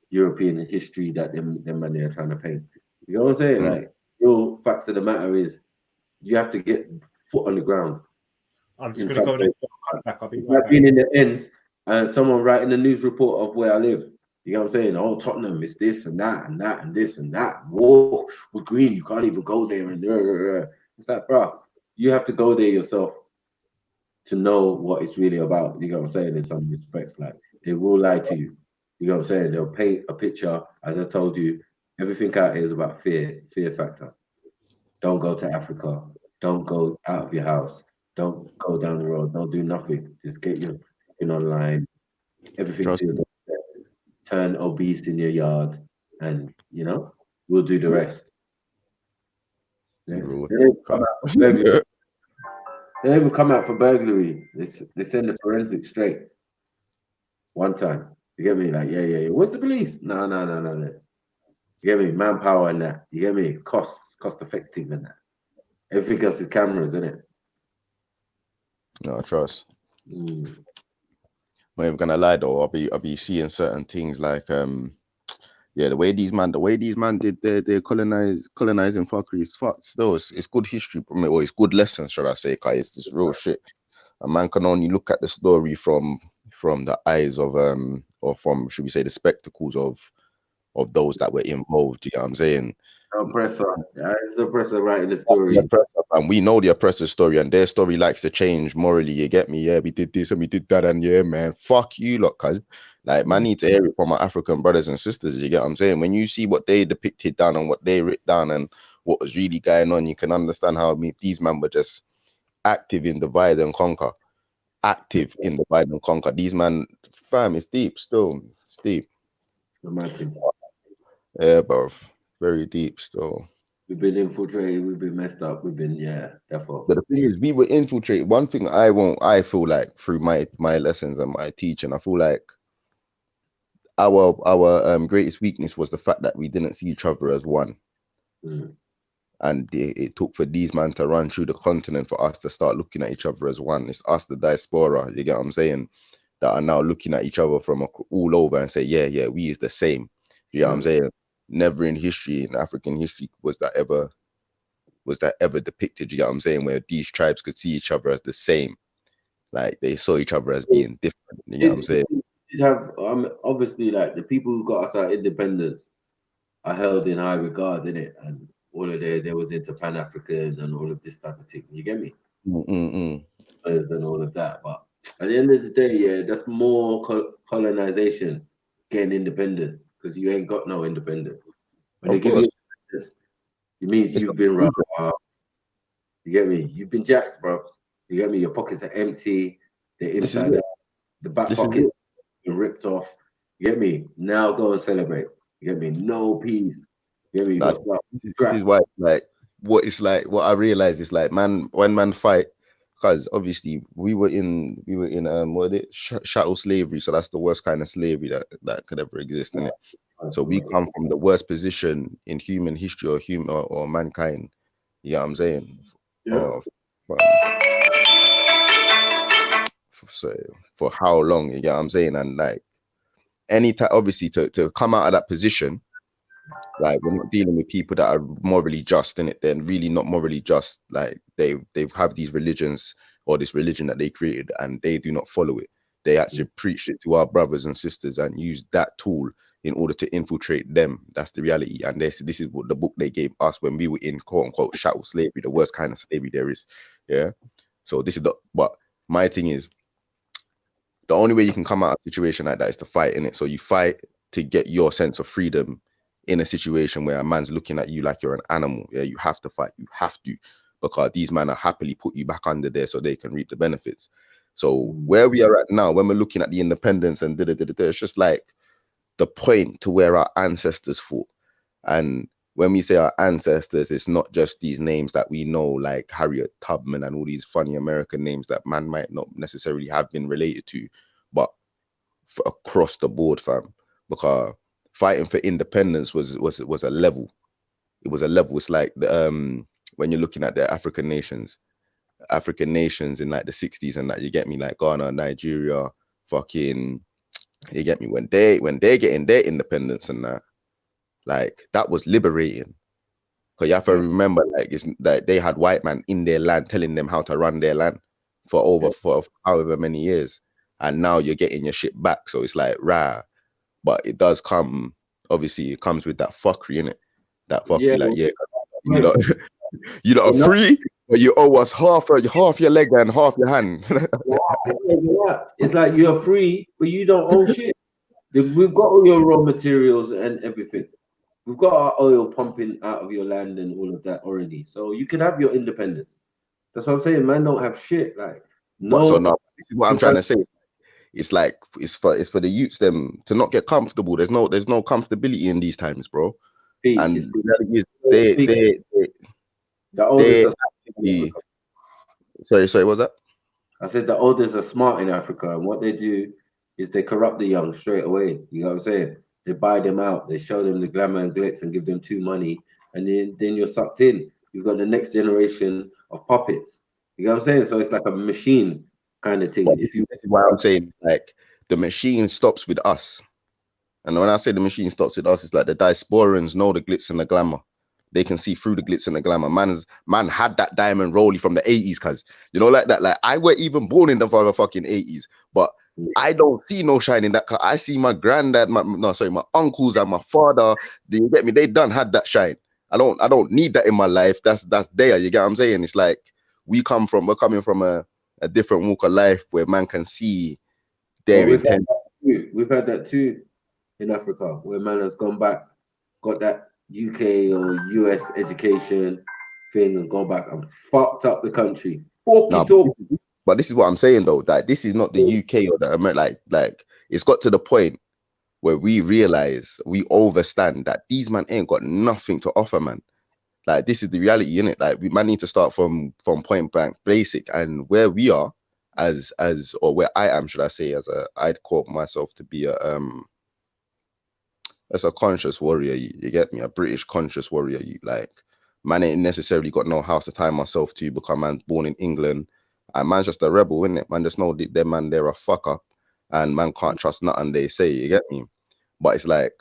European history that them man they are trying to paint. You know what I'm saying? Like real facts of the matter is you have to get foot on the ground. I'm just gonna go back. I'll be It's right like back. being in the ends and someone writing a news report of where I live. You know what I'm saying? Oh, Tottenham is this and that and that and this and that. Whoa, we're green. You can't even go there. And it's like, bro, you have to go there yourself to know what it's really about. You know what I'm saying? In some respects, like they will lie to you. You know what I'm saying? They'll paint a picture. As I told you, everything out here is about fear factor. Don't go to Africa. Don't go out of your house. Don't go down the road. Don't do nothing. Just get your online. Everything to your doorstep. Turn obese in your yard, and we'll do the rest. Yeah. They don't come out for burglary. They don't even come out for burglary. They send the forensic straight. One time. You get me? Like, yeah. What's the police? No. You get me? Manpower and that. You get me? Cost effective and that. Everything else is cameras, isn't it? no trust. I'm not even gonna lie though. I'll be seeing certain things like the way these man did their colonizing fuckery is fucked. Still, it's good history, or it's good lessons, should I say? Cause it's this real shit. A man can only look at the story from the eyes of or from, should we say, the spectacles of those that were involved. You know what I'm saying? Oppressor. It's the oppressor writing the story. And we know the oppressor's story, and their story likes to change morally. You get me? Yeah, we did this and we did that, and yeah, man, fuck you, lot, cuz. Like, man, need to hear it from my African brothers and sisters. You get what I'm saying? When you see what they depicted down and what they writ down and what was really going on, you can understand how these men were just active in divide and conquer. Active in divide and conquer. These man, fam, it's deep still. It's deep. Imagine. Yeah, bro. Very deep still. We've been infiltrated, we've been messed up, we've been, therefore. But the thing is, we were infiltrated. One thing I feel like through my lessons and my teaching, I feel like our greatest weakness was the fact that we didn't see each other as one. And it took for these men to run through the continent for us to start looking at each other as one. It's us, the diaspora, you get what I'm saying, that are now looking at each other from all over and say, yeah, we is the same. You know what I'm saying? Never in history, in African history, was that ever depicted, you get what I'm saying, where these tribes could see each other as the same. Like, they saw each other as being different, you get what I'm saying? You'd have, obviously, like, the people who got us our independence are held in high regard, innit? And all of there was into Pan-African and all of this type of thing, you get me? And all of that, but at the end of the day, that's more colonization, getting independence, because you ain't got no independence. When they give you independence, it means you've been robbed. You get me? You've been jacked, bro. You get me? Your pockets are empty. They're inside out. The back pocket been ripped off. You get me? Now go and celebrate. You get me? No peace. You get me? Nah, this is why, like, what I realized is like, man, when man fight, because obviously we were in what is it, chattel slavery, so that's the worst kind of slavery that could ever exist in it. So we come from the worst position in human history or mankind. You know what I'm saying? Yeah. So for how long? You know what I'm saying? And like anytime, obviously, to come out of that position, like we're not dealing with people that are morally just in it. They're really not morally just. Like they have these religions or this religion that they created, and they do not follow it. They actually preach it to our brothers and sisters and use that tool in order to infiltrate them. That's the reality. And this is what the book they gave us when we were in quote unquote chattel slavery, the worst kind of slavery there is. Yeah. So this is but my thing is, the only way you can come out of a situation like that is to fight in it. So you fight to get your sense of freedom in a situation where a man's looking at you like you're an animal. Yeah, you have to fight. You have to, because these men are happily put you back under there so they can reap the benefits. So where we are at now, when we're looking at the independence and it's just like the point to where our ancestors fought. And when we say our ancestors, it's not just these names that we know, like Harriet Tubman and all these funny American names that man might not necessarily have been related to, but across the board, fam. Because fighting for independence was a level. It was a level. It's like when you're looking at the African nations in like the 60s and that, you get me, like Ghana, Nigeria, fucking, you get me, when they're getting their independence and that, like that was liberating. Because you have to remember, like, it's that they had white man in their land telling them how to run their land for however many years, and now you're getting your shit back. So it's like rah, but it does come. Obviously, it comes with that fuckery in it. That fuckery, like you know, free, but you owe us half your leg and half your hand. It's like you're free, but you don't own shit. We've got all your raw materials and everything. We've got our oil pumping out of your land and all of that already. So you can have your independence. That's what I'm saying. Man don't have shit. Like no. So now, this is what I'm trying to say. It's like it's for the youths them to not get comfortable. There's no comfortability in these times, bro. And the oldest sorry, what's that? I said the oldest are smart in Africa, and what they do is they corrupt the young straight away. You know what I'm saying? They buy them out, they show them the glamour and glitz and give them too money, and then you're sucked in. You've got the next generation of puppets. You know what I'm saying? So it's like a machine kind of thing. This is why I'm saying, like, the machine stops with us. And when I say the machine stops with us, it's like the diasporans know the glitz and the glamour. They can see through the glitz and the glamour. Man had that diamond rollie from the 80s, cuz you know, like that. Like I were even born in the fucking 80s, but I don't see no shine in that. Cause I see my granddad, my uncles and my father. You get me? They done had that shine. I don't need that in my life. That's there. You get what I'm saying? It's like we're coming from a different walk of life where man can see their intent. We've had that too in Africa, where man has gone back, got that UK or US education thing, and gone back and fucked up the country. But this is what I'm saying though, that this is not the UK or the America. Like it's got to the point where we realize, we overstand that these man ain't got nothing to offer, man. Like this is the reality, innit? Like we might need to start from point blank basic, and where we are or where I am, should I say, I'd call myself to be as a conscious warrior. You get me? A British conscious warrior. Like man ain't necessarily got no house to tie myself to because man's born in England, and man's just a rebel, innit? Man just know them man, they're a fucker, and man can't trust nothing they say. You get me? But it's like,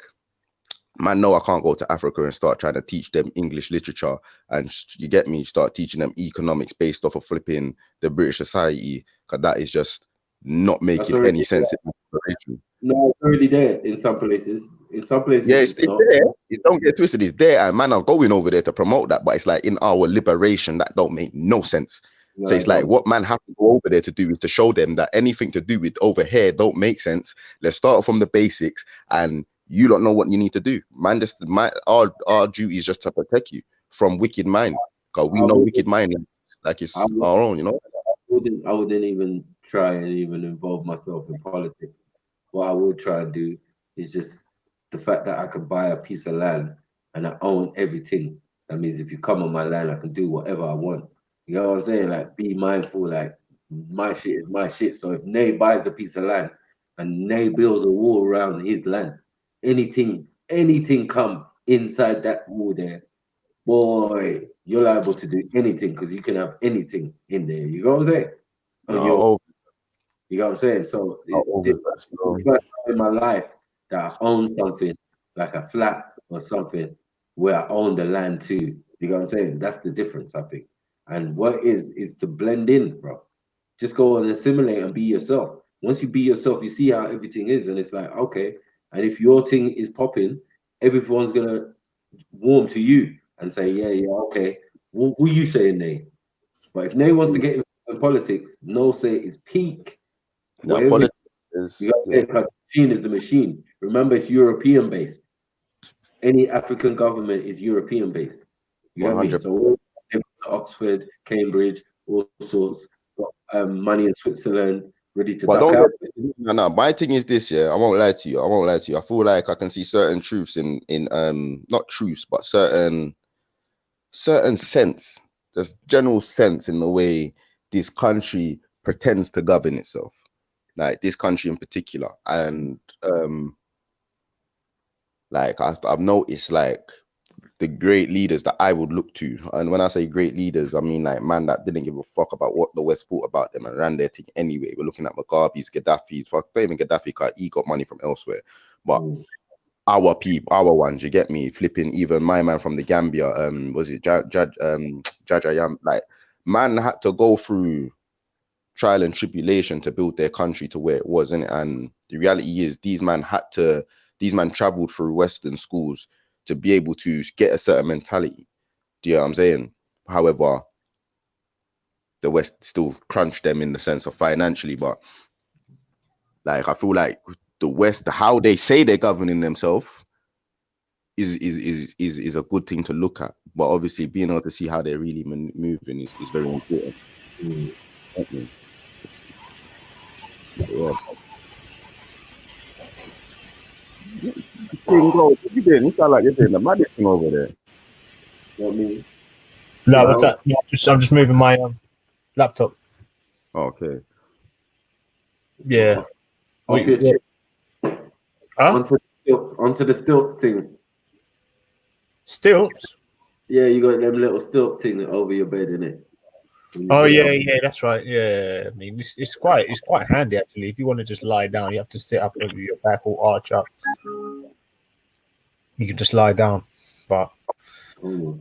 man, no, I can't go to Africa and start trying to teach them English literature, and you get me, start teaching them economics based off of flipping the British society, because that is just not making any sense. No, it's already there in some places. In some places, yeah, it's there. You don't get twisted. It's there, and man are going over there to promote that. But it's like in our liberation, that don't make no sense. No, so it's like what man have to go over there to do is to show them that anything to do with over here don't make sense. Let's start from the basics, and you don't know what you need to do, man. Our duty is just to protect you from wicked mind, because we know wicked mind like it's our own, you know. I wouldn't even try and even involve myself in politics. What I would try and do is just the fact that I could buy a piece of land and I own everything. That means if you come on my land, I can do whatever I want. You know what I'm saying? Like, be mindful, like, my shit is my shit. So if Nay buys a piece of land and Nay builds a wall around his land, anything come inside that wall there, boy, you're liable to do anything because you can have anything in there. You know what I'm saying? No, You know what I'm saying? So this over is the first time in my life that I own something like a flat or something where I own the land too. You know what I'm saying? That's the difference, I think. And what is to blend in, bro. Just go and assimilate and be yourself. Once you be yourself, you see how everything is, and it's like, okay. And if your thing is popping, everyone's gonna warm to you and say, yeah, okay. Who you saying, Nay? But if Nay wants to get in politics, no say is peak. no, Whatever politics is, you got to say, the machine is the machine. Remember, it's European based. Any African government is European based. You know what I mean? 100%. So Oxford, Cambridge, all sorts, got money in Switzerland, ready to But duck don't out. no. My thing is this, yeah. I won't lie to you. I feel like I can see certain truths in not truths, but certain sense, just general sense in the way this country pretends to govern itself, like this country in particular, and like I've noticed like the great leaders that I would look to, and when I say great leaders, I mean like man that didn't give a fuck about what the West thought about them and ran their thing anyway. We're looking at Mugabe's, Gaddafi's, fuck, not even Gaddafi, because he got money from elsewhere, but our people, our ones, you get me, flipping even my man from the Gambia, was it Jajayam, like man had to go through trial and tribulation to build their country to where it was, innit? And the reality is these man traveled through Western schools to be able to get a certain mentality. Do you know what I'm saying? However, the West still crunched them in the sense of financially, but like I feel like the West, how they say they're governing themselves is a good thing to look at. But obviously being able to see how they're really moving is very important. Yeah. What you doing? You sound like you're doing the maddest thing over there. You know what I mean? No, that's that. No, I'm just moving my laptop. Okay. Yeah. Off your chip. Onto the stilts thing. Stilts? Yeah, you got them little stilt thing over your bed, innit? Oh yeah, that's right. Yeah, I mean it's quite handy actually. If you want to just lie down, you have to sit up with your back or arch up. You can just lie down, but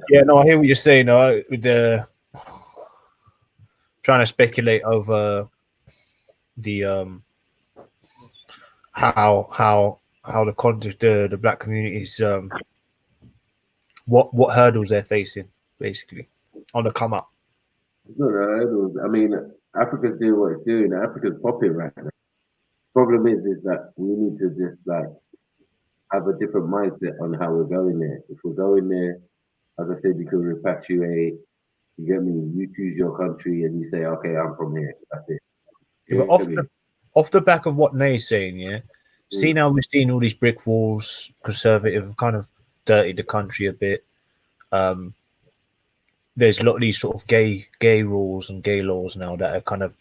yeah, no, I hear what you're saying. With the trying to speculate over the how the black communities what hurdles they're facing basically on the come up. No, I mean, Africa's doing what it's doing. Africa's popping right now. Problem is that we need to just like have a different mindset on how we're going there. If we're going there, as I said, you can repatriate. You get me? You choose your country and you say, okay, I'm from here. That's it. Yeah, but off the back of what Nay's saying, yeah. See now we're seeing all these brick walls, conservative, kind of dirty the country a bit. There's a lot of these sort of gay rules and gay laws now that are kind of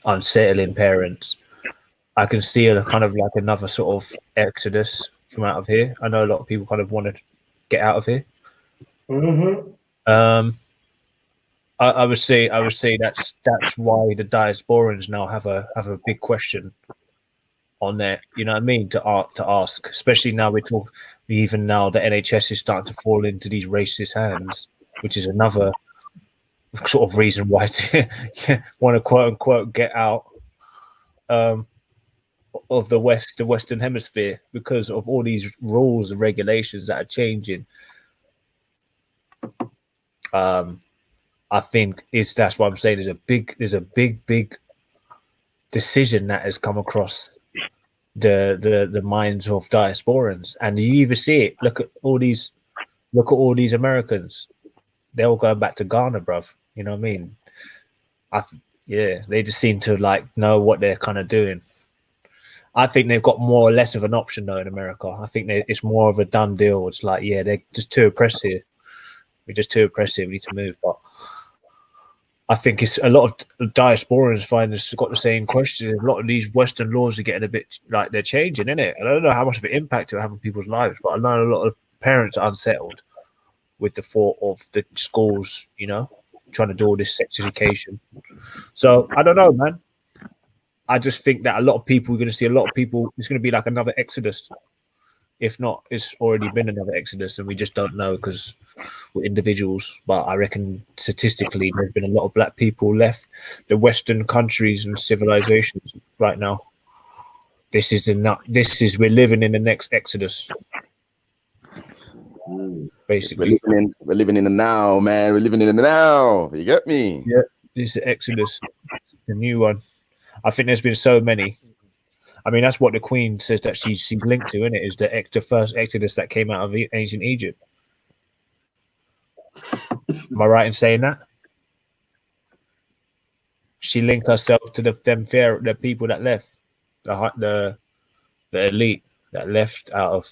unsettling parents. I can see a kind of like another sort of exodus from out of here. I know a lot of people kind of want to get out of here. I would say that's why the diasporans now have a big question on there. You know what I mean? To ask, especially now even now the NHS is starting to fall into these racist hands, which is another sort of reason why to want to quote unquote get out of the Western Hemisphere because of all these rules and regulations that are changing. I think that's what I'm saying. There's a big decision that has come across the minds of diasporans, and you even see it. Look at all these Americans. They're all going back to Ghana, bruv. You know what I mean? They just seem to like know what they're kind of doing. I think they've got more or less of an option though in America. I think it's more of a done deal. It's like, yeah, they're just too oppressive. We're just too oppressive. We need to move. But I think it's a lot of diasporans find it's got the same question. A lot of these Western laws are getting a bit like they're changing, innit? I don't know how much of an impact it will have on people's lives, but I know a lot of parents are unsettled with the thought of the schools, you know, trying to do all this sex education. So I don't know, man. I just think that a lot of people, we're going to see a lot of people, it's going to be like another exodus. If not, it's already been another exodus and we just don't know because we're individuals. But I reckon statistically, there's been a lot of black people left the Western countries and civilizations right now. We're living in the next exodus. Basically. We're living in the now, man. We're living in the now. You get me? Yeah, it's the exodus, the new one. I think there's been so many. I mean, that's what the Queen says that she's linked to, isn't it? Is the first exodus that came out of ancient Egypt. Am I right in saying that? She linked herself to the people that left, the elite that left out of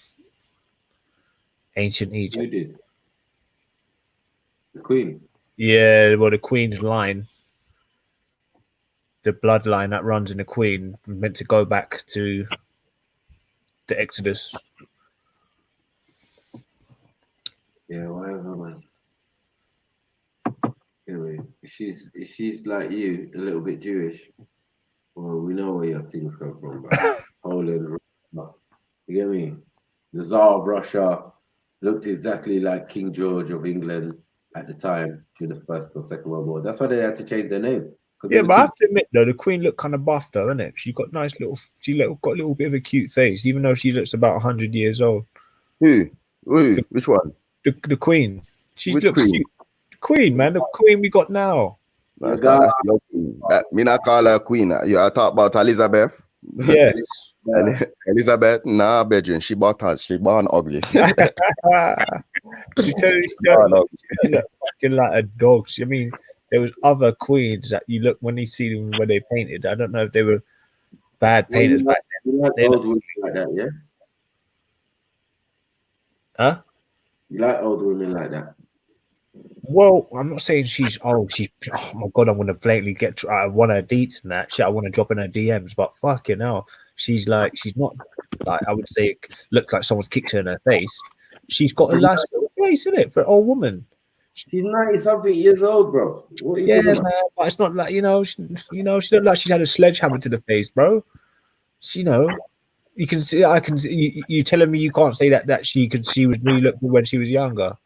ancient Egypt. Who did? The Queen. Yeah, well, the Queen's line. The bloodline that runs in the Queen was meant to go back to the Exodus. Yeah, whatever, man. Anyway, if she's like you, a little bit Jewish, well, we know where your things come from, bro. Poland, Russia. You get me? The Tsar of Russia looked exactly like King George of England at the time during the First or Second World War. That's why they had to change their name. Yeah, but I have to admit though, the Queen looked kind of buff though, isn't it? She got got a little bit of a cute face, even though she looks about 100 years old. Who? Which one? The Queen. She Which looks Queen? cute. The Queen, man, the Queen we got now. That's your queen. Me not call her queen. You I talk about Elizabeth. Yes. Elizabeth, nah, bedroom. She born ugly. She look fucking like a dog. I mean, there was other queens that you look when you see them when they painted. I don't know if they were bad painters back then. You like old women like that, yeah? Huh? You like old women like that? Well, I'm not saying oh my god, I want to blatantly I want her deets and that shit. I want to drop in her DMs, but fucking hell, she's not like I would say looks like someone's kicked her in her face. She's got a nice little face, isn't it, for an old woman? She's 90-something years old, bro. What are you man, but it's not like she looked like she had a sledgehammer to the face, bro. You know, you can see. You telling me you can't say that she was really looking when she was younger.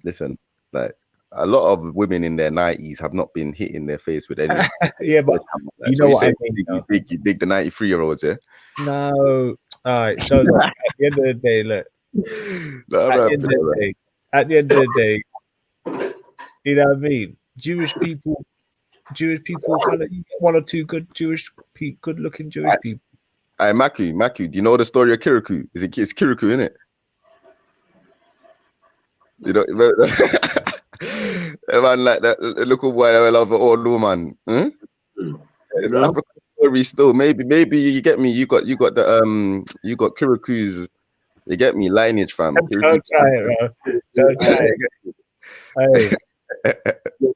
Listen, like a lot of women in their 90s have not been hitting their face with any. Yeah, but you know what I mean. You dig the 93-year-olds, yeah? No, all right. So look, at the end of the day, look. At the end of the day, you know what I mean? Jewish people kind of one or two good looking Jewish people. Hey, Maku, do you know the story of Kirikou? It's Kirikou, isn't it? You know, man, like that little boy that love an old woman. It's an African story still. Maybe you get me. You got Kirikou's. You get me lineage, fam. Don't try it, bro. Don't try it. Hey,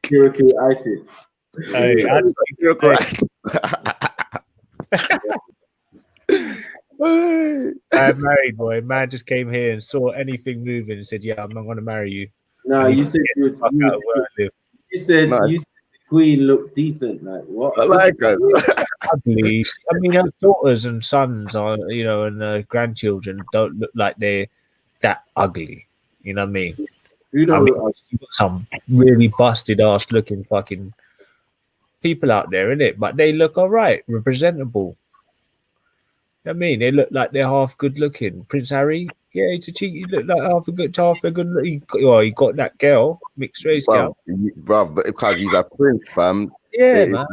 Kirikou-itis. I'm married, boy. Man just came here and saw anything moving and said, "Yeah, I'm not going to marry you." No, you said the Queen looked decent. Like what? I like her. Ugly. I mean, her daughters and sons are, and grandchildren don't look like they're that ugly. You know what I mean? You know, you've got some really busted ass looking fucking people out there, innit? But they look all right, presentable. I mean, they look like they're half good looking. Prince Harry, yeah, he's a cheeky. He look like half a good. He got that girl, mixed race girl, bruv, but because he's a prince, fam. Yeah, man.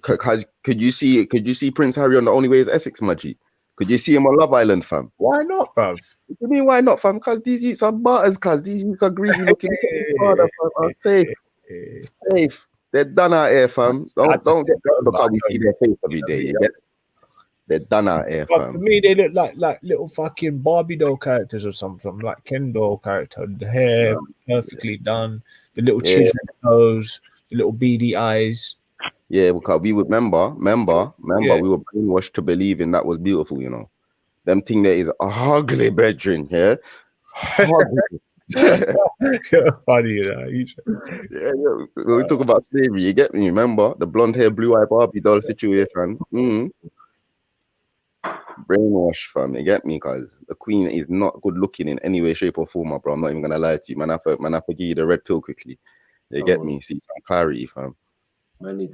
Could you see Prince Harry on The Only Way Is Essex, Maggie? Could you see him on Love Island, fam? Why not, bruv? What do you mean, why not, fam? Because these youths are butters, cuz these youths are greasy looking. Safe. They're done out here, fam. Don't look how we see their face every day. You get? They're done out here, But for fam. me, they look like little fucking Barbie doll characters or something, like Ken doll character. The hair perfectly done, the little Yeah. chiseled nose, the little beady eyes. Yeah, because we would remember, Yeah. we were brainwashed to believing that was beautiful, you know. Them thing there is ugly, brethren, yeah? Ugly. Funny, you know. Yeah. When we talk about slavery, you get me? Remember the blonde hair, blue eye Barbie doll situation? Brainwash, fam. You get me? Because the queen is not good looking in any way, shape, or form, my bro. I'm not even gonna lie to you, man. I have to give you the red pill quickly. You get me? See some clarity, fam. Man need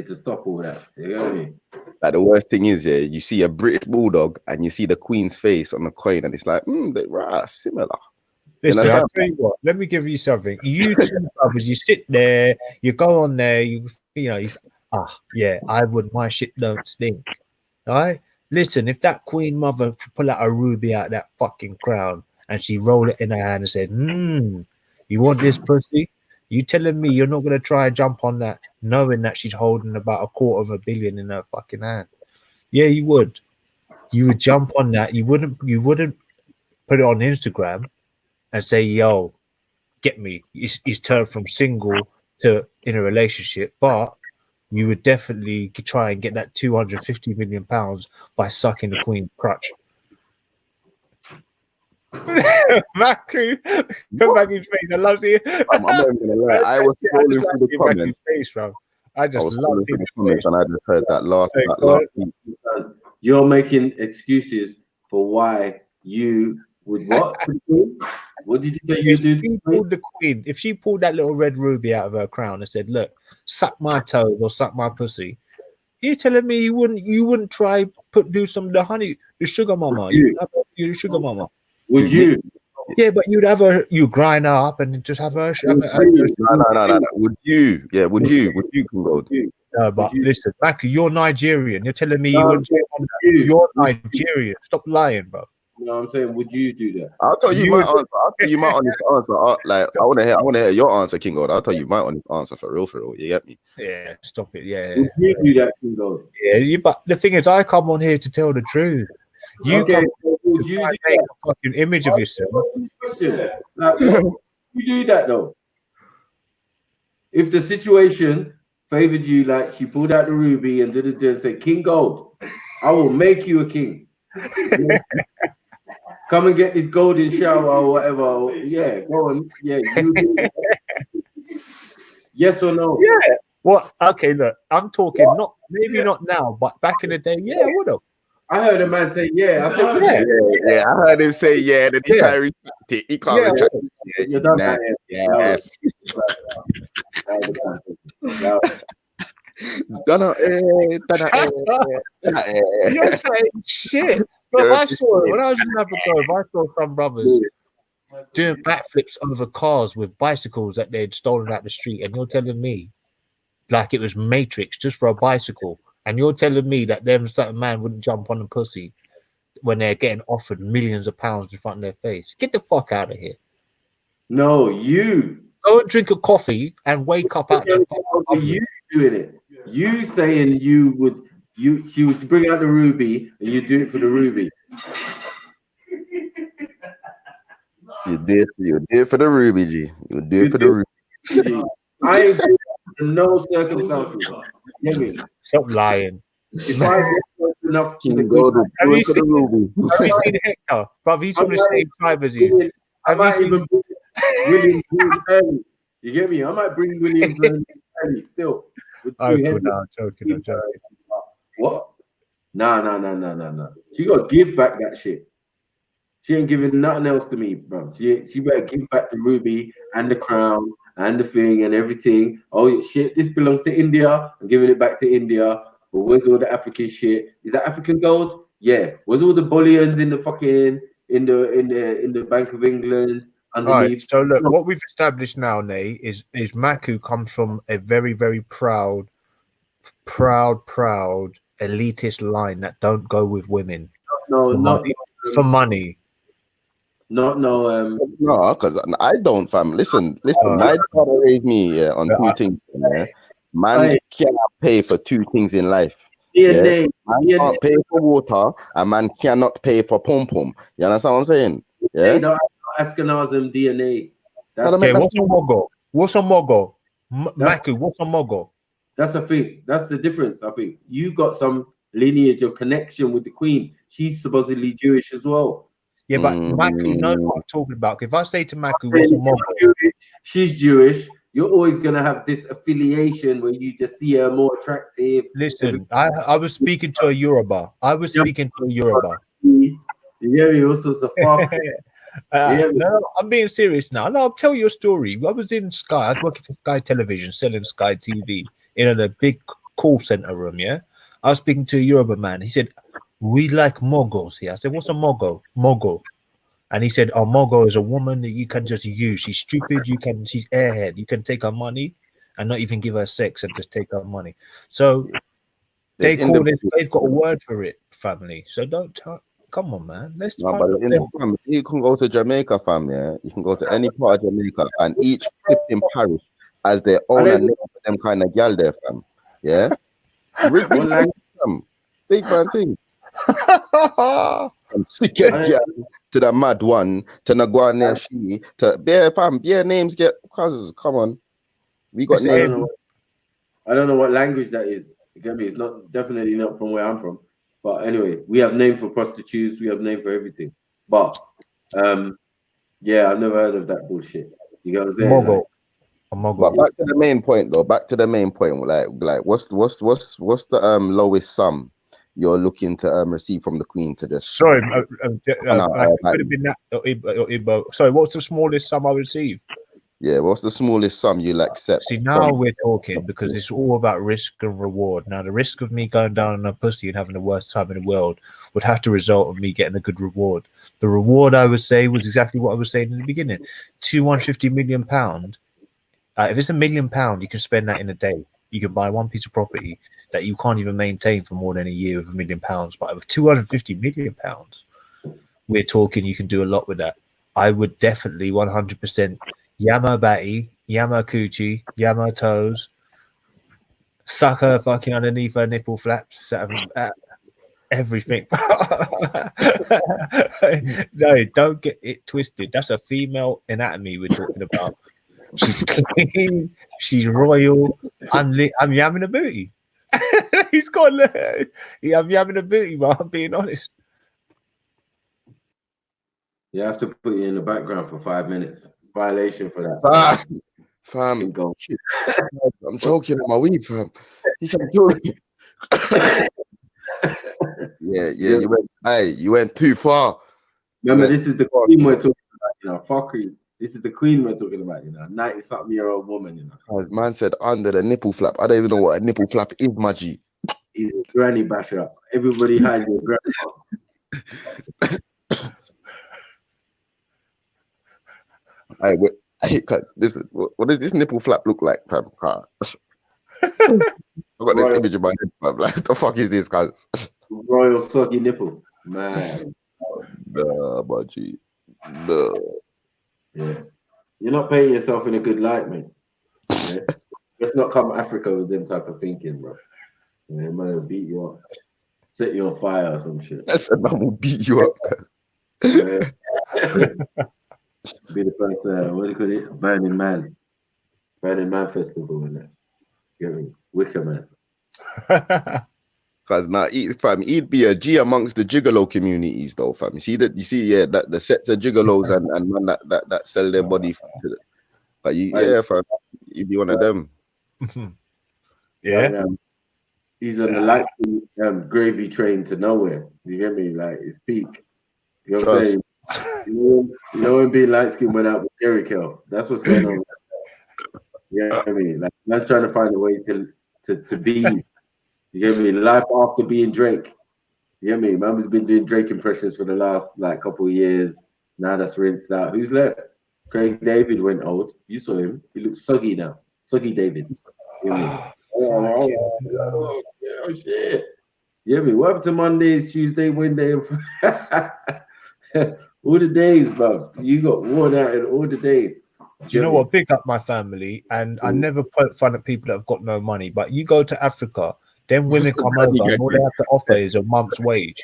to stop all that. You get me? Like the worst thing is, yeah, you see a British bulldog and you see the queen's face on the coin, and it's like, they're similar. Listen, You know? I'll tell you what. Let me give you something. You two brothers, you sit there, you go on there, I would. My shit don't stink. All right. Listen, if that queen mother pull out a ruby out of that fucking crown and she roll it in her hand and said, you want this pussy? You telling me you're not gonna try and jump on that, knowing that she's holding about $250 million in her fucking hand? Yeah, you would. You would jump on that. You wouldn't put it on Instagram and say, yo, get me. He's turned from single to in a relationship, but you would definitely try and get that £250 million by sucking the queen's crutch. Macu's face. I love seeing. I'm not even gonna lie. I was scrolling through the comments. Face, bro. I just love seeing the comments, and I just heard that last. Piece. You're making excuses for why you would what? What did you say you did? If she pulled that little red ruby out of her crown and said, "Look, suck my toes or suck my pussy," you telling me you wouldn't try do some of the sugar mama? You the sugar mama. Would you? Yeah, but you'd have you grind her up and just have her. No. Would you? Yeah, would you? Would you can go? No, but listen, Macu, you're Nigerian. You're telling me you wouldn't. You're Nigerian. Stop lying, bro. No, I'm saying, would you do that? I'll tell you my answer. I'll tell you my honest answer. Like, I want to hear your answer, King Gold. I'll tell you my honest answer for real. You get me? Yeah, stop it. Yeah. Would you do that, King Gold? Yeah, but the thing is, I come on here to tell the truth. You okay, would you make a fucking image of yourself? Question. Like, you do that though? If the situation favored you, like she pulled out the ruby and and said, "King Gold, I will make you a king." Come and get this golden shower or whatever. Yeah, go on. Yeah, you do that. Yes or no? Yeah. Well, okay, look, I'm talking maybe not now, but back in the day, yeah, I would have. I heard a man say, yeah. I said, yeah. I heard him say, yeah. Then he tried to retract it. He can't retract it. You're done. Yes. You're saying shit. But I saw it when I was in Abergove. I saw some brothers doing backflips over cars with bicycles that they'd stolen out the street, and you're telling me, like it was Matrix, just for a bicycle, and you're telling me that them certain man wouldn't jump on a pussy when they're getting offered millions of pounds in front of their face? Get the fuck out of here. No, you go and drink a coffee and wake up out there. You doing it? You saying she would bring out the ruby and you do it for the ruby. You did it for the ruby, G. You did it for the ruby. I ain't doing it in no circumstances. Stop lying. If I get enough to go to have you seen Hector? But he's from the same tribe as you. I might even bring William early. You get me? I might bring William early still. I'm joking. What? Nah. She gotta give back that shit. She ain't giving nothing else to me, bro. She better give back the ruby and the crown and the thing and everything. Oh shit, this belongs to India. I'm giving it back to India. But where's all the African shit? Is that African gold? Yeah. Where's all the bullions in the fucking in the Bank of England? Underneath. Right, so look, what we've established now, Nay, is Macu comes from a very, very proud elitist line that don't go with women. For money. No, because I don't, fam. Listen. My father raised me on two things. Man cannot pay for two things in life. DNA. Man can't pay for water, and man cannot pay for pom pom. You understand what I'm saying? They Yeah. don't have Ashkenazim DNA. That's, Okay, What's a mogo? What's a mogo? That's- Maku, what's a mogo? that's the thing. That's the difference. I think you got some lineage or connection with the Queen. She's supposedly Jewish as well. Yeah, but Maku knows what I'm talking about. If I say to Maku, what's a mogo? Jewish, she's Jewish. You're always gonna have this affiliation where you just see her more attractive. Listen, I was speaking to a Yoruba. I was speaking to a Yoruba. Yeah, all sorts of fuck. No, I'm being serious now. No, I'll tell you a story. I was in Sky. I was working for Sky Television, selling Sky TV in a big call center room. Yeah, I was speaking to a Yoruba man. He said, "We like mogos here." I said, "What's a mogo?" Mogo, and he said, "Oh, mogo is a woman that you can just use. She's stupid. She's airhead. You can take her money and not even give her sex and just take her money." So they call it. They've got a word for it, family. So don't. Come on, man. Let's No, but you can go to Jamaica, fam. Yeah, you can go to any part of Jamaica, and each flipping parish has their own and name for them kind of gal there, fam. Yeah, big man thing. From sickhead gal to the mad one to Naguane she to bare fam, bare names get causes. Come on, we got names. I don't know what language that is. You get me? It's not definitely not from where I'm from. But anyway, we have name for prostitutes, we have name for everything. But yeah, I've never heard of that bullshit. You get what I'm saying? Mogo. But back to the main point though. Back to the main point. Like what's the lowest sum you're looking to receive from the Queen to this? Sorry, could have been that. Sorry, what's the smallest sum I receive? Yeah, what's the smallest sum you'll accept? See, now we're talking because it's all about risk and reward. Now, the risk of me going down on a pussy and having the worst time in the world would have to result in me getting a good reward. The reward, I would say, was exactly what I was saying in the beginning: £250 million. If it's £1 million, you can spend that in a day. You can buy one piece of property that you can't even maintain for more than a year with £1 million. But with £250 million, we're talking you can do a lot with that. I would definitely 100%. Yama Batty, Yama Coochie, Yama Toes, suck her fucking underneath her nipple flaps, everything. No, don't get it twisted. That's a female anatomy we're talking about. She's clean, she's royal. I'm yamming a booty. He's got I'm yamming a booty, but I'm being honest. You have to put you in the background for 5 minutes. Violation for that. Fam, go. I'm choking on my weed, fam. You can kill me. Yeah. You went too far. Remember, this is the Queen we're talking about, fuckery. This is the Queen we're talking about, 90-something-year-old woman, Man said under the nipple flap. I don't even know what a nipple flap is, my G. He's a granny basher. Everybody has your grandma. What does this nipple flap look like, fam? I've got this image in my head, fam. Like, the fuck is this, guys? Royal soggy nipple, man. Nah, my G. Nah. Yeah, you're not paying yourself in a good light, man. Yeah? Let's not come Africa with them type of thinking, bro. Yeah, man will beat you up, set you on fire or some shit. I said, man will beat you up, guys. Be the first, what do you call it? Burning Man Festival, and that. Get me? Wicker Man. Because now, fam, he'd be a G amongst the gigolo communities, though, fam. You see, that the sets of gigolos and man that sell their body to the, but fam, you'd be one of them. Yeah. He's on the light gravy train to nowhere. You get me? Like, it's peak. You know what I'm saying? You know when being light skin went out with Jericho. That's what's going on. You know what I mean? Like, that's trying to find a way to be. You get me? Life after being Drake. You get me? Man's been doing Drake impressions for the last couple of years. Now that's rinsed out. Who's left? Craig David went old. You saw him. He looks soggy now. Soggy David. You get me? Oh shit. You get me? What happened to Mondays, Tuesday, Wednesday, all the days, bubs. You got worn out in all the days. Do you know what? Pick up my family, and I never poke fun at people that have got no money. But you go to Africa, Then women come over and all they have to offer is a month's wage.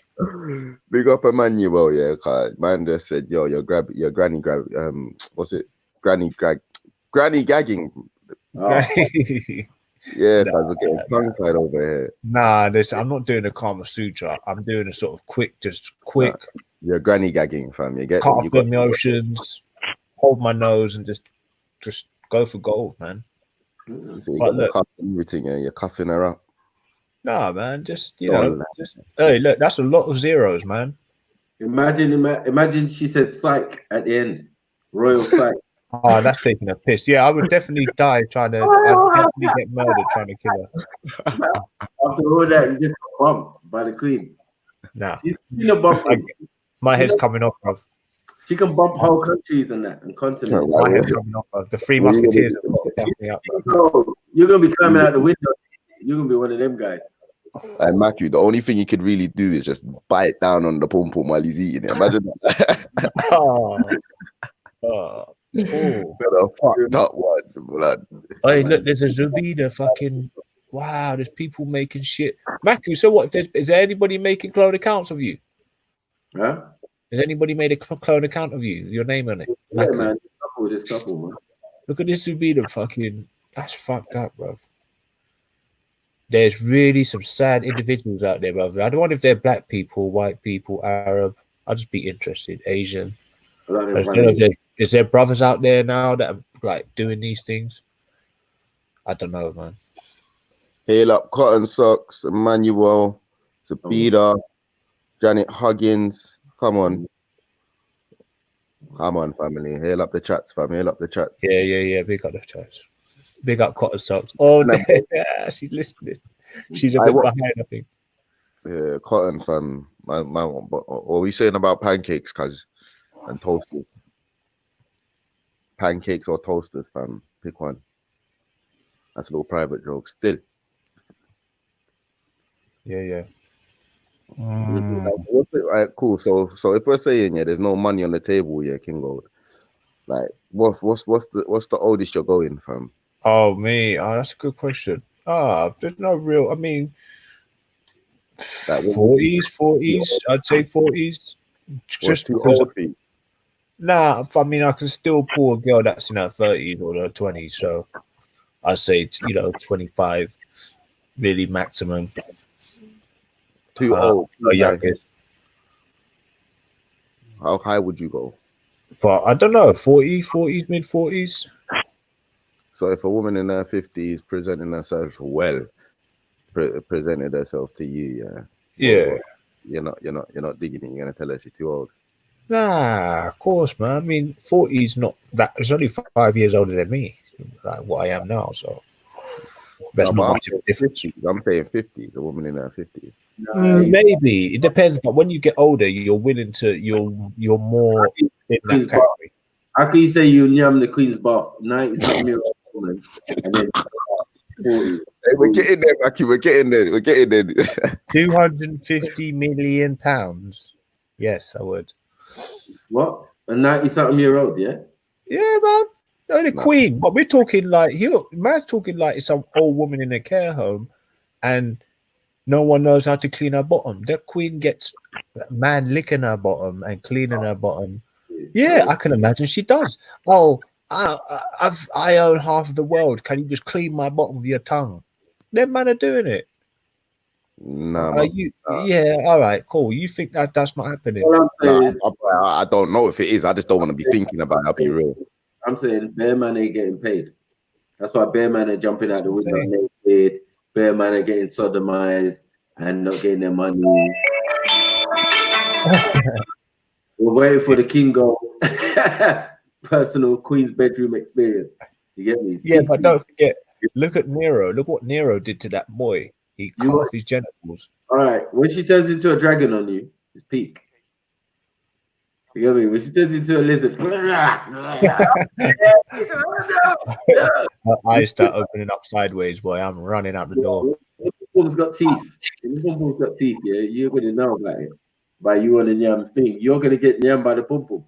Big up Emmanuel, yeah. 'Cause man just said, yo, your granny what's it? Granny gagging. Oh, Yeah, because I'm getting tongue-tied over here. Nah, I'm not doing a Kama Sutra. I'm doing a sort of quick. You're granny gagging, fam. You get cut them. off You got the emotions, hold my nose, and just go for gold, man. so you But got the look, cuffs and everything, and you're cuffing her up. nah, man, just Don't hey, look, that's a lot of zeros, man. imagine she said psych at the end. Royal psych. Oh, that's taking a piss. Yeah, I would definitely die trying to. I'd definitely get murdered trying to kill her. After all that, you just got bumped by the queen. Nah, She's seen a bump. my head's coming off of. She can bump whole countries and that and continents. My head's coming off of. The Three Musketeers have got to fuck me up, bro. Bro, you're gonna be climbing out the window. You're gonna be one of them guys. And Matthew, the only thing he could really do is just bite down on the pom pom while he's eating it. Imagine that. Better fucked up one, blood. Hey, look, there's a Zubida fucking. Wow, there's people making shit. Matthew, so what? Is there anybody making clone accounts of you? Huh? Has anybody made a clone account of you? Your name on it? Yeah, man. This couple, man. Look at this Zubida fucking. That's fucked up, bro. There's really some sad individuals out there, brother. I don't wonder if they're black people, white people, Arab. I'll just be interested. Asian. Is there brothers out there now that are like doing these things? I don't know, man. Hail up Cotton Socks, Emmanuel, Zabida, Janet Huggins. Come on. Come on, family. Hail up the chats, fam. Hail up the chats. Yeah. Big up the chats. Big up Cotton Socks. Oh, yeah, she's listening. She's a bit behind, I think. Yeah, Cotton, fam. What are we saying about pancakes, cuz? And toasters? Pancakes or toasters, fam? Pick one. That's a little private joke. Still. Yeah. Right, cool. So if we're saying there's no money on the table, King Gold. Like, what's the oldest you're going, fam? Oh, me. Oh, that's a good question. There's no real. I mean, 40s. I'd say 40s. Just too because. Old for you? Nah, I mean, I can still pull a girl that's in her 30s or her 20s. So I'd say 25, really maximum. Too old. Youngest. How high would you go? But I don't know, 40s, mid 40s. So if a woman in her 50s presenting herself well, presented herself to you, yeah, you're not digging it. You're gonna tell her she's too old. Nah, of course, man. I mean, 40's not that. It's only 5 years older than me, like what I am now. So that's not much of a difference. I'm saying 50s. A woman in her 50s. Maybe it depends. But when you get older, you're willing to. You're more in that category. How can you say you yam the Queen's bath 90-something year old woman and then 40? Hey, we're getting there, Mackie. We're getting there. 250 million pounds. Yes, I would. What? A 90-something year old, yeah? Yeah, man. No, the Queen. But we're talking like man's talking like some old woman in a care home, and no one knows how to clean her bottom. The Queen gets man licking her bottom and cleaning her bottom. Yeah, I can imagine she does. Oh, I own half of the world. Can you just clean my bottom with your tongue? Them man are doing it. Nah, yeah, all right, cool. You think that's not happening? I don't know if it is. I just don't want to be thinking about it. I'll be real. I'm saying bear man ain't getting paid. That's why bear man are jumping out the window naked. Bear man are getting sodomized and not getting their money. We're waiting for the Kingo personal Queen's bedroom experience. You get me? Yeah, but don't forget. Look at Nero. Look what Nero did to that boy. He cut off his genitals. All right. When she turns into a dragon on you, it's peak. You get me? When she turns into a lizard, her eyes start opening up sideways, boy. I'm running out the door. Pom-pom's got teeth. Pom-pom's got teeth, yeah. You're gonna know about it. By you on the yam thing. You're gonna get yam by the pom-pom.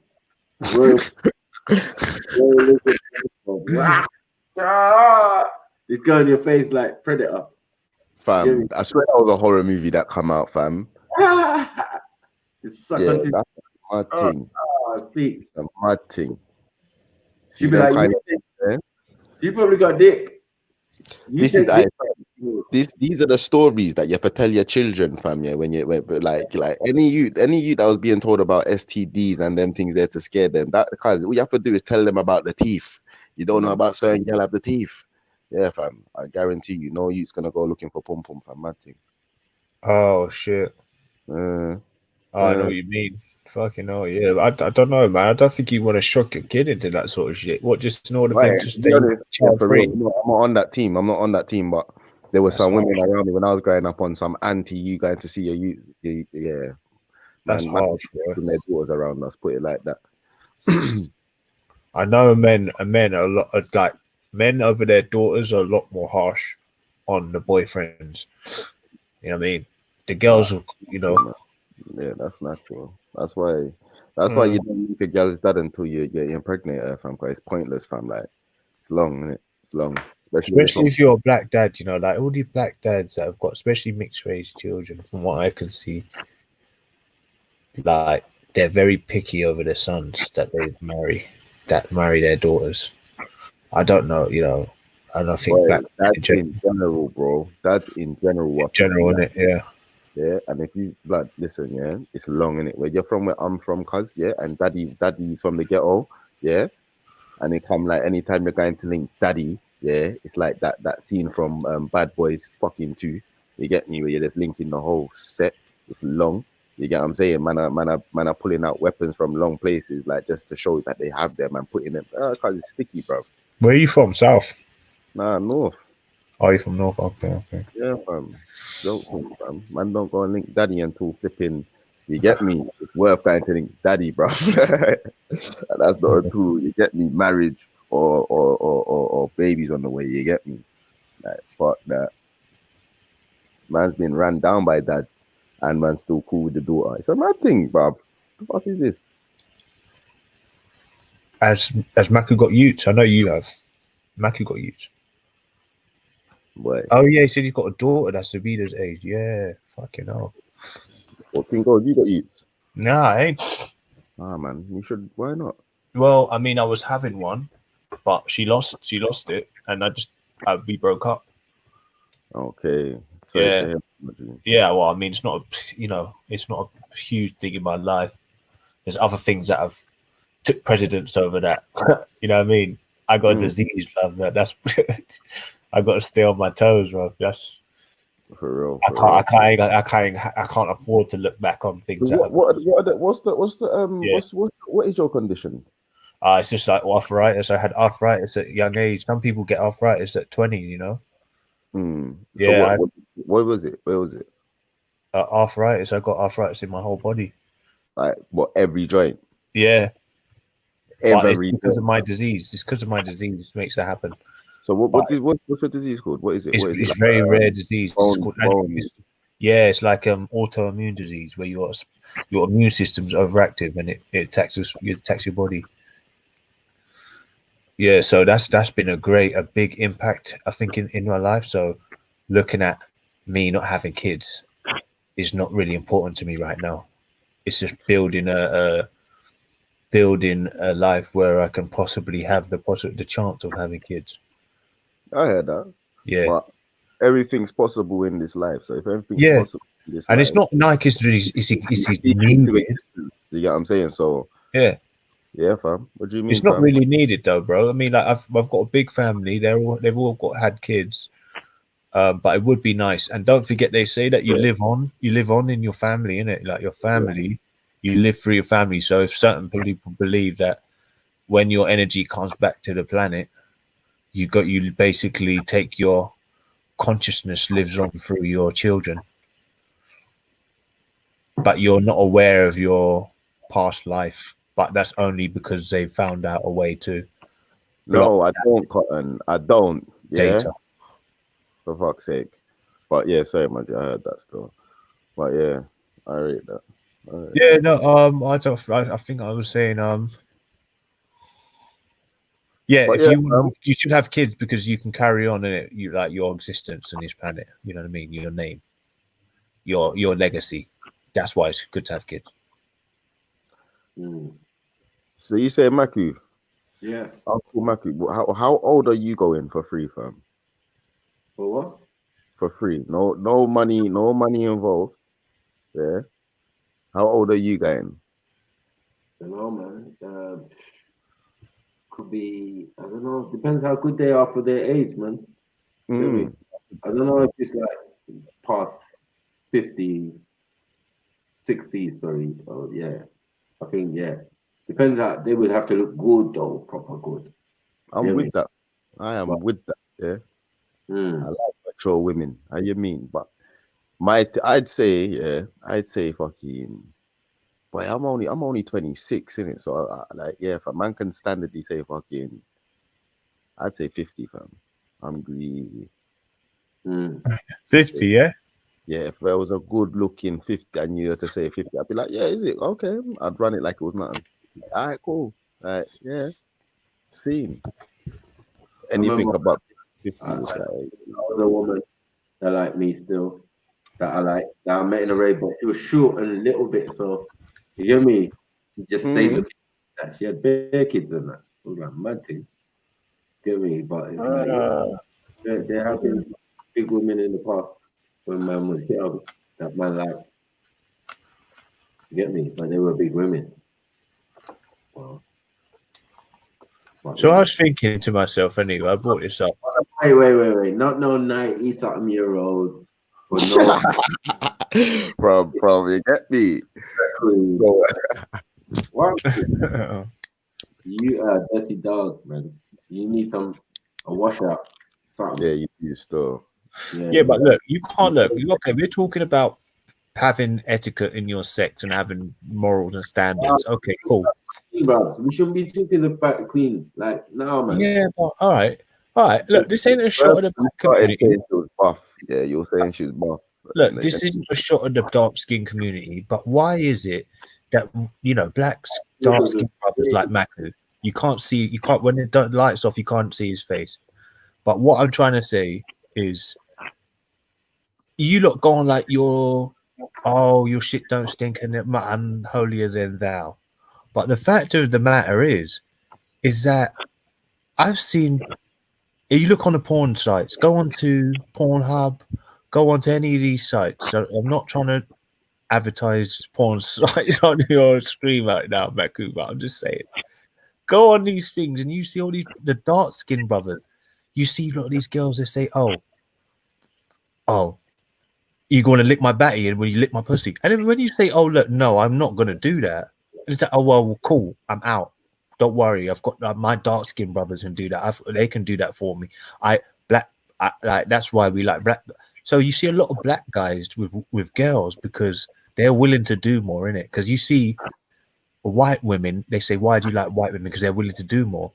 It's going in your face like Predator. Fam, I swear that was a horror movie that come out, fam. It's suck Yeah, on his- that's my thing. speak. That's my thing. See She be them like, kind yeah, of, you probably got dick. You this is take dick. these are the stories that you have to tell your children, fam. Yeah, but like any youth that was being told about STDs and them things there to scare them. That because all you have to do is tell them about the teeth. You don't know about certain girl have the teeth. Yeah, fam. I guarantee you, no youth's gonna go looking for pum pum, fam. Mad thing. Oh shit. Uh, I know what you mean. Fucking hell, yeah. I don't know, man. I don't think you want to shock a kid into that sort of shit. What, just in order for him right, to to stay be honest, yeah, child for free? real. No, I'm not on that team. I'm not on that team, but there were That's some women harsh. around me when I was growing up on some anti you going to see your youth. Yeah, That's man, harsh, bro. when their daughters around us, put it like that. I know men are a lot like men over their daughters are a lot more harsh on the boyfriends. You know what I mean? The girls will, you know. Yeah, that's natural. That's why you don't make a girl's dad until you impregnate her, fam. Because it's pointless, fam. Like it's long, innit? It's long, Especially if you're a black dad, you know, like all these black dads that have got, especially mixed race children, from what I can see, like they're very picky over their sons that marry their daughters. I don't know, you know, I don't think black that's in general, bro. That's in general. General, innit? Yeah. Yeah, and if you blood listen, yeah, it's long, innit? Where you're from, where I'm from, cuz, yeah, and daddy's from the ghetto, yeah, and it come like anytime you're going to link daddy, yeah, it's like that scene from Bad Boys fucking 2. You get me? Where you're just linking the whole set. It's long. You get what I'm saying? Man are pulling out weapons from long places, like just to show that they have them and putting them. Cause it's sticky, bro. Where are you from? South? Nah, north. Oh, you from north? Okay. Yeah, fam. Don't think, fam. Man, don't go and link daddy until flipping. You get me? It's worth going to link daddy, bro. That's not a tool. You get me? Marriage or babies on the way. You get me? Like fuck that. Man's been ran down by dads, and man's still cool with the daughter. It's a mad thing, bruv. What the fuck is this? Has Maku got utes? I know you have. Maku got utes. Boy. Oh yeah, he said he's got a daughter that's Sabida's age. Yeah, fucking hell. What King Gold? You got utes? Nah, I ain't. Ah man, you should. Why not? Well, I mean, I was having one, but she lost it, and we broke up. Okay. Yeah. Yeah. Well, I mean, it's not a huge thing in my life. There's other things that have took precedence over that. You know what I mean? I got a disease, love that. That's I got to stay on my toes, bro. That's for real. I can't afford to look back on things. So what is your condition? It's just like arthritis. I had arthritis at a young age. Some people get arthritis at 20, you know. Yeah. So what was it? Where was it? Arthritis. I got arthritis in my whole body. Like what? Every joint. Yeah. Every because of my disease. It's because of my disease which makes that happen. So what's your disease called? What is it? It's like very rare disease. It's called it's like autoimmune disease where your immune system's overactive and it attacks your body. Yeah, so that's been a big impact, I think, in my life. So looking at me not having kids is not really important to me right now. It's just building a life where I can possibly have the chance of having kids. I heard that. Yeah. But everything's possible in this life. So if everything's possible in this and life, it's not like it's needed. You get what I'm saying? So yeah, fam. What do you mean? It's not really needed though, bro. I mean, like I've got a big family. They've all had kids. But it would be nice. And don't forget, they say that you live on in your family, innit? Like your family, you live through your family. So if certain people believe that when your energy comes back to the planet, you basically take your consciousness lives on through your children, but you're not aware of your past life. But that's only because they found out a way to. No, I don't, Cotton. I don't. Yeah. Data. For fuck's sake. But yeah, sorry, man. I heard that still. But yeah, I read that. Yeah, no. I think I was saying. Yeah, But if yeah, you should have kids because you can carry on in it, you like your existence on this planet. You know what I mean? Your name, your legacy. That's why it's good to have kids. Mm. So you say Maku, Yeah. Uncle Maku, how old are you going for free, fam? For what? For free, no money involved. Yeah. How old are you going? I don't know, man. Could be, I don't know. Depends how good they are for their age, man. Get me? Mm. I don't know if it's like past 50, 60, sorry. Oh, yeah. I think, yeah. Depends how they would have to look good, though, proper good. I'm Get with me? that. I am But, with that. Yeah. I mm, like mature women. How you mean? But I'd say fucking. Boy, I'm only 26, innit? So like, yeah, if a man can standardly say fucking, I'd say 50, fam. I'm greasy. mm. 50, yeah. Yeah, if there was a good looking 50 and you had to say 50, I'd be like, yeah, is it? Okay. I'd run it like it was nothing. All right, cool. Like, yeah, seen. I Anything remember above 50 I, is I, like, was a woman that like me still, that I met in a rave, but she was short and a little bit, so you hear me? She just stayed looking like that. She had bare kids and that. It was like mad thing. Get me? But it's like, yeah, there have been big women in the past when man was young that man like, get me? But they were big women. Well, but So I yeah. was thinking to myself anyway. I brought this up. Wait. Not no 90-something year olds. But no, bro, you get me? Bro, what? You are a dirty dog, man. You need a washout. Something. yeah, you do still. Yeah, but look, you can't look. Okay, we're talking about having etiquette in your sex and having morals and standards. Okay, cool. Bro, we shouldn't be talking about the queen. Like, no, man. Yeah, but all right. Look, this ain't a shot First, of the you black started community. saying she was buff. Yeah, you were saying she was buff. Look, And this isn't a shot of the dark skin community. But why is it that black dark skinned brothers like Maku, you can't when the lights off, you can't see his face. But what I'm trying to say is, you lot go on like your shit don't stink and I'm holier than thou. But the fact of the matter is that I've seen. You look on the porn sites, go on to Pornhub, go on to any of these sites. So I'm not trying to advertise porn sites on your screen right now, Maku, but I'm just saying. Go on these things and you see all the dark skinned brothers. You see a lot of these girls that say, oh, you're going to lick my batty and when you lick my pussy. And then when you say, oh, look, no, I'm not going to do that. And it's like, oh, well, cool, I'm out. Don't worry, I've got my dark skinned brothers can do that. They can do that for me. That's why we like black. So you see a lot of black guys with girls because they're willing to do more in it. Because you see white women, they say, why do you like white women? Because they're willing to do more.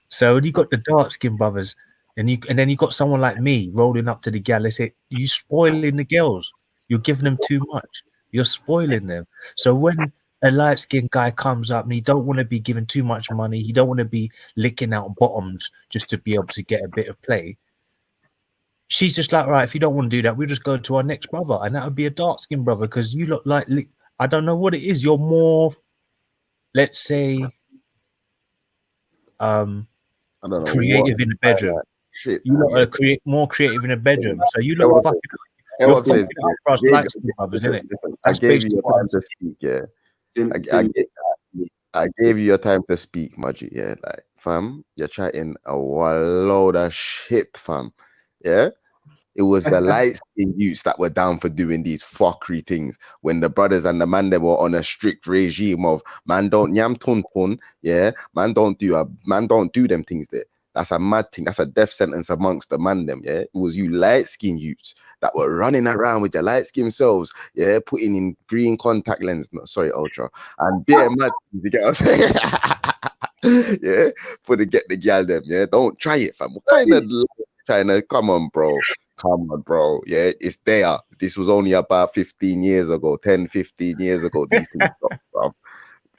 So when you got the dark skinned brothers, and then you got someone like me rolling up to the gal. They say, you spoiling the girls. You're giving them too much. You're spoiling them. So when a light skinned guy comes up and he don't want to be given too much money, he don't want to be licking out bottoms just to be able to get a bit of play. She's just like, right, if you don't want to do that, we'll just go to our next brother, and that would be a dark skinned brother because you look like, I don't know what it is. You're more, let's say, I don't know creative in the bedroom. Shit, you lot are more creative in a bedroom, so you look fucking. You're fucking up for us black brothers, isn't it? I gave you your time to speak, yeah. I gave you your time to speak, Maji, yeah. Like, fam, you're chatting a load of shit, fam. Yeah? It was the light skinned youths that were down for doing these fuckery things when the brothers and the man they were on a strict regime of man don't yam tun, yeah, man don't do them things there. That's a mad thing. That's a death sentence amongst the man them, yeah. It was you light skinned youths that were running around with their light skinned selves, yeah, putting in green contact lens, no, sorry, ultra, and bare mad things, you get what I'm saying? Yeah, for to get the gal them, yeah. Don't try it, fam. What kind of China? Come on, bro. Come on, bro. Yeah, it's there. This was only about 15 years ago, 10, 15 years ago. These things stopped, bro.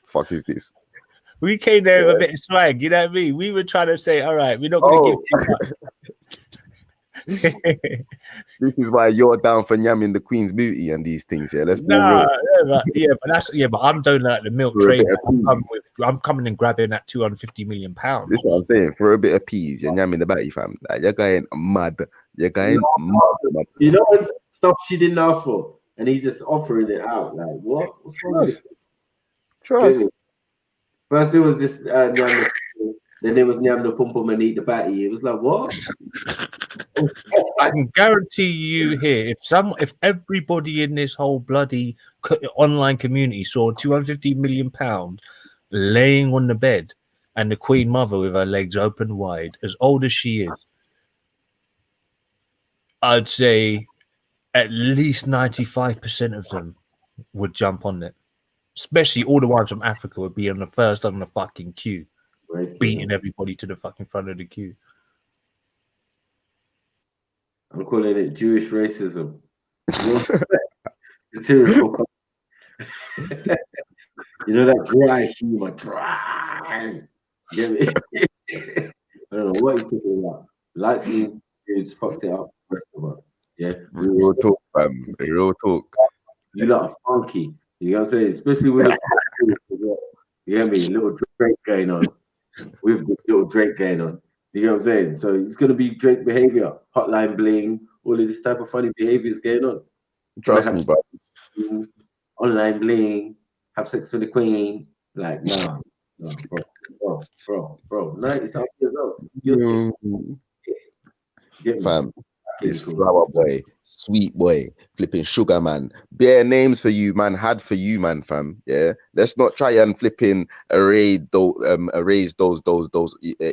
Fuck is this? We came there with a bit of swag, you know what I mean? We were trying to say, all right, we're not going to give too much. This is why you're down for nyamming the Queen's booty and these things. Yeah, let's be real. but I'm doing like the milk For a trade. bit of I'm coming and grabbing that 250 million pounds. This is what I'm saying. For a bit of peas, you're nyamming the batty, fam. Like, you're going mad. You're going mad. You know, it's stuff she didn't ask for, and he's just offering it out. Like, what? What's wrong with it? Trust. First there was this Nyam the, then there was Nyam the Pum Pum and Eat the Batty. It was like, what? I can guarantee you here, if everybody in this whole bloody online community saw 250 million pounds laying on the bed and the Queen Mother with her legs open wide, as old as she is, I'd say at least 95% of them would jump on it. Especially all the ones from Africa would be on the first on the fucking queue, beating everybody to the fucking front of the queue. I'm calling it Jewish racism. Satirical. You know that dry humor, dry. Get me? I don't know what he's talking about. Light skin dudes fucked it up. The rest of us, yeah. Real talk, fam. Real talk. You lot are funky. You know what I'm saying? Especially with the, you get me? Little Drake going on. With the little Drake going on. You know what I'm saying? So it's gonna be Drake behavior, hotline bling, all of this type of funny behaviors going on. Trust me, but online bling, have sex with the Queen. Like, no, bro. 90-something years old. You're fam. This flower boy, sweet boy, flipping sugar man, bare names for you, man, had for you, man, fam. Yeah, let's not try and flipping erase those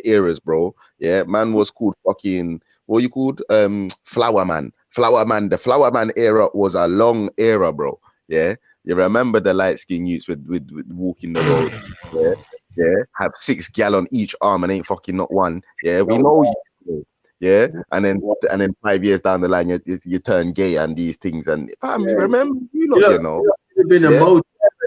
eras, bro. Yeah, man was called fucking what you called flower man. The flower man era was a long era, bro. Yeah, you remember the light skin youths with walking the road. Yeah, have 6 gal on each arm and ain't fucking not one. Yeah, we know you. Yeah, and then 5 years down the line, you turn gay and these things. And fam, remember, you know,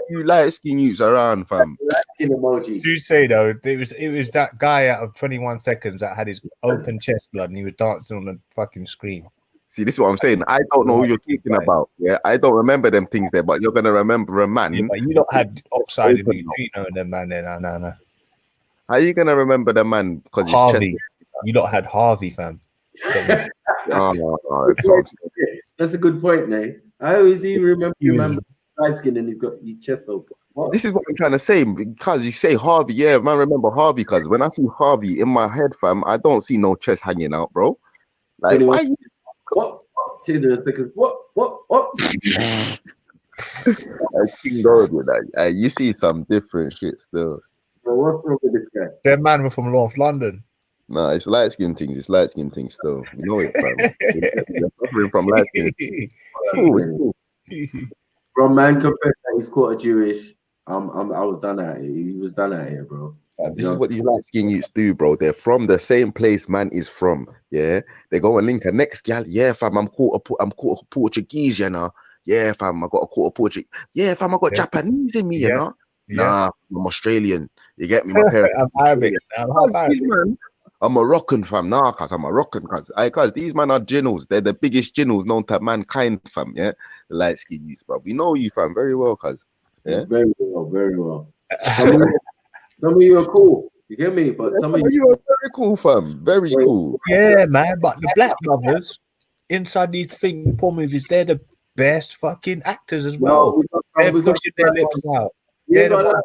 you light skin youths around, fam. You say though, it was that guy out of 21 seconds that had his open chest blood and he was dancing on the fucking screen. See, this is what I'm saying. I don't know who you're talking about. Yeah, I don't remember them things there, but you're gonna remember a man. Yeah, but you don't had oxide in neutrino and them man there. No. How are you gonna remember the man? Because Harvey. You lot had Harvey, fam. No, that's a good point, Nate. I always even remember the man with light skin and he's got his chest open. What? This is what I'm trying to say, because you say Harvey, yeah, man, remember Harvey, because when I see Harvey in my head, fam, I don't see no chest hanging out, bro. Like, anyway, why you... What? King Gold with that. You see some different shit still. Bro, what's wrong with this guy? That man was from North London. No, it's light skin things. It's light skin things still. You know it, fam. You're suffering from light skin. Cool. Bro, man confessed that he's quarter Jewish. I was done at it. He was done at it, bro. This is what these light skin youths do, bro. They're from the same place man is from. Yeah, they go and link a next gal. Yeah, fam, I'm quarter Portuguese, you know. Yeah, fam, I got a quarter Portuguese. Yeah, fam, I got Japanese in me, you know. Nah, I'm Australian. You get me? My parents. I'm Arabic. I'm Moroccan, fam. Nah, cause I'm Moroccan, cause these man are ginnels. They're the biggest ginnels known to mankind, fam. Yeah, the light skin youths, bro. We know you, fam, very well, cause yeah, very well. Some of you are cool. You get me? But some of you are very cool, fam. Very cool. Yeah, man. But the black brothers inside these thing porn movies, they're the best fucking actors as well. They're pushing their lips out. They're the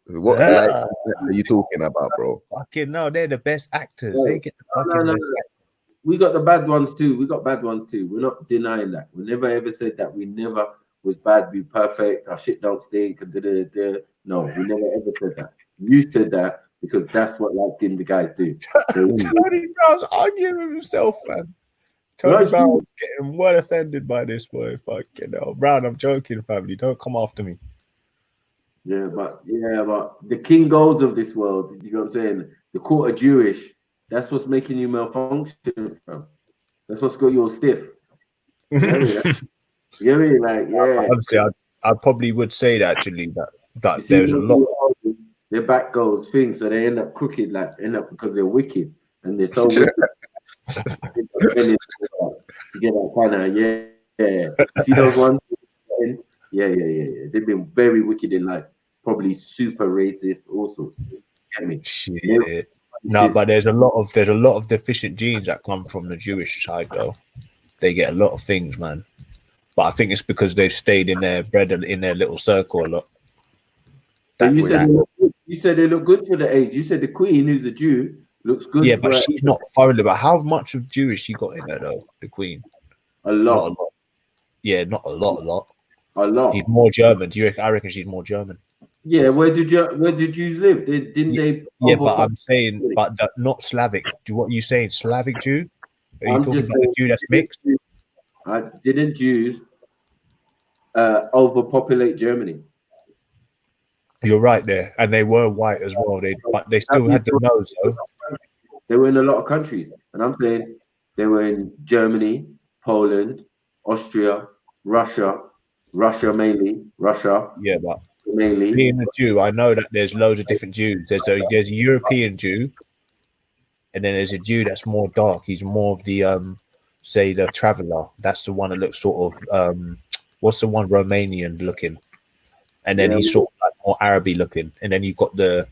What light are you talking about, bro? Fucking no, they're the best actors. They get the fucking best. We got the bad ones too. We're not denying that. We never ever said that. We never was bad, be perfect, our shit don't stink. No, we never ever said that. You said that because that's what the guys do. Tony Brown's arguing with himself, man. Tony Brown's getting well offended by this boy. Fucking hell. Brown, I'm joking, family. Don't come after me. Yeah, but the King Golds of this world, you know what I'm saying? The quarter Jewish, that's what's making you malfunction, fam. That's what's got you all stiff. You know what I mean? Like, yeah. Honestly, I probably would say that actually You that see, there's a lot. their back goes thing, so they end up crooked, like end up because they're wicked and they're so wicked. To get that kind of yeah. You see those ones? Yeah. They've been very wicked in life, probably super racist, all sorts. Get me? Shit. No, but there's a lot of deficient genes that come from the Jewish side though. They get a lot of things, man. But I think it's because they've stayed in their bread and in their little circle a lot. But you said they look good for the age. You said the Queen, who's a Jew, looks good. Yeah, for but she's not thoroughly. But how much of Jewish she got in her though? The Queen. A lot. Not a lot. Yeah, not a lot. A lot. He's more German. Do you reckon? I reckon she's more German. Yeah, where did Jews live? They? Yeah, but I'm saying, but not Slavic. What are you saying? Slavic Jew? Are you talking about a Jew that's mixed? Didn't Jews overpopulate Germany? You're right there, and they were white as well. But they still had the nose though. They were in a lot of countries, and I'm saying they were in Germany, Poland, Austria, Russia mainly. Yeah, but mainly being a Jew, I know that there's loads of different Jews. There's a European Jew, and then there's a Jew that's more dark. He's more of the say the traveler. That's the one that looks sort of what's the one Romanian looking, and then he's sort of like more Araby looking, and then you've got the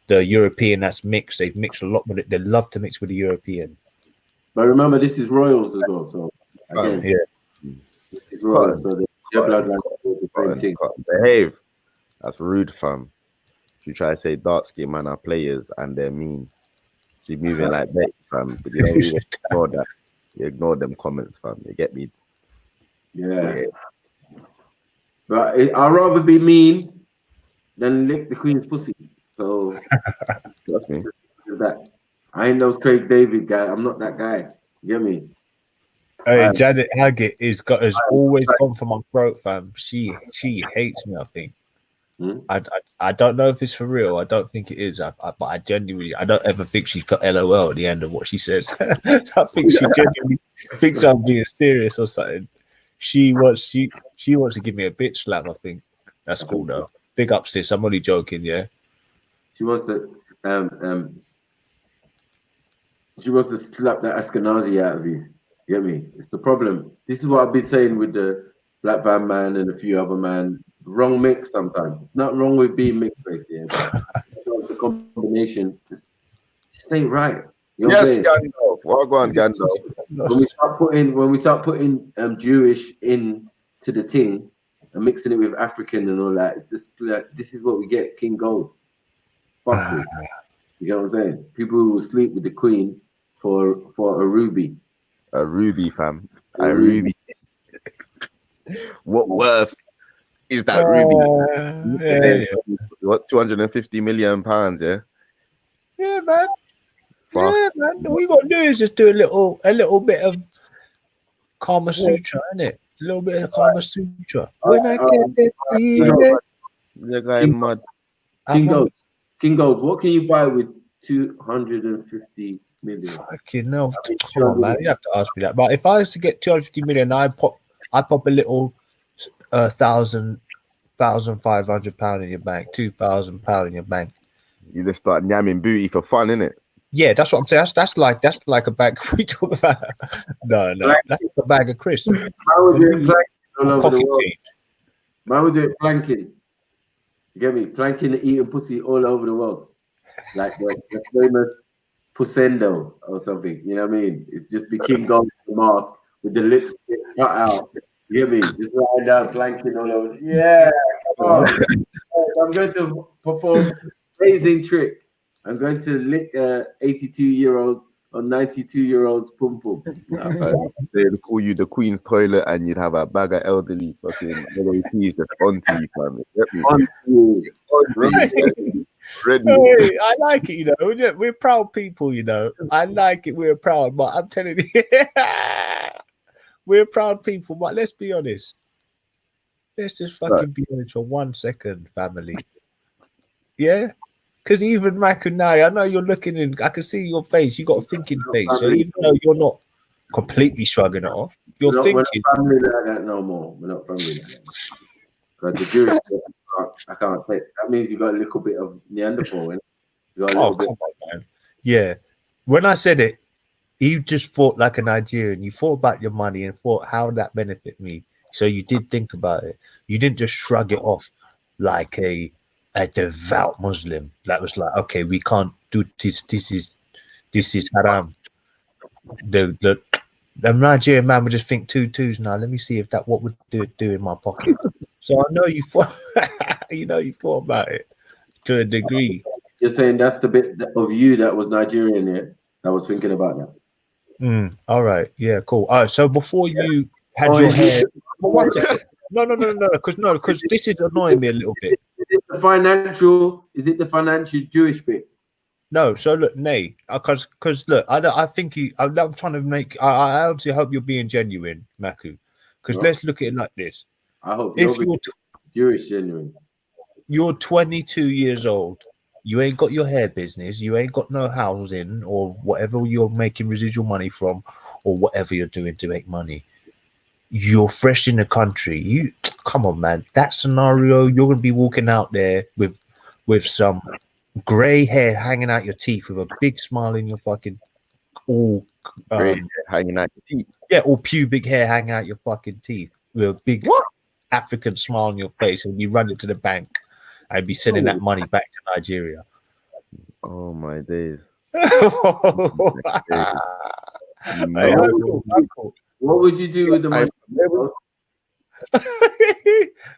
European that's mixed. They've mixed a lot with it. They love to mix with the European. But remember, this is royals as well. So again, this is royals. So their bloodline is the same thing. Behave. That's rude, fam. You try to say dark skin man are players and they're mean. She's moving like that, fam. But you don't really ignore that. You ignore them comments, fam. You get me? Yeah. But I'd rather be mean than lick the Queen's pussy. So trust me. That I ain't those Craig David guy. I'm not that guy. You get me? Hey, Janet Haggett has always gone for my throat, fam. She hates me, I think. I don't know if it's for real. I don't think it is. But I genuinely, I don't ever think she's got LOL at the end of what she says. I think she genuinely thinks I'm being serious or something. She wants to give me a bitch slap. I think that's cool though. Big up, sis. I'm only joking. Yeah. She wants to slap that Ashkenazi out of you. You get me? It's the problem. This is what I've been saying with the Black Van Man and a few other man. Wrong mix sometimes. Not wrong with being mixed race, yeah. But the combination just ain't right. You know yes, Gandalf. Well, go on, Gandalf. When we start putting Jewish in to the thing and mixing it with African and all that, it's just like this is what we get. King Gold. Fuck it. You know what I'm saying? People who will sleep with the Queen for a ruby. A ruby, fam. A ruby. What worth is that ruby? What, 250 million pounds, yeah? Yeah, man. Fuck. Yeah, man. All you gotta do is just do a little bit of Kama Sutra, innit? A little bit of Kama Sutra. When I get that feeling. The guy mad. King Gold, what can you buy with 250 million? Fucking no. Come on, man. You have to ask me that. But if I was to get 250 million, I pop a little £1,500 in your bank, £2,000 in your bank. You just start yamming booty for fun, innit? Yeah, that's what I'm saying. That's like a bag we talk about. No, that's a bag of crisps. How would you planking all over the world? How would you planking? You get me? Planking and eating pussy all over the world. Like the famous Pusendo or something. You know what I mean? It's just be King Gold with the mask with the lips cut out. You get me? Just lying down, planking all over. Yeah, come on. I'm going to perform an amazing trick. I'm going to lick 82-year-old or 92-year-old's pum pum. They'd call you the Queen's toilet and you'd have a bag of elderly fucking peas just onto you, fam. Hey, I like it, you know. We're proud people, you know. I like it. We're proud, but I'm telling you, we're proud people. But let's be honest. Let's just fucking be honest for 1 second, family. Yeah. Because even Mac and I know you're looking in, I can see your face, you got a thinking face. So even though you're not completely shrugging it off. You're We're thinking, not family like that no more. We're not family like that. Because the Jewish bit, I can't say. That means you got a little bit of Neanderthal. You got a oh, little bit. come on, man. Yeah. When I said it, you just thought like a Nigerian. You thought about your money and thought, how would that benefit me? So you did think about it. You didn't just shrug it off like a devout Muslim. That was like, okay, we can't do this. This is haram. The Nigerian man would just think 2 2s now. Let me see if that what would do in my pocket. So I know you thought you thought about it to a degree. You're saying that's the bit of you that was Nigerian, yeah? That was thinking about that. All right, yeah, cool. All right, so before you had Oh, your is hair, it- but one second. No, because this is annoying me a little bit. Is it the financial? Is it the financial Jewish bit? No, so look, Nay, because look, I think I'm trying to make. I obviously hope you're being genuine, Maku, because No. let's look at it like this. I hope If you're Jewish genuine. you're 22 years old, you ain't got your hair business, you ain't got no housing or whatever you're making residual money from, or whatever you're doing to make money. You're fresh in the country. You come on, man. That scenario, you're gonna be walking out there with some grey hair hanging out your teeth, with a big smile in your fucking all hanging out your teeth. Yeah, all pubic hair hanging out your fucking teeth, with a big African smile on your face, and you run it to the bank and be sending that money back to Nigeria. Oh my days. What would you do with the money?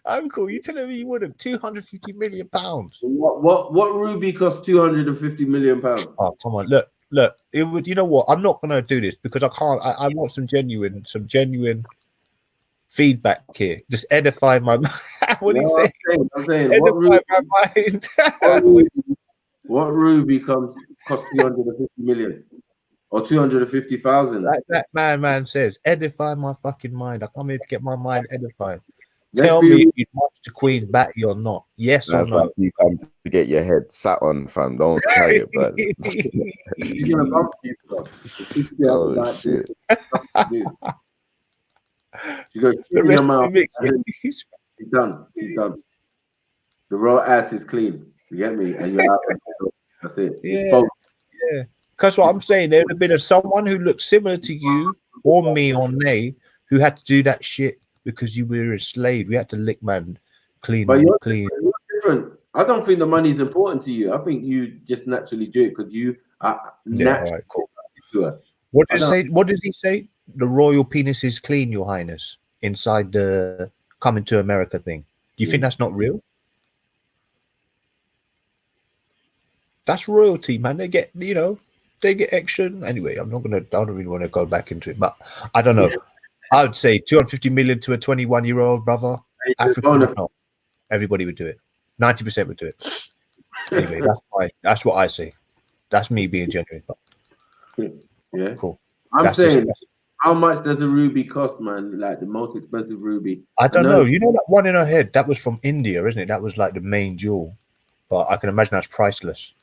Uncle, you telling me you wouldn't? £250 million. What ruby cost £250 million? Oh, come on, look. It would. You know what? I'm not gonna do this because I can't. I want some genuine feedback here. Just edify my mind. What are you saying? I'm saying edify my mind. what ruby cost $250 million or 250,000? Like that man says, edify my fucking mind. I come here to get my mind edified. Let's Tell be me real. if you watch the Queen's batty or not. Yes That's or no? like you come to get your head sat on, fam. Don't try it, but You're gonna bump you, bro. oh shit. She goes The in rest her of mouth. the and then She's done. She's done. The raw ass is clean. You get me? And you're out. That's it. It's Yeah. both. Yeah. Because what I'm saying, there would have been someone who looked similar to you or me or Nay who had to do that shit because you were enslaved. We had to lick man clean. But you're clean. different. I don't think the money is important to you. I think you just naturally do it because you are Yeah, all naturally. right, cool. To it. What does say? What does he say? The royal penis is clean, Your Highness, inside the coming to America thing. Do you think that's not real? That's royalty, man. They get, they get extra. Anyway, I don't really want to go back into it, but I don't know. I would say 250 million to a 21-year-old brother, African or not, everybody would do it. 90% would do it. Anyway, that's what I say. That's me being genuine. But Yeah, cool. I'm saying, how much does a ruby cost, man? Like the most expensive ruby? I don't know. You know that one in her head? That was from India, isn't it? That was like the main jewel. But I can imagine that's priceless.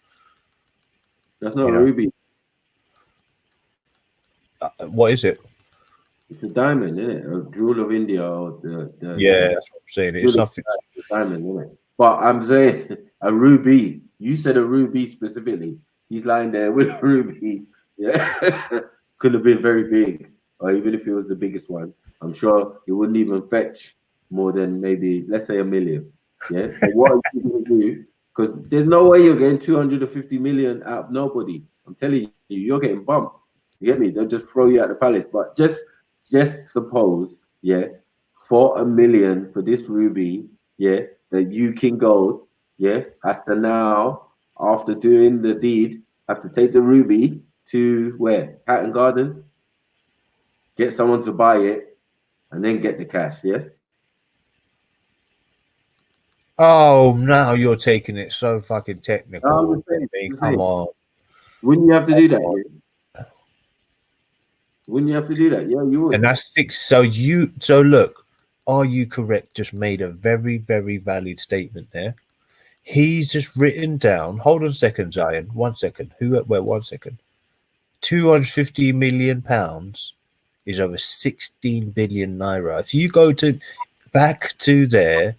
That's not a ruby. What is it? It's a diamond, isn't it? A jewel of India. Or yeah, that's what I'm saying. It's something. Diamond, isn't it? But I'm saying a ruby. You said a ruby specifically. He's lying there with a ruby. Yeah. Could have been very big. Or even if it was the biggest one, I'm sure it wouldn't even fetch more than maybe, let's say, $1 million. Yeah. So what are you going to do? Because there's no way you're getting 250 million out of nobody. I'm telling you, you're getting bumped. You get me? They'll just throw you out the palace. But just suppose, yeah, for $1 million for this ruby, yeah, that you King Gold, yeah, has to now, after doing the deed, have to take the ruby to where? Hatton Gardens, get someone to buy it, and then get the cash, yes? Oh, now you're taking it so fucking technical. Come on. Wouldn't you have to do that? Yeah? Wouldn't you have to do that? Yeah, you would. And that's six. So look, are you correct? Just made a very, very valid statement there. He's just written down. Hold on a second, Zion. 1 second. 1 second. £250 million is over 16 billion naira. If you go back to there,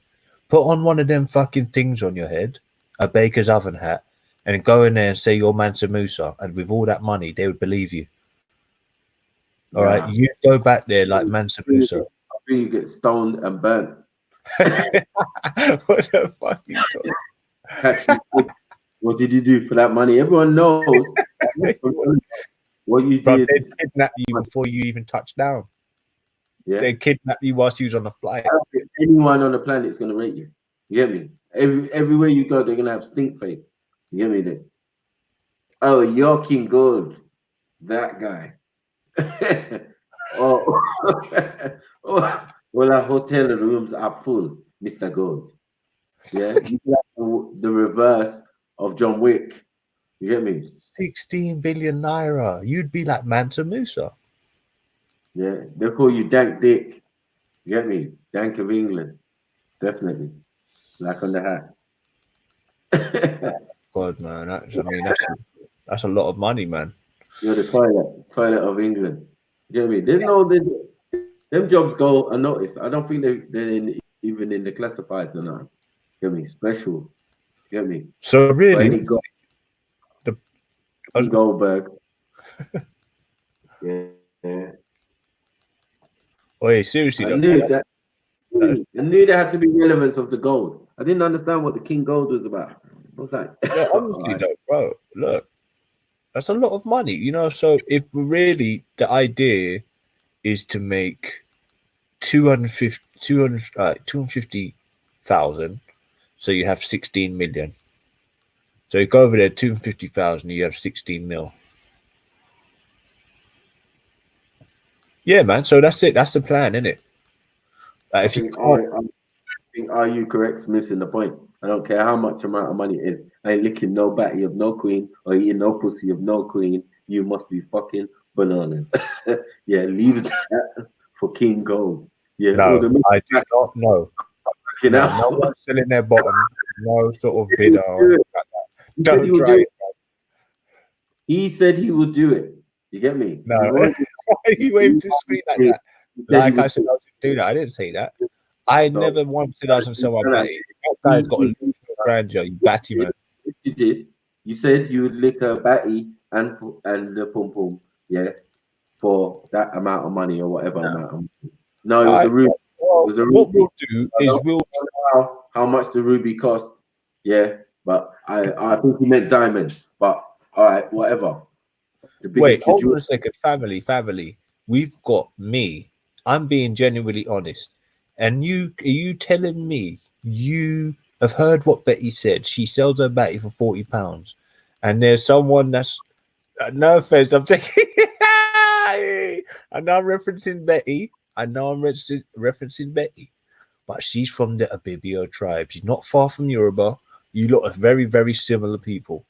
put on one of them fucking things on your head, a baker's oven hat, and go in there and say you're Mansa Musa, and with all that money, they would believe you. All right, Nah. you go back there like Mansa Musa. I think you get stoned and burnt. What the fuck you talking? Catch you. What did you do for that money? Everyone knows what you Bro, did. they'd kidnap you before you even touch down. Yeah. They'd kidnap you whilst you was on the flight. I don't think anyone on the planet is gonna rate you. You get me? Everywhere you go, they're gonna have stink face. You get me? Then? Oh, you're King Gold, that guy. oh, oh, well, our hotel rooms are full, Mr. Gold. Yeah, you like the reverse of John Wick. You get me? 16 billion naira. You'd be like Mansa Musa. Yeah, they call you Dank Dick. You get me? Dank of England. Definitely. Black on the hat. God, man, that's a lot of money, man. You're the toilet of England. You get me? Them jobs go unnoticed. I don't think they're even in the classifieds or not. Get me? Special. Get me? So really, Goldberg. yeah. Oh, seriously, I knew that. I knew there had to be relevance of the gold. I didn't understand what the King Gold was about. I was like, honestly, though, bro, look, that's a lot of money, you know. So if really the idea is to make 250,000, so you have 16 million. So you go over there, 250,000, you have 16 mil. Yeah, man. So that's it. That's the plan, isn't it? I think Are You Correct's missing the point. I don't care how much amount of money it is. I ain't licking no batty of no queen or eating no pussy of no queen. You must be fucking bananas. Yeah, leave that for King Gold. Yeah, no, I do not know. No one's selling their bottom. No sort of bidder. Or like that. Don't try it. He said he would do it. You get me? No, why you waved to the screen like that? Like I said, I was do that. I didn't say that. I never once said I was going to sell my batty. That guy's got a little grandeur, you batty man. If you did, you said you would lick a batty and the pum pum, yeah, for that amount of money or whatever amount of money. No, it was a ruby. What we'll do is we'll how much the ruby cost, yeah, but I think he meant diamond. But all right, whatever. Wait, hold on a second. Family. We've got me. I'm being genuinely honest. And are you telling me you have heard what Betty said? She sells her batty for £40. And there's someone that's no offense, I'm taking I know I'm referencing Betty. Referencing Betty. But she's from the Abibio tribe. She's not far from Yoruba. You lot are very, very similar people.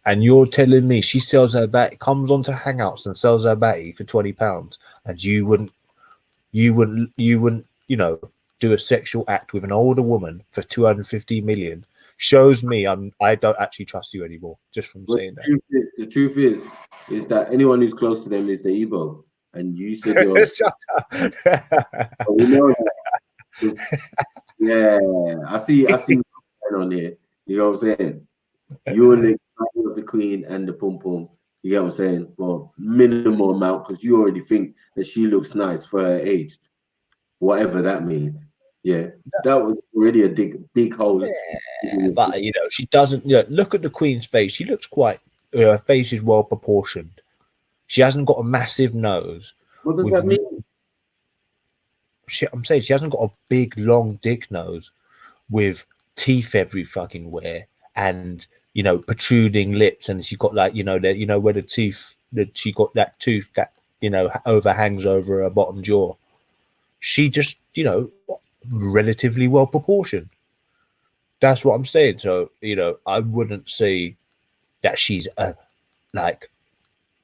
And you're telling me she sells her batty, comes onto Hangouts and sells her batty for £20, and you wouldn't, you know, do a sexual act with an older woman for 250 million. Shows me I don't actually trust you anymore just from saying that. The truth is that anyone who's close to them is the Igbo, and you said you're. Shut up. We know that. Yeah, I see what's going on here. You know what I'm saying? You're the of the queen and the pum pum. You get what I'm saying? Well, minimal amount because you already think that she looks nice for her age, whatever that means. Yeah, that was already a big hole. Yeah, but you know, she doesn't. You know, look at the queen's face. She looks quite. Her face is well proportioned. She hasn't got a massive nose. What does that mean? I'm saying she hasn't got a big, long dick nose with teeth every fucking where and you know protruding lips, and she got like you know where the tooth that she got that tooth that you know overhangs over her bottom jaw. She just you know relatively well proportioned. That's what I'm saying. So you know I wouldn't say that she's a like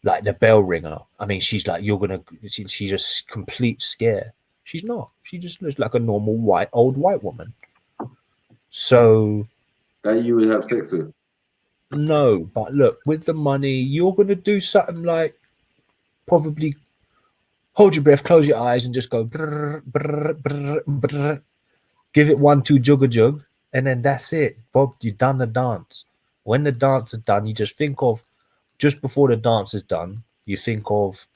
the bell ringer. I mean she's like she's a complete scare. She's not. She just looks like a normal old white woman. So that you would have sex with? No, but look, with the money, you're gonna do something like probably hold your breath, close your eyes, and just go brrr, brrr, brrr, brrr. Give it 1, 2 jug a jug, and then that's it. Bob, you've done the dance. When the dance is done, you just think of, just before the dance is done, you think of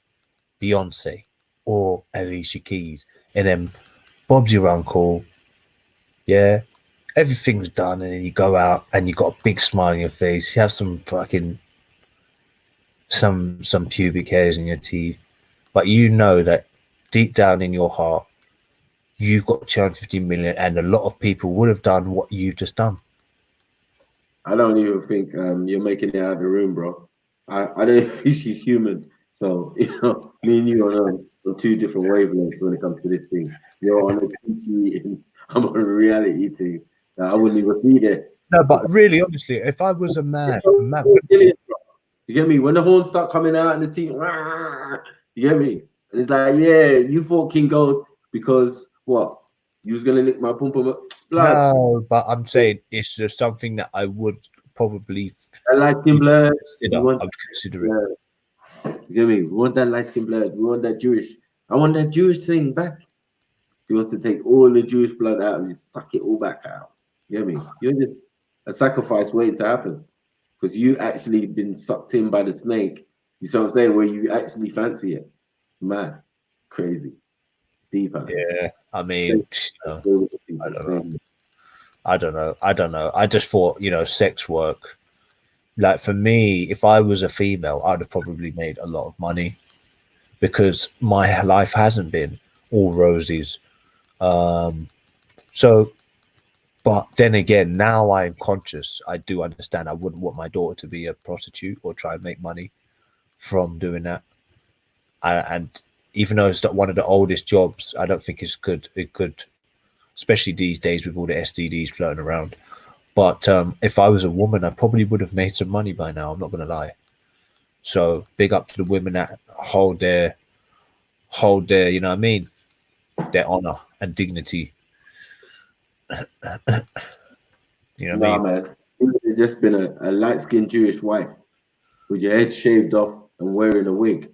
Beyonce or Alicia Keys, and then Bob's your uncle. Yeah, everything's done, and then you go out and you got a big smile on your face. You have some fucking some pubic hairs in your teeth, but you know that deep down in your heart, you've got 250 million, and a lot of people would have done what you've just done. I don't even think you're making it out of the room, bro. I don't think she's human. So, me and you are on two different wavelengths when it comes to this thing. You're on a teachy and I'm on a reality thing. I wouldn't even be there. No, but really, honestly, if I was a man, You get me? When the horns start coming out and the team, you get me? And it's like, yeah, you fought King Gold because what? You was gonna lick my pum pum blood. No, but I'm saying it's just something that I would probably I like skin blood. consider. I would consider it. You get me? We want that light skin blood. We want that Jewish. I want that Jewish thing back. He wants to take all the Jewish blood out and just suck it all back out. You get me? You're just a sacrifice waiting to happen. Because you actually been sucked in by the snake. You see what I'm saying? Where you actually fancy it. Man, crazy. Deeper. Yeah, I mean, I don't know. I just thought, sex work. Like for me, if I was a female, I'd have probably made a lot of money because my life hasn't been all roses. So, but then again, now I'm conscious. I do understand. I wouldn't want my daughter to be a prostitute or try and make money from doing that. And even though it's not one of the oldest jobs, I don't think it's good. It could, especially these days with all the STDs floating around. But if I was a woman, I probably would have made some money by now. I'm not going to lie. So big up to the women that hold their, you know what I mean, their honor and dignity. You know what I mean? man. You would have just been a light-skinned Jewish wife with your head shaved off and wearing a wig.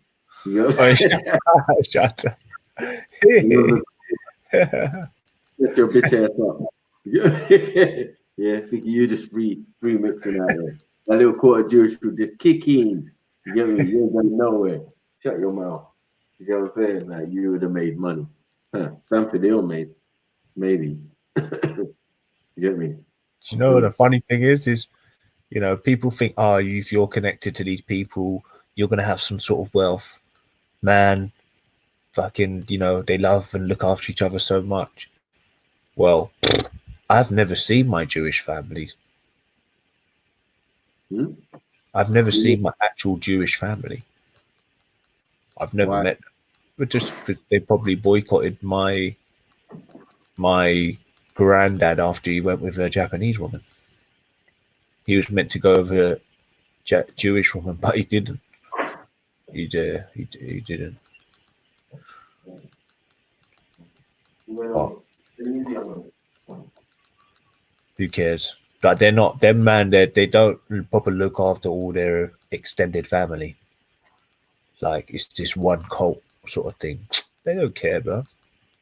You know? Shut up. Get your bitch ass up. Yeah, think you just remixing out there. That little quarter Jewish would just kick in. You get me? You ain't going nowhere. Shut your mouth. You get what I'm saying? Like you would have made money. Stanford Hill made, maybe. You get me? Do you know what the funny thing is people think, oh, if you're connected to these people, you're gonna have some sort of wealth. Man, fucking, they love and look after each other so much. Well, I've never seen my Jewish families. I've never seen my actual Jewish family. I've never met them. But just because they probably boycotted my granddad after he went with a Japanese woman. He was meant to go with a Jewish woman, but he didn't. He didn't. Oh. Who cares? Like they're not them, man. They don't properly look after all their extended family. Like it's just one cult sort of thing. They don't care, bro.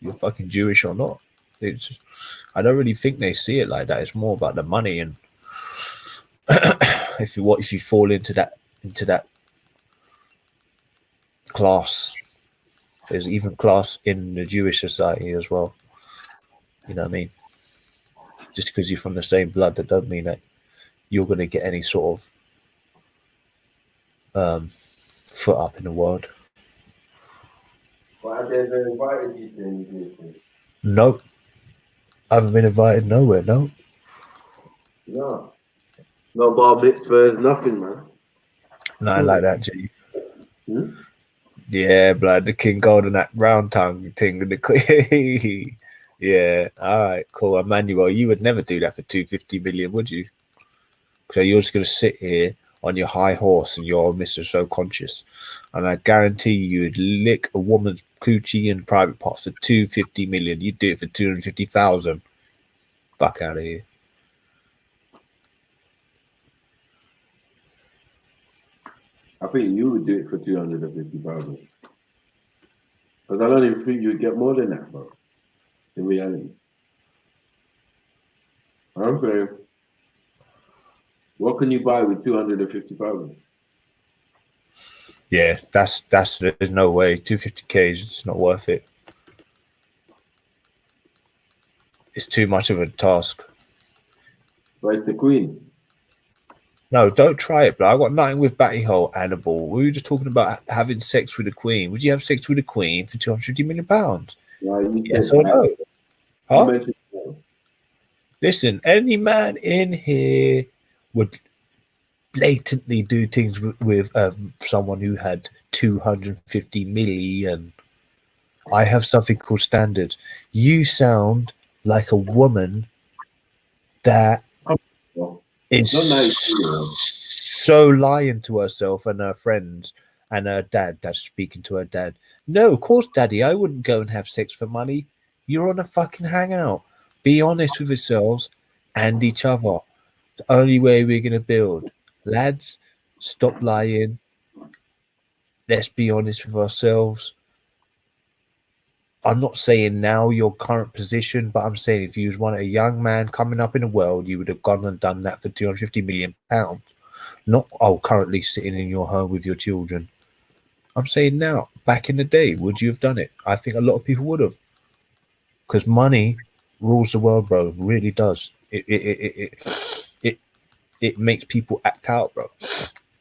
You're fucking Jewish or not. I don't really think they see it like that. It's more about the money, and if you fall into that class, there's even class in the Jewish society as well. You know what I mean? Just because you're from the same blood, that doesn't mean that you're going to get any sort of foot up in the world. Why have they invited you to anything? Nope. I haven't been invited nowhere, no. No. No bar mitzvahs, nothing, man. Nothing like that, G. Yeah, blood, the King Gold and that round tongue thing. Yeah, all right, cool. Emmanuel, you would never do that for 250 million, would you? So you're just going to sit here on your high horse and you're Mr. So Conscious. And I guarantee you would lick a woman's coochie and private parts for 250 million. You'd do it for 250,000. Fuck out of here. I think you would do it for 250,000. don't even think you'd get more than that, bro. In reality. I'm saying, what can you buy with 250,000? Yeah, that's there's no way. 250K is it's not worth it. It's too much of a task. But it's the Queen. No, don't try it, bro. I got nothing with Batty Hole and a ball. We were just talking about having sex with the Queen. Would you have sex with the Queen for £250 million? Yeah, you Yes said or that. no? You Huh? mentioned that. Listen, any man in here would blatantly do things with someone who had 250 million. I have something called standards. You sound like a woman that Well, is not nice, you know. so lying to herself and her friends and her dad that's speaking to her dad. No, of course, daddy, I wouldn't go and have sex for money. You're on a fucking hangout. Be honest with yourselves and each other. The only way we're going to build. Lads, stop lying. Let's be honest with ourselves. I'm not saying now your current position, but I'm saying if you was one a young man coming up in the world, you would have gone and done that for £250 million. Not currently sitting in your home with your children. I'm saying now, back in the day, would you have done it? I think a lot of people would have, because money rules the world, bro. It really does. It makes people act out, bro.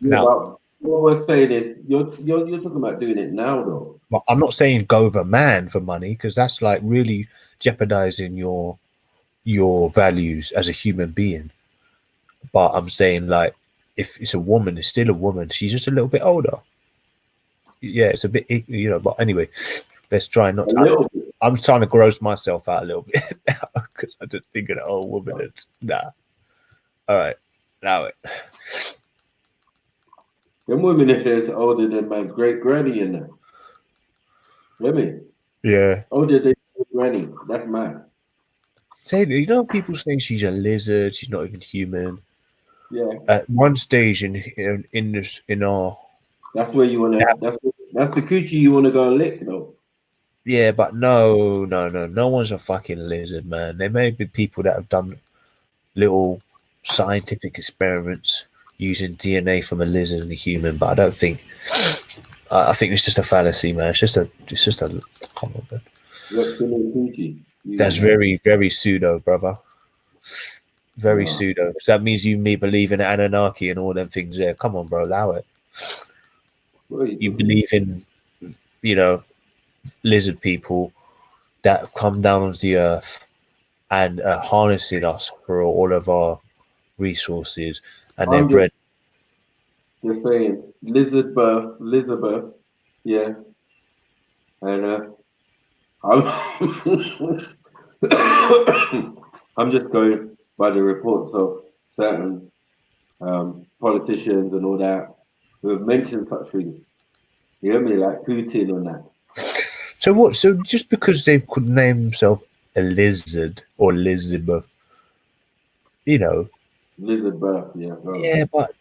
Yeah, Now, but what we're saying is, you're talking about doing it now, though. I'm not saying go with a man for money, because that's like really jeopardizing your values as a human being. But I'm saying, like, if it's a woman, it's still a woman. She's just a little bit older. Yeah, it's a bit, you know. But anyway, let's try not. I'm trying to gross myself out a little bit now because I just think of the old woman. It's nah. All right, now it. Them women is older than my great granny in there. Women. Yeah. Older than granny. That's mine. Say, you know, people saying she's a lizard. She's not even human. Yeah. At one stage in our. That's where you wanna. That's the coochie you wanna go and lick, though. Yeah, but no one's a fucking lizard, man. There may be people that have done little scientific experiments using DNA from a lizard and a human, but I don't think. I think it's just a fallacy, man. It's just a. Come on, man. Reptilian coochie. That's very, very pseudo, brother. Very pseudo. So that means you believe in Anunnaki and all them things there. Come on, bro, allow it. You believe in, you know, lizard people that have come down onto the earth and harnessing us for all of our resources, and they're bred. They're saying lizard birth, yeah. And I'm just going by the reports of certain politicians and all that who have mentioned such things. You hear me, like Putin on that. So what? So just because they could name themselves a lizard or Elizabeth, you know. Lizard birth, yeah. Yeah, but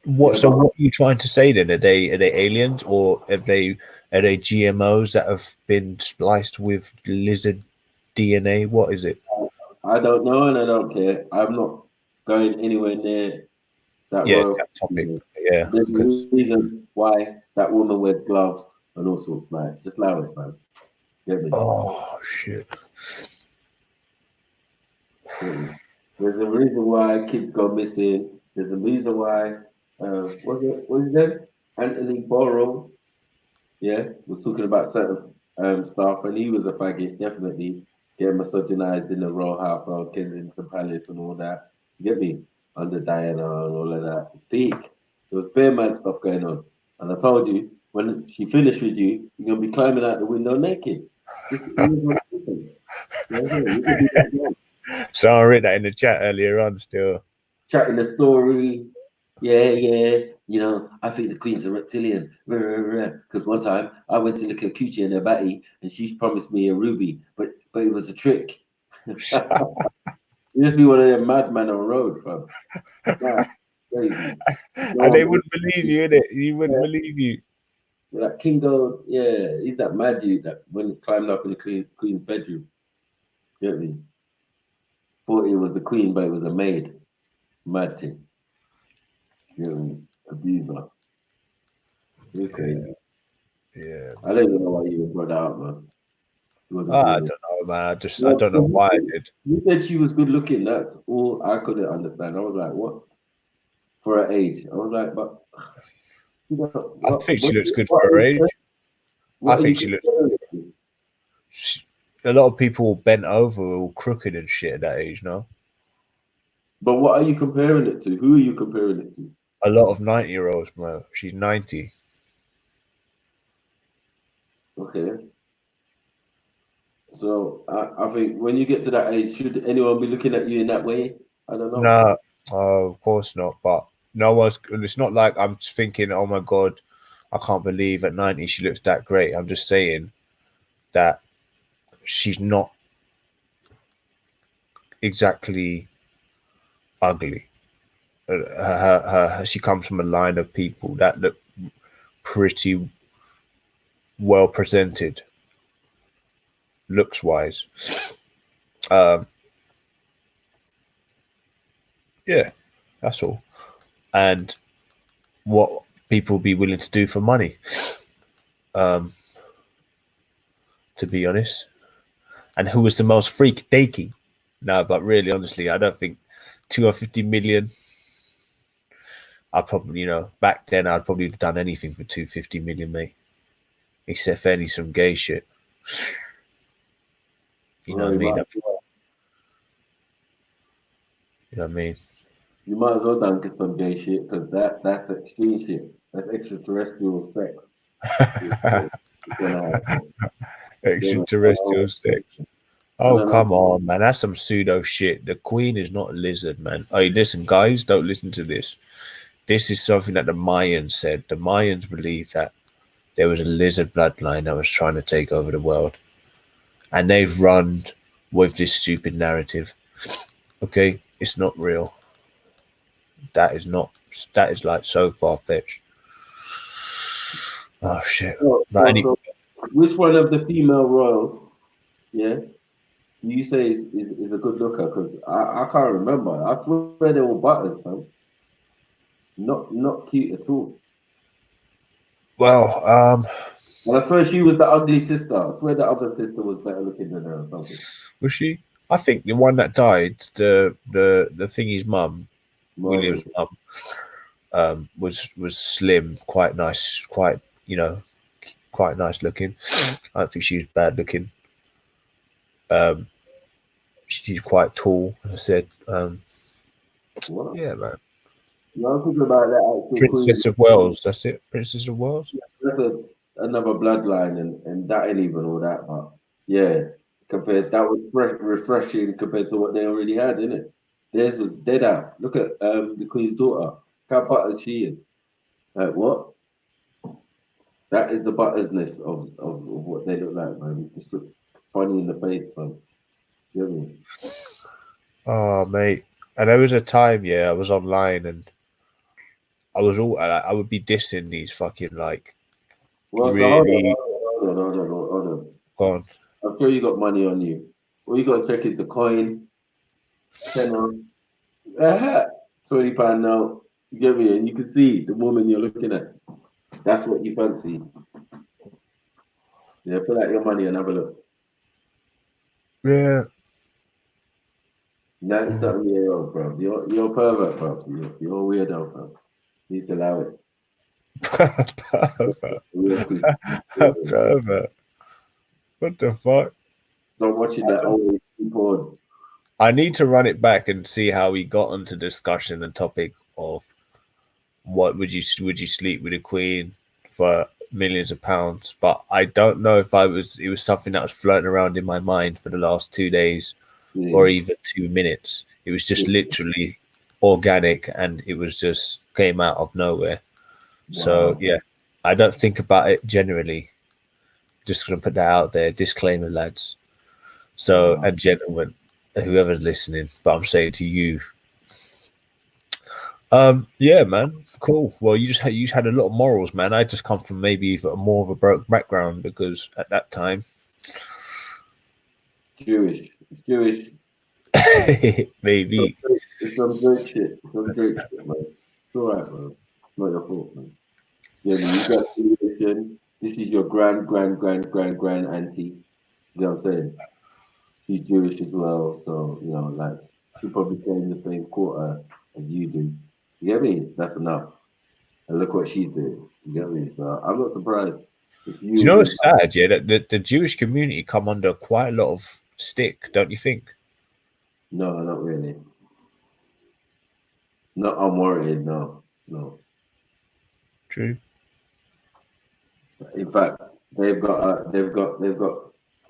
what? Yeah, so what are you trying to say then? Are they aliens, or are they GMOs that have been spliced with lizard DNA? What is it? I don't know and I don't care. I'm not going anywhere near that road. That topic. Yeah. There's a reason why that woman wears gloves and all sorts. Like, just allow it, man. Get me? Oh shit. There's a reason why kids go missing. There's a reason why what's his name? Anthony Borrow, was talking about certain stuff, and he was a faggot, definitely getting misogynized in the royal household, Kensington Palace, and all that. You get me? Under Diana and all of that. It's peak. There was bare mad stuff going on, and I told you when she finished with you, you're gonna be climbing out the window naked. So I read that in the chat earlier on. Still chatting the story. Yeah, you know, I think the Queen's a reptilian. Because one time I went to look at Coochie and her batty, and she promised me a ruby, but it was a trick. You just be one of them madmen on the road, fam. Crazy. And they wouldn't believe you, innit? You wouldn't believe you. Like King Gold, yeah, he's that mad dude that when he climbed up in the queen's bedroom. You know what I mean? Thought he was the queen, but it was a maid. Mad thing. You know what I mean? Abuser. It's crazy. Yeah, I don't even know why you even brought that up, man. It wasn't I doing don't it. know, man. I Yeah, don't know why I did. You said she was good looking. That's all I couldn't understand. I was like, what? For her age. I was like, but you know, I think she looks good for her age. I think she looks. A lot of people bent over, all crooked and shit at that age, no? But what are you comparing it to? Who are you comparing it to? A lot of 90-year-olds, bro. She's 90. Okay. So I think when you get to that age, should anyone be looking at you in that way? I don't know. No, of course not. But no one's. It's not like I'm thinking, oh my god, I can't believe at 90 she looks that great. I'm just saying that she's not exactly ugly. She comes from a line of people that look pretty well presented, looks wise. Yeah, that's all. And what people be willing to do for money, to be honest. And who was the most freak dakey? No, but really, honestly, I don't think 250 million. I probably, back then I'd probably have done anything for 250 million, mate. Except for some gay shit. You know what I mean? You know what I mean? You might as well done some gay shit because that's extreme shit. That's extraterrestrial sex. Extraterrestrial sex. Oh, come on, man. That's some pseudo shit. The queen is not a lizard, man. Hey, listen, guys, don't listen to this. This is something that the Mayans said. The Mayans believed that there was a lizard bloodline that was trying to take over the world. And they've run with this stupid narrative. Okay? It's not real. That is like so far-fetched. Oh, shit. Which one of the female royals, yeah, you say is a good looker? Because I can't remember. I swear they were butters, man. Not cute at all. Well, and I swear she was the ugly sister. I swear the other sister was better looking than her or something. Was she? I think the one that died, the thingy's mum, William's mum, was slim, quite nice, quite nice looking. I don't think she was bad looking. She's quite tall, as I said. Yeah, man. No, I'm talking about that Princess of Wales. That's it. Princess of Wales. That's another bloodline, and that ain't even all that. But yeah, that was refreshing compared to what they already had, isn't it? Theirs was dead out. Look at the Queen's daughter. How butter she is. Like what? That is the buttersness of what they look like, man. Just look funny in the face, man. You know what I mean? Oh, mate. And there was a time, I was online and I would be dissing these fucking really. Hold on. Go on. I'm sure you got money on you. All you got to check is the coin. £10. £20 now. You get me? And you can see the woman you're looking at. That's what you fancy. Yeah, pull out your money and have a look. Yeah. 97-year-old, bro. You're a pervert, bro. You're a weirdo, bro. You need to allow it. Pervert. What the fuck? Not watching that old porn. I need to run it back and see how we got onto discussion and topic of what would you sleep with a queen for millions of pounds, but I don't know if it was something that was floating around in my mind for the last 2 days or even 2 minutes. It was just literally organic and it was just came out of nowhere. Wow. So yeah, I don't think about it generally. Just gonna put that out there. Disclaimer, lads. So and gentlemen, whoever's listening, but I'm saying to you, Yeah, man, cool. Well, you just had a lot of morals, man. I just come from maybe more of a broke background because at that time, Jewish. It's Jewish. maybe. It's some great shit. It's some great shit, man. It's alright, man. It's not your fault, man. Yeah, man, you got relation. This is your grand auntie. You know what I'm saying? She's Jewish as well, so you know, like she probably came in the same quarter as you do. You get me? That's enough. And look what she's doing. You get me? So I'm not surprised if Do you you know was what's sad? Yeah, that the Jewish community come under quite a lot of stick, don't you think? no, not really. Not unwarranted, no. No. True. In fact, they've got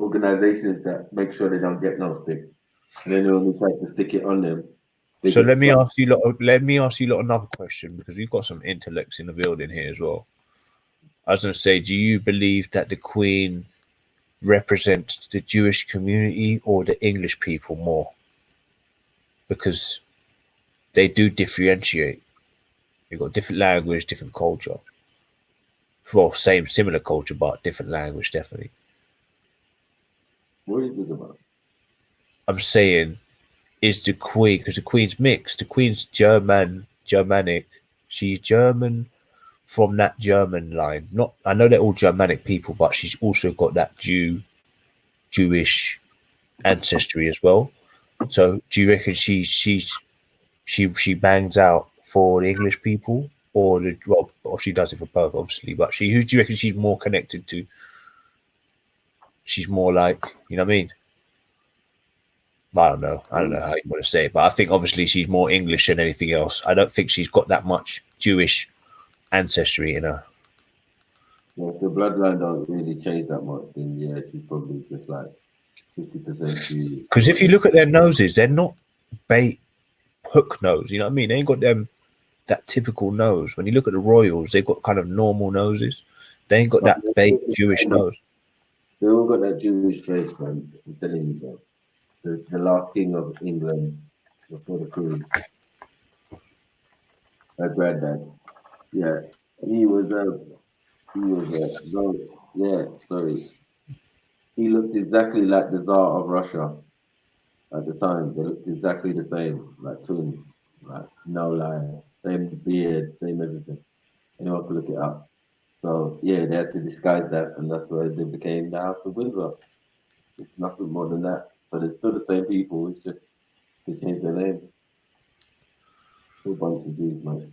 organizations that make sure they don't get no stick. And then when we try to stick it on them, they So get let me stuck. ask you lot. Let me ask you lot another question because we've got some intellects in the building here as well. I was going to say, do you believe that the Queen represents the Jewish community or the English people more? Because they do differentiate. You've got different language, different culture. Well, similar culture, but different language, definitely. What are you talking about? I'm saying, is the Queen, because the Queen's mixed. The Queen's Germanic. She's German from that German line. Not, I know they're all Germanic people, but she's also got that Jewish ancestry as well. So, do you reckon she bangs out for the English people, or or she does it for both, obviously? But who do you reckon she's more connected to? She's more like, you know what I mean? I don't know. I don't know how you want to say it, but I think obviously she's more English than anything else. I don't think she's got that much Jewish ancestry in her. Yeah, if the bloodline don't really change that much, then yeah, she's probably just like 50% Jewish. Because if you look at their noses, they're not bait hook nose. You know what I mean? They ain't got that typical nose. When you look at the royals, they've got kind of normal noses. They ain't got that bait Jewish nose. They all got that Jewish face, man. I'm telling you, bro. The last king of England before the Queen, her granddad. Yeah, he was no, yeah, sorry. He looked exactly like the Tsar of Russia at the time. They looked exactly the same, like twins. Like no lie, same beard, same everything. Anyone could look it up. So yeah, they had to disguise that, and that's why they became the House of Windsor. It's nothing more than that. But it's still the same people. It's just they changed their name. Still a bunch of Jews, man.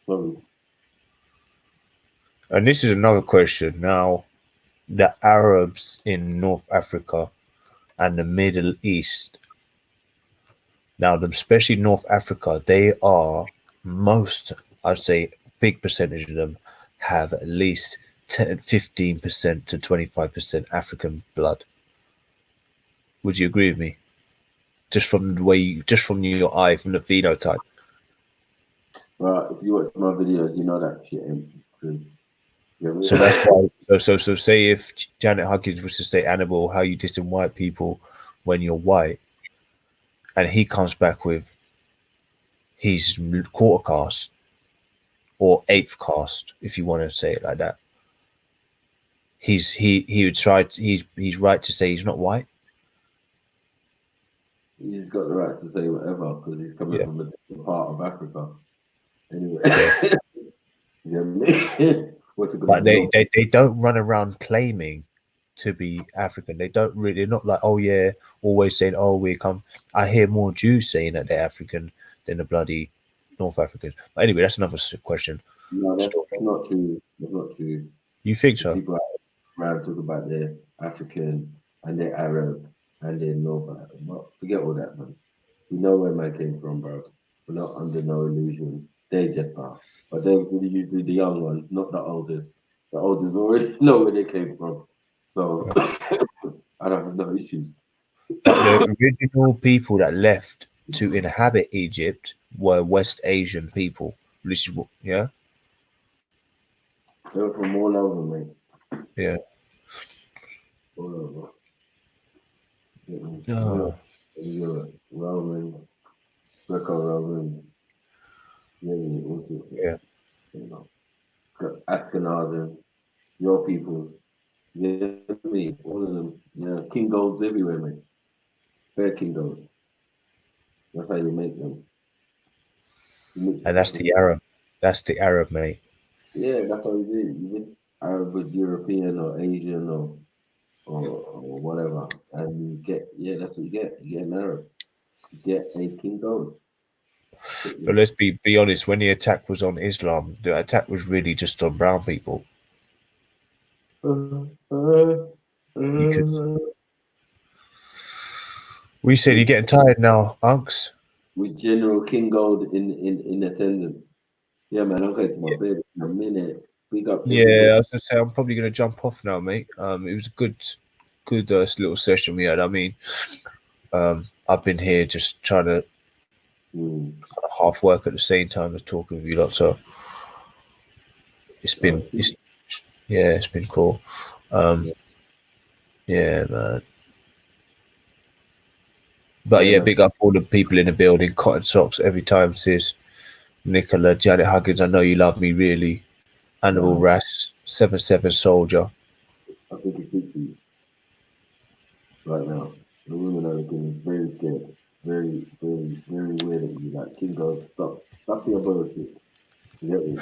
Sorry. And this is another question. Now, the Arabs in North Africa and the Middle East, now, especially North Africa, they are I'd say, big percentage of them have at least 15% to 25% African blood. Would you agree with me? Just from the way, just from your eye, from the phenotype. But if you watch my videos, you know that shit ain't true. So that's why. So say if Janet Huggins was to say, "Annabelle, how you dissing white people when you're white," and he comes back with he's quarter caste or eighth caste, if you want to say it like that. He would try. He's right to say he's not white. He's got the right to say whatever because he's coming Yeah. from a different part of Africa. Anyway, Yeah. But they don't run around claiming to be African. They don't really. They're not like, oh yeah, always saying, oh we come. I hear more Jews saying that they're African than the bloody North Africans. But anyway, that's another question. No, that's not true. That's not true. You think so? People around talk about they're African and they're Arab and they're North African. Well, forget all that, man. We know where man came from, bro. We're not under no illusion. They just are. But they're usually the young ones, not the oldest. The oldest already know where they came from. So I don't have no issues. But the original people that left to inhabit Egypt were West Asian people. This is what, yeah, They're from all over, mate. yeah. All over. Oh. Europe, Roman, Greco-Roman. Yeah, all sorts of, Yeah. you know, Ashkenazim, your peoples. Yeah, me, all of them. Yeah, king golds everywhere, mate. Fair king golds. That's how you make them. And that's the Arab. That's the Arab, mate. Yeah, that's what you do. You mix Arab with European or Asian or whatever, and you get that's what you get. You get an Arab. You get a king gold. But let's be honest. When the attack was on Islam, the attack was really just on brown people. We said you're getting tired now, Unks. With General King Gold in attendance. Yeah, man, I'm going to my bed in a minute. Big up. Yeah, I was gonna say I'm probably gonna jump off now, mate. It was a good little session we had. I mean, I've been here just trying to kind of half work at the same time as talking with you lot. So it's been it's been cool. Yeah, man. But yeah, big up all the people in the building. Cotton Socks every time, sis. Nicola, Janet Huggins, I know you love me, really. Animal Ras, 7-7 Soldier. I think it's big for you right now. The women are looking very scared, very, very, very weird at you. Like, King Gold, stop your bullshit. You get me?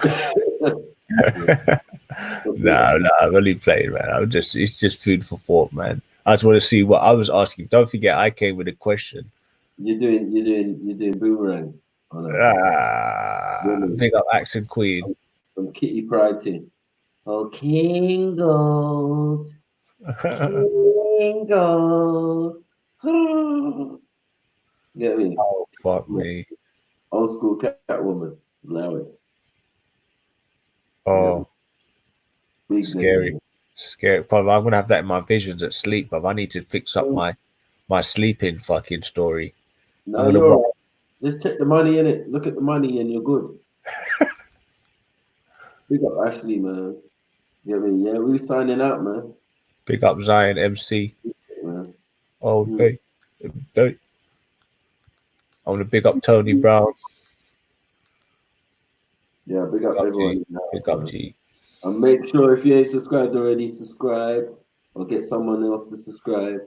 No, I'm only playing, man. It's just food for thought, man. I just want to see what I was asking. Don't forget, I came with a question. You're doing boomerang. Big up Accent Queen. From Kitty Pride team. Oh, King Gold. King Gold. Get me? Oh, fuck me. Old school Catwoman. Allow it. Oh, big scary. Scary. Probably I'm gonna have that in my visions at sleep, but I need to fix up my sleeping fucking story. No, you're all right. Just check the money in it. Look at the money and you're good. Big up Ashley, man. You know what I mean? Yeah, we're signing out, man. Big up Zion MC. Man. Oh, hey. I want to big up Tony Brown. Yeah, big up everyone. Big up G. And make sure if you ain't subscribed already, subscribe or get someone else to subscribe.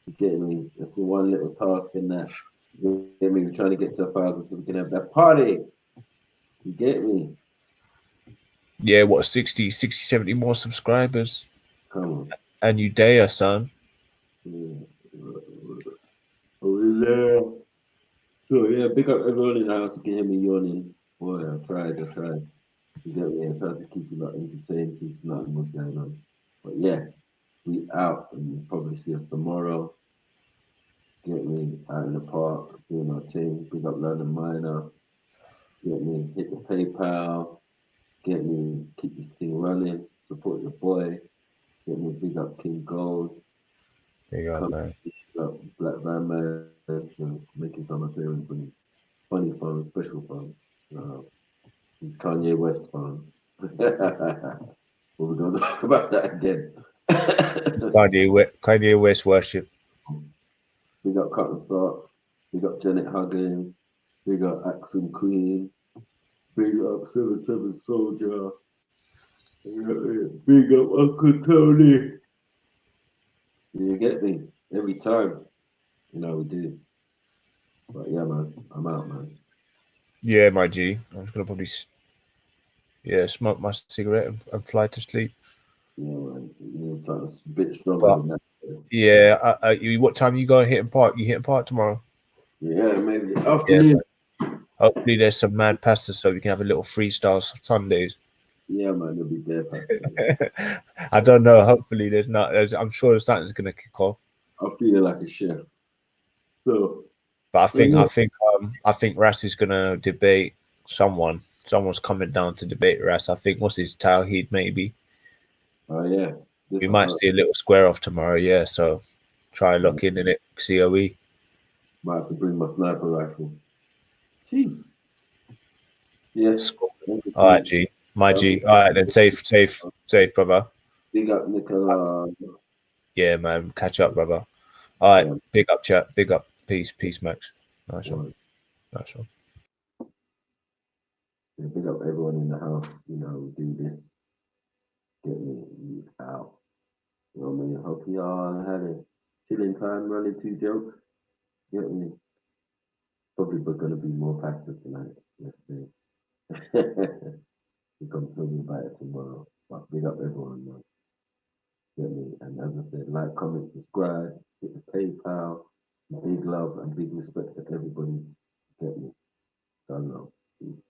You get me? That's the one little task in that. You get me? We're trying to get to 1,000 so we can have that party. You get me? Yeah, what, 60, 70 more subscribers? Come on. And you dare, son. Yeah. Oh, yeah. So, yeah, big up everyone in the house. You can hear me yawning. Boy, I tried. You get me? I tried to keep you like entertained since nothing was going on. But yeah, we out and you'll probably see us tomorrow. Get me? Out in the park, doing our thing. Big up London Minor. Get me? Hit the PayPal. Get me? Keep this thing running. Support your boy. Get me? Big up King Gold. Big up, man. Big up Black Van Man. Making some appearance on Funny Phone, Special Phone. It's Kanye West Phone. But we're going to talk about that again. Kanye West worship. Big up Cotton Socks. Big up Janet Huggins. Big up Accent Queen. Big up 7-7 Soldier. Big up Uncle Tony. You get me? Every time. You know we do. But yeah, man. I'm out, man. Yeah, my G. I'm just going to probably smoke my cigarette and fly to sleep. Yeah, man. You need something a bit stronger than that. Yeah. What time you going hitting park? You hitting park tomorrow? Yeah, maybe afternoon. Yeah, hopefully there's some mad pasta so we can have a little freestyle Sundays. Yeah, man, there'll be bare pasta. I don't know. Hopefully there's not. I'm sure something's gonna kick off. I'm feeling like a chef. So, but I think Ras is gonna debate someone. Someone's coming down to debate Ras. I think what's his Tawheed maybe. Oh yeah. We might see a little square off tomorrow. Yeah, so try lock in it. COE. Might have to bring my sniper rifle. Jeez. Yes. All right, G. My G. All right, then safe, brother. Big up, Nicola. Yeah, man. Catch up, brother. All right. Big up, chat. Big up. Peace, Max. Nice one. else, you know, do this, get me out. You know what I mean? Hope y'all had a chilling time running 2 jokes. Get me? Probably we're gonna be more faster tonight. Let's see. We come tell me about it tomorrow. But big up everyone, man. Get me? And as I said, like, comment, subscribe, hit the PayPal. Big love and big respect to everybody. Get me? Done now. Peace.